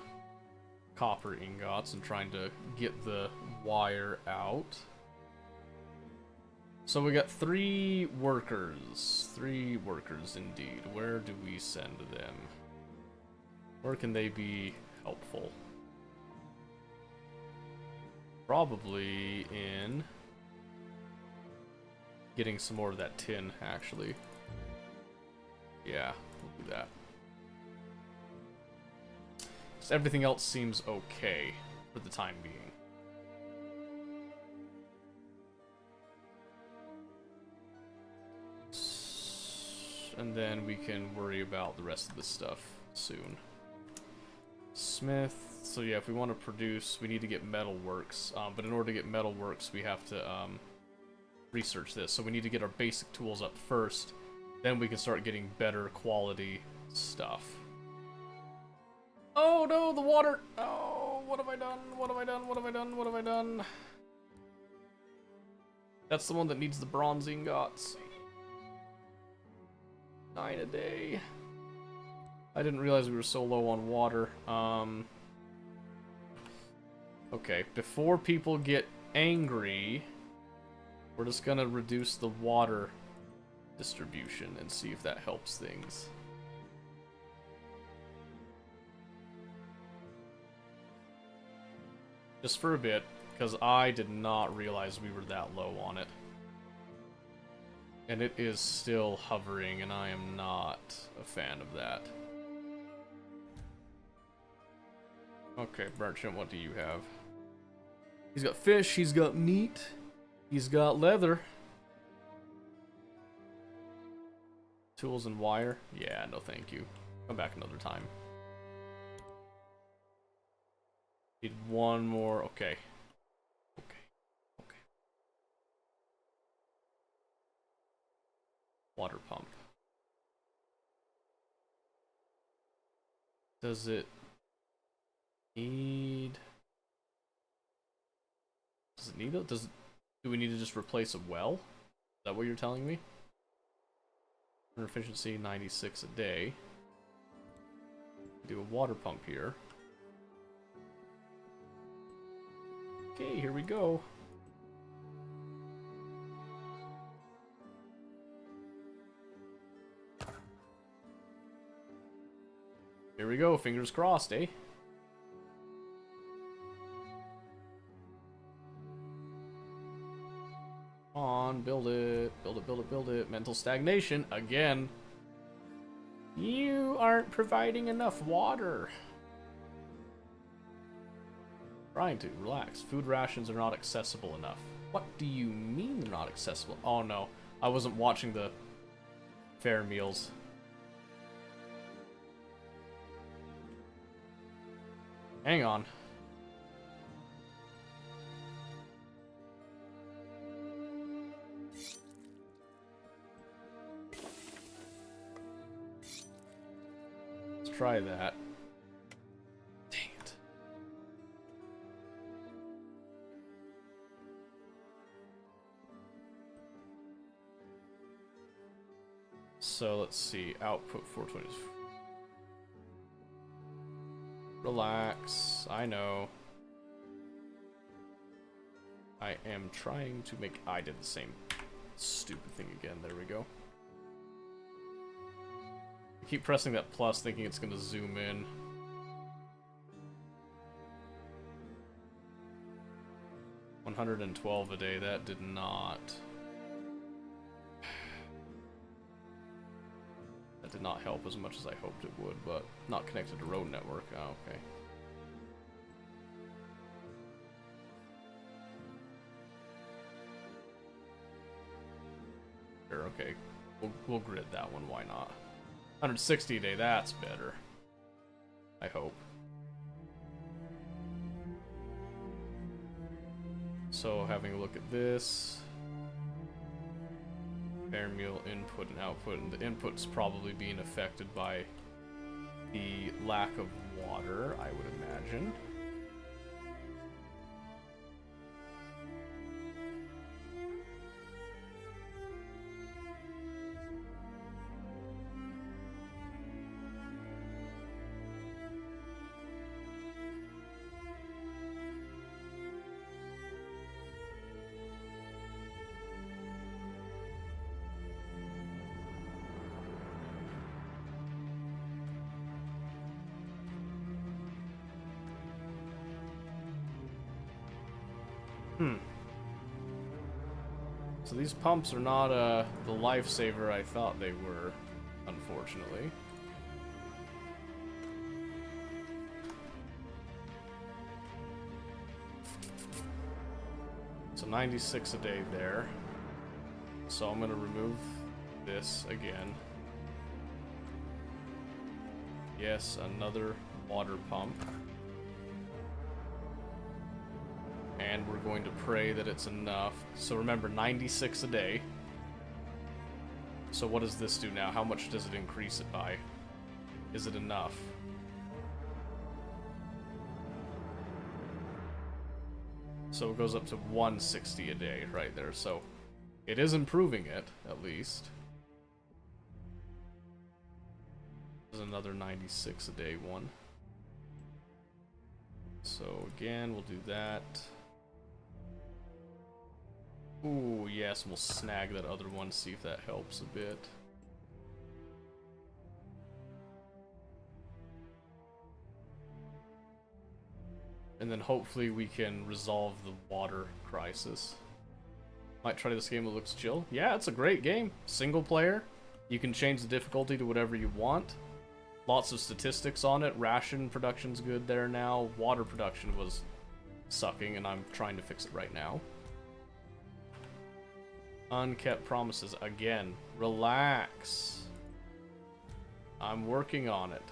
copper ingots and trying to get the wire out. So we got 3 workers. 3 workers indeed. Where do we send them? Where can they be helpful? Probably in getting some more of that tin, actually. Yeah, we'll do that. So everything else seems okay for the time being. And then we can worry about the rest of this stuff soon. Smith. So yeah, if we want to produce, we need to get metalworks. But in order to get metalworks, we have to research this. So we need to get our basic tools up first. Then we can start getting better quality stuff. Oh no, the water! Oh, what have I done? What have I done? What have I done? What have I done? That's the one that needs the bronze ingots. 9 a day. I didn't realize we were so low on water. Okay, before people get angry, we're just gonna reduce the water distribution and see if that helps things. Just for a bit, because I did not realize we were that low on it. And it is still hovering, and I am not a fan of that. Okay, merchant, what do you have? He's got fish, he's got meat, he's got leather. Tools and wire? Yeah, no thank you. Come back another time. Need one more, okay. Okay. Water pump. Does it need... Does it need it? Do we need to just replace a well? Is that what you're telling me? Efficiency 96 a day. Do a water pump here. Okay, here we go. Here we go, fingers crossed, eh? Come on, build it. Build it, build it, build it. Mental stagnation, again. You aren't providing enough water. Trying to, relax. Food rations are not accessible enough. What do you mean they're not accessible? Oh no, I wasn't watching the fair meals. Hang on. Let's try that. Dang it. So let's see, output 420. Relax, I know. I am trying to make... I did the same stupid thing again, there we go. I keep pressing that plus thinking it's gonna zoom in. $112 a day, that did not... That did not help as much as I hoped it would, but not connected to road network. Oh, okay. Sure, okay. We'll grid that one, why not? 160 a day, that's better. I hope. So, having a look at this... Fair meal input and output, and the input's probably being affected by the lack of water, I would imagine. So these pumps are not the lifesaver I thought they were, unfortunately. So 96 a day there. So I'm gonna remove this again. Yes, another water pump. And we're going to pray that it's enough. So remember, 96 a day. So what does this do now? How much does it increase it by? Is it enough? So it goes up to 160 a day right there. So it is improving it, at least. There's another 96 a day one. So again, we'll do that. Ooh, yes, we'll snag that other one, see if that helps a bit. And then hopefully we can resolve the water crisis. Might try this game, it looks chill. Yeah, it's a great game. Single player. You can change the difficulty to whatever you want. Lots of statistics on it. Ration production's good there now. Water production was sucking, and I'm trying to fix it right now. Unkept promises. Again, relax. I'm working on it.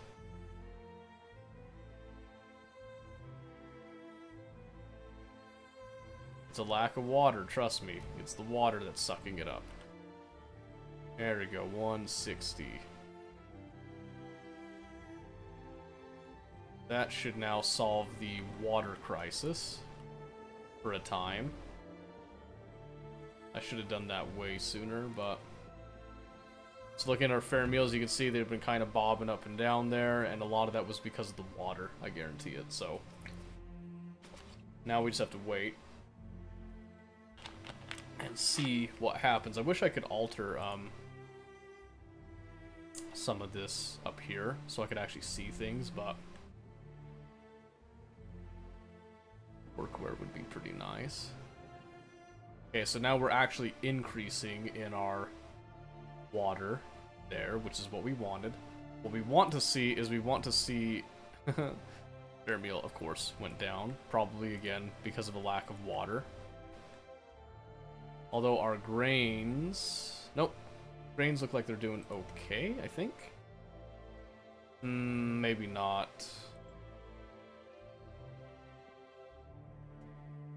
It's a lack of water, trust me. It's the water that's sucking it up. There we go, 160. That should now solve the water crisis for a time. I should have done that way sooner, but... So looking at our fair meals, you can see they've been kind of bobbing up and down there, and a lot of that was because of the water, I guarantee it, so... Now we just have to wait. And see what happens. I wish I could alter, some of this up here, so I could actually see things, but... Workwear would be pretty nice. Okay, so now we're actually increasing in our water there, which is what we wanted. What we want to see is fair meal, of course, went down. Probably, again, because of a lack of water. Although our grains... Nope. Grains look like they're doing okay, I think. Maybe not.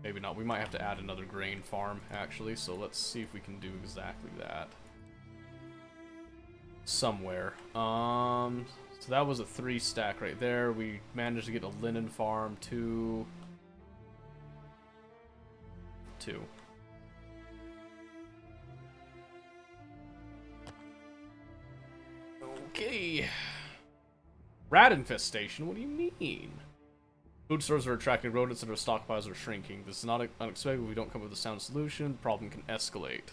Maybe not. We might have to add another grain farm, actually, so let's see if we can do exactly that. Somewhere. So that was a 3 stack right there. We managed to get a linen farm, 2. Okay. Rat infestation? What do you mean? Food stores are attracting rodents and our stockpiles are shrinking. This is not unexpected. If we don't come up with a sound solution, the problem can escalate.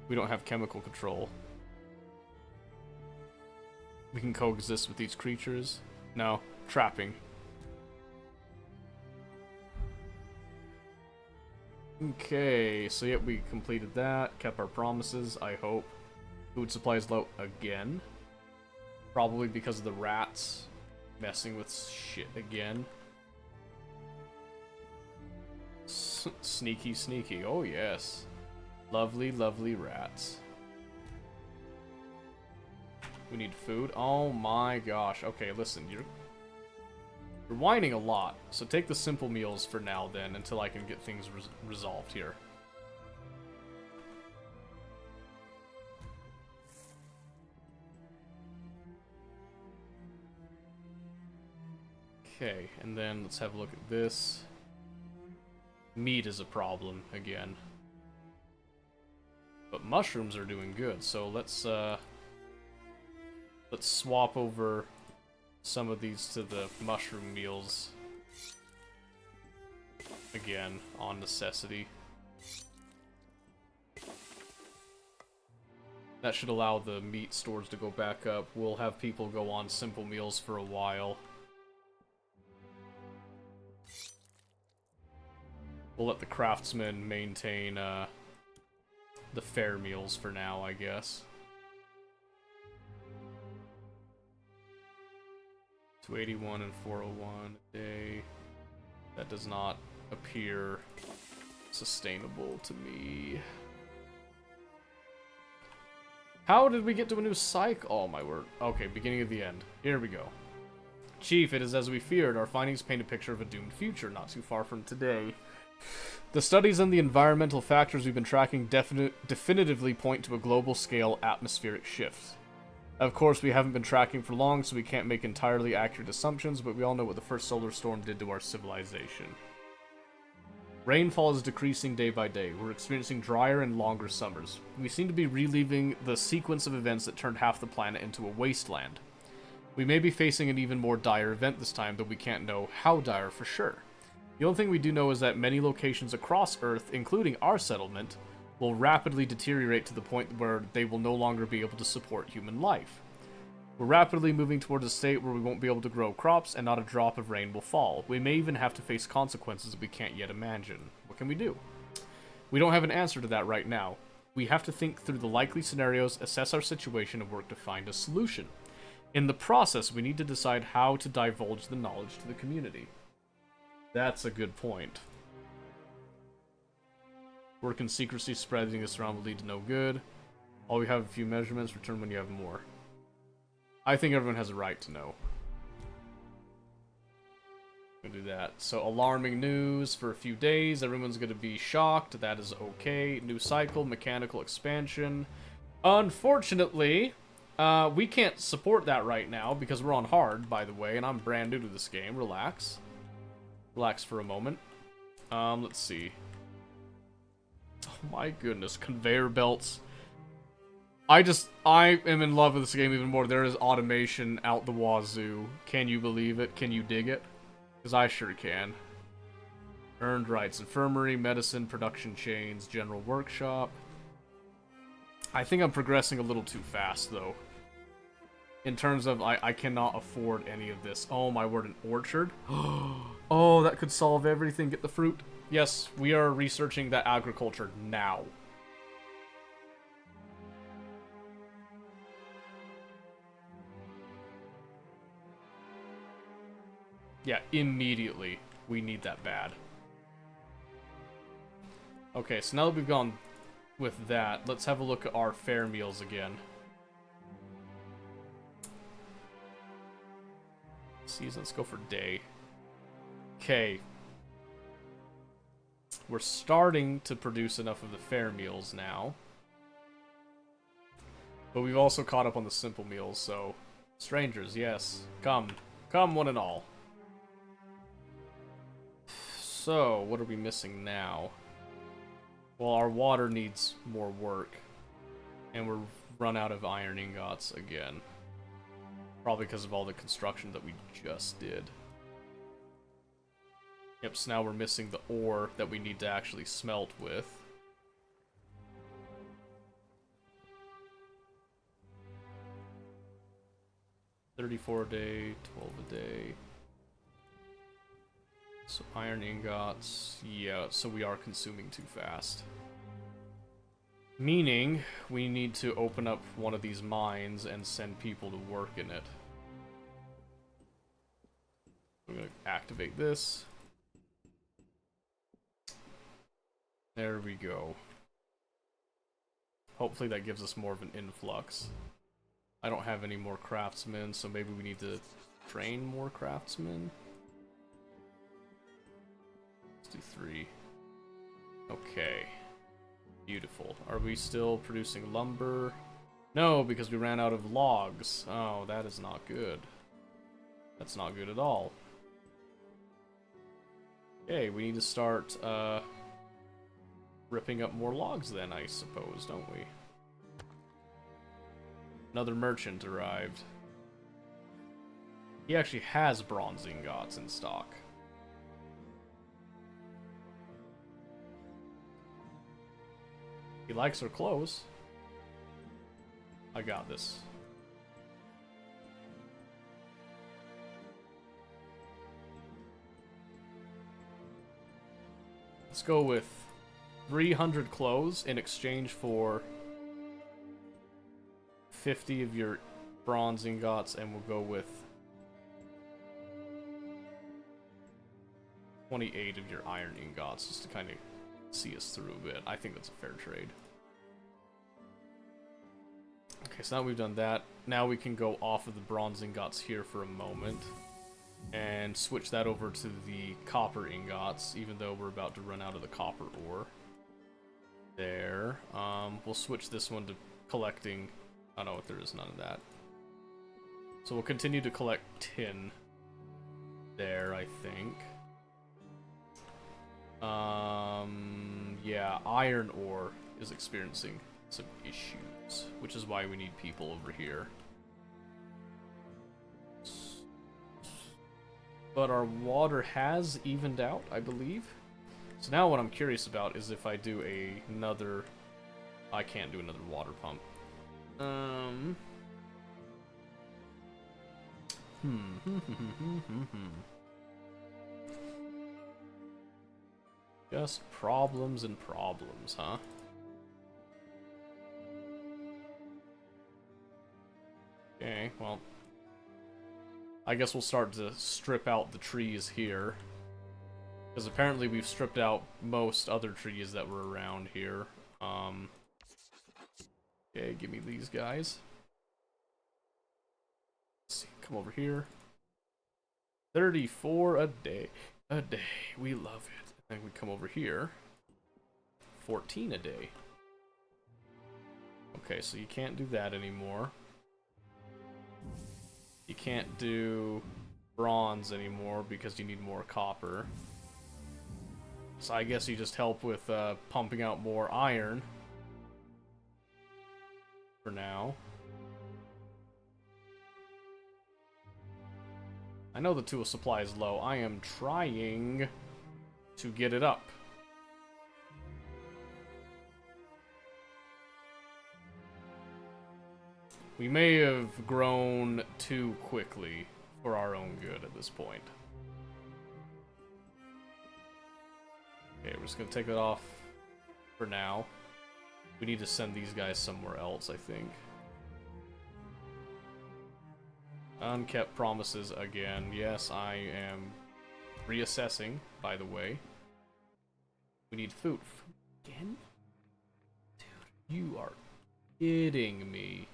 We don't have chemical control. We can coexist with these creatures. No. Trapping. Okay, so yeah, we completed that. Kept our promises, I hope. Food supply is low again. Probably because of the rats messing with shit again. Sneaky, sneaky. Oh, yes. Lovely, lovely rats. We need food. Oh my gosh. Okay, listen. You're whining a lot. So take the simple meals for now, then, until I can get things resolved here. Okay, and then let's have a look at this. Meat is a problem again. But mushrooms are doing good, so let's swap over some of these to the mushroom meals again, on necessity. That should allow the meat stores to go back up. We'll have people go on simple meals for a while. We'll let the craftsmen maintain the fair meals for now, I guess. 281 and 401 a day. That does not appear sustainable to me. How did we get to a new psych? Oh my word. Okay, beginning of the end. Here we go. Chief, it is as we feared. Our findings paint a picture of a doomed future, not too far from today. The studies and the environmental factors we've been tracking definitively point to a global-scale atmospheric shift. Of course, we haven't been tracking for long, so we can't make entirely accurate assumptions, but we all know what the first solar storm did to our civilization. Rainfall is decreasing day by day. We're experiencing drier and longer summers. We seem to be reliving the sequence of events that turned half the planet into a wasteland. We may be facing an even more dire event this time, though we can't know how dire for sure. The only thing we do know is that many locations across Earth, including our settlement, will rapidly deteriorate to the point where they will no longer be able to support human life. We're rapidly moving towards a state where we won't be able to grow crops and not a drop of rain will fall. We may even have to face consequences we can't yet imagine. What can we do? We don't have an answer to that right now. We have to think through the likely scenarios, assess our situation, and work to find a solution. In the process, we need to decide how to divulge the knowledge to the community. That's a good point. Work in secrecy, spreading this around will lead to no good. All we have a few measurements, return when you have more. I think everyone has a right to know. We'll do that. So, alarming news for a few days. Everyone's going to be shocked. That is okay. New cycle, mechanical expansion. Unfortunately, we can't support that right now because we're on hard, by the way, and I'm brand new to this game. Relax. Relax for a moment. Let's see. Oh my goodness, conveyor belts. I am in love with this game even more. There is automation out the wazoo. Can you believe it? Can you dig it? Because I sure can. Earned rights, infirmary, medicine, production chains, general workshop. I think I'm progressing a little too fast, though. In terms of, I cannot afford any of this. Oh my word, an orchard? Oh, that could solve everything. Get the fruit. Yes, we are researching that agriculture now. Yeah, immediately. We need that bad. Okay, so now that we've gone with that, let's have a look at our fair meals again. Season, let's go for day. Okay. We're starting to produce enough of the fair meals now. But we've also caught up on the simple meals, so... Strangers, yes. Come. Come, one and all. So, what are we missing now? Well, our water needs more work. And we're run out of iron ingots again. Probably because of all the construction that we just did. Yep, so now we're missing the ore that we need to actually smelt with. $34 a day, 12 a day. So iron ingots, yeah, so we are consuming too fast. Meaning, we need to open up one of these mines and send people to work in it. I'm going to activate this. There we go. Hopefully that gives us more of an influx. I don't have any more craftsmen, so maybe we need to train more craftsmen. Let's do 3. Okay. Beautiful. Are we still producing lumber? No, because we ran out of logs. Oh, that is not good. That's not good at all. Okay, we need to start, ripping up more logs then, I suppose, don't we? Another merchant arrived. He actually has bronze ingots in stock. He likes our clothes. I got this. Let's go with 300 clothes in exchange for 50 of your bronze ingots, and we'll go with 28 of your iron ingots, just to kind of see us through a bit. I think that's a fair trade. Okay, so now we've done that. Now we can go off of the bronze ingots here for a moment and switch that over to the copper ingots, even though we're about to run out of the copper ore. There. We'll switch this one to collecting... Oh no, there is none of that. So we'll continue to collect tin there, I think. Yeah, iron ore is experiencing some issues, which is why we need people over here. But our water has evened out, I believe. So now what I'm curious about is if I do another... I can't do another water pump. Just problems and problems, huh? Okay, well, I guess we'll start to strip out the trees here. Because apparently we've stripped out most other trees that were around here. Okay, give me these guys. Let's see, come over here. 34 a day. A day. We love it. And we come over here. 14 a day. Okay, so you can't do that anymore. You can't do bronze anymore because you need more copper. So I guess you just help with pumping out more iron. For now. I know the tool supply is low. I am trying to get it up. We may have grown too quickly for our own good at this point. Okay, we're just gonna take it off for now. We need to send these guys somewhere else, I think. Unkept promises again. Yes, I am reassessing, by the way. We need food. Again? Dude, you are kidding me.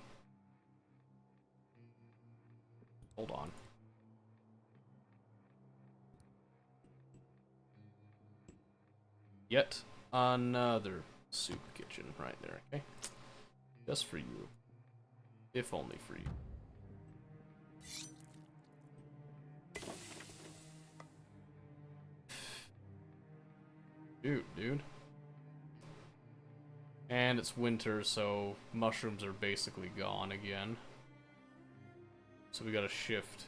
Hold on. Yet another soup kitchen right there, okay? Just for you. If only for you. Dude. And it's winter, so mushrooms are basically gone again. So we gotta shift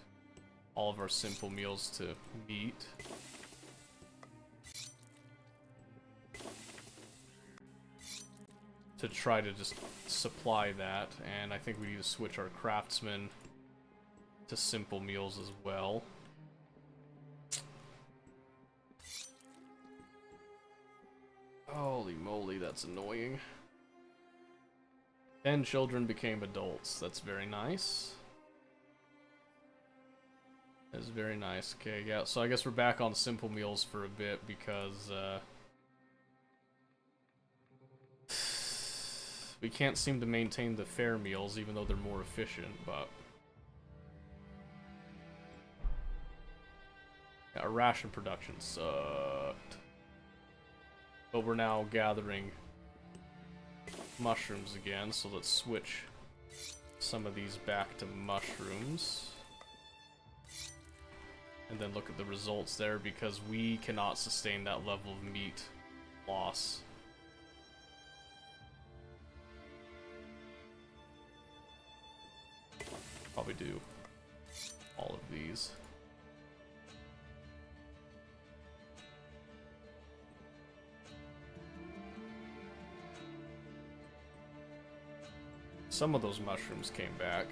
all of our simple meals to meat. To try to just supply that, and I think we need to switch our craftsmen to simple meals as well. Holy moly, that's annoying. 10 children became adults. That's very nice. That's very nice. Okay, yeah, so I guess we're back on simple meals for a bit because, we can't seem to maintain the fair meals, even though they're more efficient, but... Yeah, our ration production sucked. But we're now gathering mushrooms again, so let's switch some of these back to mushrooms. And then look at the results there, because we cannot sustain that level of meat loss. Probably do all of these. Some of those mushrooms came back.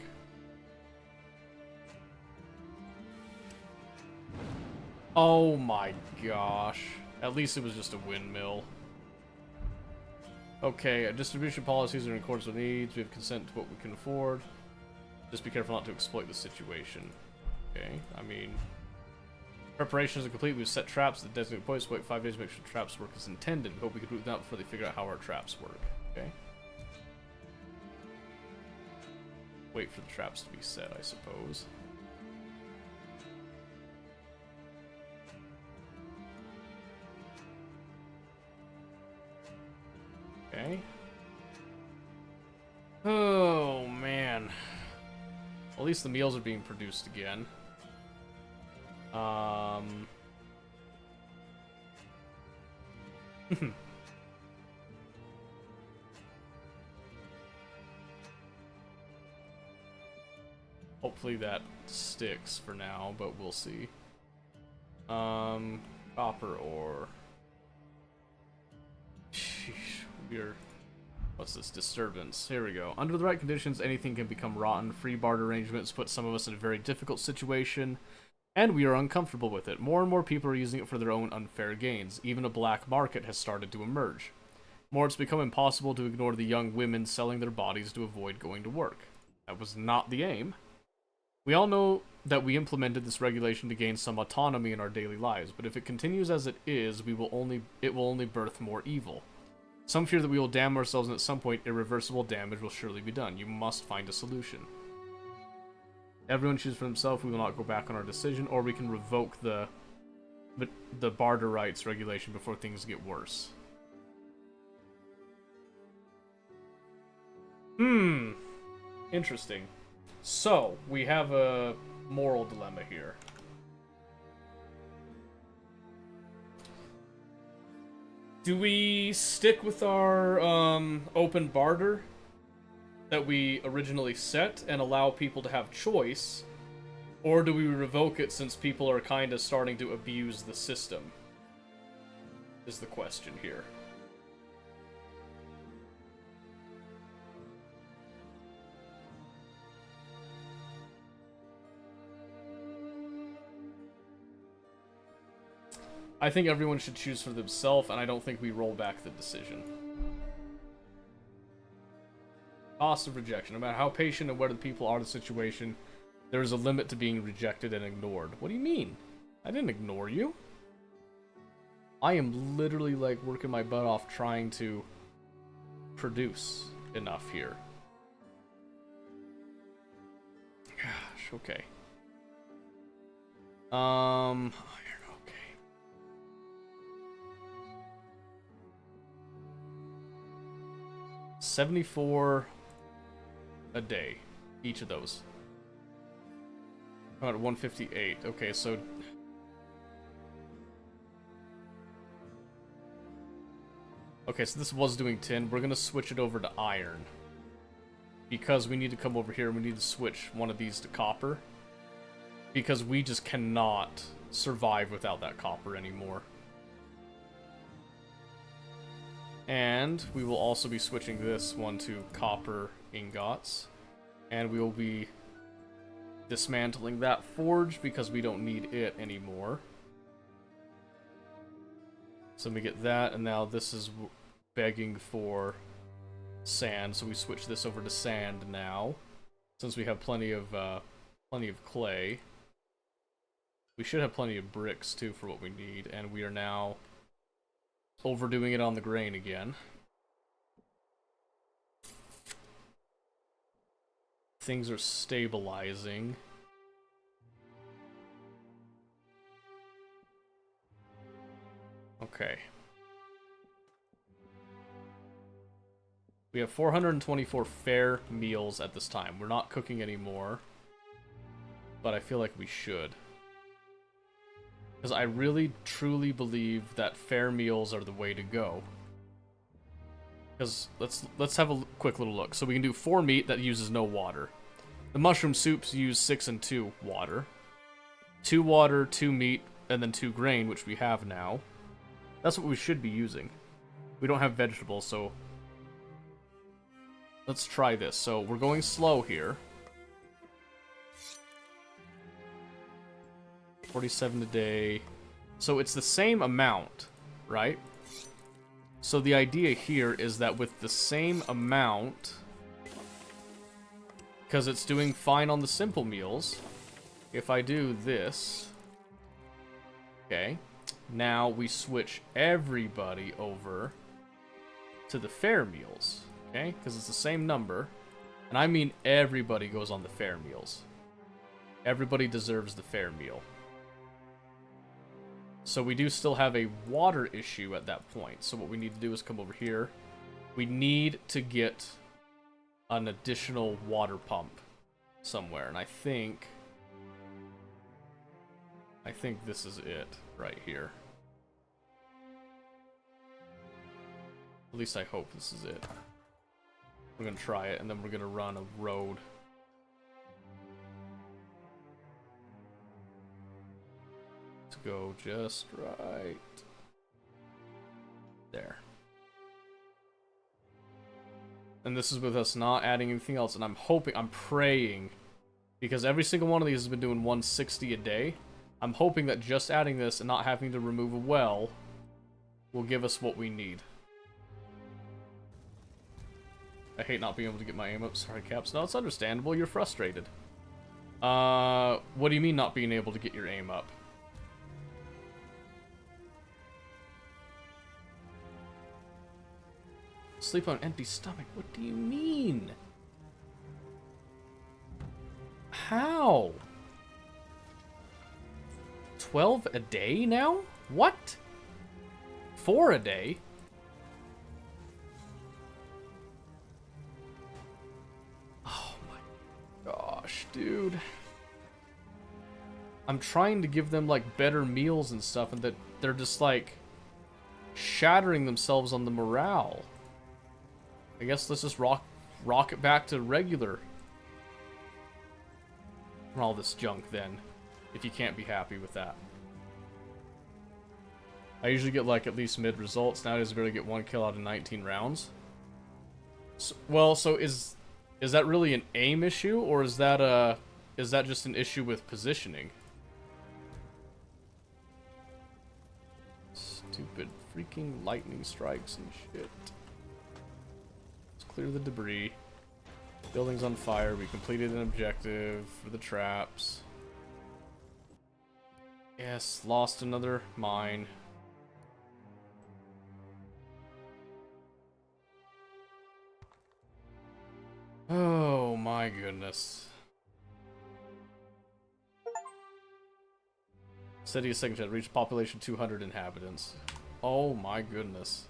Oh my gosh. At least it was just a windmill. Okay, distribution policies are in accordance with needs. We have consent to what we can afford. Just be careful not to exploit the situation. Okay, I mean... Preparations are complete. We've set traps at designated points. Wait 5 days to make sure traps work as intended. We hope we can root them out before they figure out how our traps work. Okay. Wait for the traps to be set, I suppose. Okay. Oh, man. At least the meals are being produced again. Hopefully that sticks for now, but we'll see. Copper ore. Sheesh, we're What's this? Disturbance. Here we go. Under the right conditions, anything can become rotten. Free barter arrangements put some of us in a very difficult situation, and we are uncomfortable with it. More and more people are using it for their own unfair gains. Even a black market has started to emerge. More, it's become impossible to ignore the young women selling their bodies to avoid going to work. That was not the aim. We all know that we implemented this regulation to gain some autonomy in our daily lives, but if it continues as it is, it will only birth more evil. Some fear that we will damn ourselves, and at some point, irreversible damage will surely be done. You must find a solution. Everyone chooses for himself. We will not go back on our decision, or we can revoke the barter rights regulation before things get worse. Interesting. So, we have a moral dilemma here. Do we stick with our open barter that we originally set and allow people to have choice, or do we revoke it since people are kind of starting to abuse the system? Is the question here. I think everyone should choose for themselves, and I don't think we roll back the decision. Cost of rejection. No matter how patient and where the people are in the situation, there is a limit to being rejected and ignored. What do you mean? I didn't ignore you. I am literally, like, working my butt off trying to produce enough here. Gosh, okay. Okay. 74 a day, each of those. About 158. Okay, so this was doing tin. We're gonna switch it over to iron because we need to come over here and we need to switch one of these to copper because we just cannot survive without that copper anymore. And we will also be switching this one to copper ingots. And we will be dismantling that forge because we don't need it anymore. So we get that, and now this is begging for sand, so we switch this over to sand now. Since we have plenty of clay. We should have plenty of bricks too for what we need, and we are now overdoing it on the grain again. Things are stabilizing. Okay. We have 424 fair meals at this time. We're not cooking anymore, but I feel like we should. Because I really, truly believe that fair meals are the way to go. Because let's have a quick little look. So we can do 4 meat that uses no water. The mushroom soups use 6 and 2 water. 2 water, 2 meat, and then 2 grain, which we have now. That's what we should be using. We don't have vegetables, so let's try this. So we're going slow here. 47 a day. So it's the same amount, right? So the idea here is that with the same amount, because it's doing fine on the simple meals, if I do this, okay, now we switch everybody over to the fair meals, okay, because it's the same number, and I mean everybody goes on the fair meals. Everybody deserves the fair meal. So we do still have a water issue at that point. So what we need to do is come over here. We need to get an additional water pump somewhere. And I think this is it right here. At least I hope this is it. We're going to try it, and then we're going to run a road. Go just right there. And this is with us not adding anything else. And I'm hoping, I'm praying, because every single one of these has been doing 160 a day. I'm hoping that just adding this and not having to remove a well will give us what we need. I hate not being able to get my aim up. Sorry, Caps. No, it's understandable. You're frustrated. What do you mean not being able to get your aim up? Sleep on an empty stomach. What do you mean? How? 12 a day now? What? 4 a day? Oh my gosh, dude. I'm trying to give them like better meals and stuff, and that they're just like shattering themselves on the morale. I guess let's just rock it back to regular. And all this junk then, if you can't be happy with that. I usually get like at least mid results. Nowadays I barely get 1 kill out of 19 rounds. So is that really an aim issue, or is that just an issue with positioning? Stupid freaking lightning strikes and shit. Let's clear the debris. Building's on fire. We completed an objective for the traps. Yes, lost another mine. Oh my goodness. City of Secretary reached population 200 inhabitants. Oh my goodness.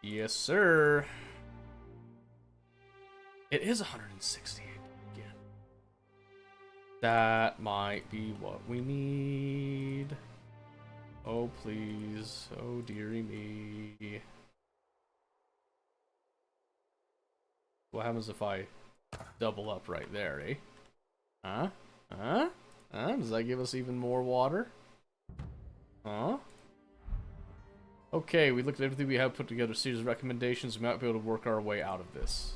Yes, sir. It is 168 again. That might be what we need. Oh please. Oh dearie me. What happens if I double up right there, eh? Huh? Huh? Huh? Does that give us even more water? Huh? Okay, we looked at everything we have put together, series of recommendations. We might be able to work our way out of this.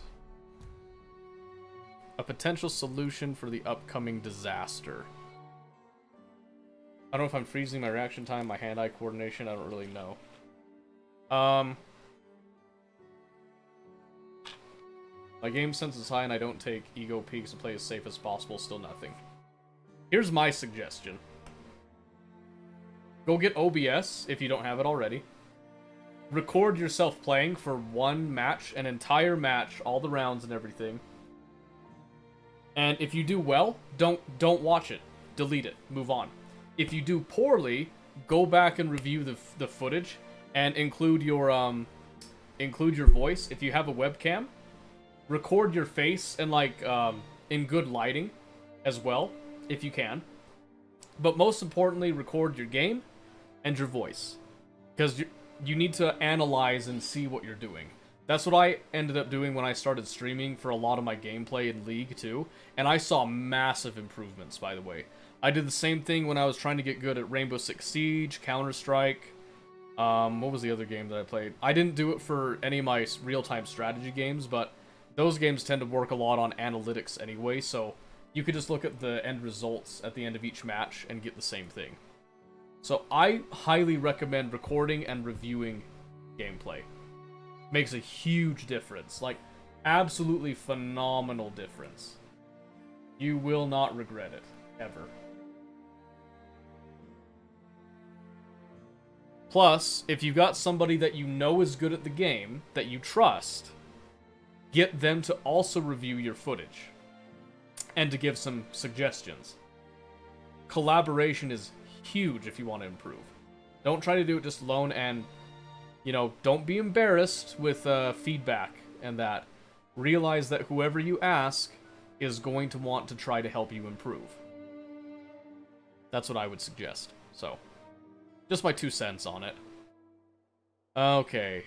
A potential solution for the upcoming disaster. I don't know if I'm freezing my reaction time, my hand-eye coordination, I don't really know. My game sense is high and I don't take ego peaks to play as safe as possible, still nothing. Here's my suggestion. Go get OBS if you don't have it already. Record yourself playing for one match, an entire match, all the rounds and everything. And if you do well, don't watch it. Delete it. Move on. If you do poorly, go back and review the footage and include your voice. If you have a webcam, record your face and like in good lighting as well, if you can. But most importantly, record your game and your voice, because you need to analyze and see what you're doing. That's what I ended up doing when I started streaming for a lot of my gameplay in League too, and I saw massive improvements, by the way. I did the same thing when I was trying to get good at Rainbow Six Siege, Counter-Strike. What was the other game that I played? I didn't do it for any of my real-time strategy games, but those games tend to work a lot on analytics anyway, so you could just look at the end results at the end of each match and get the same thing. So I highly recommend recording and reviewing gameplay. Makes a huge difference. Like, absolutely phenomenal difference. You will not regret it, ever. Plus, if you've got somebody that you know is good at the game, that you trust, get them to also review your footage and to give some suggestions. Collaboration is huge if you want to improve. Don't try to do it just alone, and, you know, don't be embarrassed with feedback and that. Realize that whoever you ask is going to want to try to help you improve. That's what I would suggest. So, just my 2 cents on it. Okay.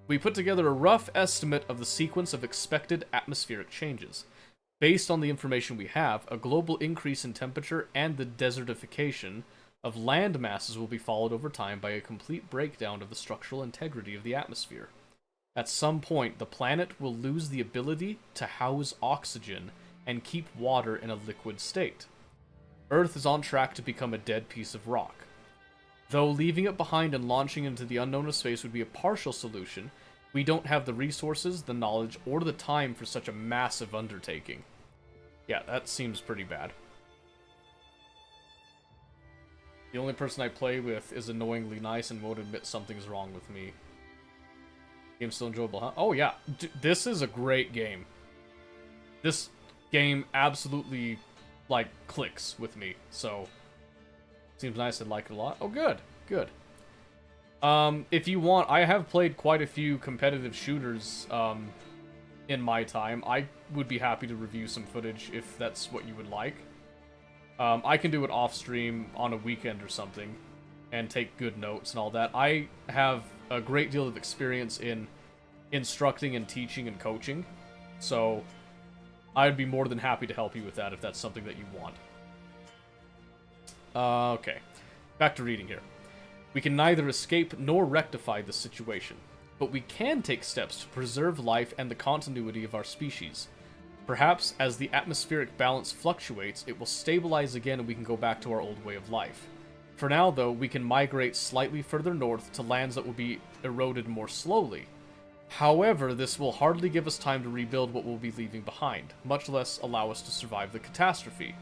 We put together a rough estimate of the sequence of expected atmospheric changes. Based on the information we have, a global increase in temperature and the desertification of land masses will be followed over time by a complete breakdown of the structural integrity of the atmosphere. At some point, the planet will lose the ability to house oxygen and keep water in a liquid state. Earth is on track to become a dead piece of rock. Though leaving it behind and launching into the unknown of space would be a partial solution, we don't have the resources, the knowledge, or the time for such a massive undertaking. Yeah, that seems pretty bad. The only person I play with is annoyingly nice and won't admit something's wrong with me. Game's still enjoyable, huh? Oh yeah, this is a great game. This game absolutely, like, clicks with me, so... Seems nice, I'd like it a lot. Oh, good, good. If you want, I have played quite a few competitive shooters, in my time. I would be happy to review some footage if that's what you would like. I can do it off-stream on a weekend or something, and take good notes and all that. I have a great deal of experience in instructing and teaching and coaching, so I'd be more than happy to help you with that if that's something that you want. Okay, back to reading here. We can neither escape nor rectify the situation, but we can take steps to preserve life and the continuity of our species. Perhaps, as the atmospheric balance fluctuates, it will stabilize again and we can go back to our old way of life. For now, though, we can migrate slightly further north to lands that will be eroded more slowly. However, this will hardly give us time to rebuild what we'll be leaving behind, much less allow us to survive the catastrophe.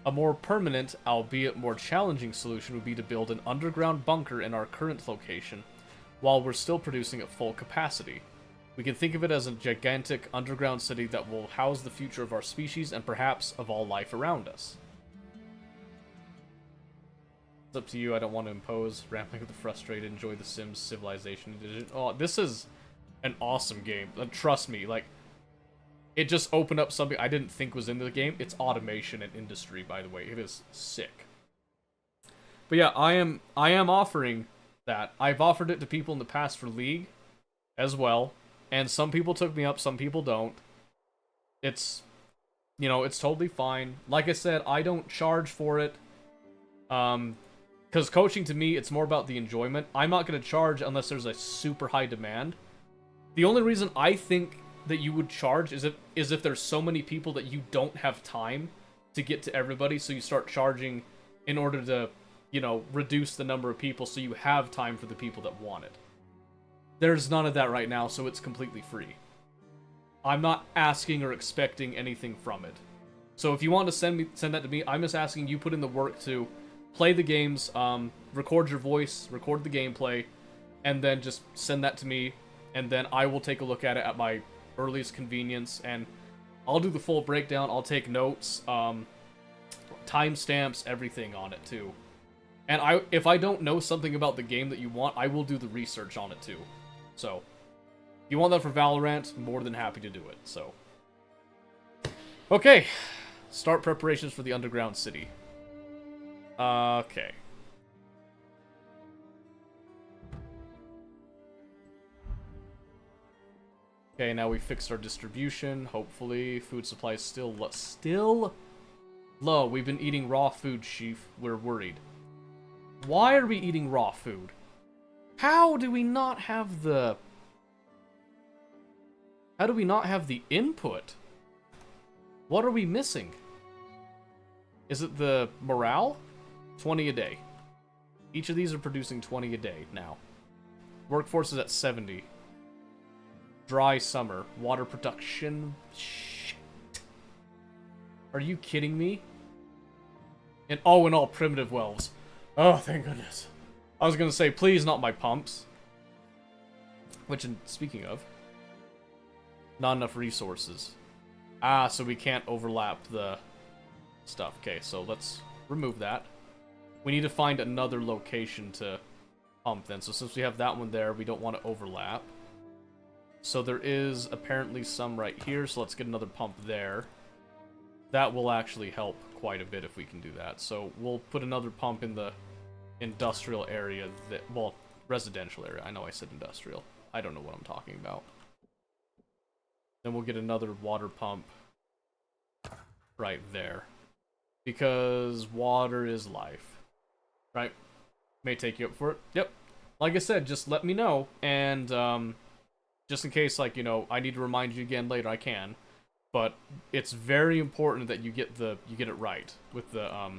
A more permanent, albeit more challenging solution would be to build an underground bunker in our current location, while we're still producing at full capacity. We can think of it as a gigantic underground city that will house the future of our species and perhaps of all life around us. It's up to you, I don't want to impose. Rambling with the frustrated, enjoy The Sims Civilization Edition. Oh, this is an awesome game. Trust me, like, it just opened up something I didn't think was in the game. It's automation and industry, by the way. It is sick. But yeah, I am offering that. I've offered it to people in the past for League as well. And some people took me up, some people don't. It's, you know, it's totally fine. Like I said, I don't charge for it. Because coaching to me, it's more about the enjoyment. I'm not going to charge unless there's a super high demand. The only reason I think that you would charge is if there's so many people that you don't have time to get to everybody, so you start charging in order to, you know, reduce the number of people so you have time for the people that want it. There's none of that right now, so it's completely free. I'm not asking or expecting anything from it. So if you want to send that to me, I'm just asking you put in the work to play the games, record your voice, record the gameplay, and then just send that to me, and then I will take a look at it at my earliest convenience, and I'll do the full breakdown. I'll take notes, timestamps, everything on it too. And if I don't know something about the game that you want, I will do the research on it too. So, if you want that for Valorant, more than happy to do it. So, okay, start preparations for the underground city. Okay. Okay, now we fixed our distribution, hopefully. Food supply is still low. We've been eating raw food, Sheaf. We're worried. Why are we eating raw food? How do we not have the... How do we not have the input? What are we missing? Is it the morale? 20 a day. Each of these are producing 20 a day now. Workforce is at 70. Dry summer. Water production. Shit. Are you kidding me? And all primitive wells. Oh, thank goodness. I was gonna say, please not my pumps. Which, speaking of, not enough resources. Ah, so we can't overlap the stuff. Okay, so let's remove that. We need to find another location to pump then. So since we have that one there, we don't want to overlap. So there is apparently some right here, so let's get another pump there. That will actually help quite a bit if we can do that. So we'll put another pump in the industrial area, well, residential area. I know I said industrial. I don't know what I'm talking about. Then we'll get another water pump right there. Because water is life. Right? May take you up for it. Yep. Like I said, just let me know, and Just in case, like, you know, I need to remind you again later, I can. But it's very important that you get it right with the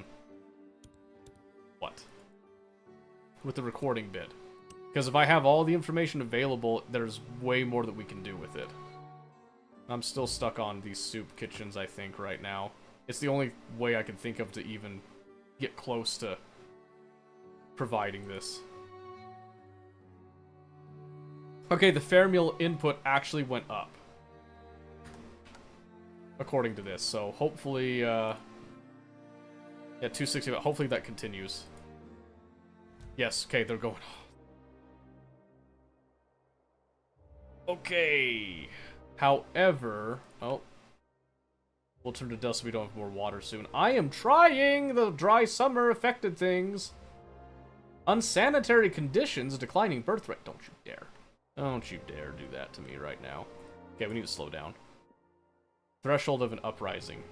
with the recording bit. Because if I have all the information available, there's way more that we can do with it. I'm still stuck on these soup kitchens, I think, right now. It's the only way I can think of to even get close to providing this. Okay, the fair meal input actually went up. According to this, so hopefully, yeah, 260, hopefully that continues. Yes, okay, they're going... Okay. However... Oh. We'll turn to dust so we don't have more water soon. I am trying! The dry summer affected things. Unsanitary conditions, declining birth rate. Don't you dare. Don't you dare do that to me right now. Okay, we need to slow down. Threshold of an uprising.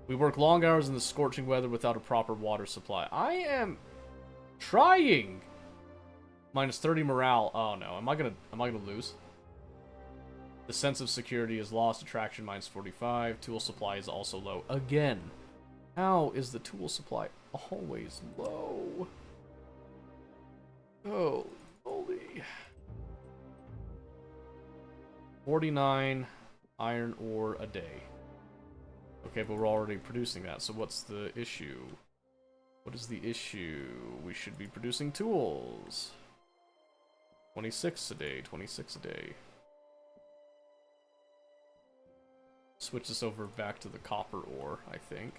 We work long hours in the scorching weather without a proper water supply. I am trying. Minus 30 morale. Oh no, am I gonna lose? The sense of security is lost. Attraction minus 45. Tool supply is also low again. How is the tool supply always low? Oh, holy. 49 iron ore a day. Okay, but we're already producing that, so what's the issue? What is the issue? We should be producing tools. 26 a day, 26 a day. Switch this over back to the copper ore, I think.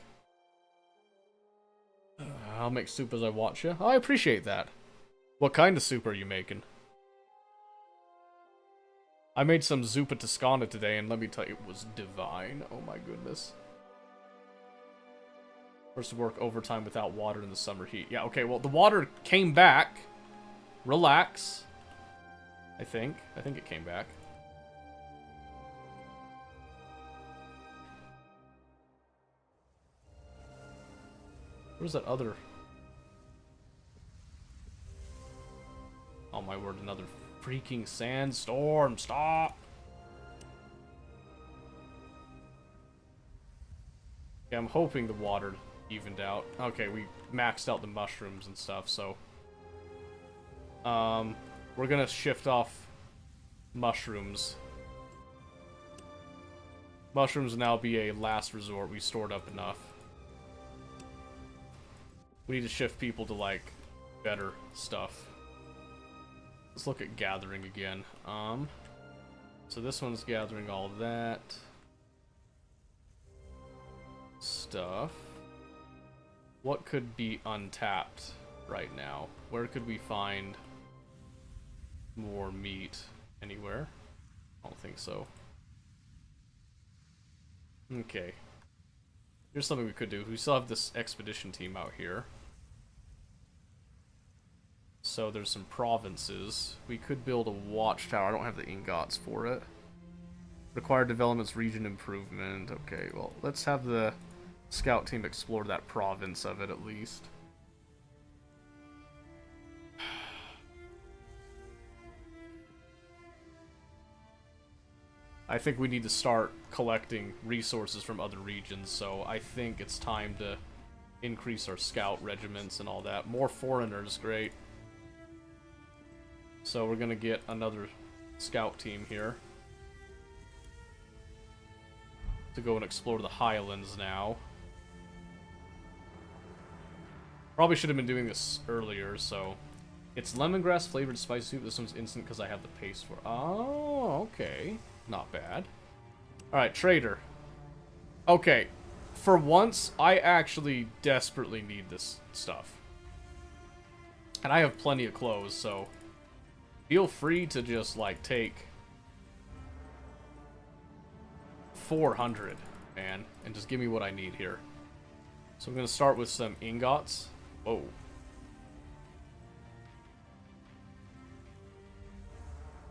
I'll make soup as I watch you. I appreciate that. What kind of soup are you making? I made some zuppa toscana today, and let me tell you, it was divine. Oh my goodness. Forced to work overtime without water in the summer heat. Yeah, okay, well, the water came back. Relax. I think it came back. Where's that other... Oh my word, another freaking sandstorm. Stop! Yeah, I'm hoping the water evened out. Okay, we maxed out the mushrooms and stuff, so... we're gonna shift off mushrooms. Mushrooms will now be a last resort. We stored up enough. We need to shift people to, like, better stuff. Let's look at gathering again. So this one's gathering all that stuff. What could be untapped right now? Where could we find more meat? Anywhere? I don't think so. Okay. Here's something we could do. We still have this expedition team out here. So there's some provinces. We could build a watchtower. I don't have the ingots for it. Required developments, region improvement. Okay, well, let's have the scout team explore that province of it at least. I think we need to start collecting resources from other regions, so I think it's time to increase our scout regiments and all that. More foreigners, great. So we're gonna get another scout team here to go and explore the Highlands now. Probably should have been doing this earlier, so... It's lemongrass flavored spicy soup. This one's instant because I have the paste for... Oh, okay. Not bad. Alright, trader. Okay. For once, I actually desperately need this stuff. And I have plenty of clothes, so... Feel free to just, like, take... 400, man. And just give me what I need here. So I'm gonna start with some ingots. Whoa.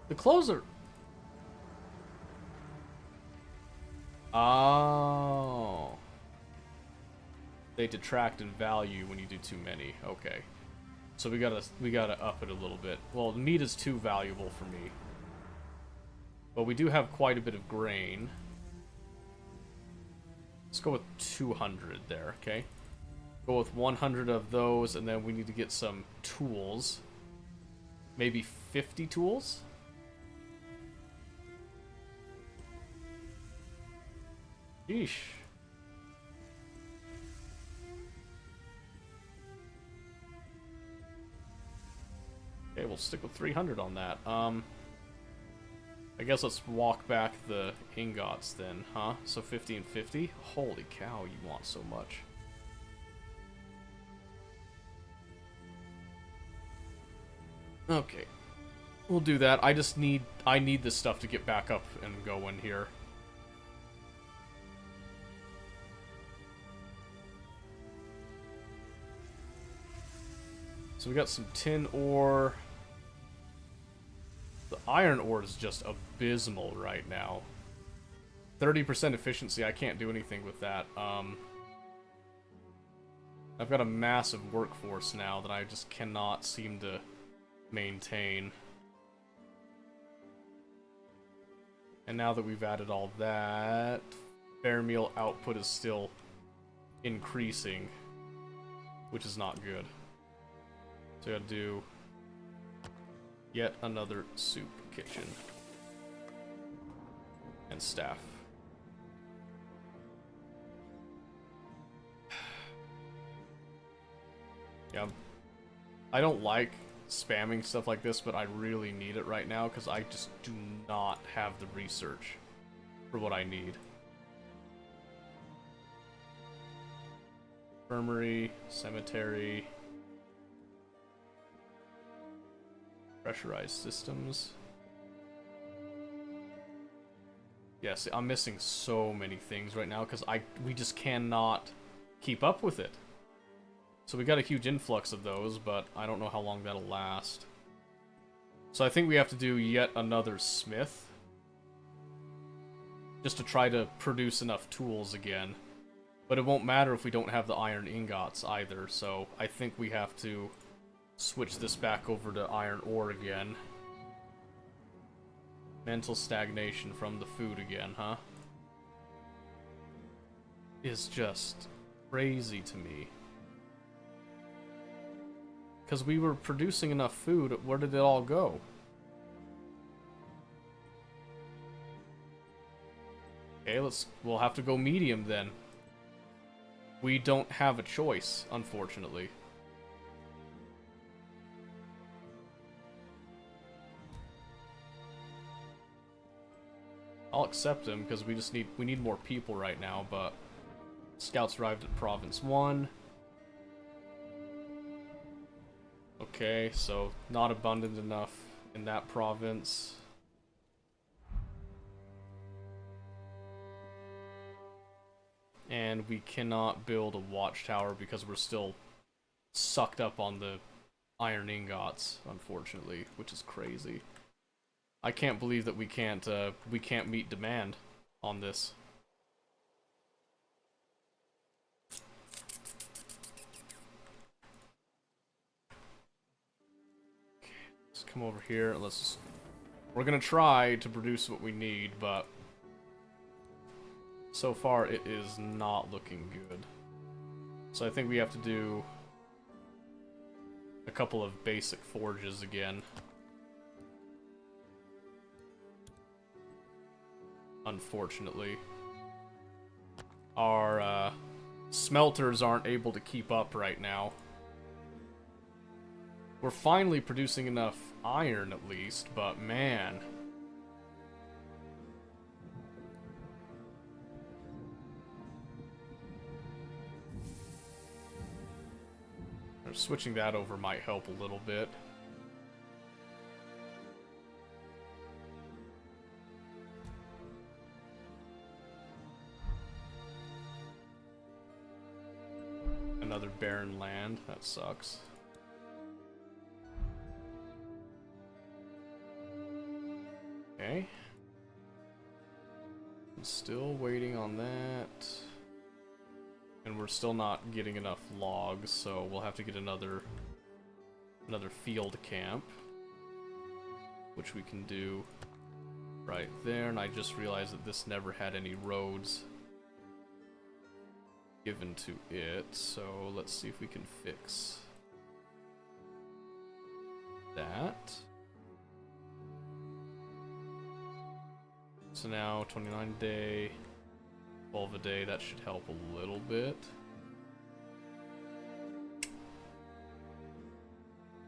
The clothes are... Oh. They detract in value when you do too many. Okay. So we gotta up it a little bit. Well, meat is too valuable for me. But we do have quite a bit of grain. Let's go with 200 there, okay? Go with 100 of those, and then we need to get some tools. Maybe 50 tools? Yeesh. Okay, we'll stick with 300 on that. I guess let's walk back the ingots then, huh? So 50 and 50? Holy cow, you want so much. Okay. We'll do that. I need this stuff to get back up and going here. So we got some tin ore. The iron ore is just abysmal right now. 30% efficiency, I can't do anything with that. I've got a massive workforce now that I just cannot seem to maintain. And now that we've added all that, bare meal output is still increasing, which is not good. So I gotta do yet another soup kitchen and staff. Yeah, I don't like spamming stuff like this, but I really need it right now because I just do not have the research for what I need. Infirmary, cemetery, pressurized systems. Yes, I'm missing so many things right now because we just cannot keep up with it. So we got a huge influx of those, but I don't know how long that'll last. So I think we have to do yet another smith, just to try to produce enough tools again. But it won't matter if we don't have the iron ingots either, so I think we have to switch this back over to iron ore again. Mental stagnation from the food again, huh? Is just crazy to me. Because we were producing enough food, where did it all go? Okay, we'll have to go medium then. We don't have a choice, unfortunately. I'll accept him because we need more people right now, but scouts arrived at Province 1. Okay, so not abundant enough in that province. And we cannot build a watchtower because we're still sucked up on the iron ingots, unfortunately, which is crazy. I can't believe that we can't meet demand on this. Okay, let's come over here. We're gonna try to produce what we need, but so far it is not looking good. So I think we have to do a couple of basic forges again. Unfortunately, our smelters aren't able to keep up right now. We're finally producing enough iron at least, but man. Switching that over might help a little bit. Another barren land. That sucks. Okay. I'm still waiting on that. And we're still not getting enough logs, so we'll have to get another field camp, which we can do right there, and I just realized that this never had any roads given to it, so let's see if we can fix that. So now 29 a day, 12 a day, that should help a little bit.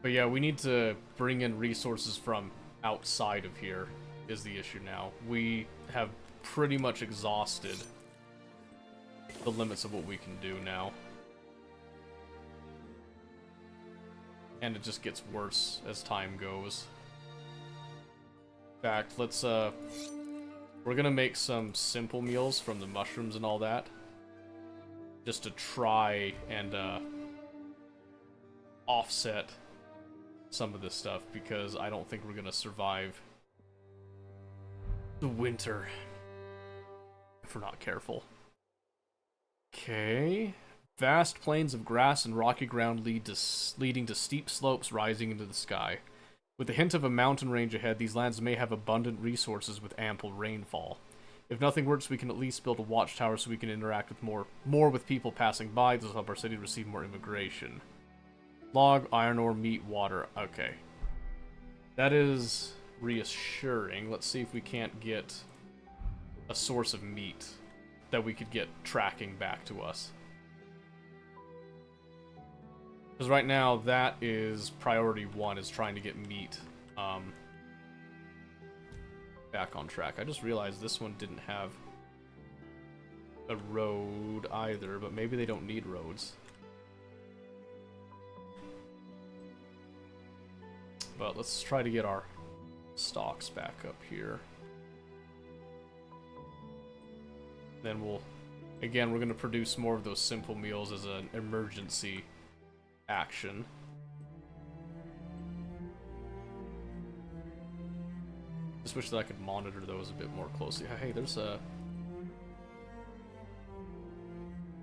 But yeah, we need to bring in resources from outside of here is the issue now. We have pretty much exhausted the limits of what we can do now. And it just gets worse as time goes. In fact, let's we're gonna make some simple meals from the mushrooms and all that, just to try and offset some of this stuff, because I don't think we're gonna survive the winter if we're not careful. Okay. Vast plains of grass and rocky ground leading to steep slopes rising into the sky. With a hint of a mountain range ahead, these lands may have abundant resources with ample rainfall. If nothing works, we can at least build a watchtower so we can interact with more with people passing by. This will help our city receive more immigration. Log, iron ore, meat, water. Okay. That is reassuring. Let's see if we can't get a source of meat that we could get tracking back to us. Because right now, that is priority 1, is trying to get meat back on track. I just realized this one didn't have a road either, but maybe they don't need roads. But let's try to get our stocks back up here. Then we'll, again, we're going to produce more of those simple meals as an emergency action. Just wish that I could monitor those a bit more closely. Hey, there's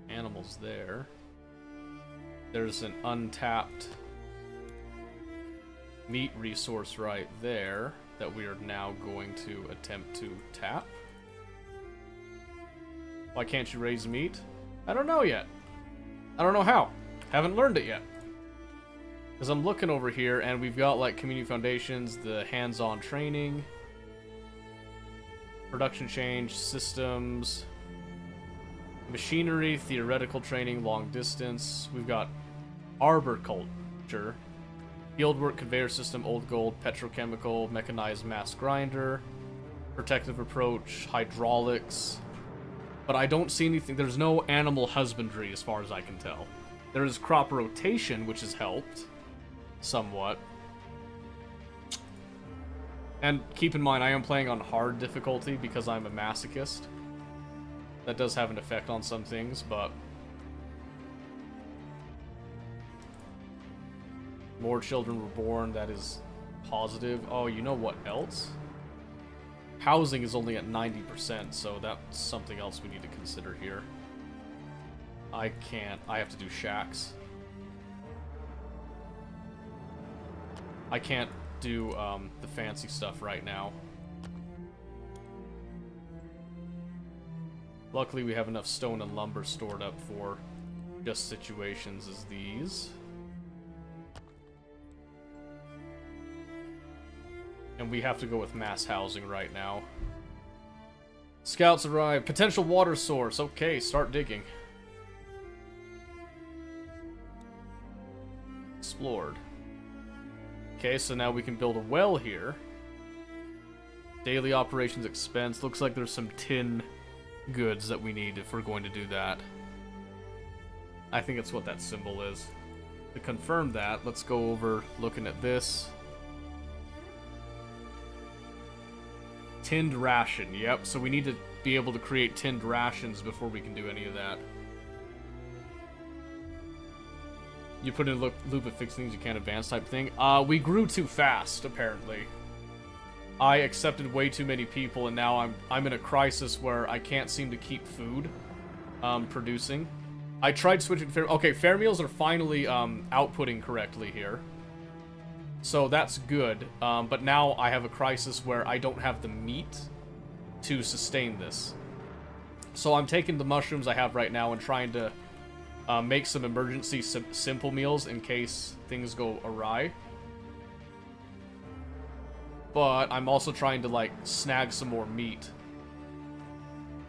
animals there. There's an untapped meat resource right there that we are now going to attempt to tap. Why can't you raise meat? I don't know yet. I don't know how. Haven't learned it yet. Because I'm looking over here and we've got like community foundations, the hands-on training, production change, systems, machinery, theoretical training, long distance. We've got arboriculture, fieldwork, conveyor system, old gold, petrochemical, mechanized mass grinder, protective approach, hydraulics. But I don't see anything. There's no animal husbandry as far as I can tell. There is crop rotation, which has helped somewhat. And keep in mind, I am playing on hard difficulty because I'm a masochist. That does have an effect on some things, but more children were born, that is positive. Oh, you know what else? Housing is only at 90%, so that's something else we need to consider here. I can't. I have to do shacks. I can't do the fancy stuff right now. Luckily, we have enough stone and lumber stored up for just situations as these. And we have to go with mass housing right now. Scouts arrive. Potential water source. Okay, start digging. Explored. Okay, so now we can build a well here. Daily operations expense. Looks like there's some tin goods that we need if we're going to do that. I think it's what that symbol is. To confirm that, let's go over looking at this. Tinned ration. Yep, so we need to be able to create tinned rations before we can do any of that. You put in a loop of fixed things you can't advance type thing. We grew too fast, apparently. I accepted way too many people, and now I'm in a crisis where I can't seem to keep food producing. I tried switching fair. Okay, fair meals are finally outputting correctly here. So that's good, but now I have a crisis where I don't have the meat to sustain this. So I'm taking the mushrooms I have right now and trying to make some emergency simple meals in case things go awry. But I'm also trying to, like, snag some more meat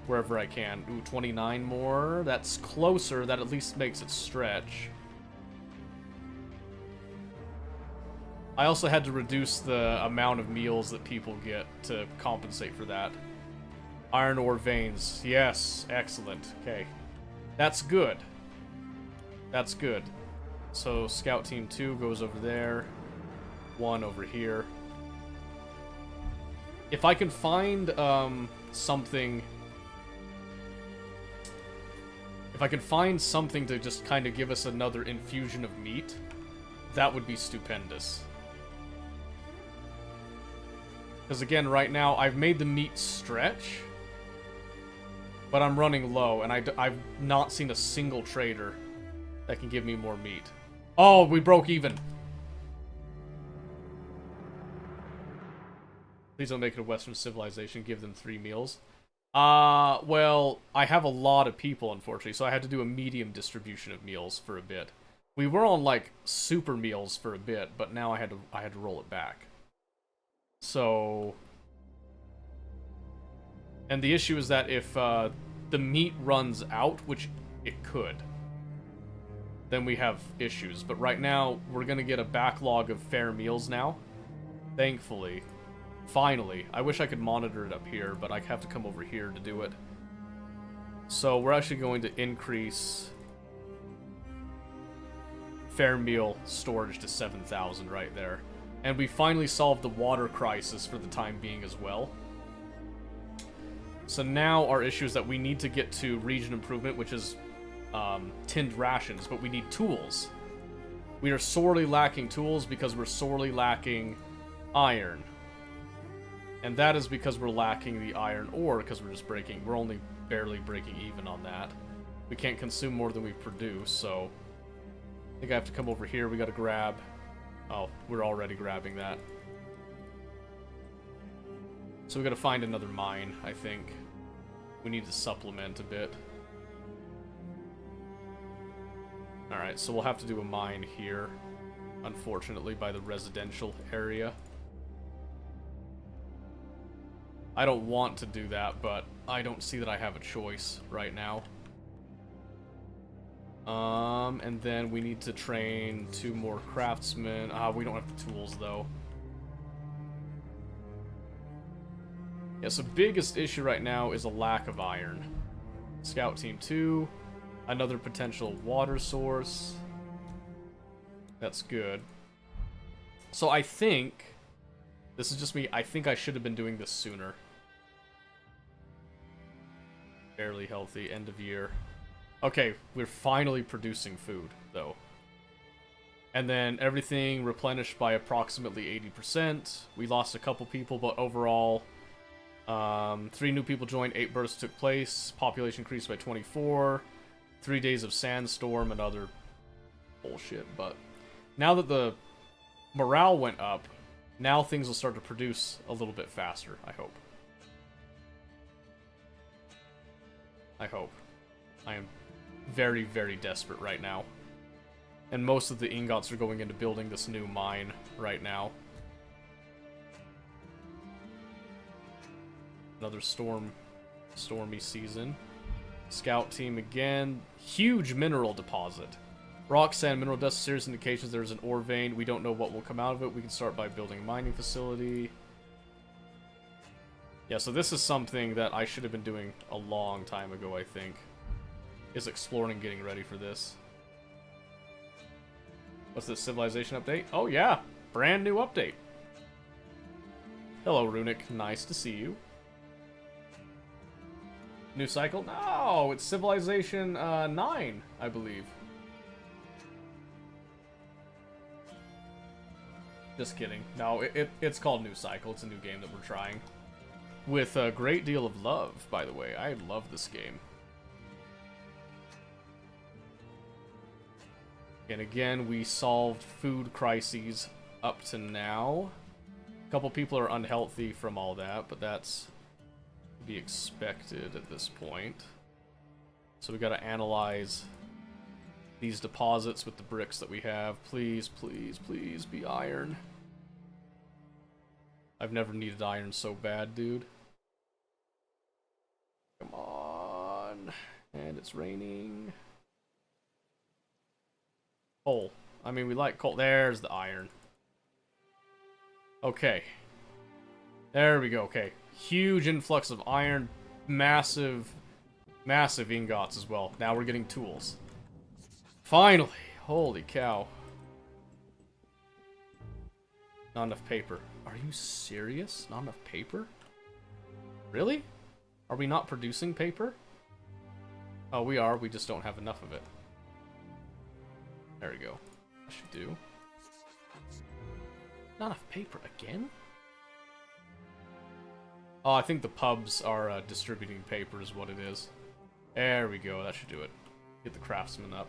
wherever I can. Ooh, 29 more. That's closer. That at least makes it stretch. I also had to reduce the amount of meals that people get to compensate for that. Iron ore veins. Yes, excellent. Okay. That's good. That's good. So Scout Team 2 goes over there. 1 over here. If I can find something... If I can find something to just kind of give us another infusion of meat, that would be stupendous. Because again, right now, I've made the meat stretch, but I'm running low, and I've not seen a single trader that can give me more meat. Oh, we broke even. Please don't make it a Western civilization. Give them 3 meals. Well, I have a lot of people, unfortunately, so I had to do a medium distribution of meals for a bit. We were on, like, super meals for a bit, but now I had to roll it back. So... And the issue is that if, the meat runs out, which it could, then we have issues. But right now, we're gonna get a backlog of fair meals now. Thankfully. Finally. I wish I could monitor it up here, but I have to come over here to do it. So we're actually going to increase fair meal storage to 7,000 right there. And we finally solved the water crisis for the time being as well. So now our issue is that we need to get to region improvement, which is tinned rations, but we need tools. We are sorely lacking tools because we're sorely lacking iron. And that is because we're lacking the iron ore, because we're only barely breaking even on that. We can't consume more than we produce, so I think I have to come over here. We gotta grab... Oh, we're already grabbing that. So we gotta find another mine, I think. We need to supplement a bit. Alright, so we'll have to do a mine here, unfortunately, by the residential area. I don't want to do that, but I don't see that I have a choice right now. And then we need to train 2 more craftsmen. We don't have the tools, though. Yeah, so biggest issue right now is a lack of iron. Scout Team 2, another potential water source. That's good. So I think, this is just me, I think I should have been doing this sooner. Barely healthy, end of year. Okay, we're finally producing food, though. And then everything replenished by approximately 80%. We lost a couple people, but overall, 3 new people joined, 8 births took place, population increased by 24, 3 days of sandstorm and other bullshit. But now that the morale went up, now things will start to produce a little bit faster, I hope. I hope. I am very, very desperate right now. And most of the ingots are going into building this new mine right now. Another stormy season. Scout team again. Huge mineral deposit. Rock, sand, mineral dust, serious indications there's an ore vein. We don't know what will come out of it. We can start by building a mining facility. Yeah, so this is something that I should have been doing a long time ago, I think. Is exploring and getting ready for this. What's this, civilization update? Oh yeah, brand new update. Hello, Runic. Nice to see you. New cycle? No, it's civilization 9, I believe. Just kidding. No, it's called New Cycle. It's a new game that we're trying. With a great deal of love, by the way. I love this game. And again, we solved food crises up to now. A couple people are unhealthy from all that, but that's to be expected at this point. So we gotta analyze these deposits with the bricks that we have. Please, please, please be iron. I've never needed iron so bad, dude. Come on. And it's raining. Coal. I mean, we like coal. There's the iron. Okay. There we go. Okay. Huge influx of iron. Massive, massive ingots as well. Now we're getting tools. Finally. Holy cow. Not enough paper. Are you serious? Not enough paper? Really? Are we not producing paper? Oh, we are. We just don't have enough of it. There we go. That should do. Not enough paper again? Oh, I think the pubs are distributing paper is what it is. There we go. That should do it. Get the craftsman up.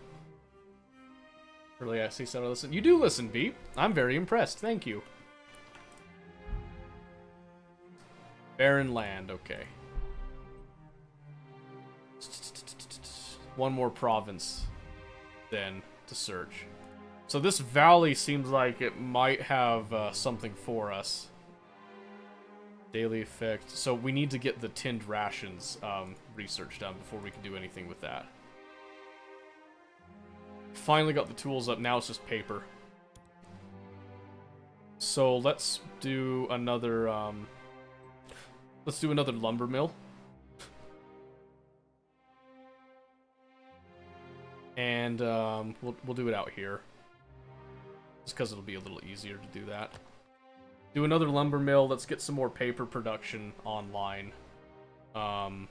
Early I see someone listen. You do listen, Beep. I'm very impressed. Thank you. Barren land. Okay. One more province then to search. So this valley seems like it might have something for us. Daily effect. So we need to get the tinned rations research done before we can do anything with that. Finally got the tools up. Now it's just paper. So let's do another lumber mill. And we'll do it out here. Just because it'll be a little easier to do that. Do another lumber mill. Let's get some more paper production online. And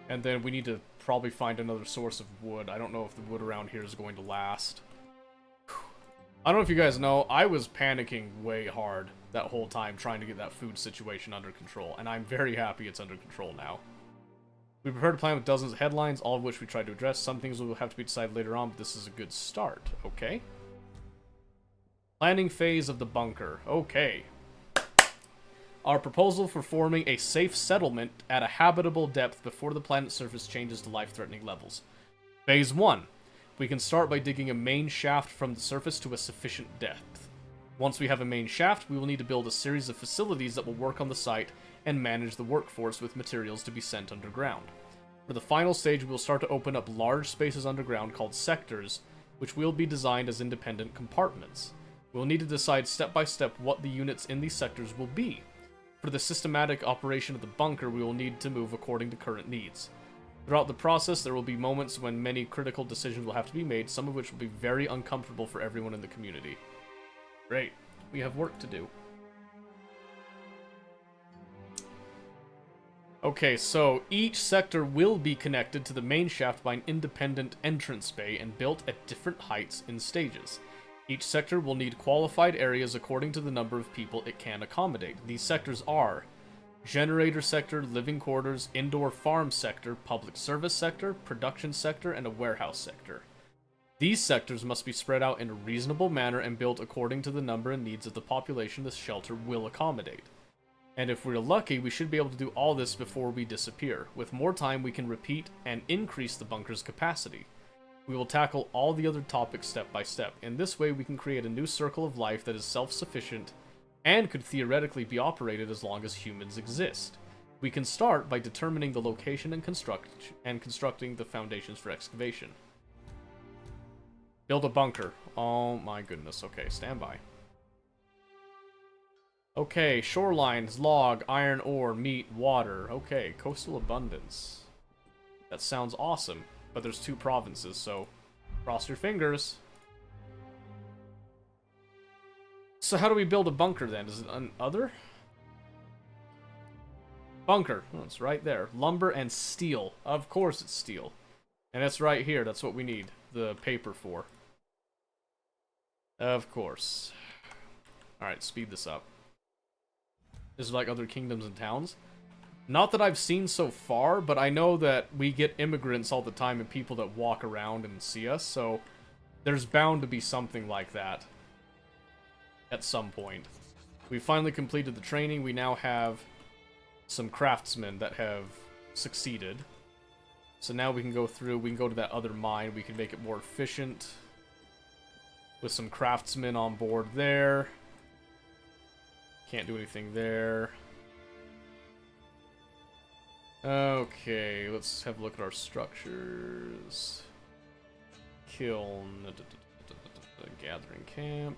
then we need to probably find another source of wood. I don't know if the wood around here is going to last. I don't know if you guys know, I was panicking way hard that whole time trying to get that food situation under control. And I'm very happy it's under control now. We prepared a plan with dozens of headlines, all of which we tried to address. Some things will have to be decided later on, but this is a good start. Okay. Planning phase of the bunker. Okay. Our proposal for forming a safe settlement at a habitable depth before the planet's surface changes to life-threatening levels. Phase 1. We can start by digging a main shaft from the surface to a sufficient depth. Once we have a main shaft, we will need to build a series of facilities that will work on the site and manage the workforce with materials to be sent underground. For the final stage, we will start to open up large spaces underground called sectors, which will be designed as independent compartments. We will need to decide step by step what the units in these sectors will be. For the systematic operation of the bunker, we will need to move according to current needs. Throughout the process, there will be moments when many critical decisions will have to be made, some of which will be very uncomfortable for everyone in the community. Great. We have work to do. Okay, so each sector will be connected to the main shaft by an independent entrance bay and built at different heights in stages. Each sector will need qualified areas according to the number of people it can accommodate. These sectors are generator sector, living quarters, indoor farm sector, public service sector, production sector, and a warehouse sector. These sectors must be spread out in a reasonable manner and built according to the number and needs of the population the shelter will accommodate. And if we're lucky, we should be able to do all this before we disappear. With more time, we can repeat and increase the bunker's capacity. We will tackle all the other topics step by step. In this way, we can create a new circle of life that is self-sufficient and could theoretically be operated as long as humans exist. We can start by determining the location and constructing the foundations for excavation. Build a bunker. Oh my goodness. Okay, stand by. Okay, shorelines, log, iron ore, meat, water. Okay, coastal abundance. That sounds awesome. But there's 2 provinces, so cross your fingers. So how do we build a bunker then? Is it an other? Bunker. Oh, it's right there. Lumber and steel. Of course it's steel. And it's right here. That's what we need the paper for. Of course. Alright, speed this up. Is it like other kingdoms and towns? Not that I've seen so far, but I know that we get immigrants all the time and people that walk around and see us, so there's bound to be something like that. at some point. We finally completed the training. We now have some craftsmen that have succeeded. So now we can go through, we can go to that other mine, we can make it more efficient. With some craftsmen on board there. Can't do anything there. Okay, let's have a look at our structures. Kiln, gathering camp.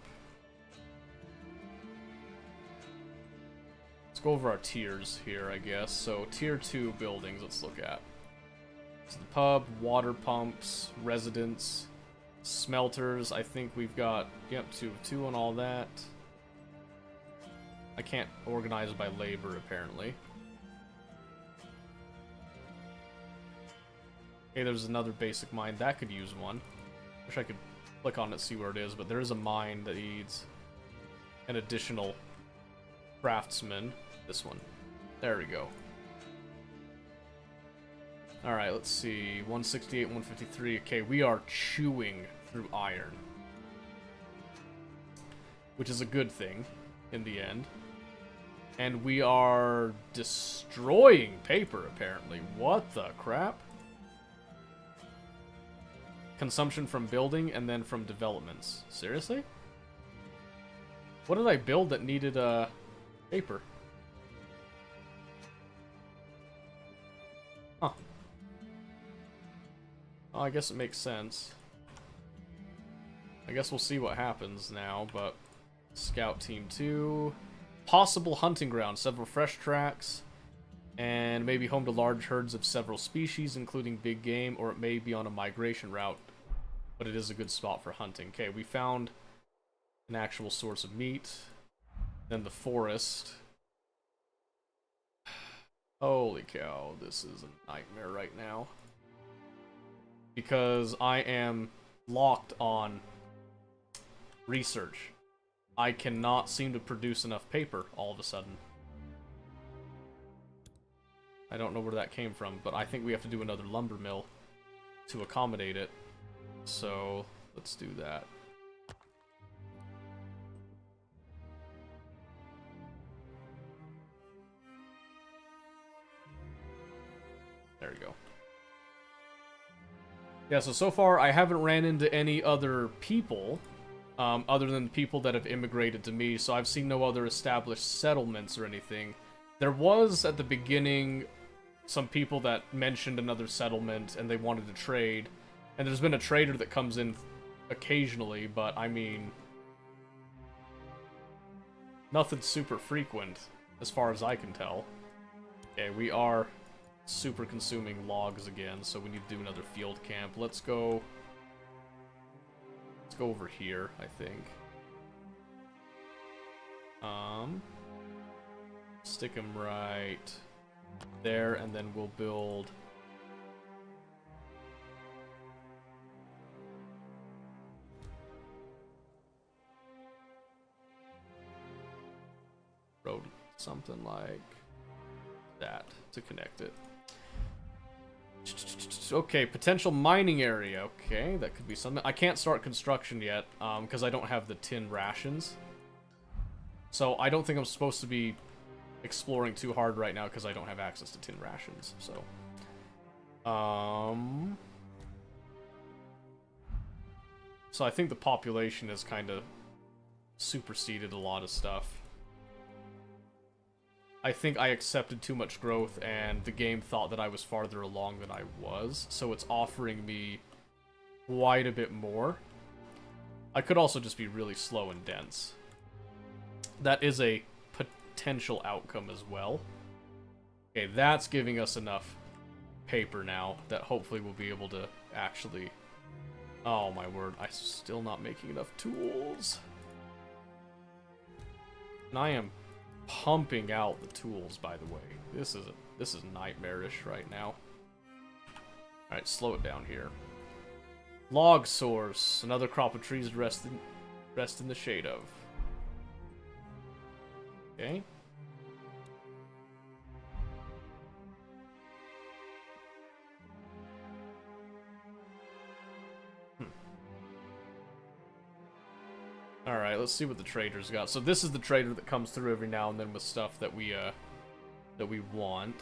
Let's go over our tiers here, I guess. So, tier 2 buildings, let's look at. So the pub, water pumps, residence, smelters. I think we've got, yep, 2 of 2 on all that. I can't organize by labor, apparently. Okay, there's another basic mine. That could use one. Wish I could click on it, see where it is, but there is a mine that needs an additional craftsman. This one. There we go. Alright, let's see. 168, 153. Okay, we are chewing through iron. Which is a good thing, in the end. And we are destroying paper, apparently. What the crap? Consumption from building and then from developments. Seriously? What did I build that needed, paper? Huh. Well, I guess it makes sense. I guess we'll see what happens now, but... Scout Team 2... Possible hunting ground, several fresh tracks, and maybe home to large herds of several species, including big game, or it may be on a migration route, but it is a good spot for hunting. Okay, we found an actual source of meat. Then the forest. Holy cow, this is a nightmare right now. Because I am locked on research. I cannot seem to produce enough paper all of a sudden. I don't know where that came from, but I think we have to do another lumber mill to accommodate it. So, let's do that. There we go. Yeah, so far I haven't ran into any other people other than people that have immigrated to me, so I've seen no other established settlements or anything. There was, at the beginning, some people that mentioned another settlement and they wanted to trade, and there's been a trader that comes in occasionally, but I mean... nothing super frequent, as far as I can tell. Okay, we are super consuming logs again, so we need to do another field camp. Let's go over here, I think. Stick them right there, and then we'll build... road, something like that to connect it. Okay, potential mining area. Okay, that could be something. I can't start construction yet, because I don't have the tin rations. So I don't think I'm supposed to be exploring too hard right now, because I don't have access to tin rations. So, so I think the population has kind of superseded a lot of stuff. I think I accepted too much growth, and the game thought that I was farther along than I was, so it's offering me quite a bit more. I could also just be really slow and dense. That is a potential outcome as well. Okay, that's giving us enough paper now that hopefully we'll be able to actually... oh my word, I'm still not making enough tools. And I am pumping out the tools, by the way. This is nightmarish right now. Alright, slow it down here. Log source. Another crop of trees to rest in the shade of. Okay. Alright, let's see what the trader's got. So this is the trader that comes through every now and then with stuff that we want.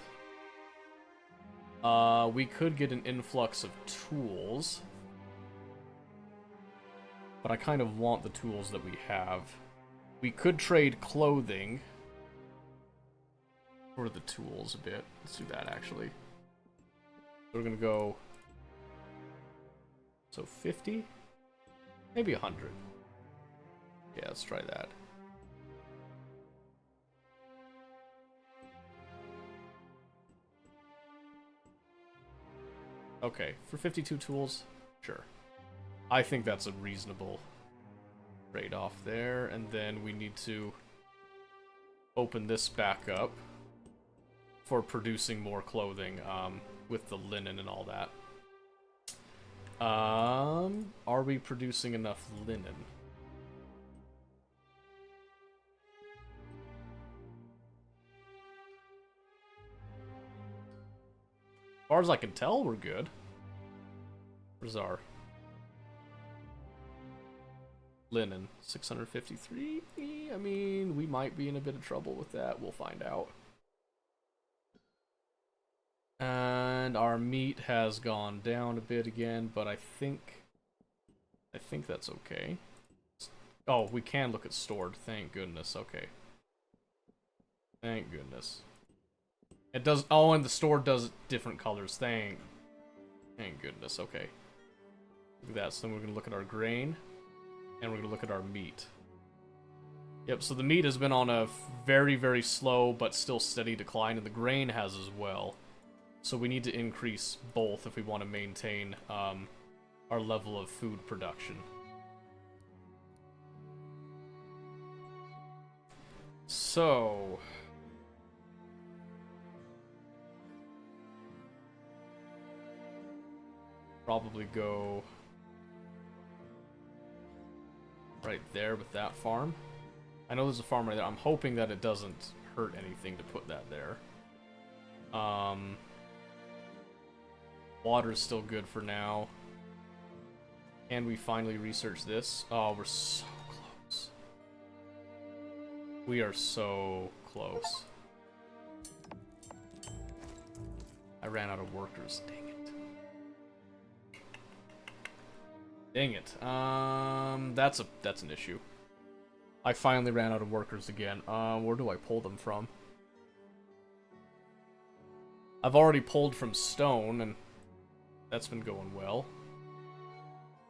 We could get an influx of tools. But I kind of want the tools that we have. We could trade clothing for the tools a bit. Let's do that, actually. We're gonna go... So 50? Maybe 100. Yeah, let's try that. Okay, for 52 tools, sure. I think that's a reasonable trade-off there, and then we need to open this back up for producing more clothing, with the linen and all that. Are we producing enough linen? As far as I can tell, we're good. Where's our linen? 653? I mean, we might be in a bit of trouble with that. We'll find out. And our meat has gone down a bit again, but I think that's okay. Oh, we can look at stored. Thank goodness. Okay. Thank goodness. It does. Oh, and the store does different colors. Thank goodness. Okay. Look at that. So then we're gonna look at our grain, and we're gonna look at our meat. Yep. So the meat has been on a very, very slow but still steady decline, and the grain has as well. So we need to increase both if we want to maintain our level of food production. So. Probably go right there with that farm. I know there's a farm right there. I'm hoping that it doesn't hurt anything to put that there. Water's still good for now. Can we finally research this? Oh, we're so close. We are so close. I ran out of workers. Dang it. Dang it. That's an issue. I finally ran out of workers again. Where do I pull them from? I've already pulled from stone, and that's been going well.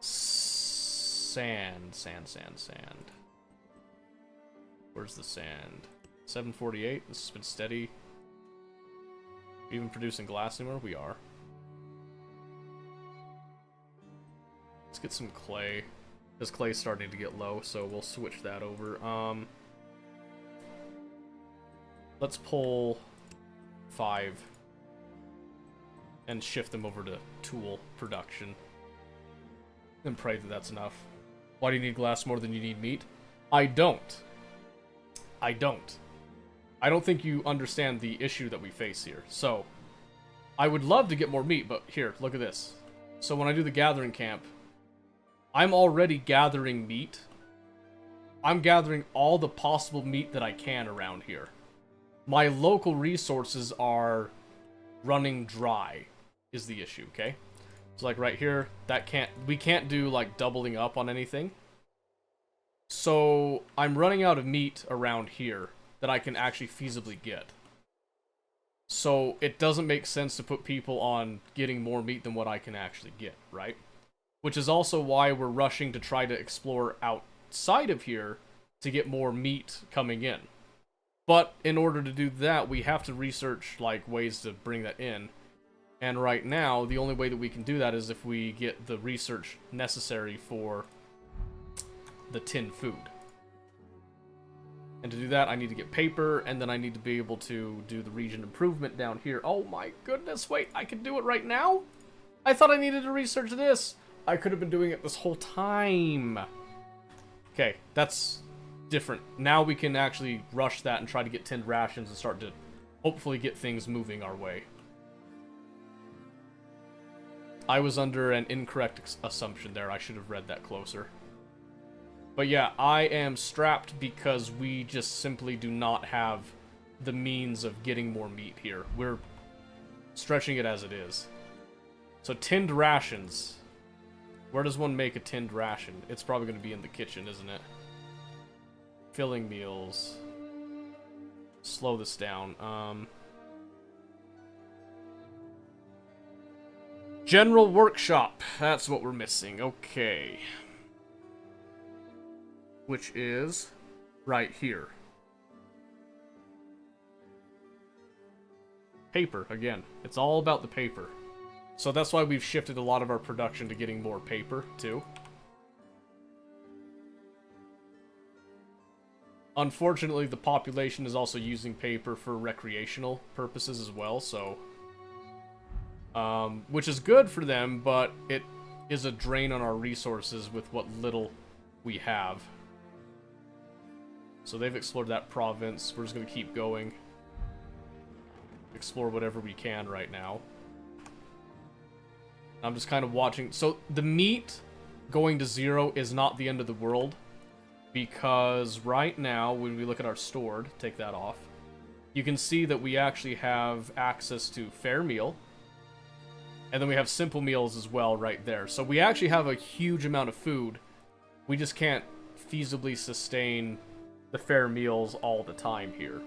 Sand. Where's the sand? 748. This has been steady. Even producing glass anymore? We are. Let's get some clay. This clay's starting to get low, so we'll switch that over. Let's pull 5 and shift them over to tool production. And pray that that's enough. Why do you need glass more than you need meat? I don't. I don't think you understand the issue that we face here. So, I would love to get more meat, but here, look at this. So when I do the gathering camp, I'm already gathering meat. I'm gathering all the possible meat that I can around here. My local resources are running dry, is the issue, okay? So like right here, we can't do like doubling up on anything. So I'm running out of meat around here that I can actually feasibly get. So it doesn't make sense to put people on getting more meat than what I can actually get, right? Which is also why we're rushing to try to explore outside of here to get more meat coming in. But in order to do that, we have to research like ways to bring that in. And right now, the only way that we can do that is if we get the research necessary for the tin food. And to do that, I need to get paper, and then I need to be able to do the region improvement down here. Oh my goodness, wait, I can do it right now? I thought I needed to research this. I could have been doing it this whole time. Okay, that's different. Now we can actually rush that and try to get tinned rations and start to hopefully get things moving our way. I was under an incorrect assumption there. I should have read that closer. But yeah, I am strapped because we just simply do not have the means of getting more meat here. We're stretching it as it is. So tinned rations. Where does one make a tinned ration? It's probably going to be in the kitchen, isn't it? Filling meals. Slow this down. General workshop. That's what we're missing. Okay. Which is right here. Paper, again. It's all about the paper. So that's why we've shifted a lot of our production to getting more paper, too. Unfortunately, the population is also using paper for recreational purposes as well, so... which is good for them, but it is a drain on our resources with what little we have. So they've explored that province. We're just going to keep going. Explore whatever we can right now. I'm just kind of watching. So the meat going to 0 is not the end of the world. Because right now, when we look at our stored, take that off, you can see that we actually have access to fair meal. And then we have simple meals as well right there. So we actually have a huge amount of food. We just can't feasibly sustain the fair meals all the time here.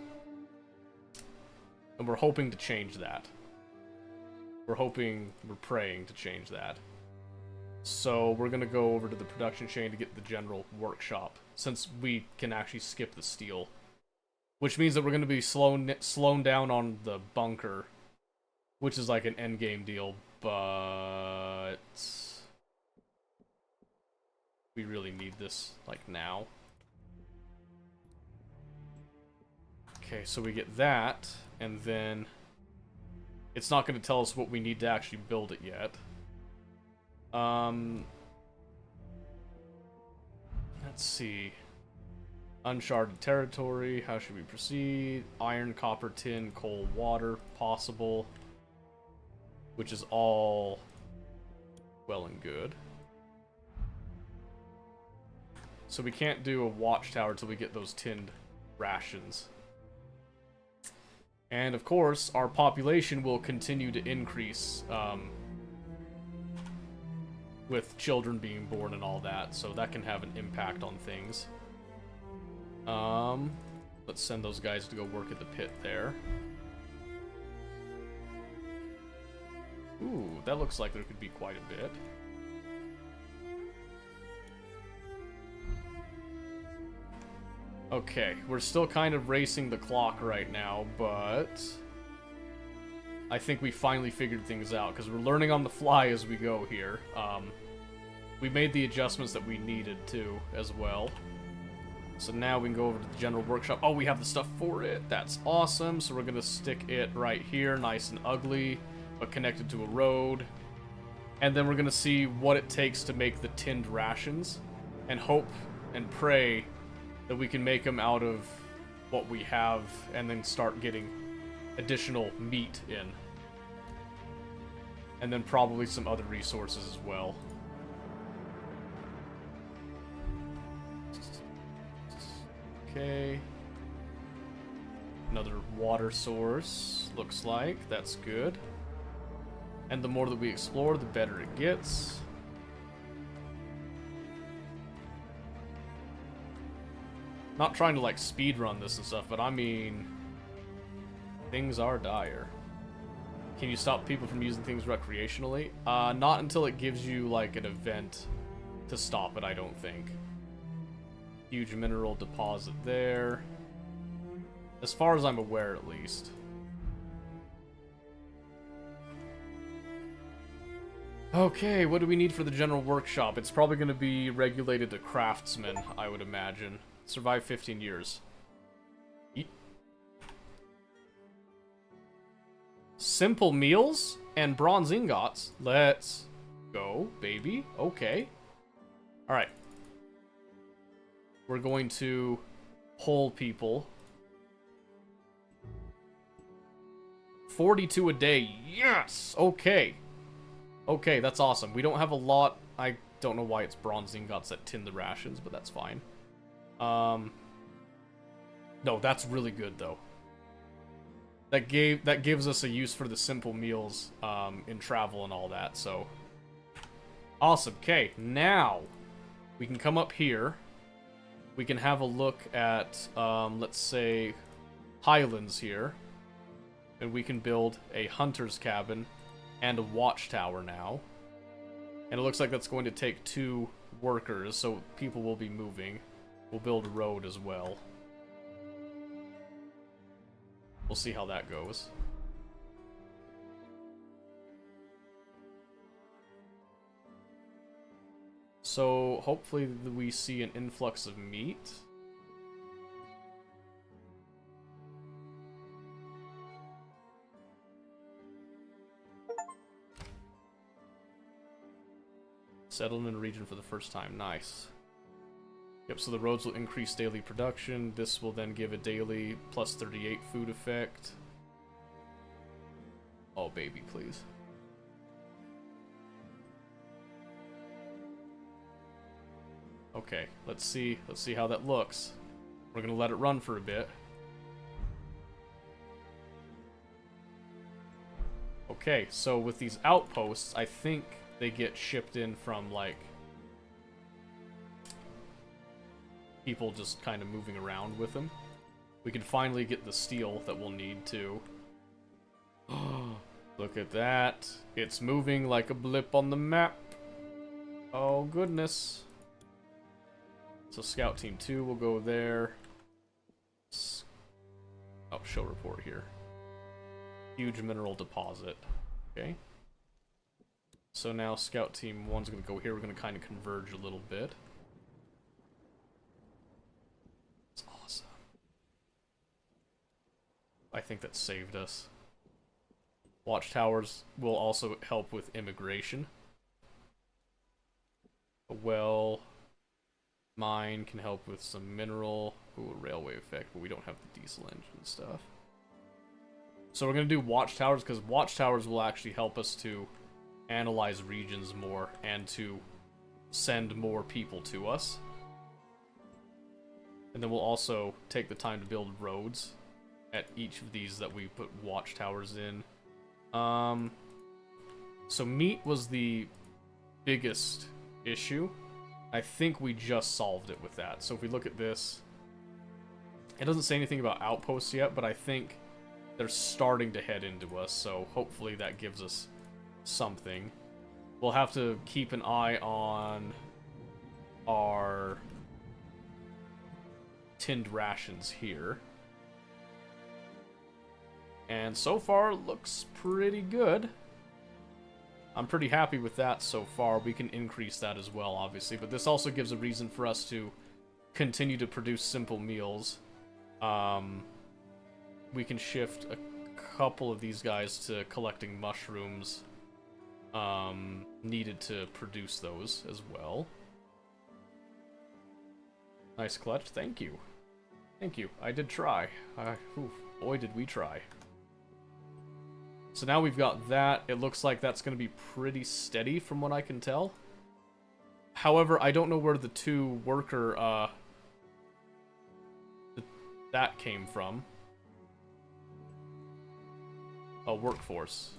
And we're hoping to change that. We're praying to change that. So we're going to go over to the production chain to get the general workshop, since we can actually skip the steel. Which means that we're going to be slowing down on the bunker, which is like an endgame deal, but we really need this, like, now. Okay, so we get that, and then it's not going to tell us what we need to actually build it yet. Let's see. Uncharted territory, how should we proceed? Iron, copper, tin, coal, water, possible. Which is all well and good. So we can't do a watchtower till we get those tinned rations. And of course, our population will continue to increase with children being born and all that, so that can have an impact on things. Let's send those guys to go work at the pit there. Ooh, that looks like there could be quite a bit. Okay, we're still kind of racing the clock right now, but I think we finally figured things out, because we're learning on the fly as we go here. We made the adjustments that we needed to, as well. So now we can go over to the general workshop. Oh, we have the stuff for it. That's awesome. So we're going to stick it right here, nice and ugly, but connected to a road. And then we're going to see what it takes to make the tinned rations, and hope and pray that we can make them out of what we have, and then start getting additional meat in. And then probably some other resources as well. Okay. Another water source, looks like. That's good. And the more that we explore, the better it gets. Not trying to, like, speedrun this and stuff, but I mean, things are dire. Can you stop people from using things recreationally? Not until it gives you, like, an event to stop it, I don't think. Huge mineral deposit there. As far as I'm aware, at least. Okay, what do we need for the general workshop? It's probably going to be regulated to craftsmen, I would imagine. Survive 15 years. Eat. Simple meals and bronze ingots. Let's go, baby. Okay. Alright. We're going to poll people. 42 a day. Yes! Okay. Okay, that's awesome. We don't have a lot. I don't know why it's bronze ingots that tin the rations, but that's fine. No, that's really good though. That gives us a use for the simple meals in travel and all that. So awesome. Okay, now we can come up here. We can have a look at let's say Highlands here, and we can build a hunter's cabin and a watchtower now. And it looks like that's going to take 2 workers, so people will be moving. We'll build a road as well. We'll see how that goes. So hopefully we see an influx of meat. Settled in a region for the first time. Nice. Yep, so the roads will increase daily production. This will then give a daily plus 38 food effect. Oh, baby, please. Okay, let's see how that looks. We're gonna let it run for a bit. Okay, so with these outposts, I think they get shipped in from, like, people just kind of moving around with them. We can finally get the steel that we'll need to. Look at that. It's moving like a blip on the map. Oh, goodness. So Scout Team 2 will go there. Oh, show report here. Huge mineral deposit. Okay. So now Scout Team 1's going to go here. We're going to kind of converge a little bit. It's awesome. I think that saved us. Watchtowers will also help with immigration. A well mine can help with some mineral. Ooh, a railway effect, but we don't have the diesel engine stuff. So we're going to do watchtowers, because watchtowers will actually help us to analyze regions more and to send more people to us. And then we'll also take the time to build roads at each of these that we put watchtowers in. So meat was the biggest issue. I think we just solved it with that. So if we look at this, it doesn't say anything about outposts yet, but I think they're starting to head into us, so hopefully that gives us something. We'll have to keep an eye on our tinned rations here. And so far, looks pretty good. I'm pretty happy with that so far. We can increase that as well, obviously, but this also gives a reason for us to continue to produce simple meals. We can shift a couple of these guys to collecting mushrooms needed to produce those as well. Nice clutch, thank you. Thank you, I did try. Boy, did we try. So now we've got that. It looks like that's going to be pretty steady from what I can tell. However, I don't know where the 2 worker, that came from. A workforce.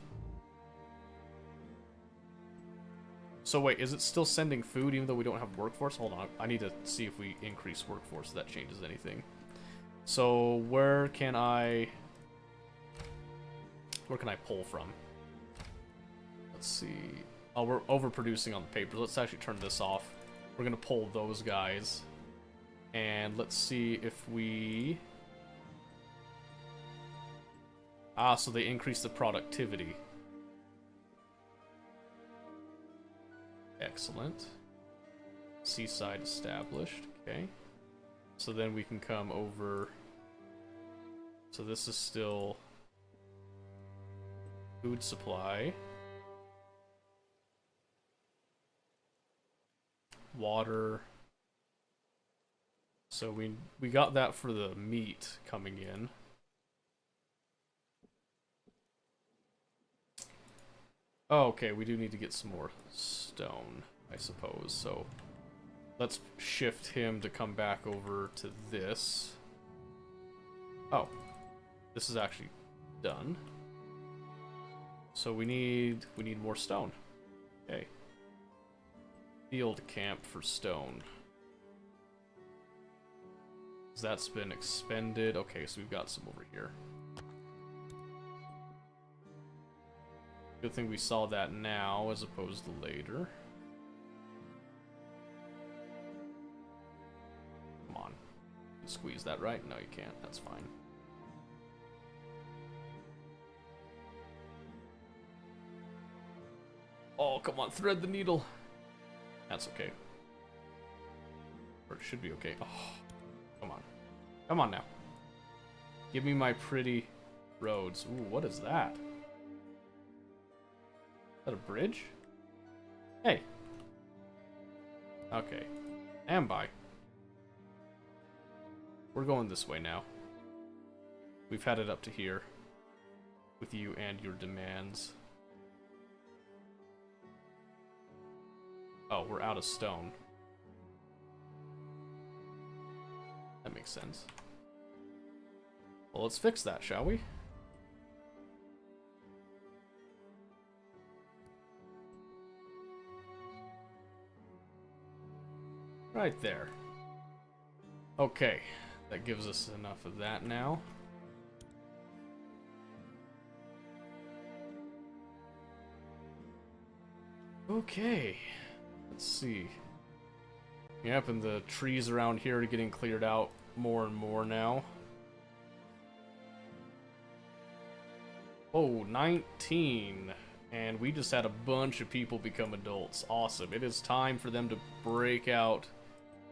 So wait, is it still sending food even though we don't have workforce? Hold on, I need to see if we increase workforce if that changes anything. So where can I pull from? Let's see. Oh, we're overproducing on the paper. Let's actually turn this off. We're gonna pull those guys. And let's see if we... Ah, so they increase the productivity. Excellent. Seaside established. Okay. So then we can come over... So this is still... food supply. Water. So we got that for the meat coming in. Oh, okay, we do need to get some more stone. I suppose. So let's shift him to come back over to this. Oh, this is actually done. So we need more stone. Okay. Field camp for stone. That's been expended. Okay, so we've got some over here. Good thing we saw that now as opposed to later. Come on. You can squeeze that, right? No, you can't. That's fine. Oh, come on. Thread the needle. That's okay. Or it should be okay. Oh, come on. Come on now. Give me my pretty roads. Ooh, what is that? Is that a bridge? Hey. Okay. And by. We're going this way now. We've had it up to here. With you and your demands. Oh, we're out of stone. That makes sense. Well, let's fix that, shall we? Right there. Okay, that gives us enough of that now. Okay, let's see. Yep, and the trees around here are getting cleared out more and more now. Oh, 19. And we just had a bunch of people become adults. Awesome. It is time for them to break out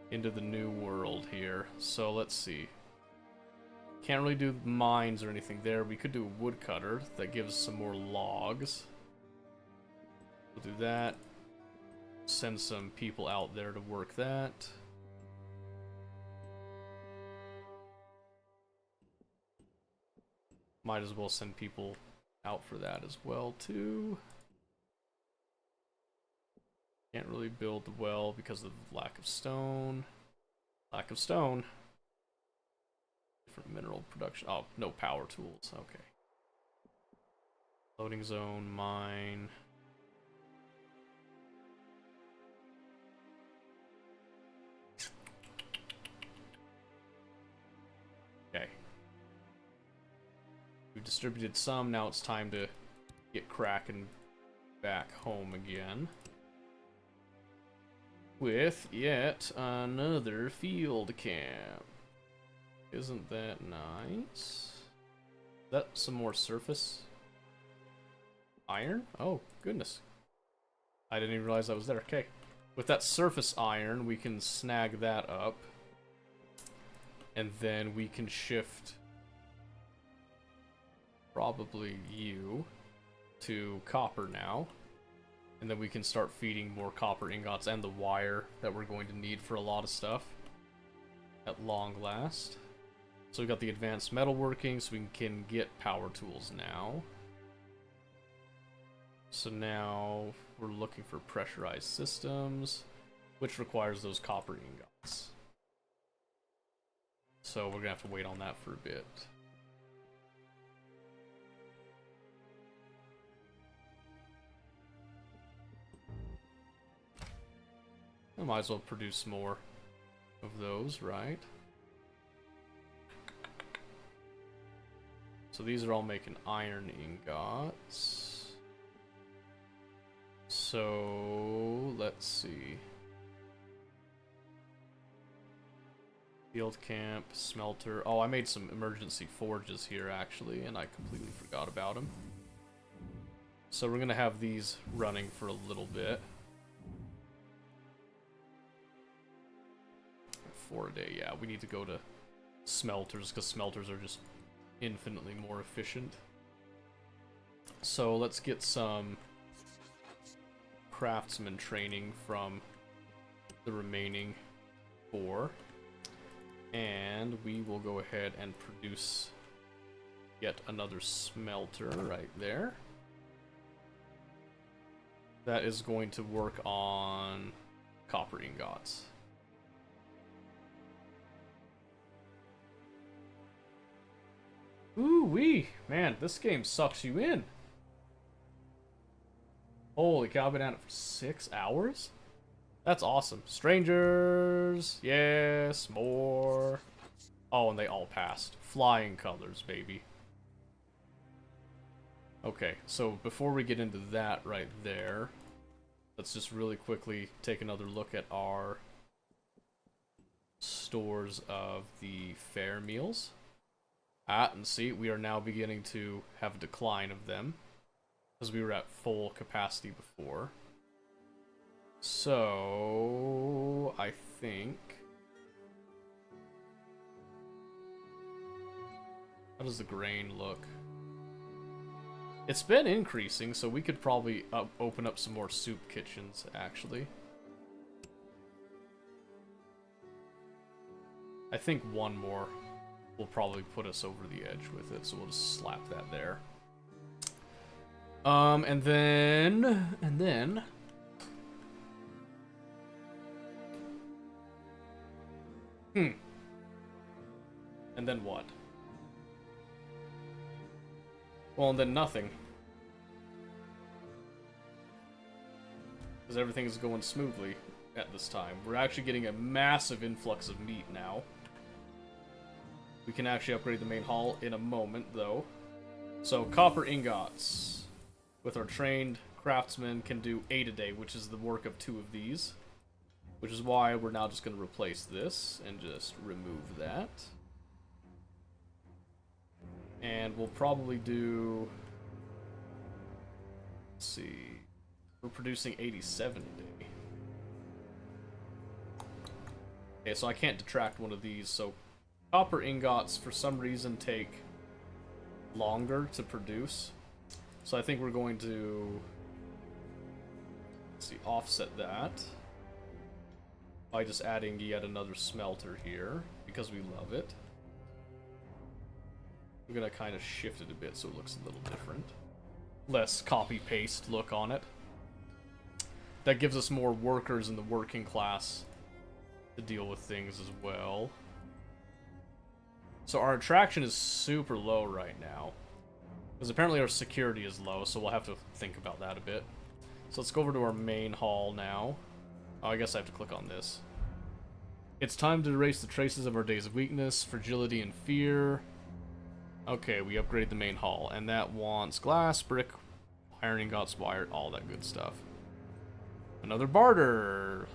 into the new world here. So let's see. Can't really do mines or anything there. We could do a woodcutter that gives some more logs. We'll do that. Send some people out there to work that. Might as well send people out for that as well too. Can't really build the well because of lack of stone. Lack of stone. Different mineral production. Oh, no power tools. Okay. Loading zone, mine. Okay. We've distributed some, now it's time to get cracking back home again. With yet another field camp. Isn't that nice? Is that some more surface iron? Oh, goodness. I didn't even realize that was there. Okay. With that surface iron, we can snag that up. And then we can shift probably you to copper now. And then we can start feeding more copper ingots and the wire that we're going to need for a lot of stuff at long last. So we got the advanced metalworking, so we can get power tools now. So now we're looking for pressurized systems, which requires those copper ingots. So we're gonna have to wait on that for a bit. I might as well produce more of those, right? So these are all making iron ingots. So let's see. Field camp, smelter. Oh, I made some emergency forges here actually, and I completely forgot about them. So we're gonna have these running for a little bit. 4 a day, yeah. We need to go to smelters because smelters are just infinitely more efficient. So let's get some craftsman training from the remaining 4. And we will go ahead and produce yet another smelter right there. that is going to work on copper ingots. Ooh wee, man, this game sucks you in. Holy cow, I've been at it for 6 hours? That's awesome. Strangers, yes, more. Oh, and they all passed. Flying colors, baby. Okay, so before we get into that right there, let's just really quickly take another look at our stores of the fair meals. And see, we are now beginning to have a decline of them, because we were at full capacity before. So, I think... How does the grain look? It's been increasing, so we could probably open up some more soup kitchens, actually. I think one more will probably put us over the edge with it, so we'll just slap that there. And then... And then what? Well, and then nothing. Because everything is going smoothly at this time. We're actually getting a massive influx of meat now. We can actually upgrade the main hall in a moment, though. So, copper ingots. With our trained craftsmen can do 8 a day, which is the work of 2 of these. Which is why we're now just going to replace this and just remove that. And we'll probably do... Let's see... We're producing 87 a day. Okay, so I can't detract one of these, so... Copper ingots, for some reason, take longer to produce. So I think we're going to... Let's see, offset that. By just adding yet another smelter here, because we love it. I'm gonna kind of shift it a bit so it looks a little different. Less copy-paste look on it. That gives us more workers in the working class to deal with things as well. So our attraction is super low right now. Because apparently our security is low, so we'll have to think about that a bit. So let's go over to our main hall now. Oh, I guess I have to click on this. It's time to erase the traces of our days of weakness, fragility, and fear. Okay, we upgrade the main hall, and that wants glass, brick, iron ingots, wire, all that good stuff. Another barter.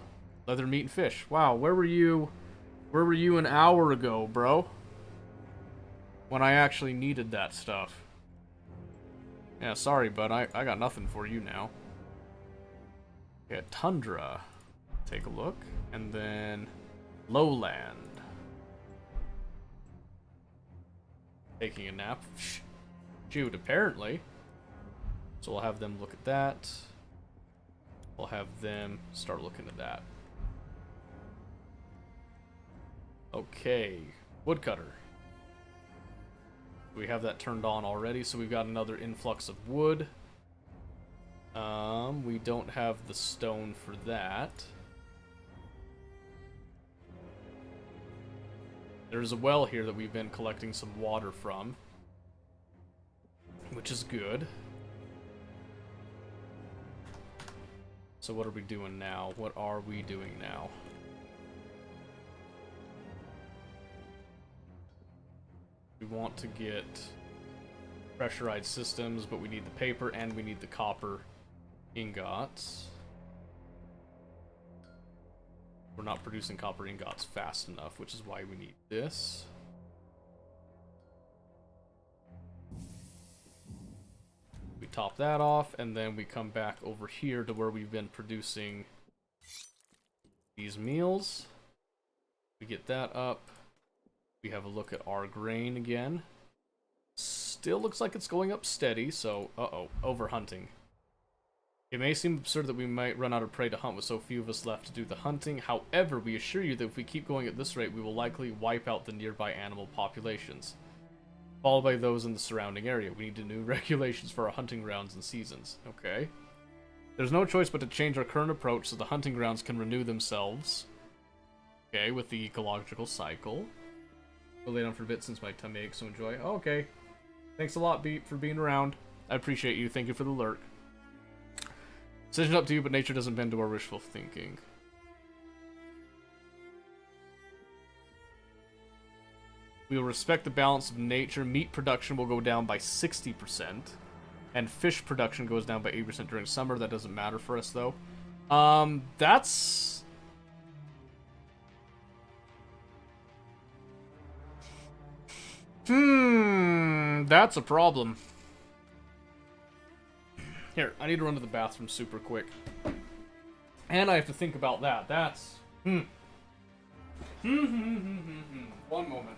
Leather, meat, and fish. Wow, where were you? Where were you an hour ago, bro? When I actually needed that stuff. Yeah, sorry, bud. I got nothing for you now. Yeah, Tundra. Take a look. And then Lowland. Taking a nap. Shoot, apparently. So we'll have them look at that. We'll have them start looking at that. Okay. Woodcutter. We have that turned on already, so we've got another influx of wood. We don't have the stone for that. There's a well here that we've been collecting some water from, which is good. So what are we doing now? What are we doing now? We want to get pressurized systems, but we need the paper and we need the copper ingots. We're not producing copper ingots fast enough, which is why we need this. We top that off, and then we come back over here to where we've been producing these meals. We get that up. We have a look at our grain again. Still looks like it's going up steady, so overhunting. It may seem absurd that we might run out of prey to hunt with so few of us left to do the hunting. However, we assure you that if we keep going at this rate, we will likely wipe out the nearby animal populations, followed by those in the surrounding area. We need new regulations for our hunting grounds and seasons. Okay. There's no choice but to change our current approach so the hunting grounds can renew themselves. Okay, with the ecological cycle. We'll lay down for a bit since my tummy aches, so enjoy. Oh, okay. Thanks a lot, Beat, for being around. I appreciate you. Thank you for the lurk. Decision's up to you, but nature doesn't bend to our wishful thinking. We will respect the balance of nature. Meat production will go down by 60%. And fish production goes down by 8% during summer. That doesn't matter for us, though. That's... That's a problem. Here, I need to run to the bathroom super quick. And I have to think about that. That's... One moment.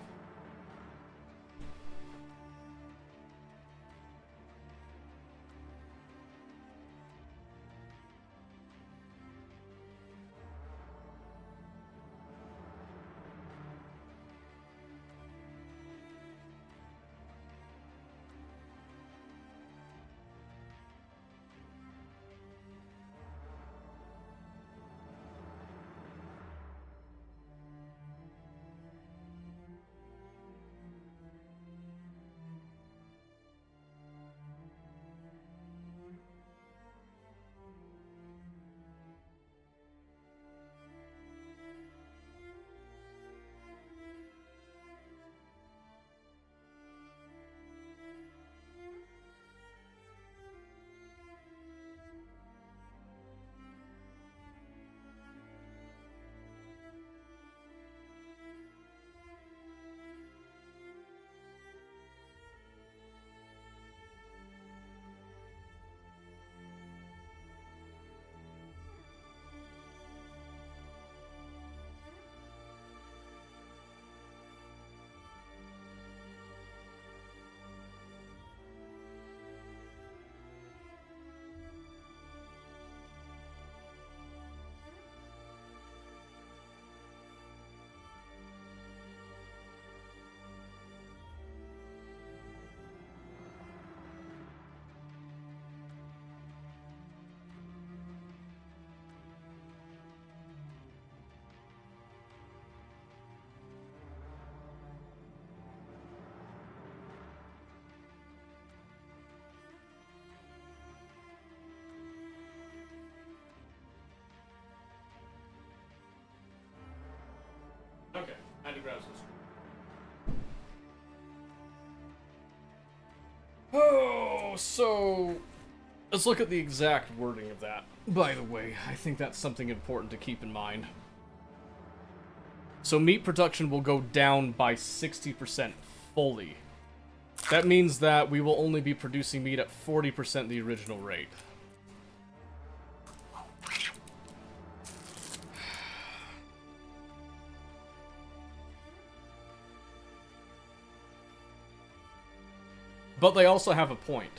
Okay, I had to grab some. Oh, so let's look at the exact wording of that. By the way, I think that's something important to keep in mind. So meat production will go down by 60% fully. That means that we will only be producing meat at 40% the original rate. But they also have a point.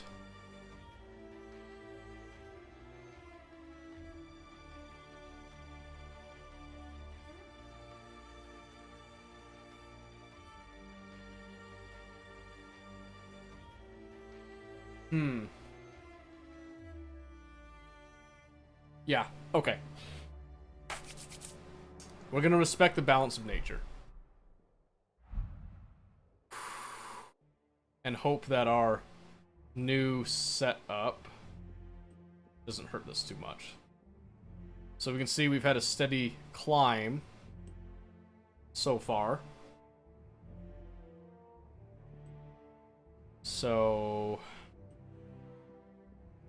Yeah, okay. We're gonna respect the balance of nature. And hope that our new setup doesn't hurt this too much. So we can see we've had a steady climb so far. So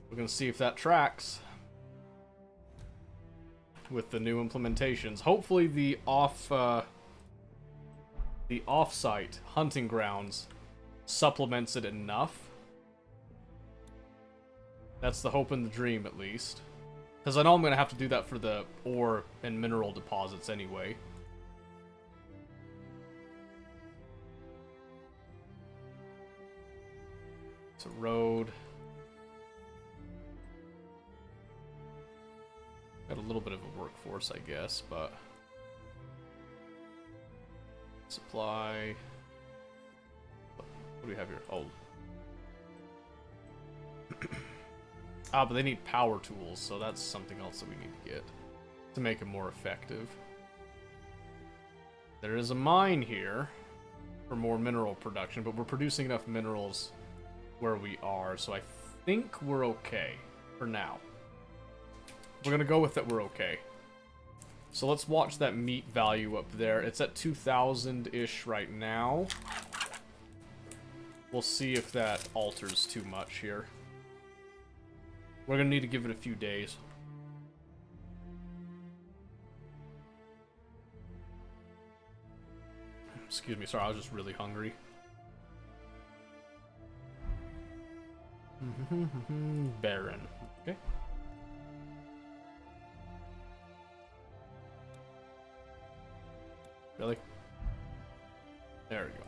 we're gonna see if that tracks with the new implementations. Hopefully the off-site hunting grounds supplements it enough. That's the hope and the dream, at least. Because I know I'm going to have to do that for the ore and mineral deposits anyway. It's a road. Got a little bit of a workforce, I guess, but... Supply... What do we have here? Oh. Ah, but they need power tools, so that's something else that we need to get to make it more effective. There is a mine here for more mineral production, but we're producing enough minerals where we are, so I think we're okay for now. We're gonna go with that we're okay. So let's watch that meat value up there. It's at 2,000-ish right now. We'll see if that alters too much here. We're gonna need to give it a few days. Excuse me, sorry, I was just really hungry. Baron. Okay. Really? There we go.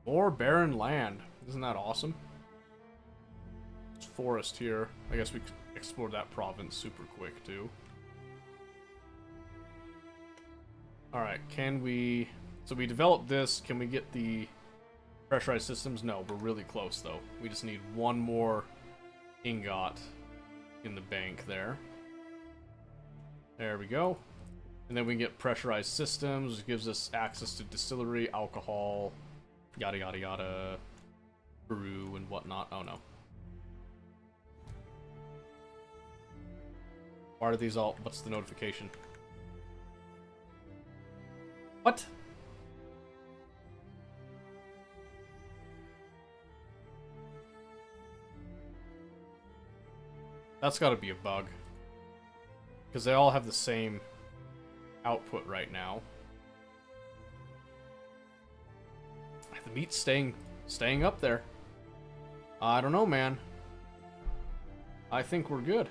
More barren land. Isn't that awesome? There's forest here. I guess we could explore that province super quick too. Alright, can we... So we developed this. Can we get the pressurized systems? No, we're really close though. We just need one more ingot in the bank there. There we go. And then we can get pressurized systems, which gives us access to distillery, alcohol, yada yada yada, brew and whatnot. Oh no. Why are these all... What's the notification? What? That's gotta be a bug. Because they all have the same output right now. The meat's staying up there. I don't know, man. I think we're good.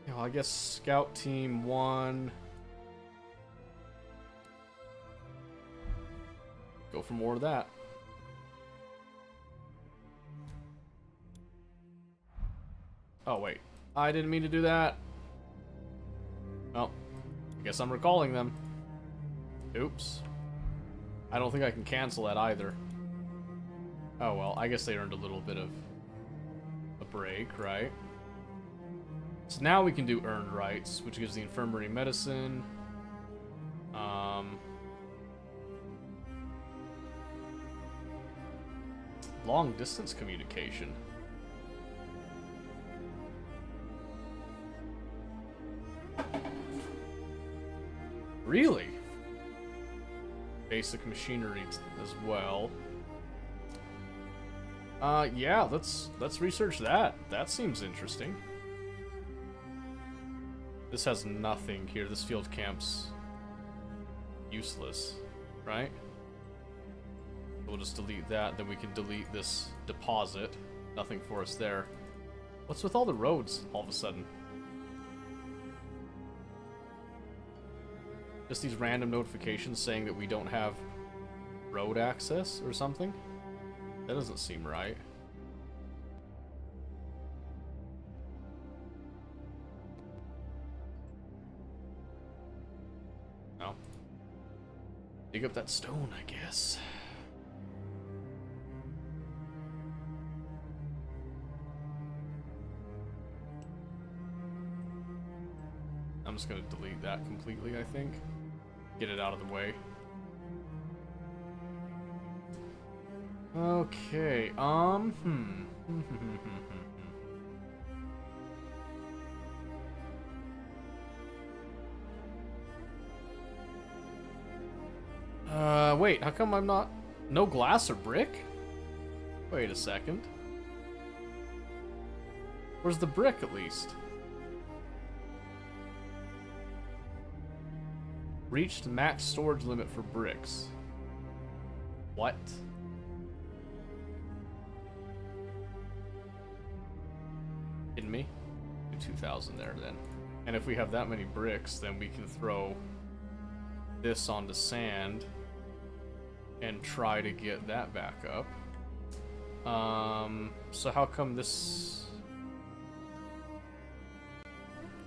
You know, I guess Scout Team 1. Go for more of that. Oh, wait. I didn't mean to do that. Well, I guess I'm recalling them. Oops. I don't think I can cancel that either. Oh, well, I guess they earned a little bit of a break, right? So now we can do earned rights, which gives the infirmary medicine. Long distance communication. Really? Basic machinery as well. Yeah, let's research that. That seems interesting. This has nothing here. This field camp's useless, right? We'll just delete that, then we can delete this deposit. Nothing for us there. What's with all the roads all of a sudden? Just these random notifications saying that we don't have road access or something? That doesn't seem right. No. Dig up that stone, I guess. I'm just gonna delete that completely, I think. Get it out of the way. Okay, wait, how come I'm not... No glass or brick? Wait a second. Where's the brick, at least? Reached max storage limit for bricks. What? Kidding me? Do 2,000 there then. And if we have that many bricks, then we can throw this onto sand. and try to get that back up. So how come this...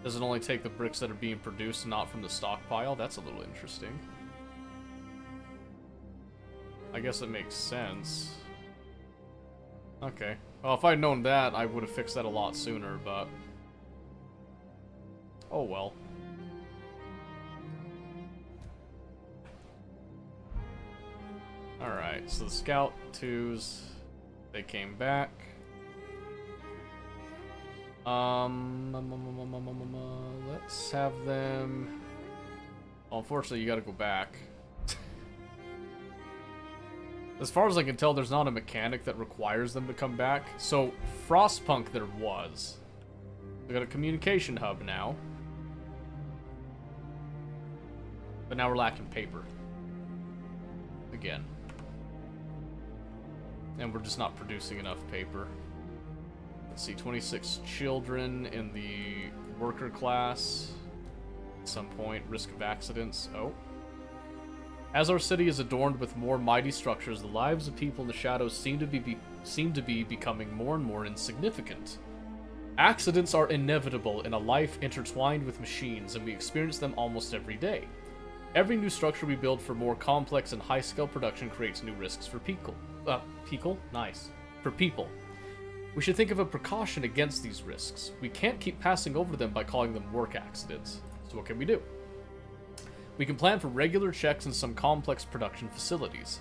Does it only take the bricks that are being produced, not from the stockpile? That's a little interesting. I guess it makes sense. Okay. Well, if I'd known that, I would have fixed that a lot sooner, but... Oh well. Alright, so the Scout 2s, they came back. Let's have them... Well, unfortunately, you gotta go back. As far as I can tell, there's not a mechanic that requires them to come back. So, Frostpunk there was. We got a communication hub now. But now we're lacking paper. Again. And we're just not producing enough paper. Let's see, 26 children in the worker class. At some point, risk of accidents. Oh. As our city is adorned with more mighty structures, the lives of people in the shadows seem to be becoming more and more insignificant. Accidents are inevitable in a life intertwined with machines, and we experience them almost every day. Every new structure we build for more complex and high-scale production creates new risks for people. Nice. For people. We should think of a precaution against these risks. We can't keep passing over them by calling them work accidents. So what can we do? We can plan for regular checks in some complex production facilities.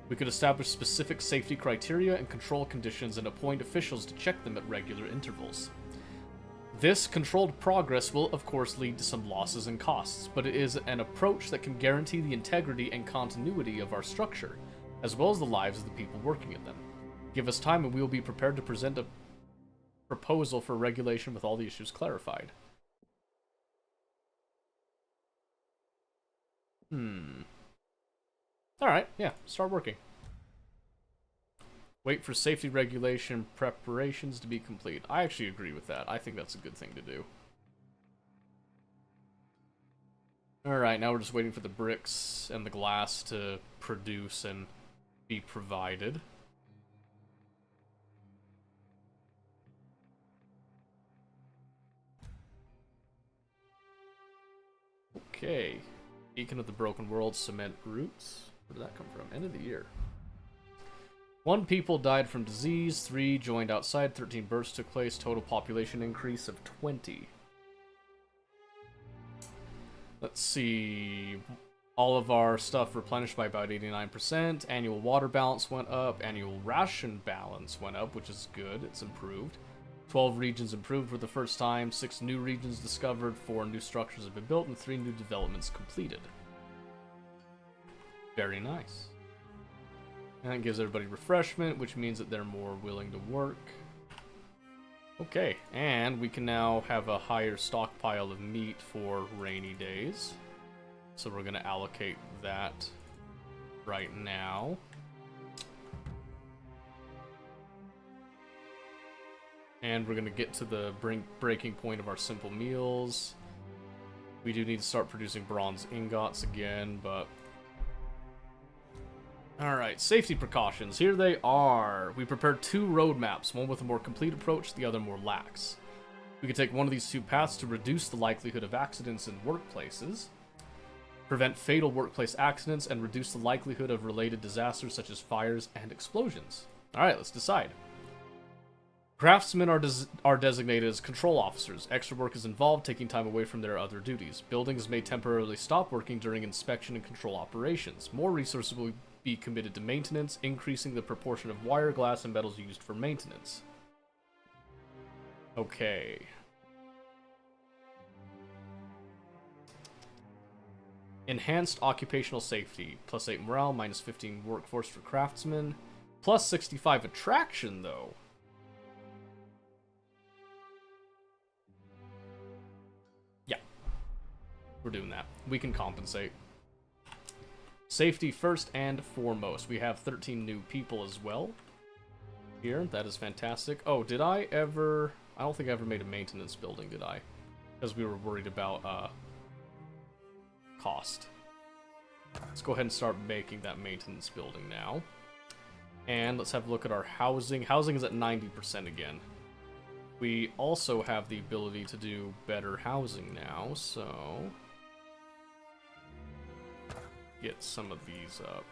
We could establish specific safety criteria and control conditions and appoint officials to check them at regular intervals. This controlled progress will, of course, lead to some losses and costs, but it is an approach that can guarantee the integrity and continuity of our structure, as well as the lives of the people working in them. Give us time and we will be prepared to present a proposal for regulation with all the issues clarified. Alright, yeah, start working. Wait for safety regulation preparations to be complete. I actually agree with that. I think that's a good thing to do. Alright, now we're just waiting for the bricks and the glass to produce and be provided. Okay. Beacon of the Broken World, cement roots. Where did that come from? End of the year. 1 people died from disease, 3 joined outside, 13 births took place, total population increase of 20. Let's see. All of our stuff replenished by about 89%. Annual water balance went up. Annual ration balance went up, which is good. It's improved. 12 regions improved for the first time, 6 new regions discovered, 4 new structures have been built, and 3 new developments completed. Very nice. And that gives everybody refreshment, which means that they're more willing to work. Okay, and we can now have a higher stockpile of meat for rainy days. So we're going to allocate that right now. And we're going to get to the breaking point of our simple meals. We do need to start producing bronze ingots again, but... Alright, safety precautions. Here they are. We prepared 2 roadmaps, one with a more complete approach, the other more lax. We could take one of these 2 paths to reduce the likelihood of accidents in workplaces, prevent fatal workplace accidents, and reduce the likelihood of related disasters such as fires and explosions. Alright, let's decide. Craftsmen are designated as control officers. Extra work is involved, taking time away from their other duties. Buildings may temporarily stop working during inspection and control operations. More resources will be committed to maintenance, increasing the proportion of wire, glass, and metals used for maintenance. Okay. Enhanced occupational safety. +8 morale, -15 workforce for craftsmen. +65 attraction, though. We're doing that. We can compensate. Safety first and foremost. We have 13 new people as well here. That is fantastic. Oh, did I ever... I don't think I ever made a maintenance building, did I? Because we were worried about cost. Let's go ahead and start making that maintenance building now. And let's have a look at our housing. Housing is at 90% again. We also have the ability to do better housing now, so... get some of these up.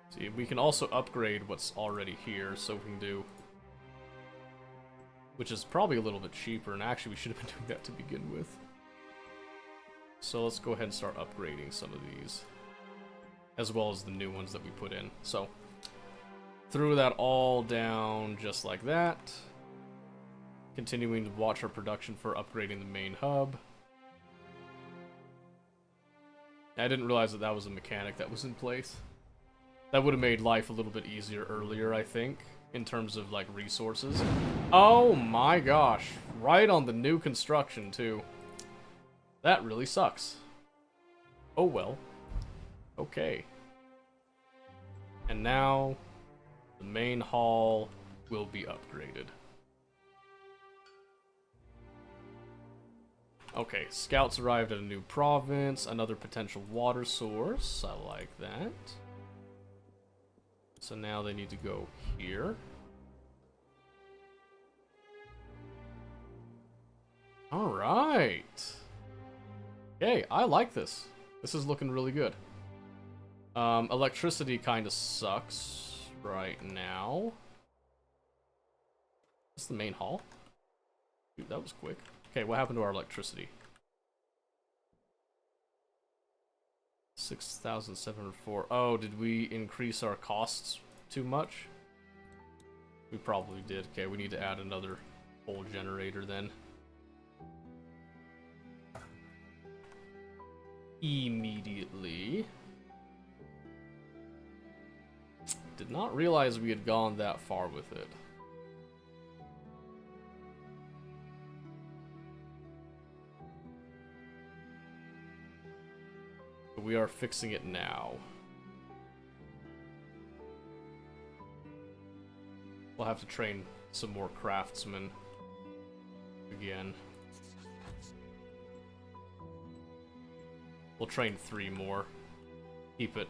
See, we can also upgrade what's already here, so we can do... which is probably a little bit cheaper, and actually we should have been doing that to begin with. So let's go ahead and start upgrading some of these, as well as the new ones that we put in. So, threw that all down just like that. Continuing to watch our production for upgrading the main hub. I didn't realize that that was a mechanic that was in place. That would have made life a little bit easier earlier, I think, in terms of, like, resources. Oh my gosh. Right on the new construction, too. That really sucks. Oh well. Okay. And now, the main hall will be upgraded. Okay, scouts arrived at a new province, another potential water source. I like that. So now they need to go here. Alright. Okay, I like this. This is looking really good. Electricity kind of sucks right now. Is this the main hall? Dude, that was quick. Okay, what happened to our electricity? 6,704. Oh, did we increase our costs too much? We probably did. Okay, we need to add another whole generator then. Immediately. Did not realize we had gone that far with it. But we are fixing it now. We'll have to train some more craftsmen again. We'll train 3 more. Keep it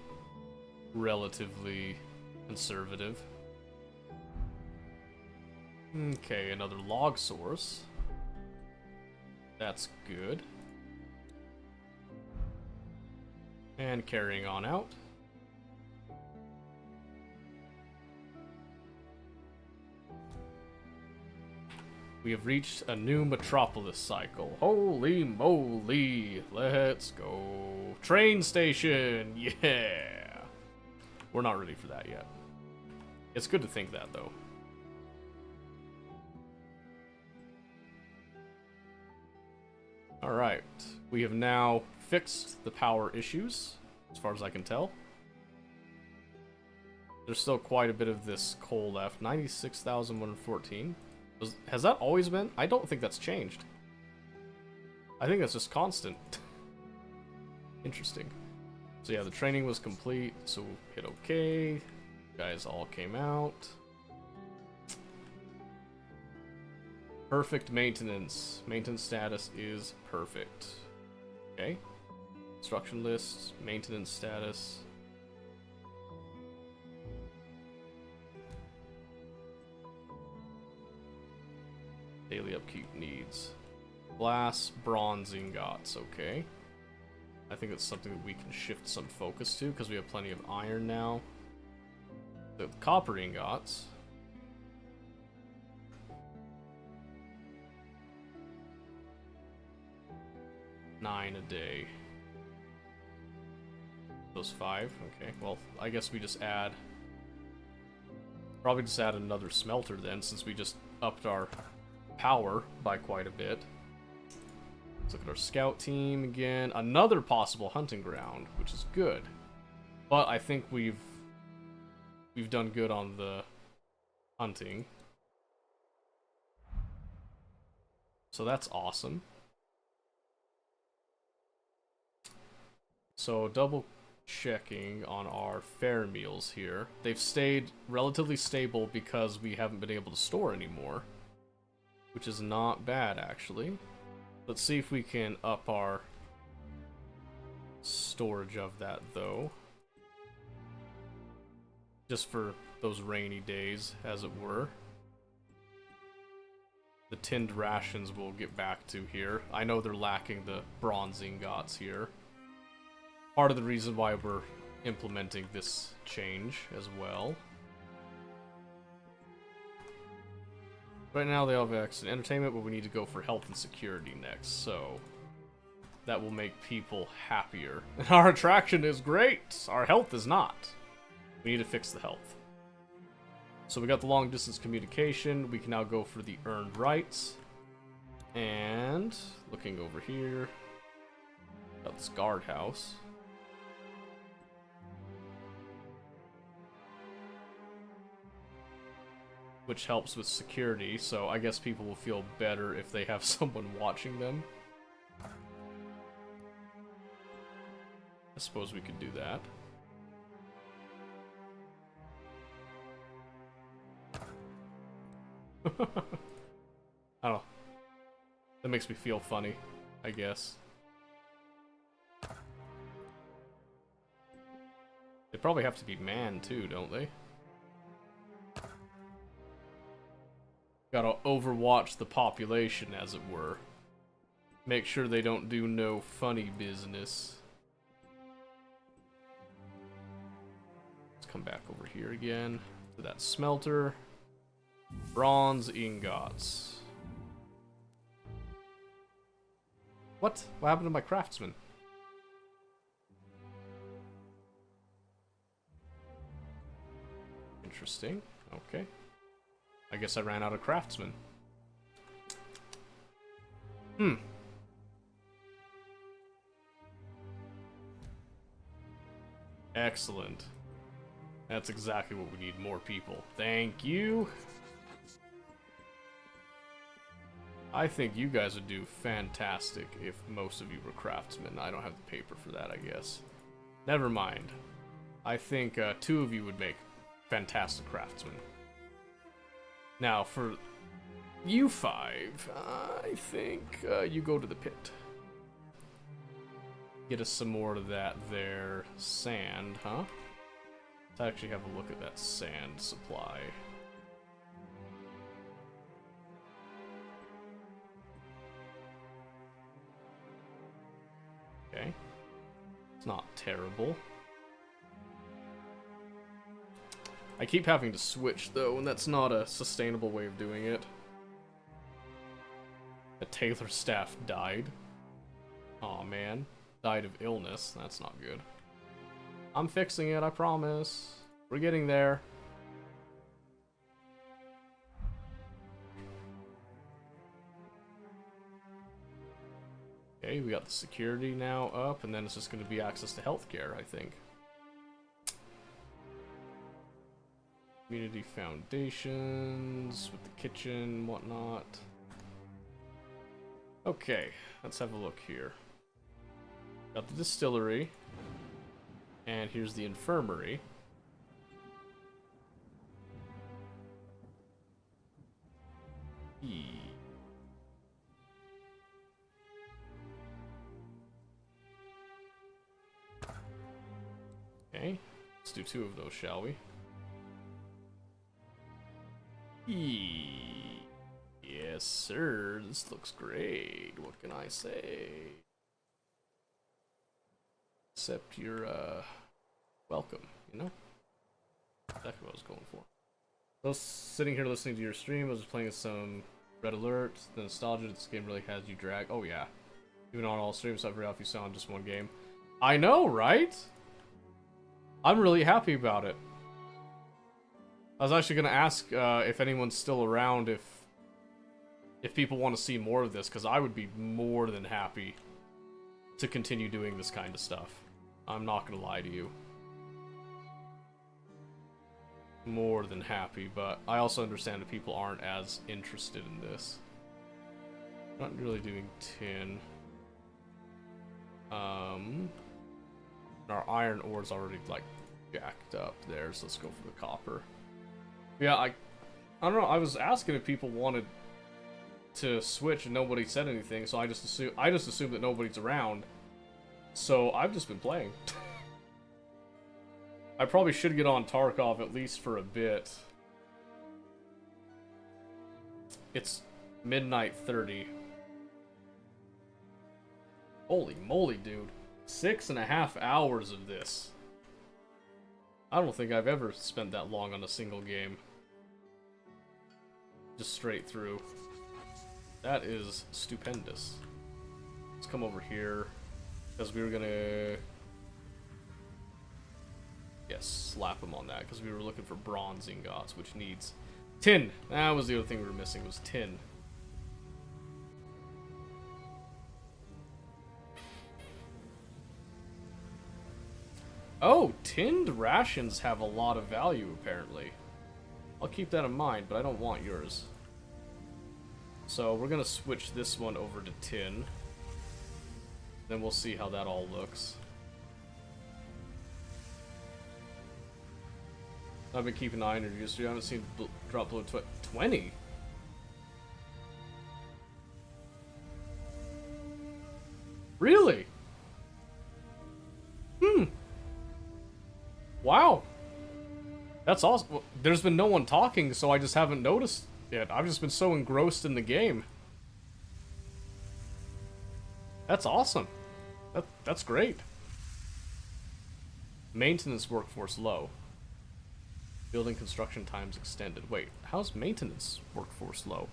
relatively conservative. Okay, another log source. That's good. And carrying on out. We have reached a new metropolis cycle. Holy moly! Let's go. Train station! Yeah! We're not ready for that yet. It's good to think that, though. Alright. We have now fixed the power issues, as far as I can tell. There's still quite a bit of this coal left. 96,114. Has that always been? I don't think that's changed. I think that's just constant. Interesting. So yeah, the training was complete, so we'll hit OK. You guys all came out. Perfect maintenance. Maintenance status is perfect. Okay. Instruction lists, maintenance status. Daily upkeep needs. Glass, bronze ingots, okay. I think that's something that we can shift some focus to, because we have plenty of iron now. The copper ingots. $9 a day. Those 5, okay. Well, I guess we just add... Probably just add another smelter then, since we just upped our power by quite a bit. Let's look at our scout team again. Another possible hunting ground, which is good. But I think we've done good on the hunting. So that's awesome. So double checking on our fair meals here. They've stayed relatively stable because we haven't been able to store anymore, which is not bad, actually. Let's see if we can up our storage of that, though. Just for those rainy days, as it were. The tinned rations we'll get back to here. I know they're lacking the bronze ingots here. Part of the reason why we're implementing this change as well. Right now they have excellent entertainment, but we need to go for health and security next, so that will make people happier. And our attraction is great! Our health is not. We need to fix the health. So we got the long distance communication. We can now go for the earned rights. And looking over here, got this guardhouse. Which helps with security, so I guess people will feel better if they have someone watching them. I suppose we could do that. I don't know. That makes me feel funny, I guess. They probably have to be manned too, don't they? Gotta overwatch the population, as it were. Make sure they don't do no funny business. Let's come back over here again to that smelter. Bronze ingots. What? What happened to my craftsman? Interesting. Okay. I guess I ran out of craftsmen. Excellent. That's exactly what we need, more people. Thank you. I think you guys would do fantastic if most of you were craftsmen. I don't have the paper for that, I guess. Never mind. I think 2 of you would make fantastic craftsmen. Now, for you 5, I think you go to the pit. Get us some more of that there sand, huh? Let's actually have a look at that sand supply. Okay. It's not terrible. I keep having to switch, though, and that's not a sustainable way of doing it. A tailor staff died. Aw, man. Died of illness. That's not good. I'm fixing it, I promise. We're getting there. Okay, we got the security now up, and then it's just going to be access to healthcare, I think. Community foundations with the kitchen, whatnot. Okay, let's have a look here. Got the distillery. And here's the infirmary. Okay, let's do 2 of those, shall we? Yes, sir. This looks great. What can I say? Except you're, welcome, you know? Exactly what I was going for. I was sitting here listening to your stream. I was playing some Red Alert. The nostalgia this game really has you drag. Oh, yeah. Even on all streams, I've read off you saw in just one game. I know, right? I'm really happy about it. I was actually going to ask if anyone's still around, if people want to see more of this, because I would be more than happy to continue doing this kind of stuff. I'm not going to lie to you. More than happy, but I also understand that people aren't as interested in this. Not really doing tin. Our iron ore's already, like, jacked up there, so let's go for the copper. Yeah, I don't know, I was asking if people wanted to switch and nobody said anything, so I just assumed that nobody's around. So I've just been playing. I probably should get on Tarkov at least for a bit. It's midnight 30. Holy moly, dude. 6.5 hours of this. I don't think I've ever spent that long on a single game. Just straight through. That is stupendous. Let's come over here. Because we were gonna... Yes, slap him on that. Because we were looking for bronze ingots, which needs... tin! That was the other thing we were missing, was tin. Oh, tinned rations have a lot of value, apparently. I'll keep that in mind, but I don't want yours. So, we're gonna switch this one over to tin. Then we'll see how that all looks. I've been keeping an eye on your use, so you haven't seen drop below 20? Really? Wow. That's awesome. Well, there's been no one talking, so I just haven't noticed it. I've just been so engrossed in the game. That's awesome. That's great. Maintenance workforce low. Building construction times extended. Wait, how's maintenance workforce low?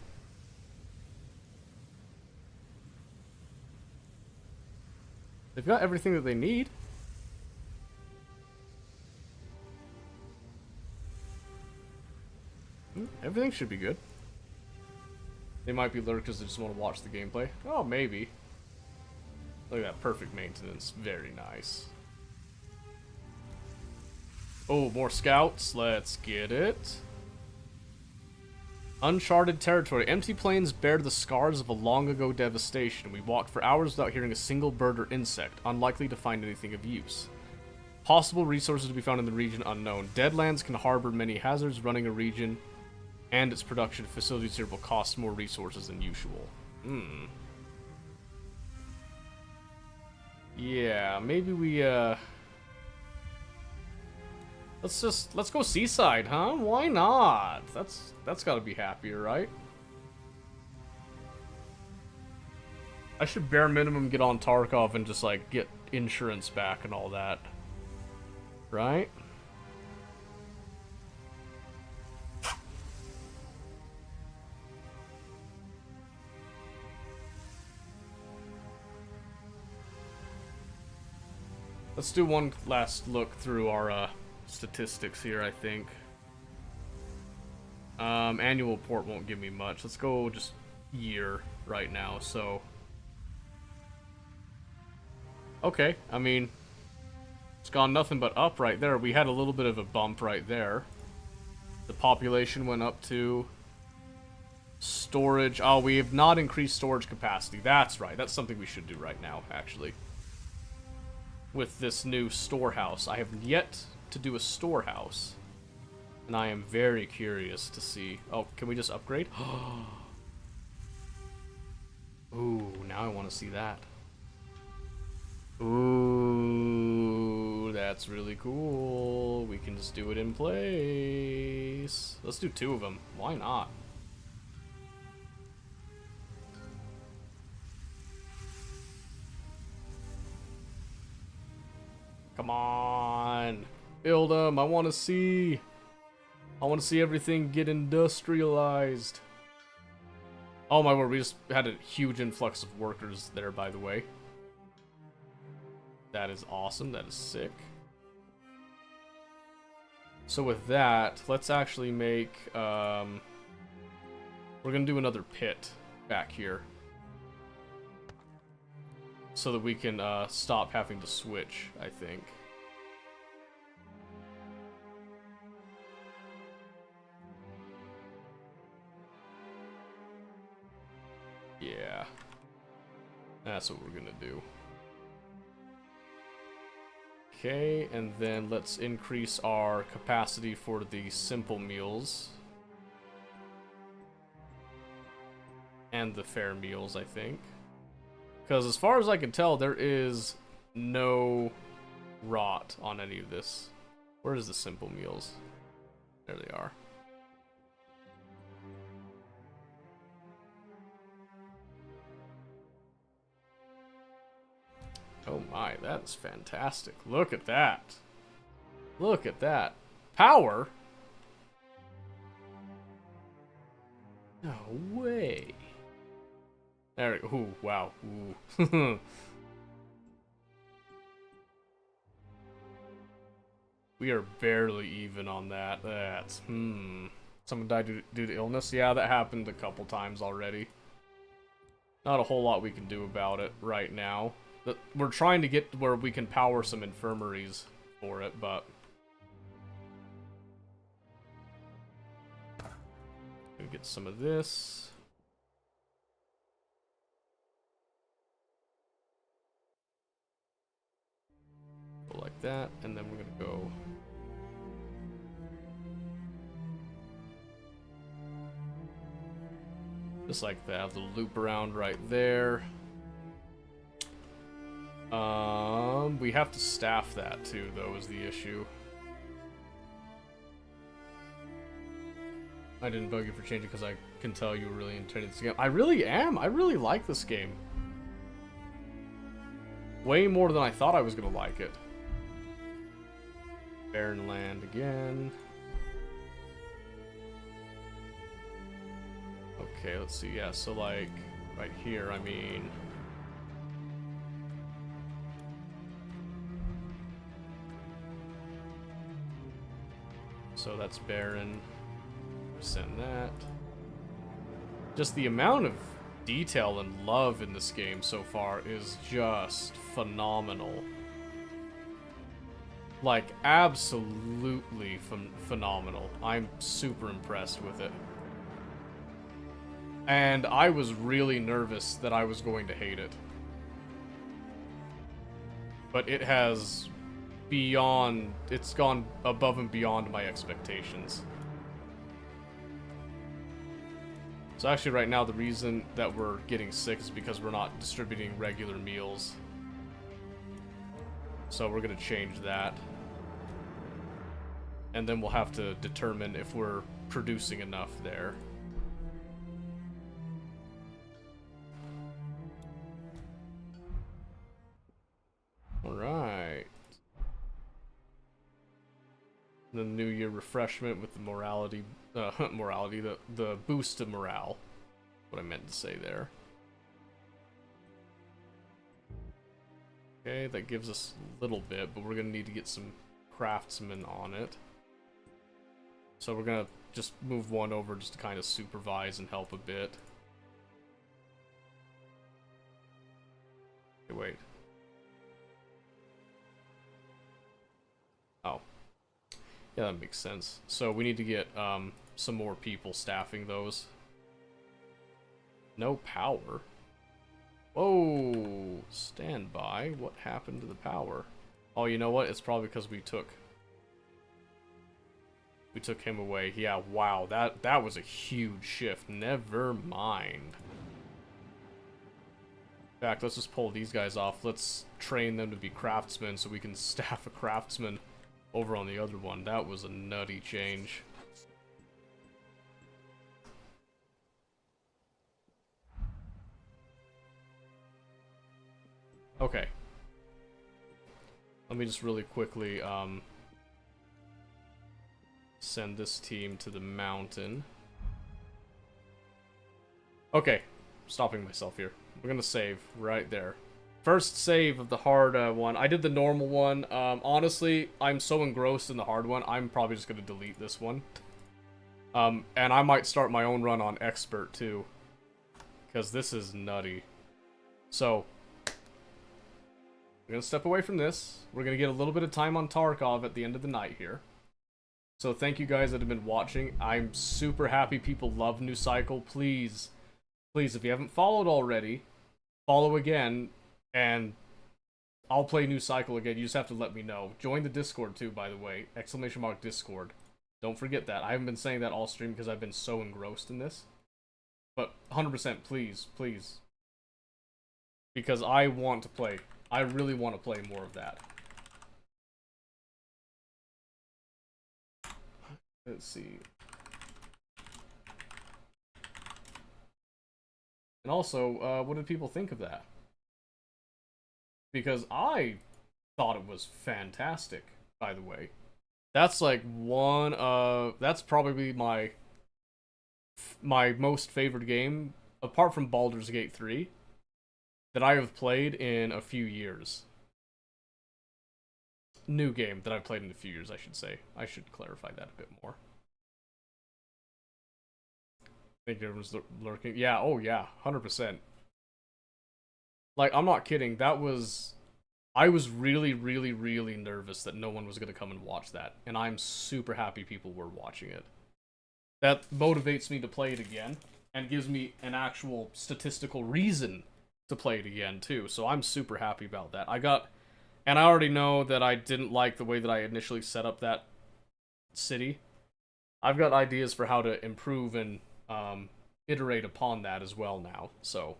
They've got everything that they need. Everything should be good. They might be lurkers that just want to watch the gameplay. Oh, maybe. Look at that, perfect maintenance. Very nice. Oh, more scouts. Let's get it. Uncharted territory. Empty plains bear the scars of a long-ago devastation. We walked for hours without hearing a single bird or insect. Unlikely to find anything of use. Possible resources to be found in the region unknown. Deadlands can harbor many hazards. Running a region and its production facilities here will cost more resources than usual. Yeah, maybe we, let's go seaside, huh? Why not? That's gotta be happier, right? I should bare minimum get on Tarkov and just, like, get insurance back and all that. Right? Let's do one last look through our statistics here, I think. Annual port won't give me much. Let's go just year right now, so... Okay, I mean... It's gone nothing but up right there. We had a little bit of a bump right there. The population went up to... Storage. Oh, we have not increased storage capacity. That's right. That's something we should do right now, actually. With this new storehouse. I have yet to do a storehouse. And I am very curious to see... Oh, can we just upgrade? Ooh, now I want to see that. Ooh, that's really cool. We can just do it in place. Let's do 2 of them. Why not? Come on. Build them. I want to see. I want to see everything get industrialized. Oh my word, we just had a huge influx of workers there, by the way. That is awesome. That is sick. So with that, let's actually make... we're going to do another pit back here. So that we can stop having to switch, I think. Yeah. That's what we're gonna do. Okay, and then let's increase our capacity for the simple meals. And the fair meals, I think. Because as far as I can tell, there is no rot on any of this. Where is the simple meals? There they are. Oh my, that's fantastic. Look at that. Look at that. Power? No way. There, ooh, wow. Ooh. We are barely even on that. That's, Someone died due to illness? Yeah, that happened a couple times already. Not a whole lot we can do about it right now. We're trying to get where we can power some infirmaries for it, but... Gonna get some of this. Go like that, and then we're gonna go... Just like that, the loop around right there. We have to staff that too, though, is the issue. I didn't bug you for changing because I can tell you were really into this game. I really am. I really like this game. Way more than I thought I was gonna like it. Barren land again. Okay, let's see. Yeah, so like right here, I mean. So that's barren. Send that. Just the amount of detail and love in this game so far is just phenomenal. Like, absolutely phenomenal. I'm super impressed with it. And I was really nervous that I was going to hate it. But it has it's gone above and beyond my expectations. So actually right now the reason that we're getting sick is because we're not distributing regular meals. So we're gonna change that. And then we'll have to determine if we're producing enough there. Alright. The New Year refreshment with the morality, the boost to morale. What I meant to say there. Okay, that gives us a little bit, but we're gonna need to get some craftsmen on it. So we're gonna just move one over just to kind of supervise and help a bit. Okay, wait. Oh. Yeah, that makes sense. So we need to get some more people staffing those. No power. Whoa! Stand by. What happened to the power? Oh, you know what? It's probably because we took him away. Yeah, wow. That was a huge shift. Never mind. In fact, let's just pull these guys off. Let's train them to be craftsmen so we can staff a craftsman over on the other one. That was a nutty change. Okay. Let me just really quickly send this team to the mountain. Okay, stopping myself here. We're gonna save right there. First save of the hard one. I did the normal one. Honestly, I'm so engrossed in the hard one, I'm probably just gonna delete this one. And I might start my own run on expert too, because this is nutty. So we're gonna step away from this. We're gonna get a little bit of time on Tarkov at the end of the night here. So thank you guys that have been watching. I'm super happy people love New Cycle. Please, please, if you haven't followed already, follow again. And I'll play New Cycle again. You just have to let me know. Join the Discord too, by the way. ! Discord. Don't forget that. I haven't been saying that all stream because I've been so engrossed in this. But 100%, please, please. Because I want to play. I really want to play more of that. Let's see. And also, what did people think of that? Because I thought it was fantastic, by the way. That's like one of... That's probably my most favorite game, apart from Baldur's Gate 3, that I have played in a few years. New game that I've played in a few years, I should say. I should clarify that a bit more. I think everyone's lurking. Yeah, oh yeah, 100%. Like, I'm not kidding. That was... I was really, really, really nervous that no one was going to come and watch that. And I'm super happy people were watching it. That motivates me to play it again. And gives me an actual statistical reason to play it again, too. So I'm super happy about that. And I already know that I didn't like the way that I initially set up that city. I've got ideas for how to improve and iterate upon that as well now, so...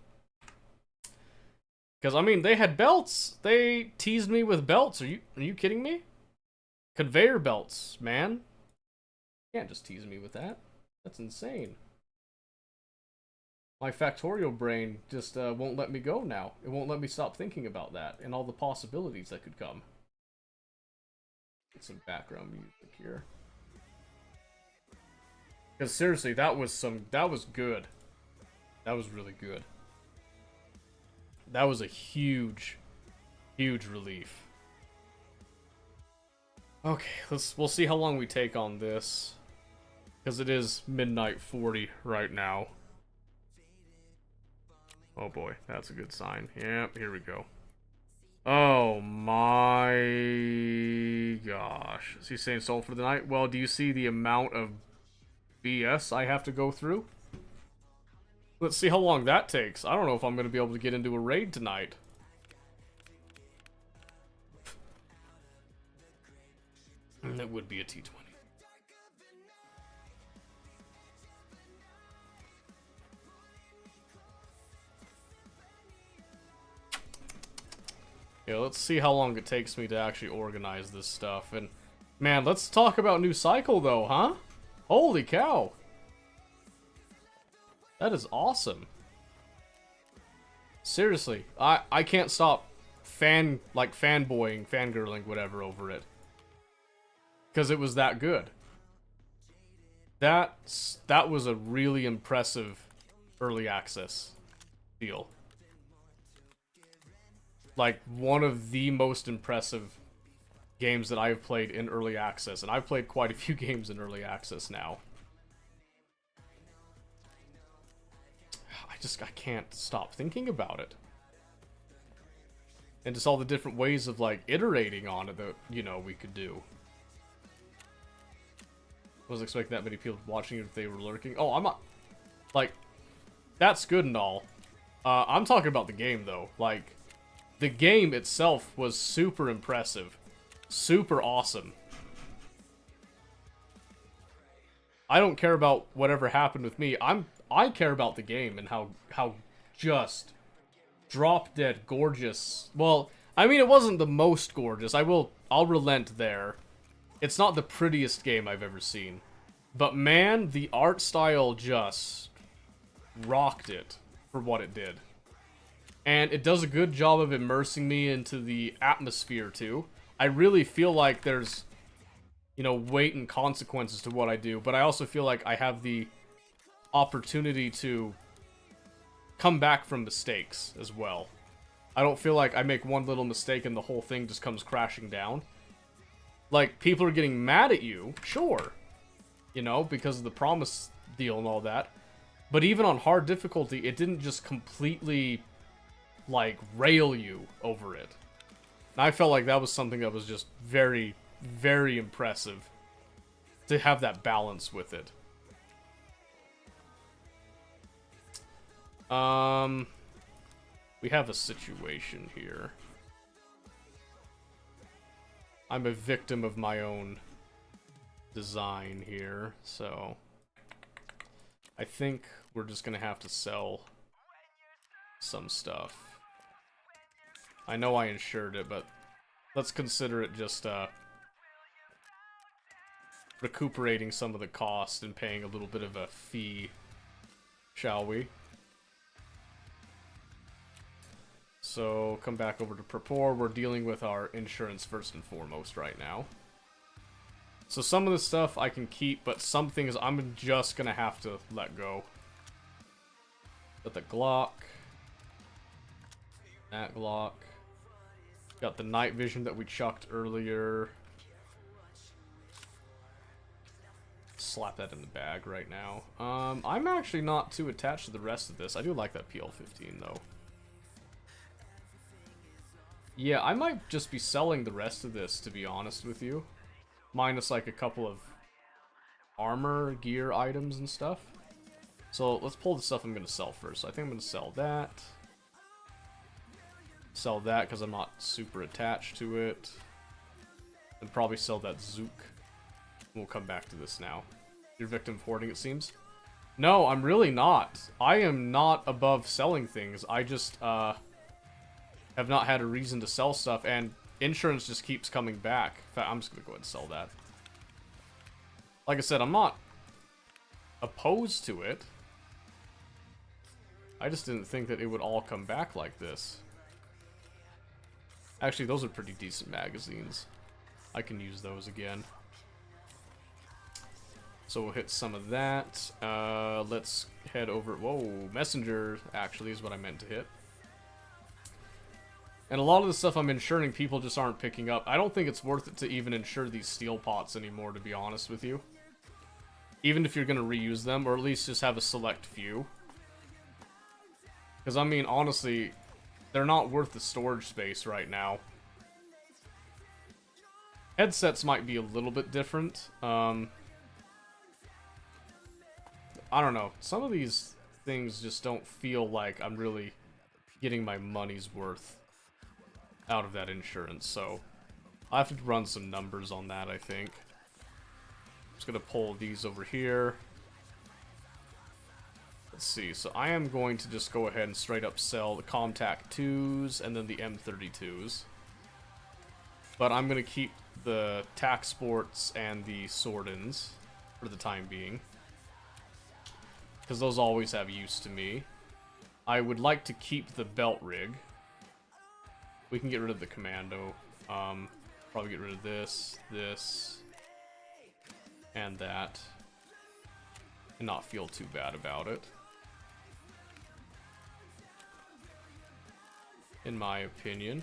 Because, I mean, they had belts. They teased me with belts. Are you kidding me? Conveyor belts, man. You can't just tease me with that. That's insane. My Factorio brain just won't let me go now. It won't let me stop thinking about that and all the possibilities that could come. Get some background music here. Because seriously, that was good. That was really good. That was a huge, huge relief. Okay, we'll see how long we take on this. Because it is midnight 40 right now. Oh boy, that's a good sign. Yep, here we go. Oh my gosh. Is he saying sold for the night? Well, do you see the amount of BS I have to go through? Let's see how long that takes. I don't know if I'm going to be able to get into a raid tonight. That would be a T20. Yeah, let's see how long it takes me to actually organize this stuff. And, man, let's talk about New Cycle, though, huh? Holy cow. That is awesome. Seriously, I can't stop fanboying, fangirling, whatever, over it. Because it was that good. That was a really impressive early access deal. Like, one of the most impressive games that I've played in early access. And I've played quite a few games in early access now. I can't stop thinking about it. And just all the different ways of, like, iterating on it that, you know, we could do. I wasn't expecting that many people watching if they were lurking. Oh, I'm not... Like, that's good and all. I'm talking about the game, though. Like, the game itself was super impressive. Super awesome. I don't care about whatever happened with me. I care about the game and how just drop dead gorgeous. Well, I mean, it wasn't the most gorgeous. I'll relent there. It's not the prettiest game I've ever seen. But man, the art style just rocked it for what it did. And it does a good job of immersing me into the atmosphere too. I really feel like there's, you know, weight and consequences to what I do, but I also feel like I have the opportunity to come back from mistakes as well. I don't feel like I make one little mistake and the whole thing just comes crashing down. Like, people are getting mad at you, sure, you know, because of the promise deal and all that. But even on hard difficulty, it didn't just completely, like, rail you over it. And I felt like that was something that was just very, very impressive to have that balance with it. We have a situation here. I'm a victim of my own design here, so I think we're just gonna have to sell some stuff. I know I insured it, but let's consider it just recuperating some of the cost and paying a little bit of a fee, shall we? So come back over to Purport. We're dealing with our insurance first and foremost right now. So some of the stuff I can keep, but some things I'm just gonna have to let go. Got the Glock. That Glock. Got the night vision that we chucked earlier. Slap that in the bag right now. I'm actually not too attached to the rest of this. I do like that PL-15 though. Yeah, I might just be selling the rest of this, to be honest with you. Minus like a couple of armor, gear items and stuff. So let's pull the stuff I'm going to sell first. So I think I'm going to sell that. Sell that because I'm not super attached to it. And probably sell that Zook. We'll come back to this now. You're victim of hoarding, it seems. No, I'm really not. I am not above selling things. I just have not had a reason to sell stuff, and insurance just keeps coming back. In fact, I'm just going to go ahead and sell that. Like I said, I'm not opposed to it. I just didn't think that it would all come back like this. Actually, those are pretty decent magazines. I can use those again. So we'll hit some of that. Let's head over. Whoa, Messenger actually is what I meant to hit. And a lot of the stuff I'm insuring, people just aren't picking up. I don't think it's worth it to even insure these steel pots anymore, to be honest with you. Even if you're going to reuse them, or at least just have a select few. Because, I mean, honestly, they're not worth the storage space right now. Headsets might be a little bit different. I don't know. Some of these things just don't feel like I'm really getting my money's worth out of that insurance, so I have to run some numbers on that, I think. I'm just gonna pull these over here. Let's see, so I am going to just go ahead and straight up sell the Comtac 2s and then the M32s. But I'm gonna keep the TAC Sports and the Sordins for the time being, because those always have use to me. I would like to keep the belt rig. We can get rid of the commando. Probably get rid of this, and that. And not feel too bad about it. In my opinion.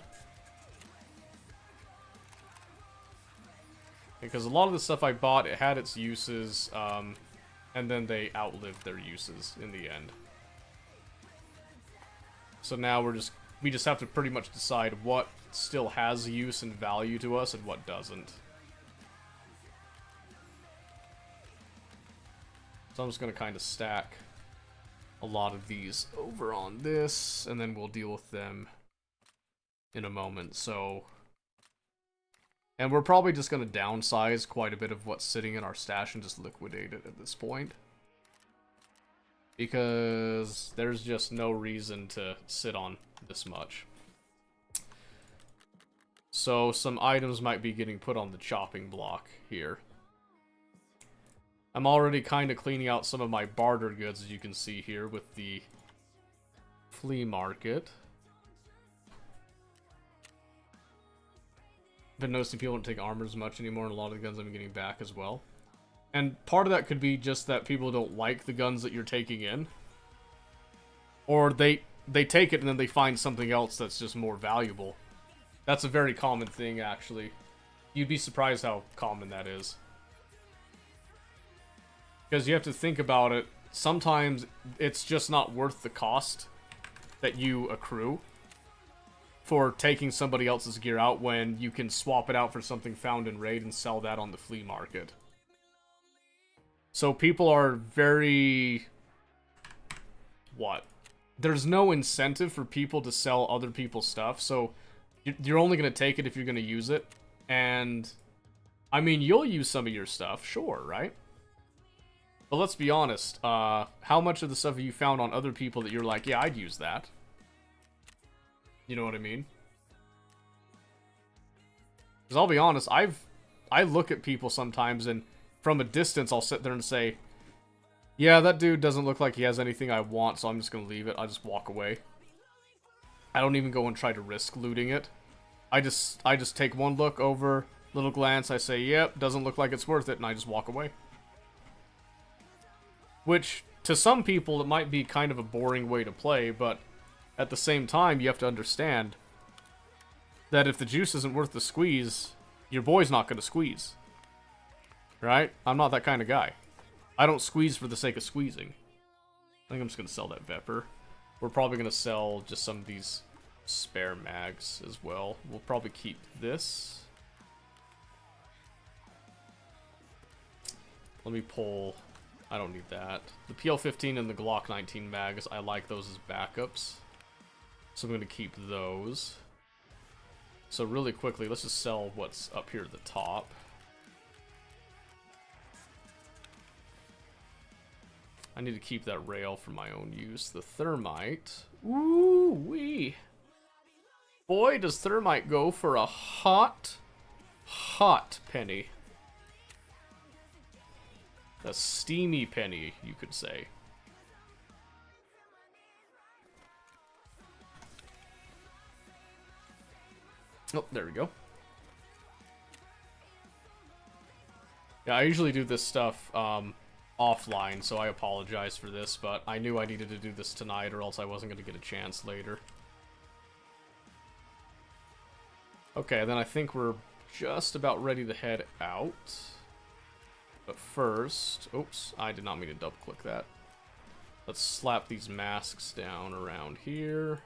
Because a lot of the stuff I bought, it had its uses, and then they outlived their uses in the end. So now we just have to pretty much decide what still has use and value to us and what doesn't. So I'm just going to kind of stack a lot of these over on this, and then we'll deal with them in a moment. So, and we're probably just going to downsize quite a bit of what's sitting in our stash and just liquidate it at this point. Because there's just no reason to sit on this much. So some items might be getting put on the chopping block here. I'm already kind of cleaning out some of my barter goods, as you can see here, with the flea market. Been noticing people don't take armor as much anymore, and a lot of the guns I'm getting back as well. And part of that could be just that people don't like the guns that you're taking in. Or they take it and then they find something else that's just more valuable. That's a very common thing, actually. You'd be surprised how common that is. Because you have to think about it. Sometimes it's just not worth the cost that you accrue for taking somebody else's gear out when you can swap it out for something found in raid and sell that on the flea market. So people are very... what? There's no incentive for people to sell other people's stuff, so you're only going to take it if you're going to use it. And, I mean, you'll use some of your stuff, sure, right? But let's be honest, how much of the stuff have you found on other people that you're like, yeah, I'd use that? You know what I mean? Because I'll be honest, I look at people sometimes, and from a distance, I'll sit there and say, yeah, that dude doesn't look like he has anything I want, so I'm just going to leave it. I'll just walk away. I don't even go and try to risk looting it. I just take one look over, little glance, I say, yep, doesn't look like it's worth it, and I just walk away. Which, to some people, it might be kind of a boring way to play, but at the same time, you have to understand that if the juice isn't worth the squeeze, your boy's not going to squeeze. Right? I'm not that kind of guy. I don't squeeze for the sake of squeezing. I think I'm just going to sell that Vepr. We're probably going to sell just some of these spare mags as well. We'll probably keep this. Let me pull... I don't need that. The PL-15 and the Glock 19 mags, I like those as backups. So I'm going to keep those. So really quickly, let's just sell what's up here at the top. I need to keep that rail for my own use. The thermite. Ooh-wee. Boy, does thermite go for a hot penny. A steamy penny, you could say. Oh, there we go. Yeah, I usually do this stuff offline, so I apologize for this, but I knew I needed to do this tonight or else I wasn't going to get a chance later. Okay, then I think we're just about ready to head out. But first, oops, I did not mean to double click that. Let's slap these masks down around here.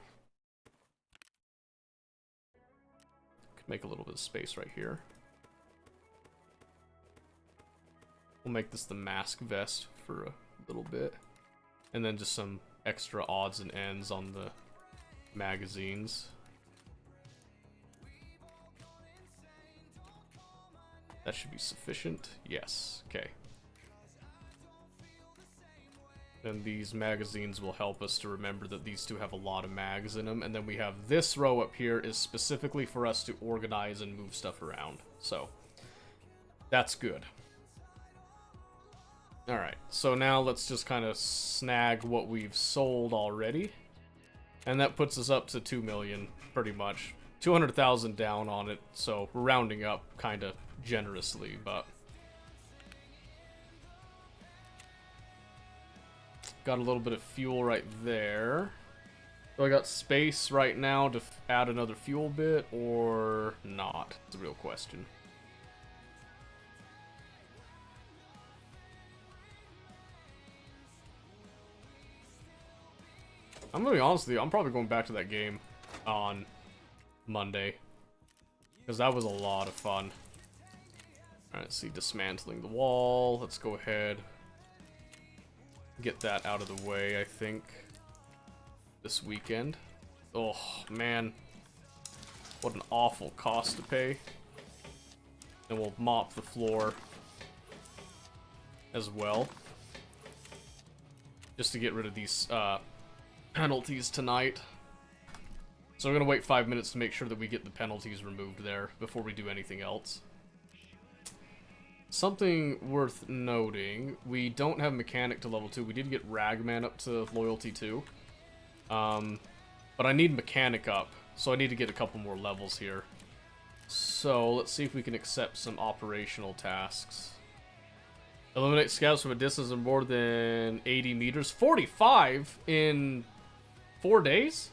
Could make a little bit of space right here. We'll make this the mask vest for a little bit. And then just some extra odds and ends on the magazines. That should be sufficient. Yes. Okay. Then these magazines will help us to remember that these two have a lot of mags in them. And then we have this row up here is specifically for us to organize and move stuff around. So, that's good. Alright, so now let's just kind of snag what we've sold already. And that puts us up to 2 million, pretty much. 200,000 down on it, so we're rounding up kind of generously, but... Got a little bit of fuel right there. So I got space right now to add another fuel bit, or not? It's a real question. I'm gonna be honest with you, I'm probably going back to that game on Monday. Because that was a lot of fun. Alright, let's see, dismantling the wall. Let's go ahead. Get that out of the way, I think. This weekend. Oh, man. What an awful cost to pay. And we'll mop the floor as well. Just to get rid of these, penalties tonight. So we're gonna wait 5 minutes to make sure that we get the penalties removed there before we do anything else. Something worth noting, we don't have mechanic to level 2. We did get Ragman up to loyalty 2. But I need mechanic up, so I need to get a couple more levels here. So let's see if we can accept some operational tasks. Eliminate scouts from a distance of more than 80 meters. 45 in 4 days?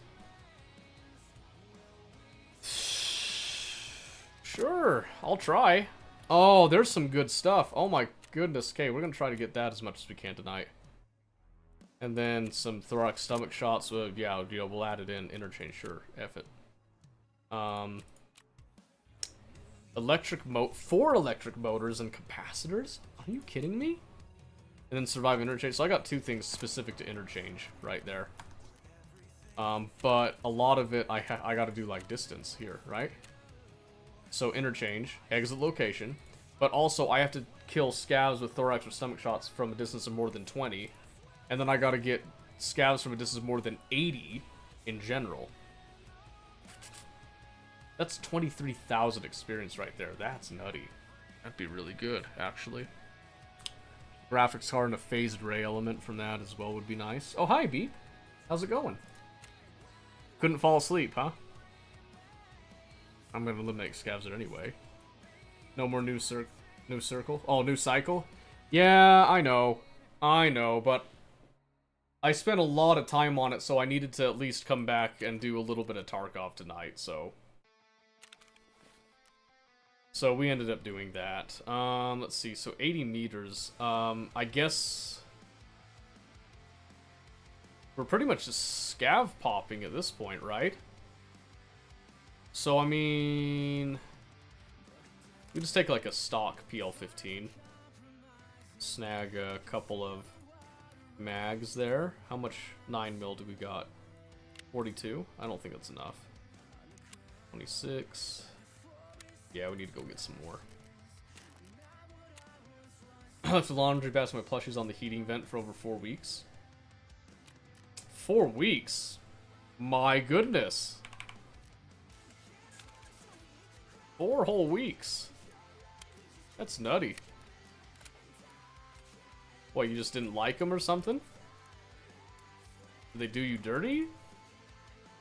Sure, I'll try. Oh, there's some good stuff. Oh my goodness. Okay, we're going to try to get that as much as we can tonight. And then some thoracic stomach shots. Yeah, we'll add it in. Interchange, sure. F it. 4 electric motors and capacitors? Are you kidding me? And then survive interchange. So I got 2 things specific to interchange right there. But a lot of it, I got to do like distance here, right? So interchange, exit location. But also I have to kill scavs with thorax or stomach shots from a distance of more than 20. And then I gotta get scavs from a distance of more than 80 in general. That's 23,000 experience right there. That's nutty. That'd be really good, actually. Graphics card and a phased ray element from that as well would be nice. Oh, hi, Beep. How's it going? Couldn't fall asleep, huh? I'm gonna eliminate scavs there anyway. No more new circle. Oh, new cycle? Yeah, I know, but I spent a lot of time on it, so I needed to at least come back and do a little bit of Tarkov tonight, so we ended up doing that. Let's see, so 80 meters. I guess we're pretty much just scav popping at this point, right? So, I mean, we just take like a stock PL-15. Snag a couple of mags there. How much 9mm do we got? 42? I don't think that's enough. 26. Yeah, we need to go get some more. I left the laundry basket my plushies on the heating vent for over 4 weeks. 4 weeks? My goodness. 4 whole weeks. That's nutty. What, you just didn't like them or something? Did they do you dirty?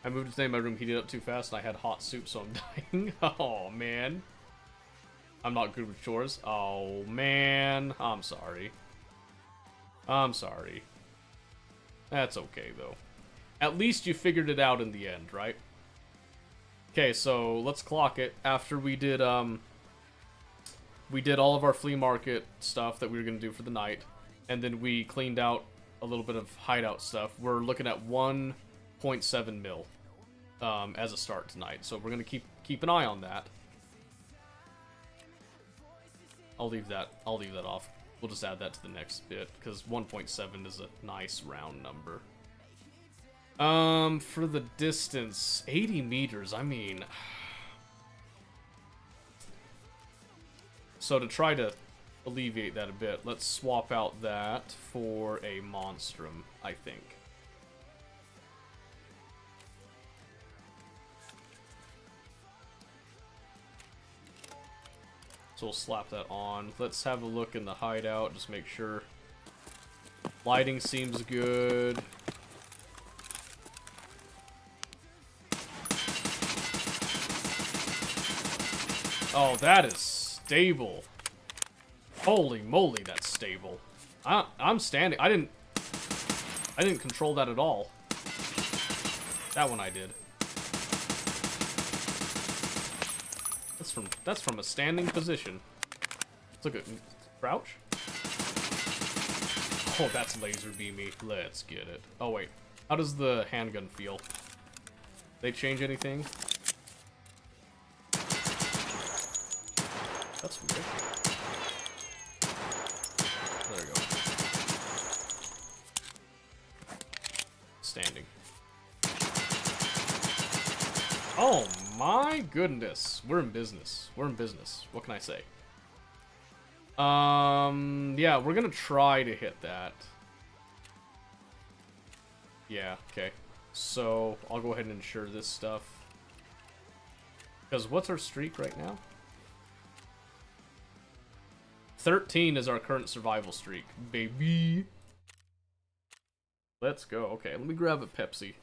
I moved today, my room heated up too fast and I had hot soup, so I'm dying. Oh, man. I'm not good with chores. Oh, man. I'm sorry. I'm sorry. That's okay, though. At least you figured it out in the end, right? Okay, so let's clock it. After we did all of our flea market stuff that we were going to do for the night, and then we cleaned out a little bit of hideout stuff, we're looking at 1.7 mil as a start tonight. So we're going to keep an eye on that. I'll leave that off. We'll just add that to the next bit, because 1.7 is a nice round number. For the distance, 80 meters, I mean... So to try to alleviate that a bit, let's swap out that for a Monstrum, I think. So we'll slap that on. Let's have a look in the hideout, just make sure. Lighting seems good. Oh, that is stable. Holy moly, that's stable. I'm standing. I didn't control that at all. That one I did. That's from a standing position. Let's look at crouch. Oh, that's laser beamy. Let's get it. Oh wait, how does the handgun feel? They change anything? That's weird. There we go. Standing. Oh my goodness. We're in business. We're in business. What can I say? Yeah, we're gonna try to hit that. Yeah, okay. So, I'll go ahead and ensure this stuff. Because what's our streak right now? 13 is our current survival streak, baby. Let's go. Okay, let me grab a Pepsi.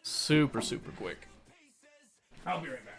Super quick. I'll be right back.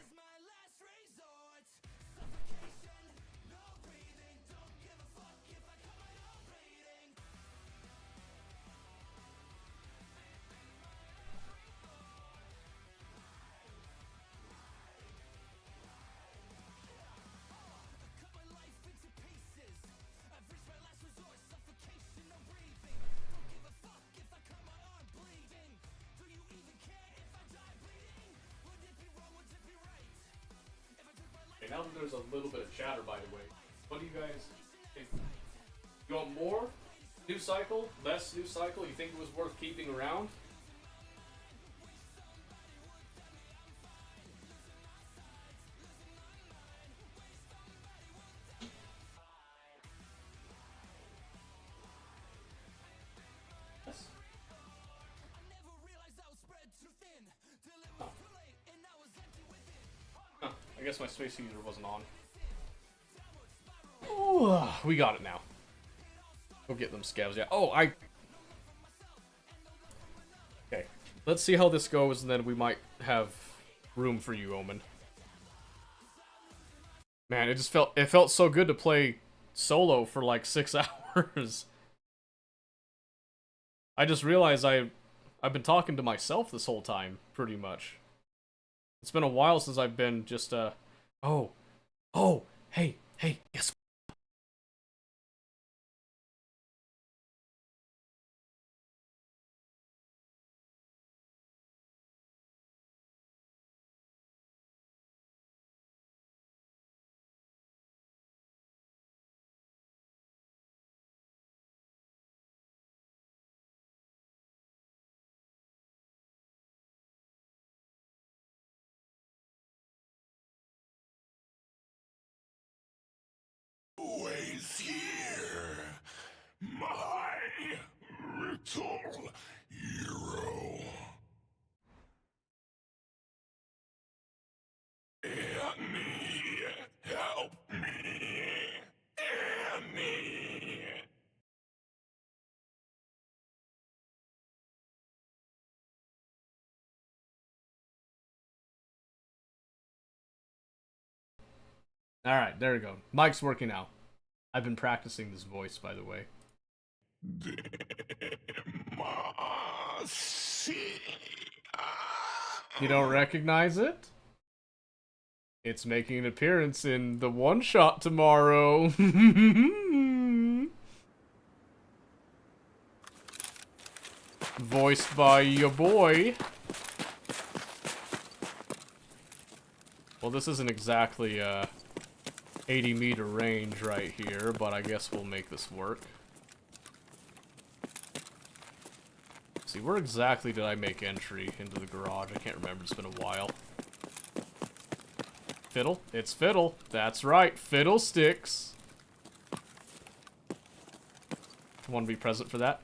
Now that there's a little bit of chatter, by the way, what do you guys think? You want more new cycle? Less new cycle? You think it was worth keeping around? I guess my space heater wasn't on. Ooh, we got it now. Go get them scavs. Yeah. Oh, Okay. Let's see how this goes, and then we might have room for you, Omen. Man, it felt so good to play solo for like 6 hours. I just realized I've been talking to myself this whole time, pretty much. It's been a while since I've been just oh, hey, guess what? Always here, my little hero. Annie, help me. Annie. Alright, there we go. Mike's working out. I've been practicing this voice, by the way. You don't recognize it? It's making an appearance in the one-shot tomorrow. Voiced by your boy. Well, this isn't exactly 80-meter range right here, but I guess we'll make this work. See, where exactly did I make entry into the garage? I can't remember, it's been a while. Fiddle? It's Fiddle. That's right, Fiddlesticks. Want to be present for that?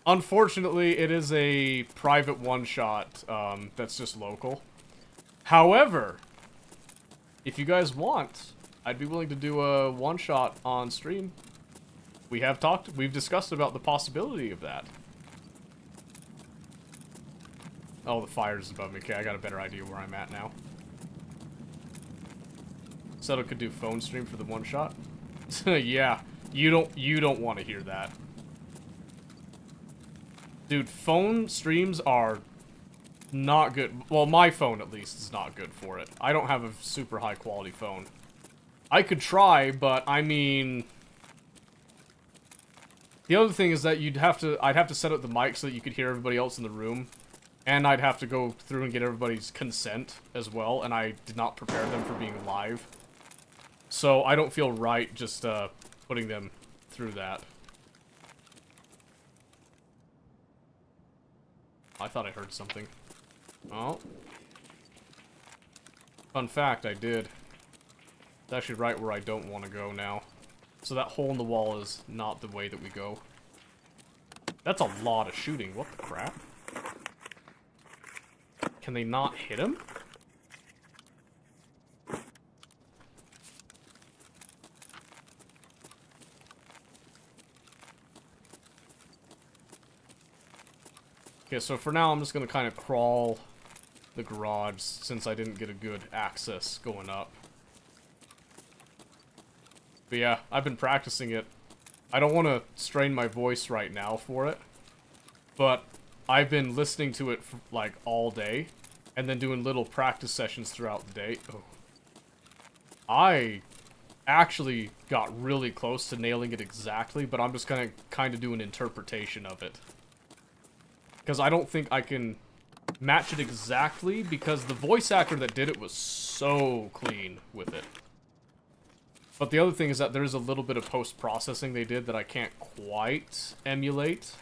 Unfortunately, it is a private one-shot that's just local. However, if you guys want, I'd be willing to do a one-shot on stream. We've discussed about the possibility of that. Oh, the fire's above me. Okay, I got a better idea where I'm at now. Said I could do phone stream for the one-shot. Yeah, you don't want to hear that. Dude, phone streams are not good. Well, my phone, at least, is not good for it. I don't have a super high-quality phone. I could try, but, I mean... The other thing is that I'd have to set up the mic so that you could hear everybody else in the room. And I'd have to go through and get everybody's consent as well, and I did not prepare them for being live. So, I don't feel right just, putting them through that. I thought I heard something. Oh. Fun fact, I did. It's actually right where I don't want to go now. So that hole in the wall is not the way that we go. That's a lot of shooting. What the crap? Can they not hit him? Okay, so for now I'm just gonna kind of crawl the garage since I didn't get a good access going up. But yeah, I've been practicing it. I don't want to strain my voice right now for it, but I've been listening to it for, like, all day, and then doing little practice sessions throughout the day. Oh. I actually got really close to nailing it exactly, but I'm just gonna kind of do an interpretation of it. Because I don't think I can match it exactly, because the voice actor that did it was so clean with it. But the other thing is that there is a little bit of post-processing they did that I can't quite emulate.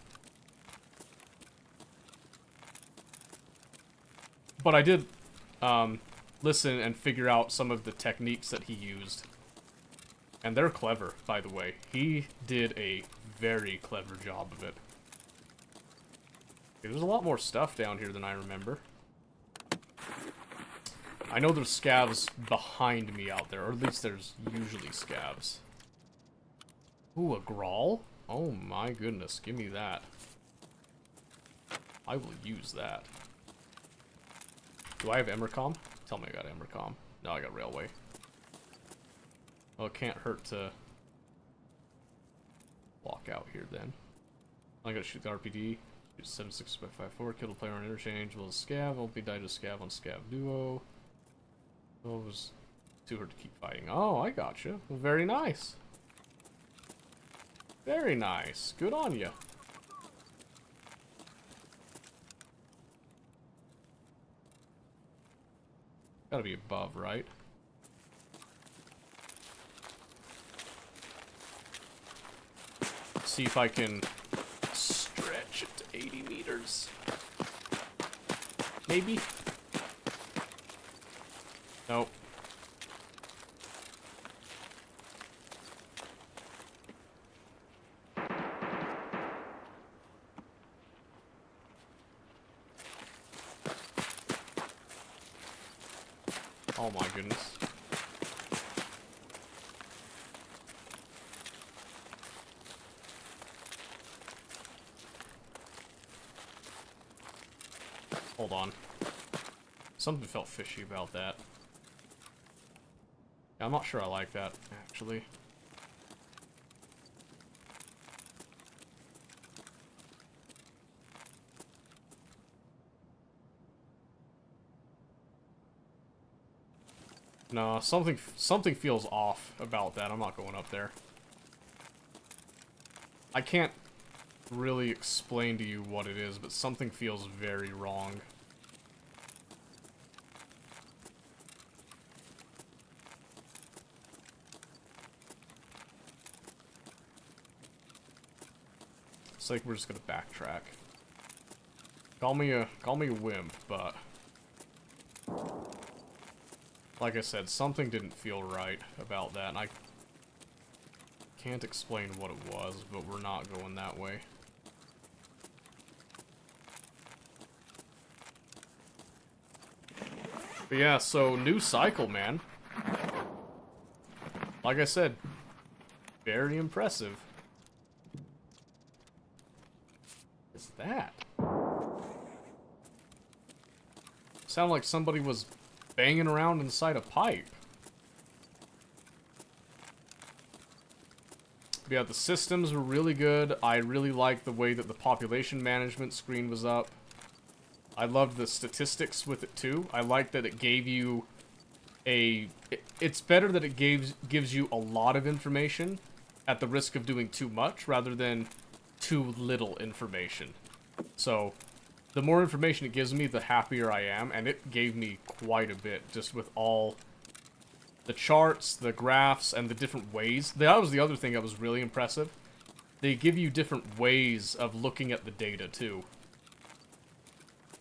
But I did listen and figure out some of the techniques that he used. And they're clever, by the way. He did a very clever job of it. Okay, there's a lot more stuff down here than I remember. I know there's scavs behind me out there, or at least there's usually scavs. Ooh, a Grawl? Oh my goodness, give me that. I will use that. Do I have Emercom? Tell me I got Emercom. No, I got Railway. Well, it can't hurt to walk out here then. I'm gonna shoot the RPD. 7654, kill the player on interchange. Will scav, won't be died to scav on scav duo. Oh, it was too hard to keep fighting. Oh, I gotcha. Well, very nice. Very nice. Good on you. Gotta be above, right? See if I can stretch it to 80 meters. Maybe? Nope. Oh my goodness. Hold on. Something felt fishy about that. Yeah, I'm not sure I like that, actually. No, something feels off about that. I'm not going up there. I can't really explain to you what it is, but something feels very wrong. It's like we're just gonna backtrack. Call me a wimp, but like I said, something didn't feel right about that, and I can't explain what it was, but we're not going that way. But yeah, so new cycle, man. Like I said, very impressive. What's that? Sounded like somebody was banging around inside a pipe. But yeah, the systems were really good. I really liked the way that the population management screen was up. I loved the statistics with it too. I liked that it gave you a... It's better that it gives you a lot of information at the risk of doing too much rather than too little information. So, the more information it gives me, the happier I am, and it gave me quite a bit, just with all the charts, the graphs, and the different ways. That was the other thing that was really impressive. They give you different ways of looking at the data, too.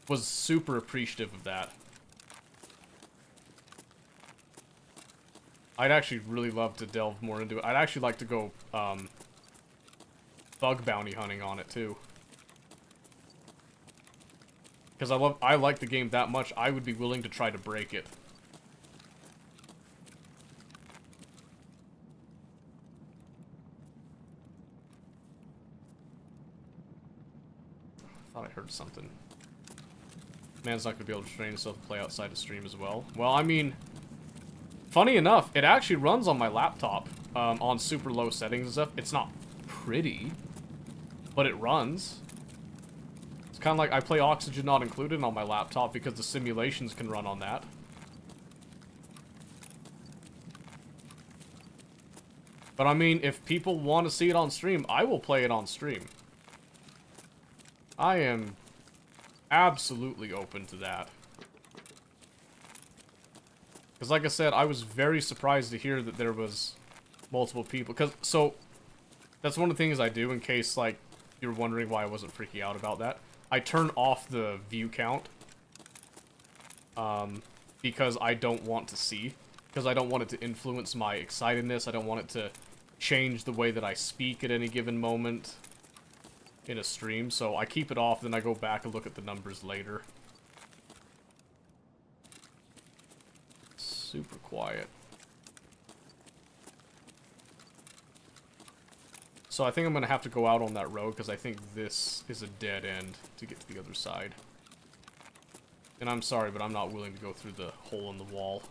Was super appreciative of that. I'd actually really love to delve more into it. I'd actually like to go, bug bounty hunting on it, too. Because I like the game that much, I would be willing to try to break it. I thought I heard something. Man's not going to be able to train himself to play outside the stream as well. Well, I mean, funny enough, it actually runs on my laptop on super low settings and stuff. It's not pretty, but it runs. It's kind of like I play Oxygen Not Included on my laptop because the simulations can run on that. But I mean, if people want to see it on stream, I will play it on stream. I am absolutely open to that. Because like I said, I was very surprised to hear that there was multiple people. So, that's one of the things I do in case, like, you're wondering why I wasn't freaking out about that. I turn off the view count. Because I don't want to see. Because I don't want it to influence my excitedness. I don't want it to change the way that I speak at any given moment in a stream. So I keep it off, then I go back and look at the numbers later. super quiet. So I think I'm gonna have to go out on that road because I think this is a dead end to get to the other side. And I'm sorry, but I'm not willing to go through the hole in the wall.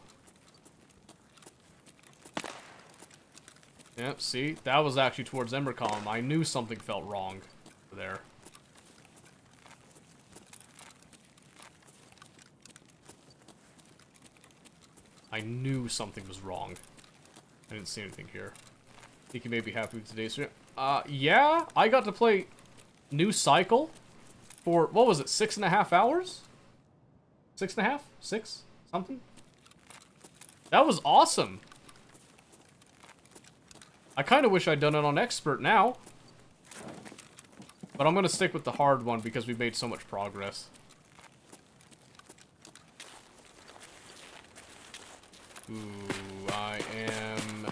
Yep, see? That was actually towards Embercom. I knew something felt wrong there. I knew something was wrong. I didn't see anything here. Think you may be happy with today's stream? Yeah, I got to play New Cycle for, what was it, 6.5 hours? 6.5? 6? Something? That was awesome! I kind of wish I'd done it on Expert now. But I'm gonna stick with the hard one because we've made so much progress. Ooh, I am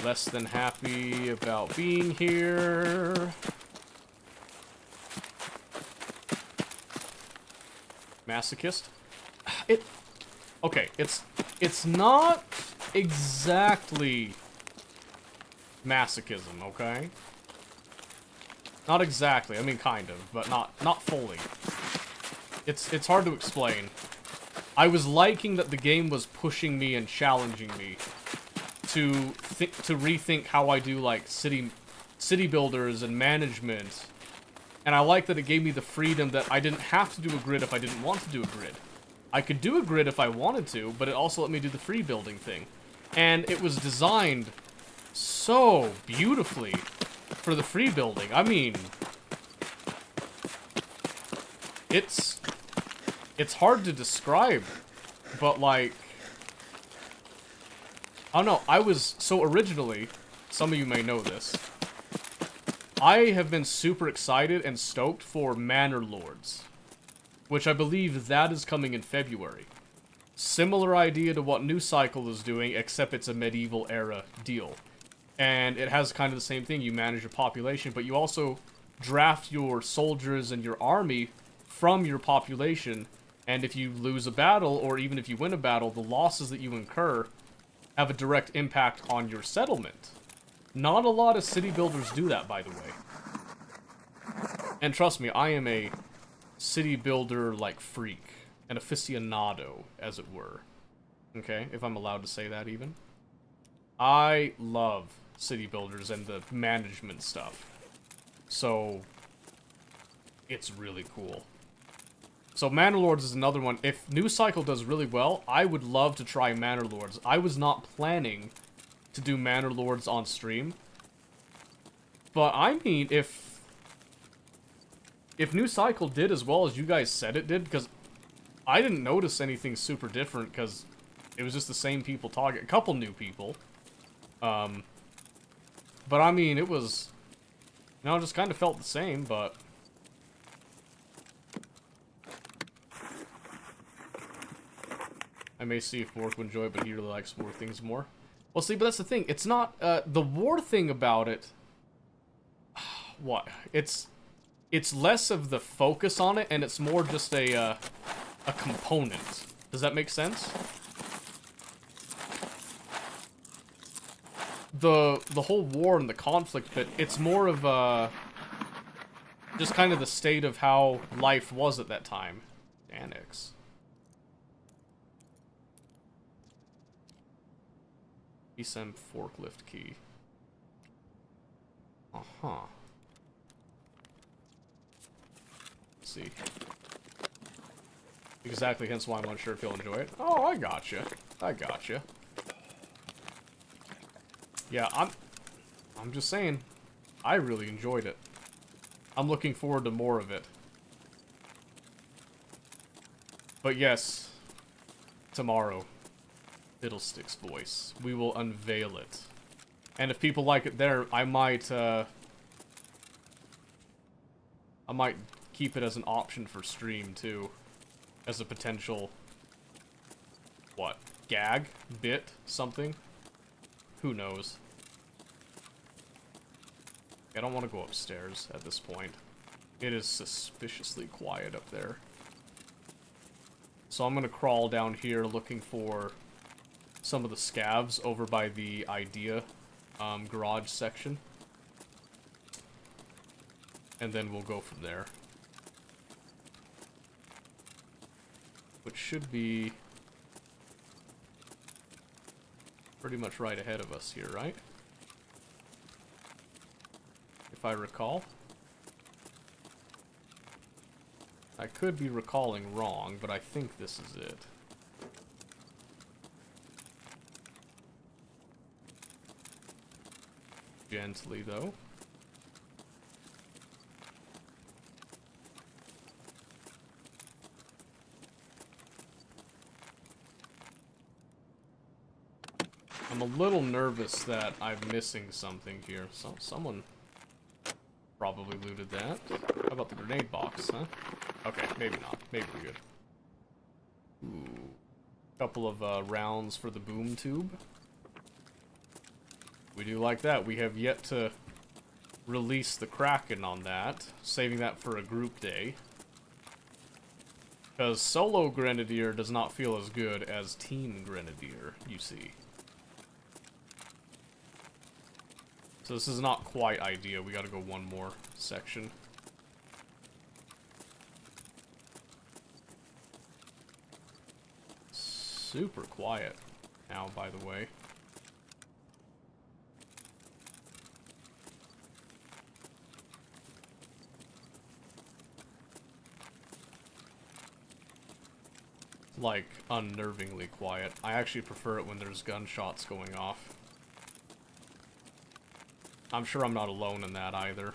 less than happy about being here. Masochist? Okay, it's not exactly masochism, okay? Not exactly. I mean, kind of, but not fully. It's hard to explain. I was liking that the game was pushing me and challenging me to rethink how I do like city builders and management. And I like that it gave me the freedom that I didn't have to do a grid if I didn't want to do a grid. I could do a grid if I wanted to, but it also let me do the free building thing. And it was designed so beautifully for the free building. I mean, it's hard to describe, but like, I don't know, so originally, some of you may know this, I have been super excited and stoked for Manor Lords, which I believe that is coming in February. Similar idea to what New Cycle is doing, except it's a medieval era deal. And it has kind of the same thing. You manage a population, but you also draft your soldiers and your army from your population. And if you lose a battle, or even if you win a battle, the losses that you incur have a direct impact on your settlement. Not a lot of city builders do that, by the way. And trust me, I am a city builder, like, freak. An aficionado, as it were. Okay, if I'm allowed to say that, even. I love city builders and the management stuff. So, it's really cool. So Manor Lords is another one. If New Cycle does really well, I would love to try Manor Lords. I was not planning to do Manor Lords on stream. But I mean, if New Cycle did as well as you guys said it did, because I didn't notice anything super different, because it was just the same people talking. A couple new people. But I mean, it was, you know, just kind of felt the same, but I may see if Bork would enjoy it, but he really likes war things more. Well, see, but that's the thing. It's not, the war thing about it, what? It's less of the focus on it, and it's more just a component. Does that make sense? The whole war and the conflict bit, it's more of just kind of the state of how life was at that time. Annex. ESM forklift key. Uh-huh. Let's see. Exactly, hence why I'm unsure if you'll enjoy it. Oh, I gotcha. I gotcha. Yeah, I'm just saying, I really enjoyed it. I'm looking forward to more of it. But yes, tomorrow, Fiddlestick's voice. We will unveil it. And if people like it there, I might keep it as an option for stream, too. As a potential, what, gag? Bit? Something? Who knows? I don't want to go upstairs at this point. It is suspiciously quiet up there. So I'm gonna crawl down here looking for some of the scavs over by the Idea garage section. And then we'll go from there. Which should be pretty much right ahead of us here, right? If I recall. I could be recalling wrong, but I think this is it. Gently, though. I'm a little nervous that I'm missing something here. So someone probably looted that. How about the grenade box, huh? Okay, maybe not. Maybe we're good. Ooh. Couple of rounds for the boom tube. We do like that. We have yet to release the Kraken on that. Saving that for a group day. Because solo Grenadier does not feel as good as Team Grenadier, you see. So this is not quite Idea. We gotta go one more section. Super quiet now, by the way. Like, unnervingly quiet. I actually prefer it when there's gunshots going off. I'm sure I'm not alone in that either.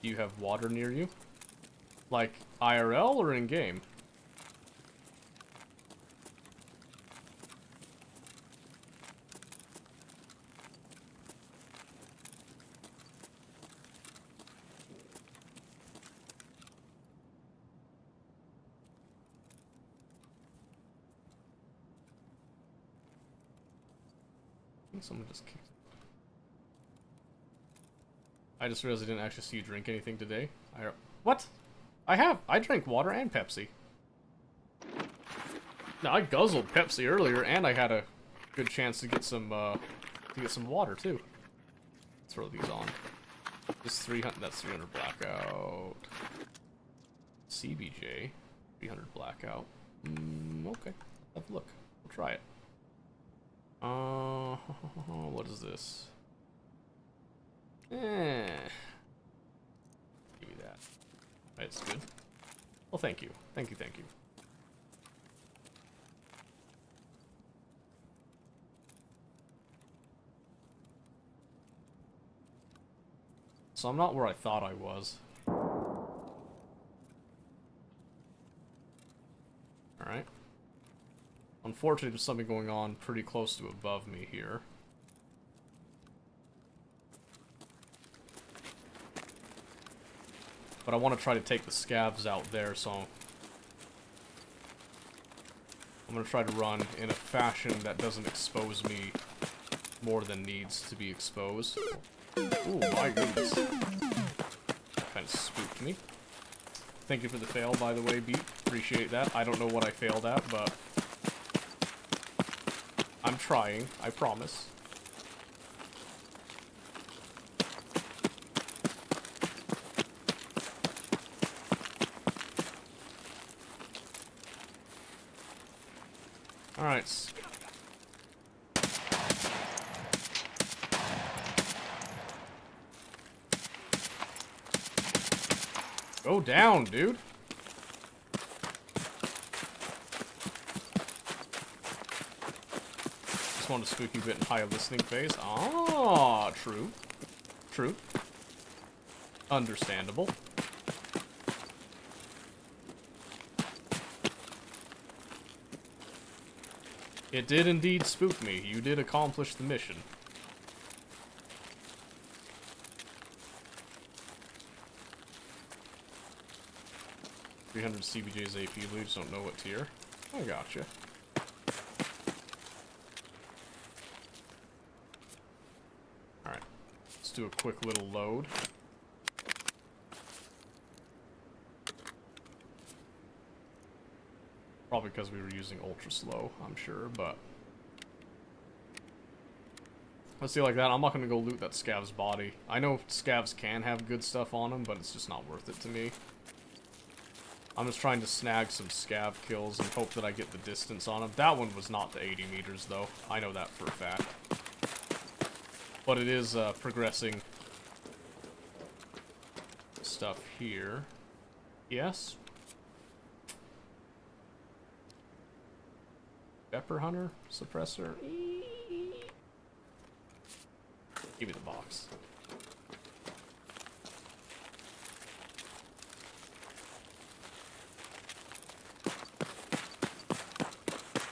Do you have water near you? Like, IRL or in-game? Someone just kicked. I just realized I didn't actually see you drink anything today. What? I drank water and Pepsi. No, I guzzled Pepsi earlier, and I had a good chance to get some water too. Throw these on. This 300. That's 300 blackout. CBJ, 300 blackout. Okay, have a look. We'll try it. What is this? Give me that. That's good. Well, thank you. Thank you. So I'm not where I thought I was. Alright. Unfortunately, there's something going on pretty close to above me here. But I want to try to take the scavs out there, so I'm going to try to run in a fashion that doesn't expose me more than needs to be exposed. Ooh, my goodness. Kind of spooked me. Thank you for the fail, by the way, Beat. Appreciate that. I don't know what I failed at, but I'm trying, I promise. Alright. Go down, dude. Just want a spooky bit in high listening phase. Ah, true. True. Understandable. It did indeed spook me. You did accomplish the mission. $300 CBJ's AP loot, don't know what tier. I gotcha. do a quick little load. Probably because we were using ultra slow, I'm sure, but... Let's see, like that. I'm not going to go loot that Scav's body. I know Scavs can have good stuff on them, but it's just not worth it to me. I'm just trying to snag some Scav kills and hope that I get the distance on him. That one was not the 80 meters, though. I know that for a fact. But it is progressing stuff here. Yes? Pepper Hunter? Suppressor? Give me the box.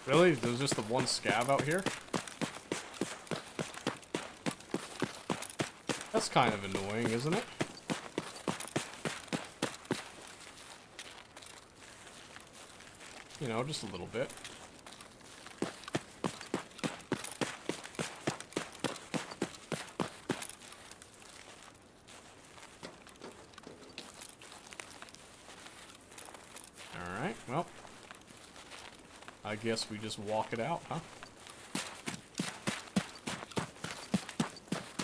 Really? There's just the one Scav out here? That's kind of annoying, isn't it? You know, just a little bit. Alright, well. I guess we just walk it out, huh?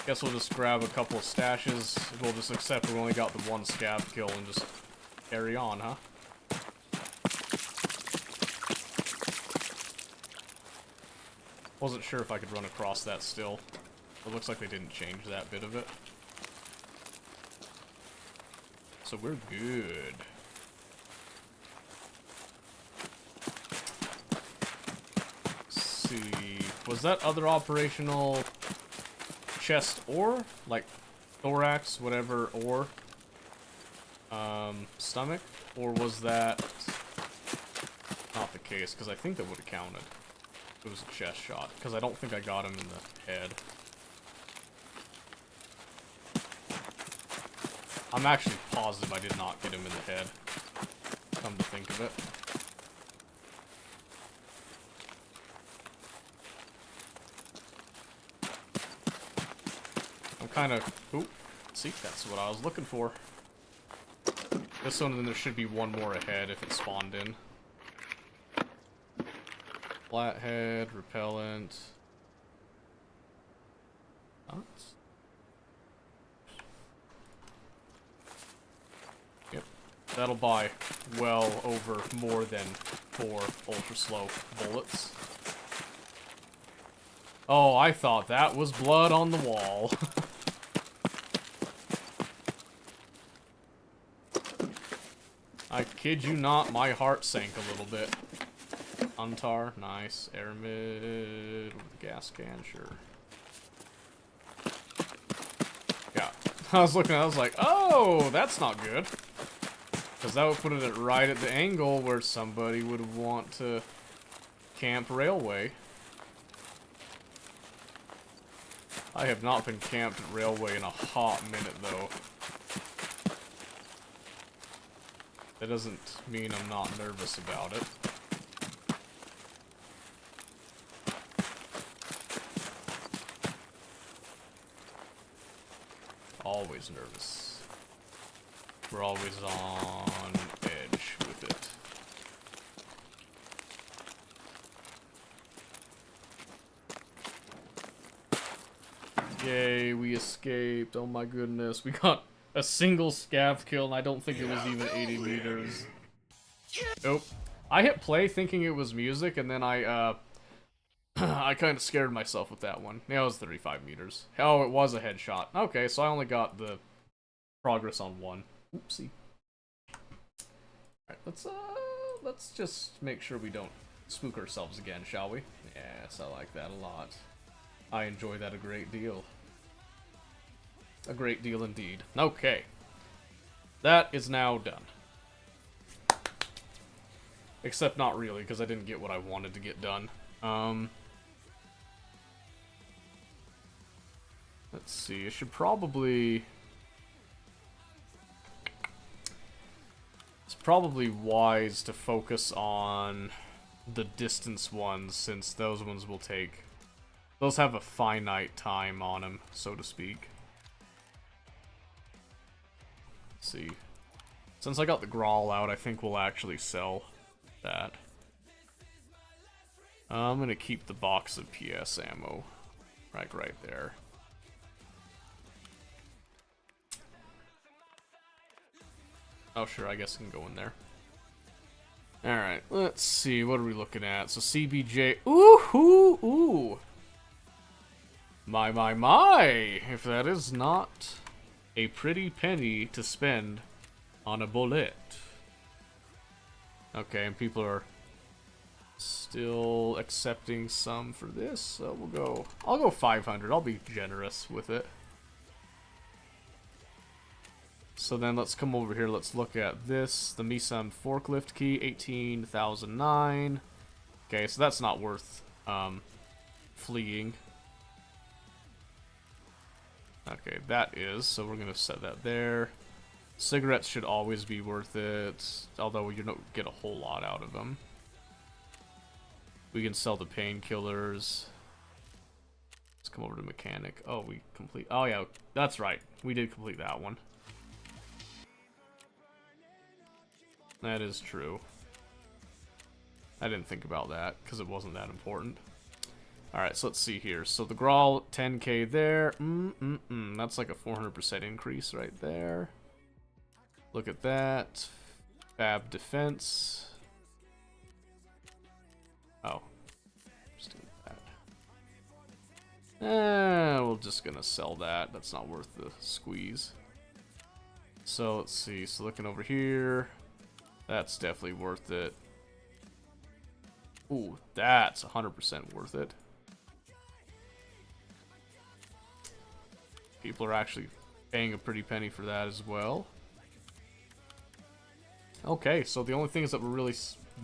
Guess we'll just grab a couple of stashes. We'll just accept we only got the one Scav kill and just carry on, huh? Wasn't sure if I could run across that still. It looks like they didn't change that bit of it. So we're good. Let's see. Was that other operational chest ore? Like thorax, whatever, ore? Stomach? Or was that not the case? Because I think that would have counted. It was a chest shot, because I don't think I got him in the head. I'm actually positive I did not get him in the head, come to think of it. I'm kind of... Oop, see, that's what I was looking for. This one, then there should be one more ahead if it spawned in. Flathead, repellent. Yep. That'll buy well over more than 4 ultra slow bullets. Oh, I thought that was blood on the wall. I kid you not, my heart sank a little bit. Untar, nice. Aramid with a gas can, sure. Yeah. I was looking, I was like, oh, that's not good. Because that would put it right at the angle where somebody would want to camp railway. I have not been camped at railway in a hot minute, though. That doesn't mean I'm not nervous about it. Always nervous. We're always on edge with it. Yay, we escaped. Oh my goodness. We got a single scav kill and I don't think it was even 80 meters. Nope. I hit play thinking it was music and then I I kind of scared myself with that one. Yeah, it was 35 meters. Oh, it was a headshot. Okay, so I only got the progress on one. Oopsie. Alright, let's just make sure we don't spook ourselves again, shall we? Yes, I like that a lot. I enjoy that a great deal. A great deal indeed. Okay. That is now done. Except not really, because I didn't get what I wanted to get done. Let's see, it should probably... It's probably wise to focus on the distance ones, since those ones will take... Those have a finite time on them, so to speak. see. Since I got the Grawl out, I think we'll actually sell that. I'm gonna keep the box of PS ammo. Right there. Oh, sure, I guess it can go in there. Alright, let's see, what are we looking at? So CBJ, ooh. My, if that is not a pretty penny to spend on a bullet. Okay, and people are still accepting some for this, so I'll go 500, I'll be generous with it. So then let's come over here, let's look at this, the Misan forklift key, 18,009. Okay, so that's not worth fleeing. Okay, that is, so we're gonna set that there. Cigarettes should always be worth it, although you don't get a whole lot out of them. We can sell the painkillers. Let's come over to mechanic. Oh, oh yeah, that's right, we did complete that one. That is true. I didn't think about that, because it wasn't that important. Alright, so let's see here. So the Grawl, 10k there. That's like a 400% increase right there. Look at that. Fab defense. Oh. Just do that. We're just gonna sell that. That's not worth the squeeze. So let's see. So looking over here. That's definitely worth it. Ooh, that's 100% worth it. People are actually paying a pretty penny for that as well. Okay, so the only things that we're really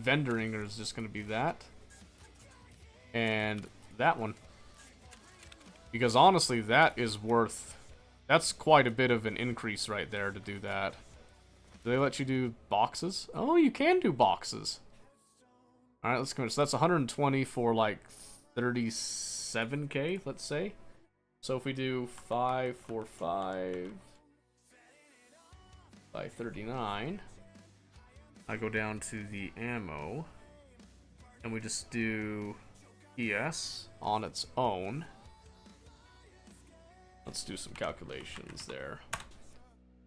vendoring is just going to be that. And that one. Because honestly, that is worth... That's quite a bit of an increase right there to do that. Do they let you do boxes? Oh, you can do boxes. Alright, let's go. So that's 120 for like 37k, let's say. So if we do 545 by 39, I go down to the ammo, and we just do ES on its own. Let's do some calculations there.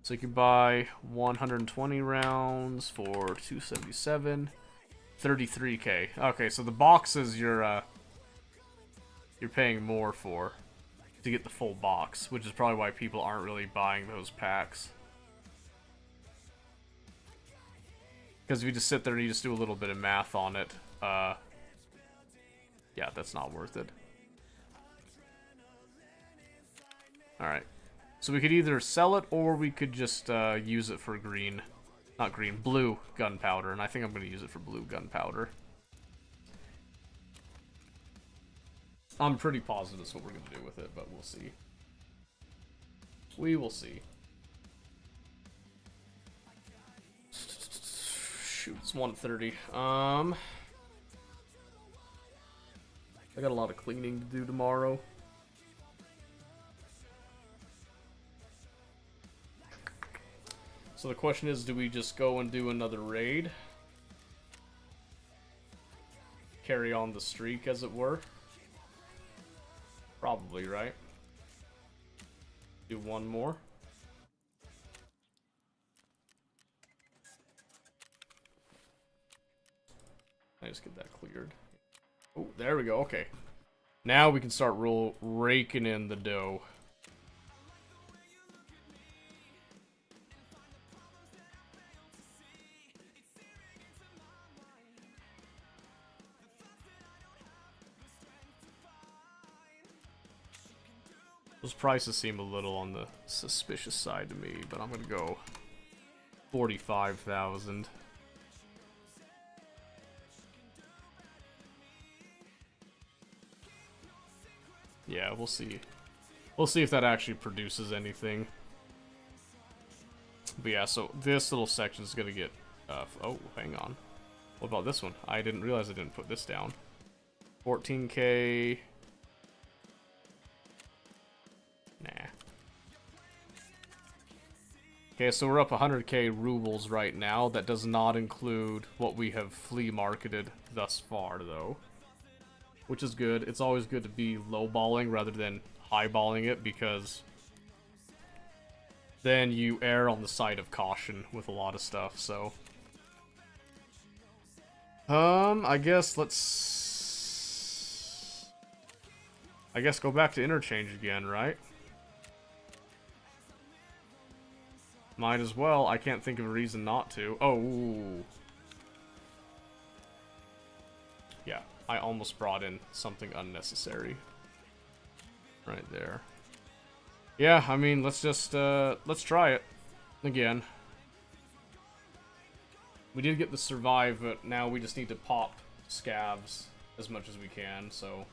So you can buy 120 rounds for 277, 33k. Okay, so the boxes you're paying more for to get the full box, which is probably why people aren't really buying those packs. Because if you just sit there and you just do a little bit of math on it, yeah, that's not worth it. Alright. So we could either sell it, or we could just use it for blue gunpowder, and I think I'm going to use it for blue gunpowder. I'm pretty positive that's what we're going to do with it, but we'll see. We will see. Shoot, it's 1:30. I got a lot of cleaning to do tomorrow. So the question is, do we just go and do another raid? Carry on the streak, as it were? Probably, right? Do one more. I just get that cleared. Oh, there we go. Okay. Now we can start raking in the dough. Those prices seem a little on the suspicious side to me, but I'm gonna go 45,000. Yeah, we'll see. We'll see if that actually produces anything. But yeah, so this little section is gonna get... oh, hang on. What about this one? I didn't realize I didn't put this down. 14k... Nah. Okay, so we're up 100k rubles right now. That does not include what we have flea marketed thus far, though. Which is good. It's always good to be lowballing rather than highballing it, because then you err on the side of caution with a lot of stuff, so. I guess go back to interchange again, right? Might as well. I can't think of a reason not to. Oh. Yeah, I almost brought in something unnecessary. Right there. Yeah, I mean, let's just, let's try it. Again. We did get the survive, but now we just need to pop scavs as much as we can, so.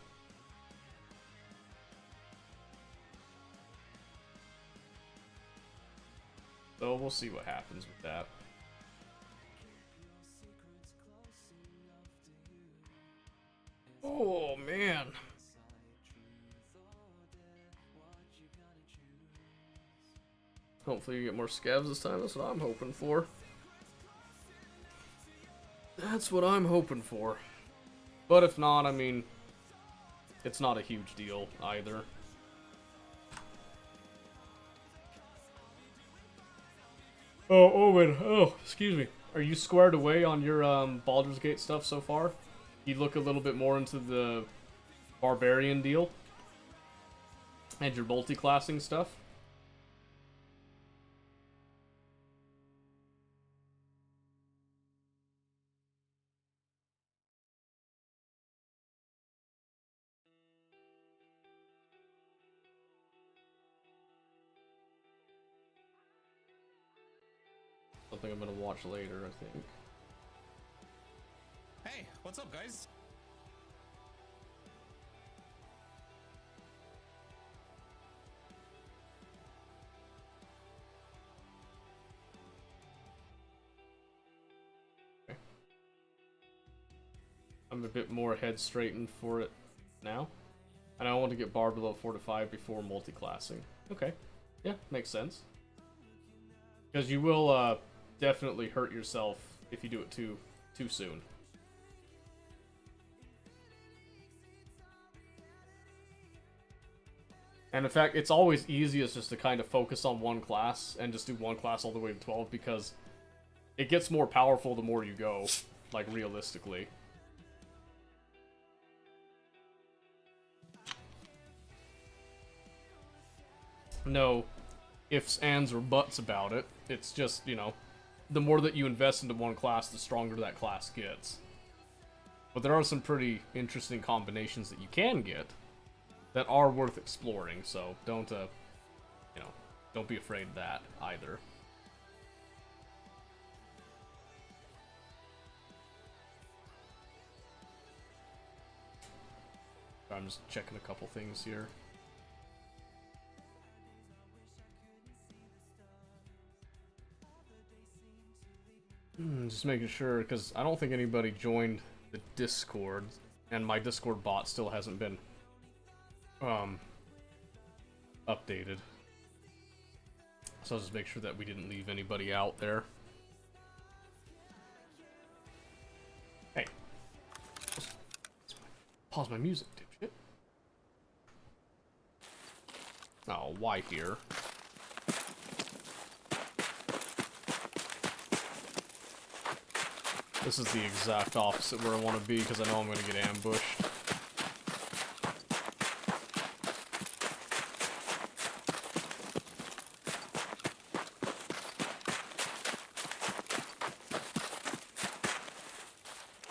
So we'll see what happens with that. Oh, man. Hopefully you get more scavs this time. That's what I'm hoping for. That's what I'm hoping for. But if not, I mean, it's not a huge deal either. Oh, Owen. Oh, excuse me. Are you squared away on your Baldur's Gate stuff so far? You look a little bit more into the Barbarian deal? And your multi-classing stuff? Something I'm gonna watch later, I think. Hey, what's up, guys? Okay. I'm a bit more head straightened for it now. And I want to get Barb below 4 to 5 before multi-classing. Okay. Yeah, makes sense. Because you will, definitely hurt yourself if you do it too soon. And in fact, it's always easiest just to kind of focus on one class and just do one class all the way to 12, because it gets more powerful the more you go, like realistically. No ifs, ands, or buts about it. It's just, you know, the more that you invest into one class, the stronger that class gets. But there are some pretty interesting combinations that you can get that are worth exploring, so don't, you know, don't be afraid of that either. I'm just checking a couple things here. Just making sure, because I don't think anybody joined the Discord, and my Discord bot still hasn't been updated. So I'll just make sure that we didn't leave anybody out there. Hey. Pause my music, dipshit. Oh, why here? This is the exact opposite where I want to be, because I know I'm going to get ambushed.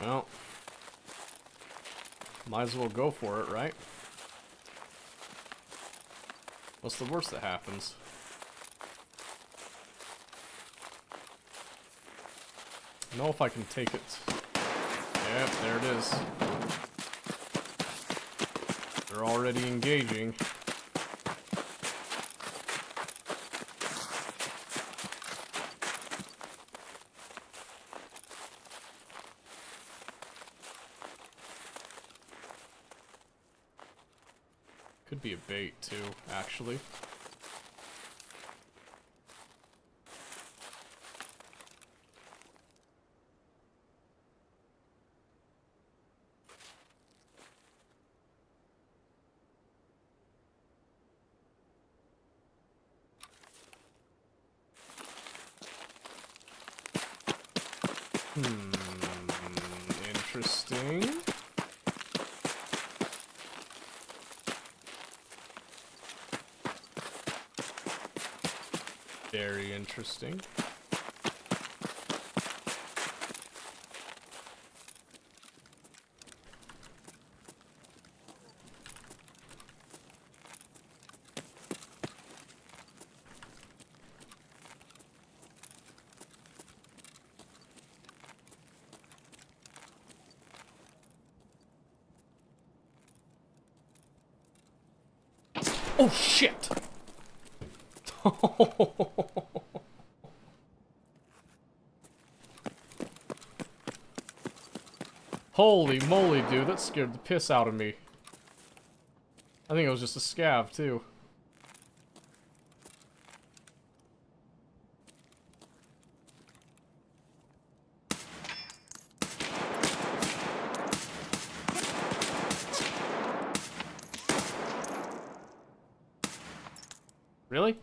Well, might as well go for it, right? What's the worst that happens? I know if I can take it. Yep, there it is. They're already engaging. Could be a bait too, actually. Interesting. Very interesting. Oh shit! Holy moly, dude, that scared the piss out of me. I think it was just a scav, too. Really?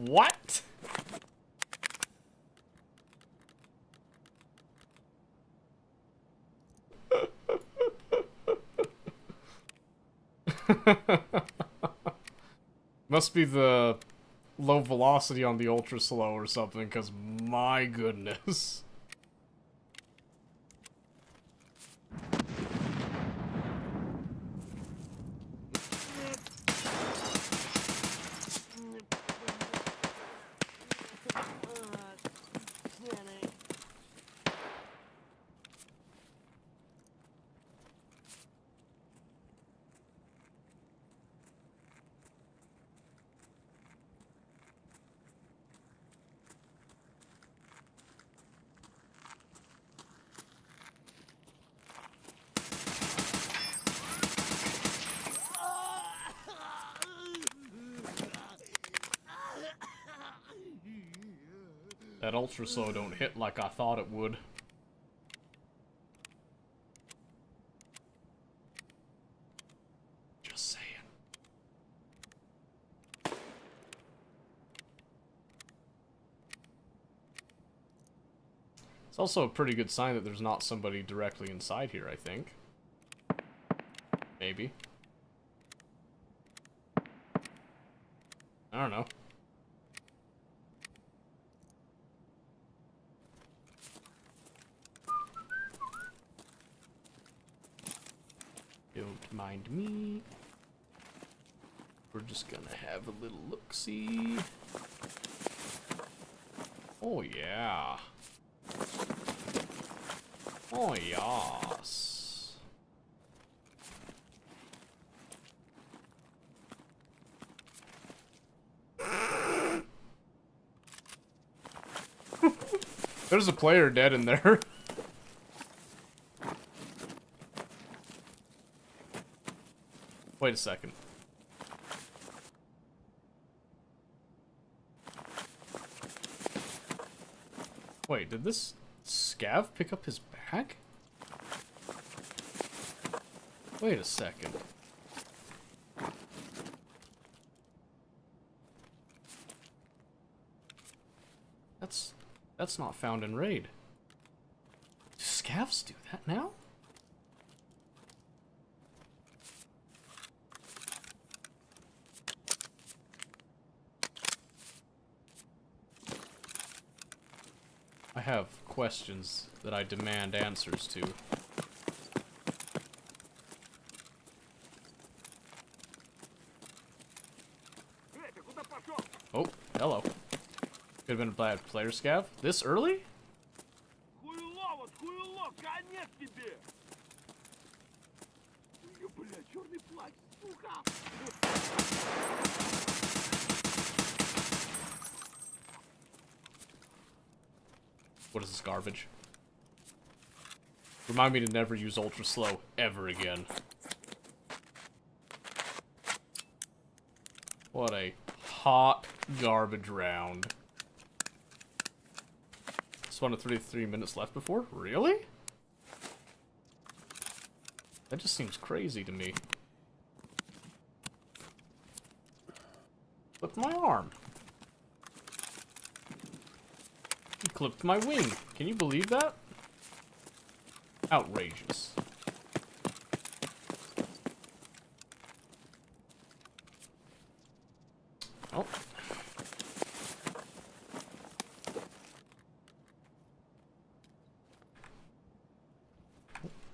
What? Must be the low velocity on the ultra slow or something, because my goodness. That ultra slow don't hit like I thought it would. Just saying. It's also a pretty good sign that there's not somebody directly inside here, I think. Maybe. I don't know. Don't mind me. We're just gonna have a little look-see. Oh yeah. Oh yes. There's a player dead in there. Wait a second. Wait, did this scav pick up his bag? Wait a second. That's not found in raid. Do scavs do that now? I have questions that I demand answers to. Oh, hello. Could have been a bad player scav. This early? What is this garbage? Remind me to never use ultra slow ever again. What a hot garbage round. Spawned at 33 minutes left before? Really? That just seems crazy to me. Clipped my arm. He clipped my wing. Can you believe that? Outrageous. Oh.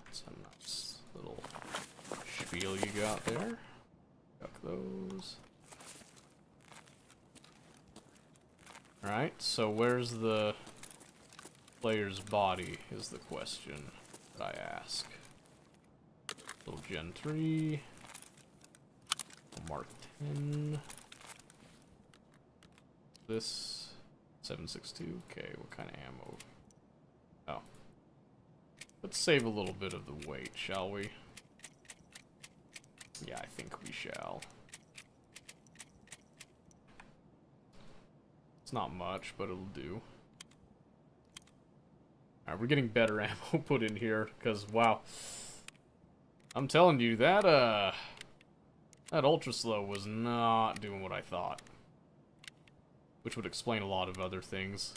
That's a nice little spiel you got there. Chuck those. Alright, so where's the player's body is the question that I ask. Little Gen 3. Mark 10. This 7.62. Okay, what kind of ammo? Oh. Let's save a little bit of the weight, shall we? Yeah, I think we shall. It's not much, but it'll do. Alright, we're getting better ammo put in here, because, wow. I'm telling you, that ultra slow was not doing what I thought. Which would explain a lot of other things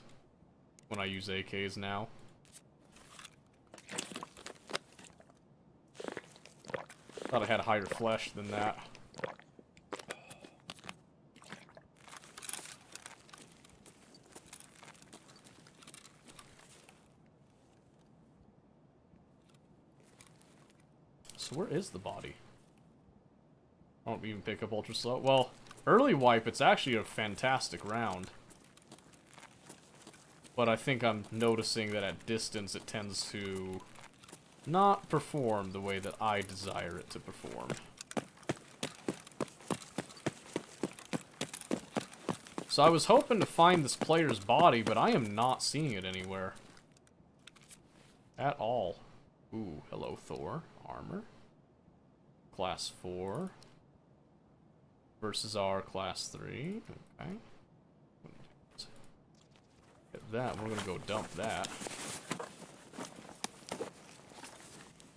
when I use AKs now. Thought I had higher flesh than that. So where is the body? I don't even pick up ultra slow. Well, early wipe, it's actually a fantastic round. But I think I'm noticing that at distance it tends to not perform the way that I desire it to perform. So I was hoping to find this player's body, but I am not seeing it anywhere. At all. Ooh, hello Thor. Armor. Class 4. Versus our Class 3. Okay. Get that. We're gonna go dump that.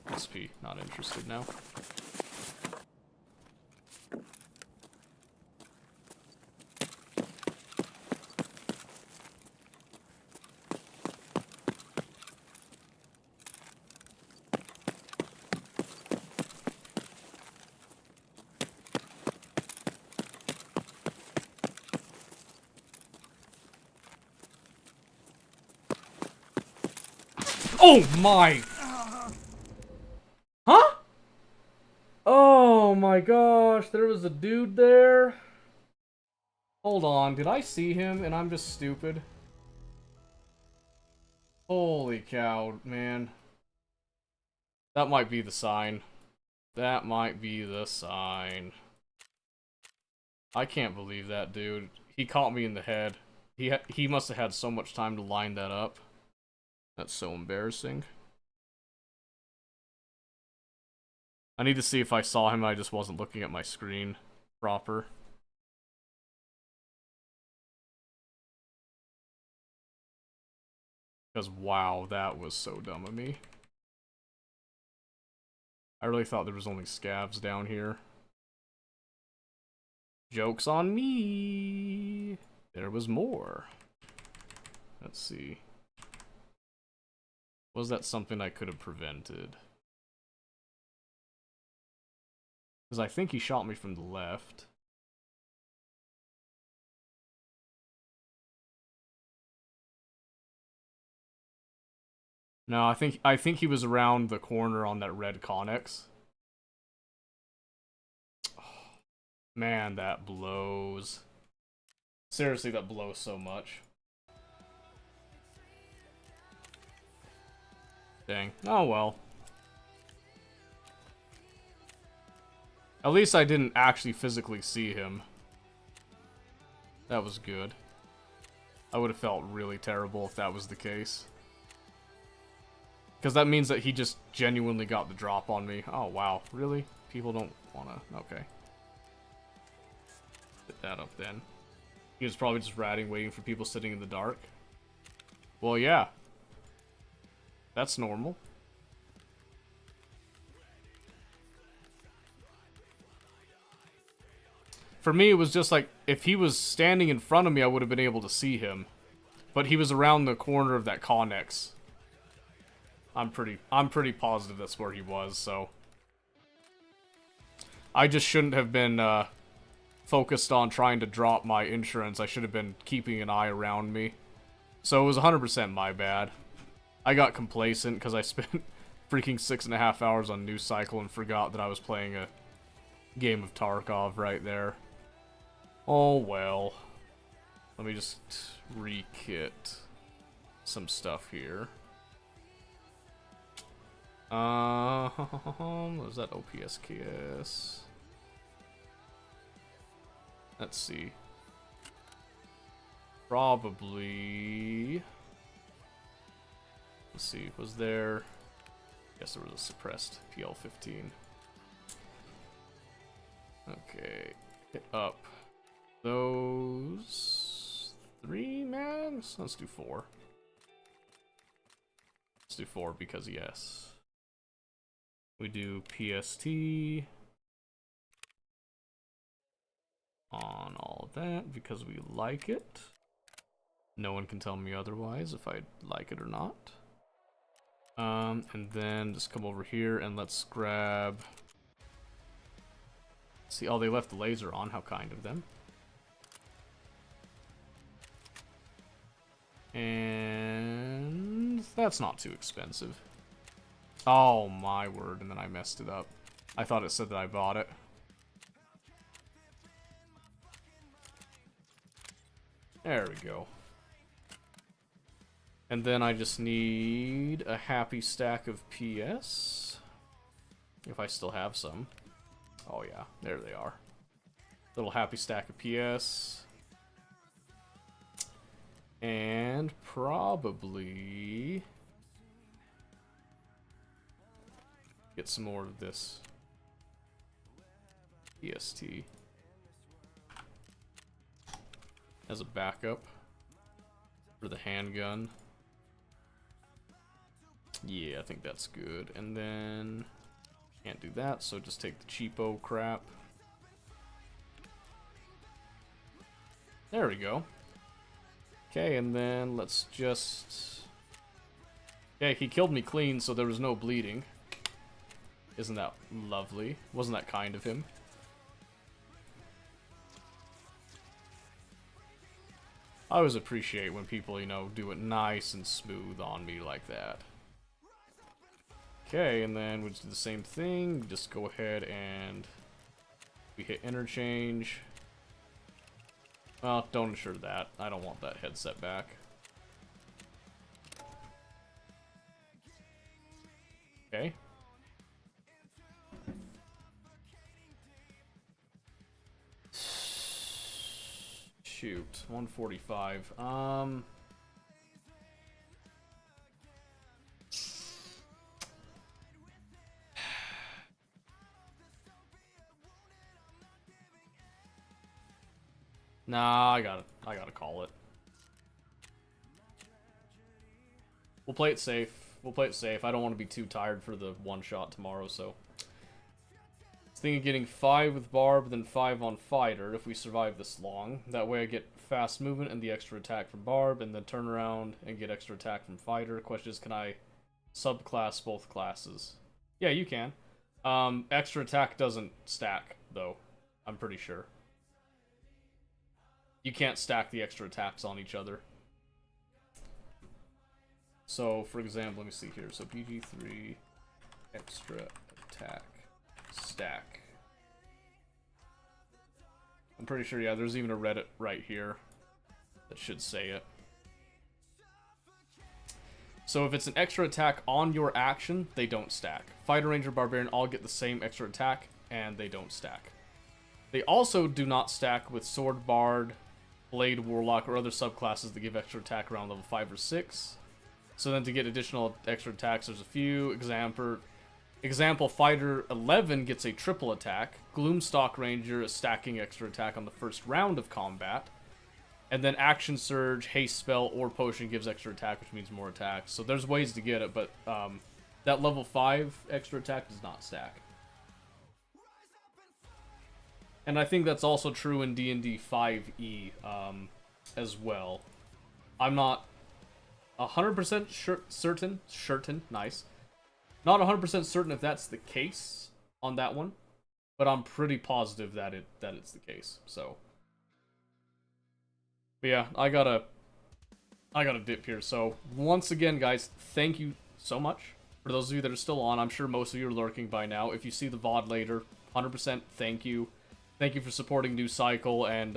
XP. Not interested now. Oh my! Huh? Oh my gosh, there was a dude there? Hold on, did I see him and I'm just stupid? Holy cow, man. That might be the sign. That might be the sign. I can't believe that, dude. He caught me in the head. He must have had so much time to line that up. That's so embarrassing. I need to see if I saw him, I just wasn't looking at my screen proper. Because, wow, that was so dumb of me. I really thought there was only scavs down here. Joke's on me! There was more. Let's see. Was that something I could have prevented? Because I think he shot me from the left. No, I think he was around the corner on that red Connex. Oh, man, that blows. Seriously, that blows so much. Dang. Oh well. At least I didn't actually physically see him. That was good. I would have felt really terrible if that was the case. Because that means that he just genuinely got the drop on me. Oh wow, really? People don't wanna... Okay. Put that up then. He was probably just ratting, waiting for people sitting in the dark. Well, yeah. That's normal. For me, it was just like, if he was standing in front of me, I would have been able to see him. But he was around the corner of that Connex. I'm pretty positive that's where he was, so... I just shouldn't have been, focused on trying to drop my insurance. I should have been keeping an eye around me. So it was 100% my bad. I got complacent because I spent freaking 6.5 hours on News Cycle and forgot that I was playing a game of Tarkov right there. Oh well. Let me just re-kit some stuff here. What was that? OPSKS. Let's see. Probably... Let's see, was there... Yes, there was a suppressed PL-15. Okay, hit up those 3 mags? Let's do 4. Let's do 4 because yes. We do PST on all of that because we like it. No one can tell me otherwise if I like it or not. And then just come over here and let's grab... See, oh, they left the laser on. How kind of them. And that's not too expensive. Oh my word, and then I messed it up. I thought it said that I bought it. There we go. And then I just need a happy stack of PS. If I still have some. Oh yeah, there they are. Little happy stack of PS. And probably... get some more of this EST as a backup for the handgun. Yeah, I think that's good. And then can't do that, so just take the cheapo crap. There we go. Okay, and then let's just... Okay, he killed me clean, so there was no bleeding. Isn't that lovely? Wasn't that kind of him? I always appreciate when people, you know, do it nice and smooth on me like that. Okay, and then we just do the same thing. Just go ahead and we hit interchange. Well, don't ensure that. I don't want that headset back. Okay. Shoot, 145. Nah, I gotta call it. We'll play it safe. We'll play it safe. I don't want to be too tired for the one shot tomorrow, so. Thinking of getting 5 with Barb, then 5 on Fighter if we survive this long. That way I get fast movement and the extra attack from Barb, and then turn around and get extra attack from Fighter. Question is, can I subclass both classes? Yeah, you can. Extra attack doesn't stack, though. I'm pretty sure. You can't stack the extra attacks on each other. So, for example, let me see here. So, BG3, extra attack. Stack. I'm pretty sure, yeah, there's even a Reddit right here that should say it. So if it's an extra attack on your action, they don't stack. Fighter, Ranger, Barbarian all get the same extra attack, and they don't stack. They also do not stack with Sword, Bard, Blade, Warlock, or other subclasses that give extra attack around level 5 or 6. So then to get additional extra attacks, there's a few. Example, Fighter 11 gets a triple attack. Gloomstalk Ranger is stacking extra attack on the first round of combat. And then Action Surge, Haste Spell, or Potion gives extra attack, which means more attack. So there's ways to get it, but that level 5 extra attack does not stack. And I think that's also true in D&D 5e as well. I'm not 100% certain, nice. Not 100% certain if that's the case on that one, but I'm pretty positive that it's the case. So, but yeah, I gotta dip here. So once again, guys, thank you so much for those of you that are still on. I'm sure most of you are lurking by now. If you see the VOD later, 100% thank you. Thank you for supporting New Cycle, and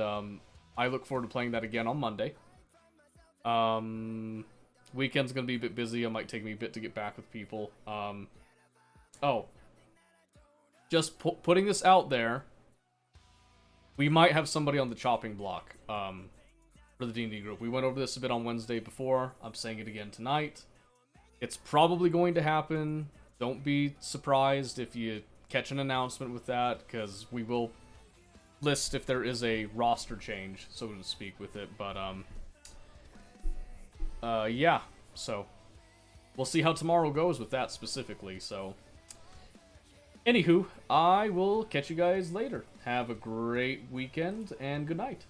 I look forward to playing that again on Monday. Weekend's gonna be a bit busy. It might take me a bit to get back with people. Oh. Just putting this out there. We might have somebody on the chopping block for the D&D group. We went over this a bit on Wednesday before. I'm saying it again tonight. It's probably going to happen. Don't be surprised if you catch an announcement with that, because we will list if there is a roster change, so to speak, with it. But yeah, so we'll see how tomorrow goes with that specifically. So anywho, I will catch you guys later. Have a great weekend and good night.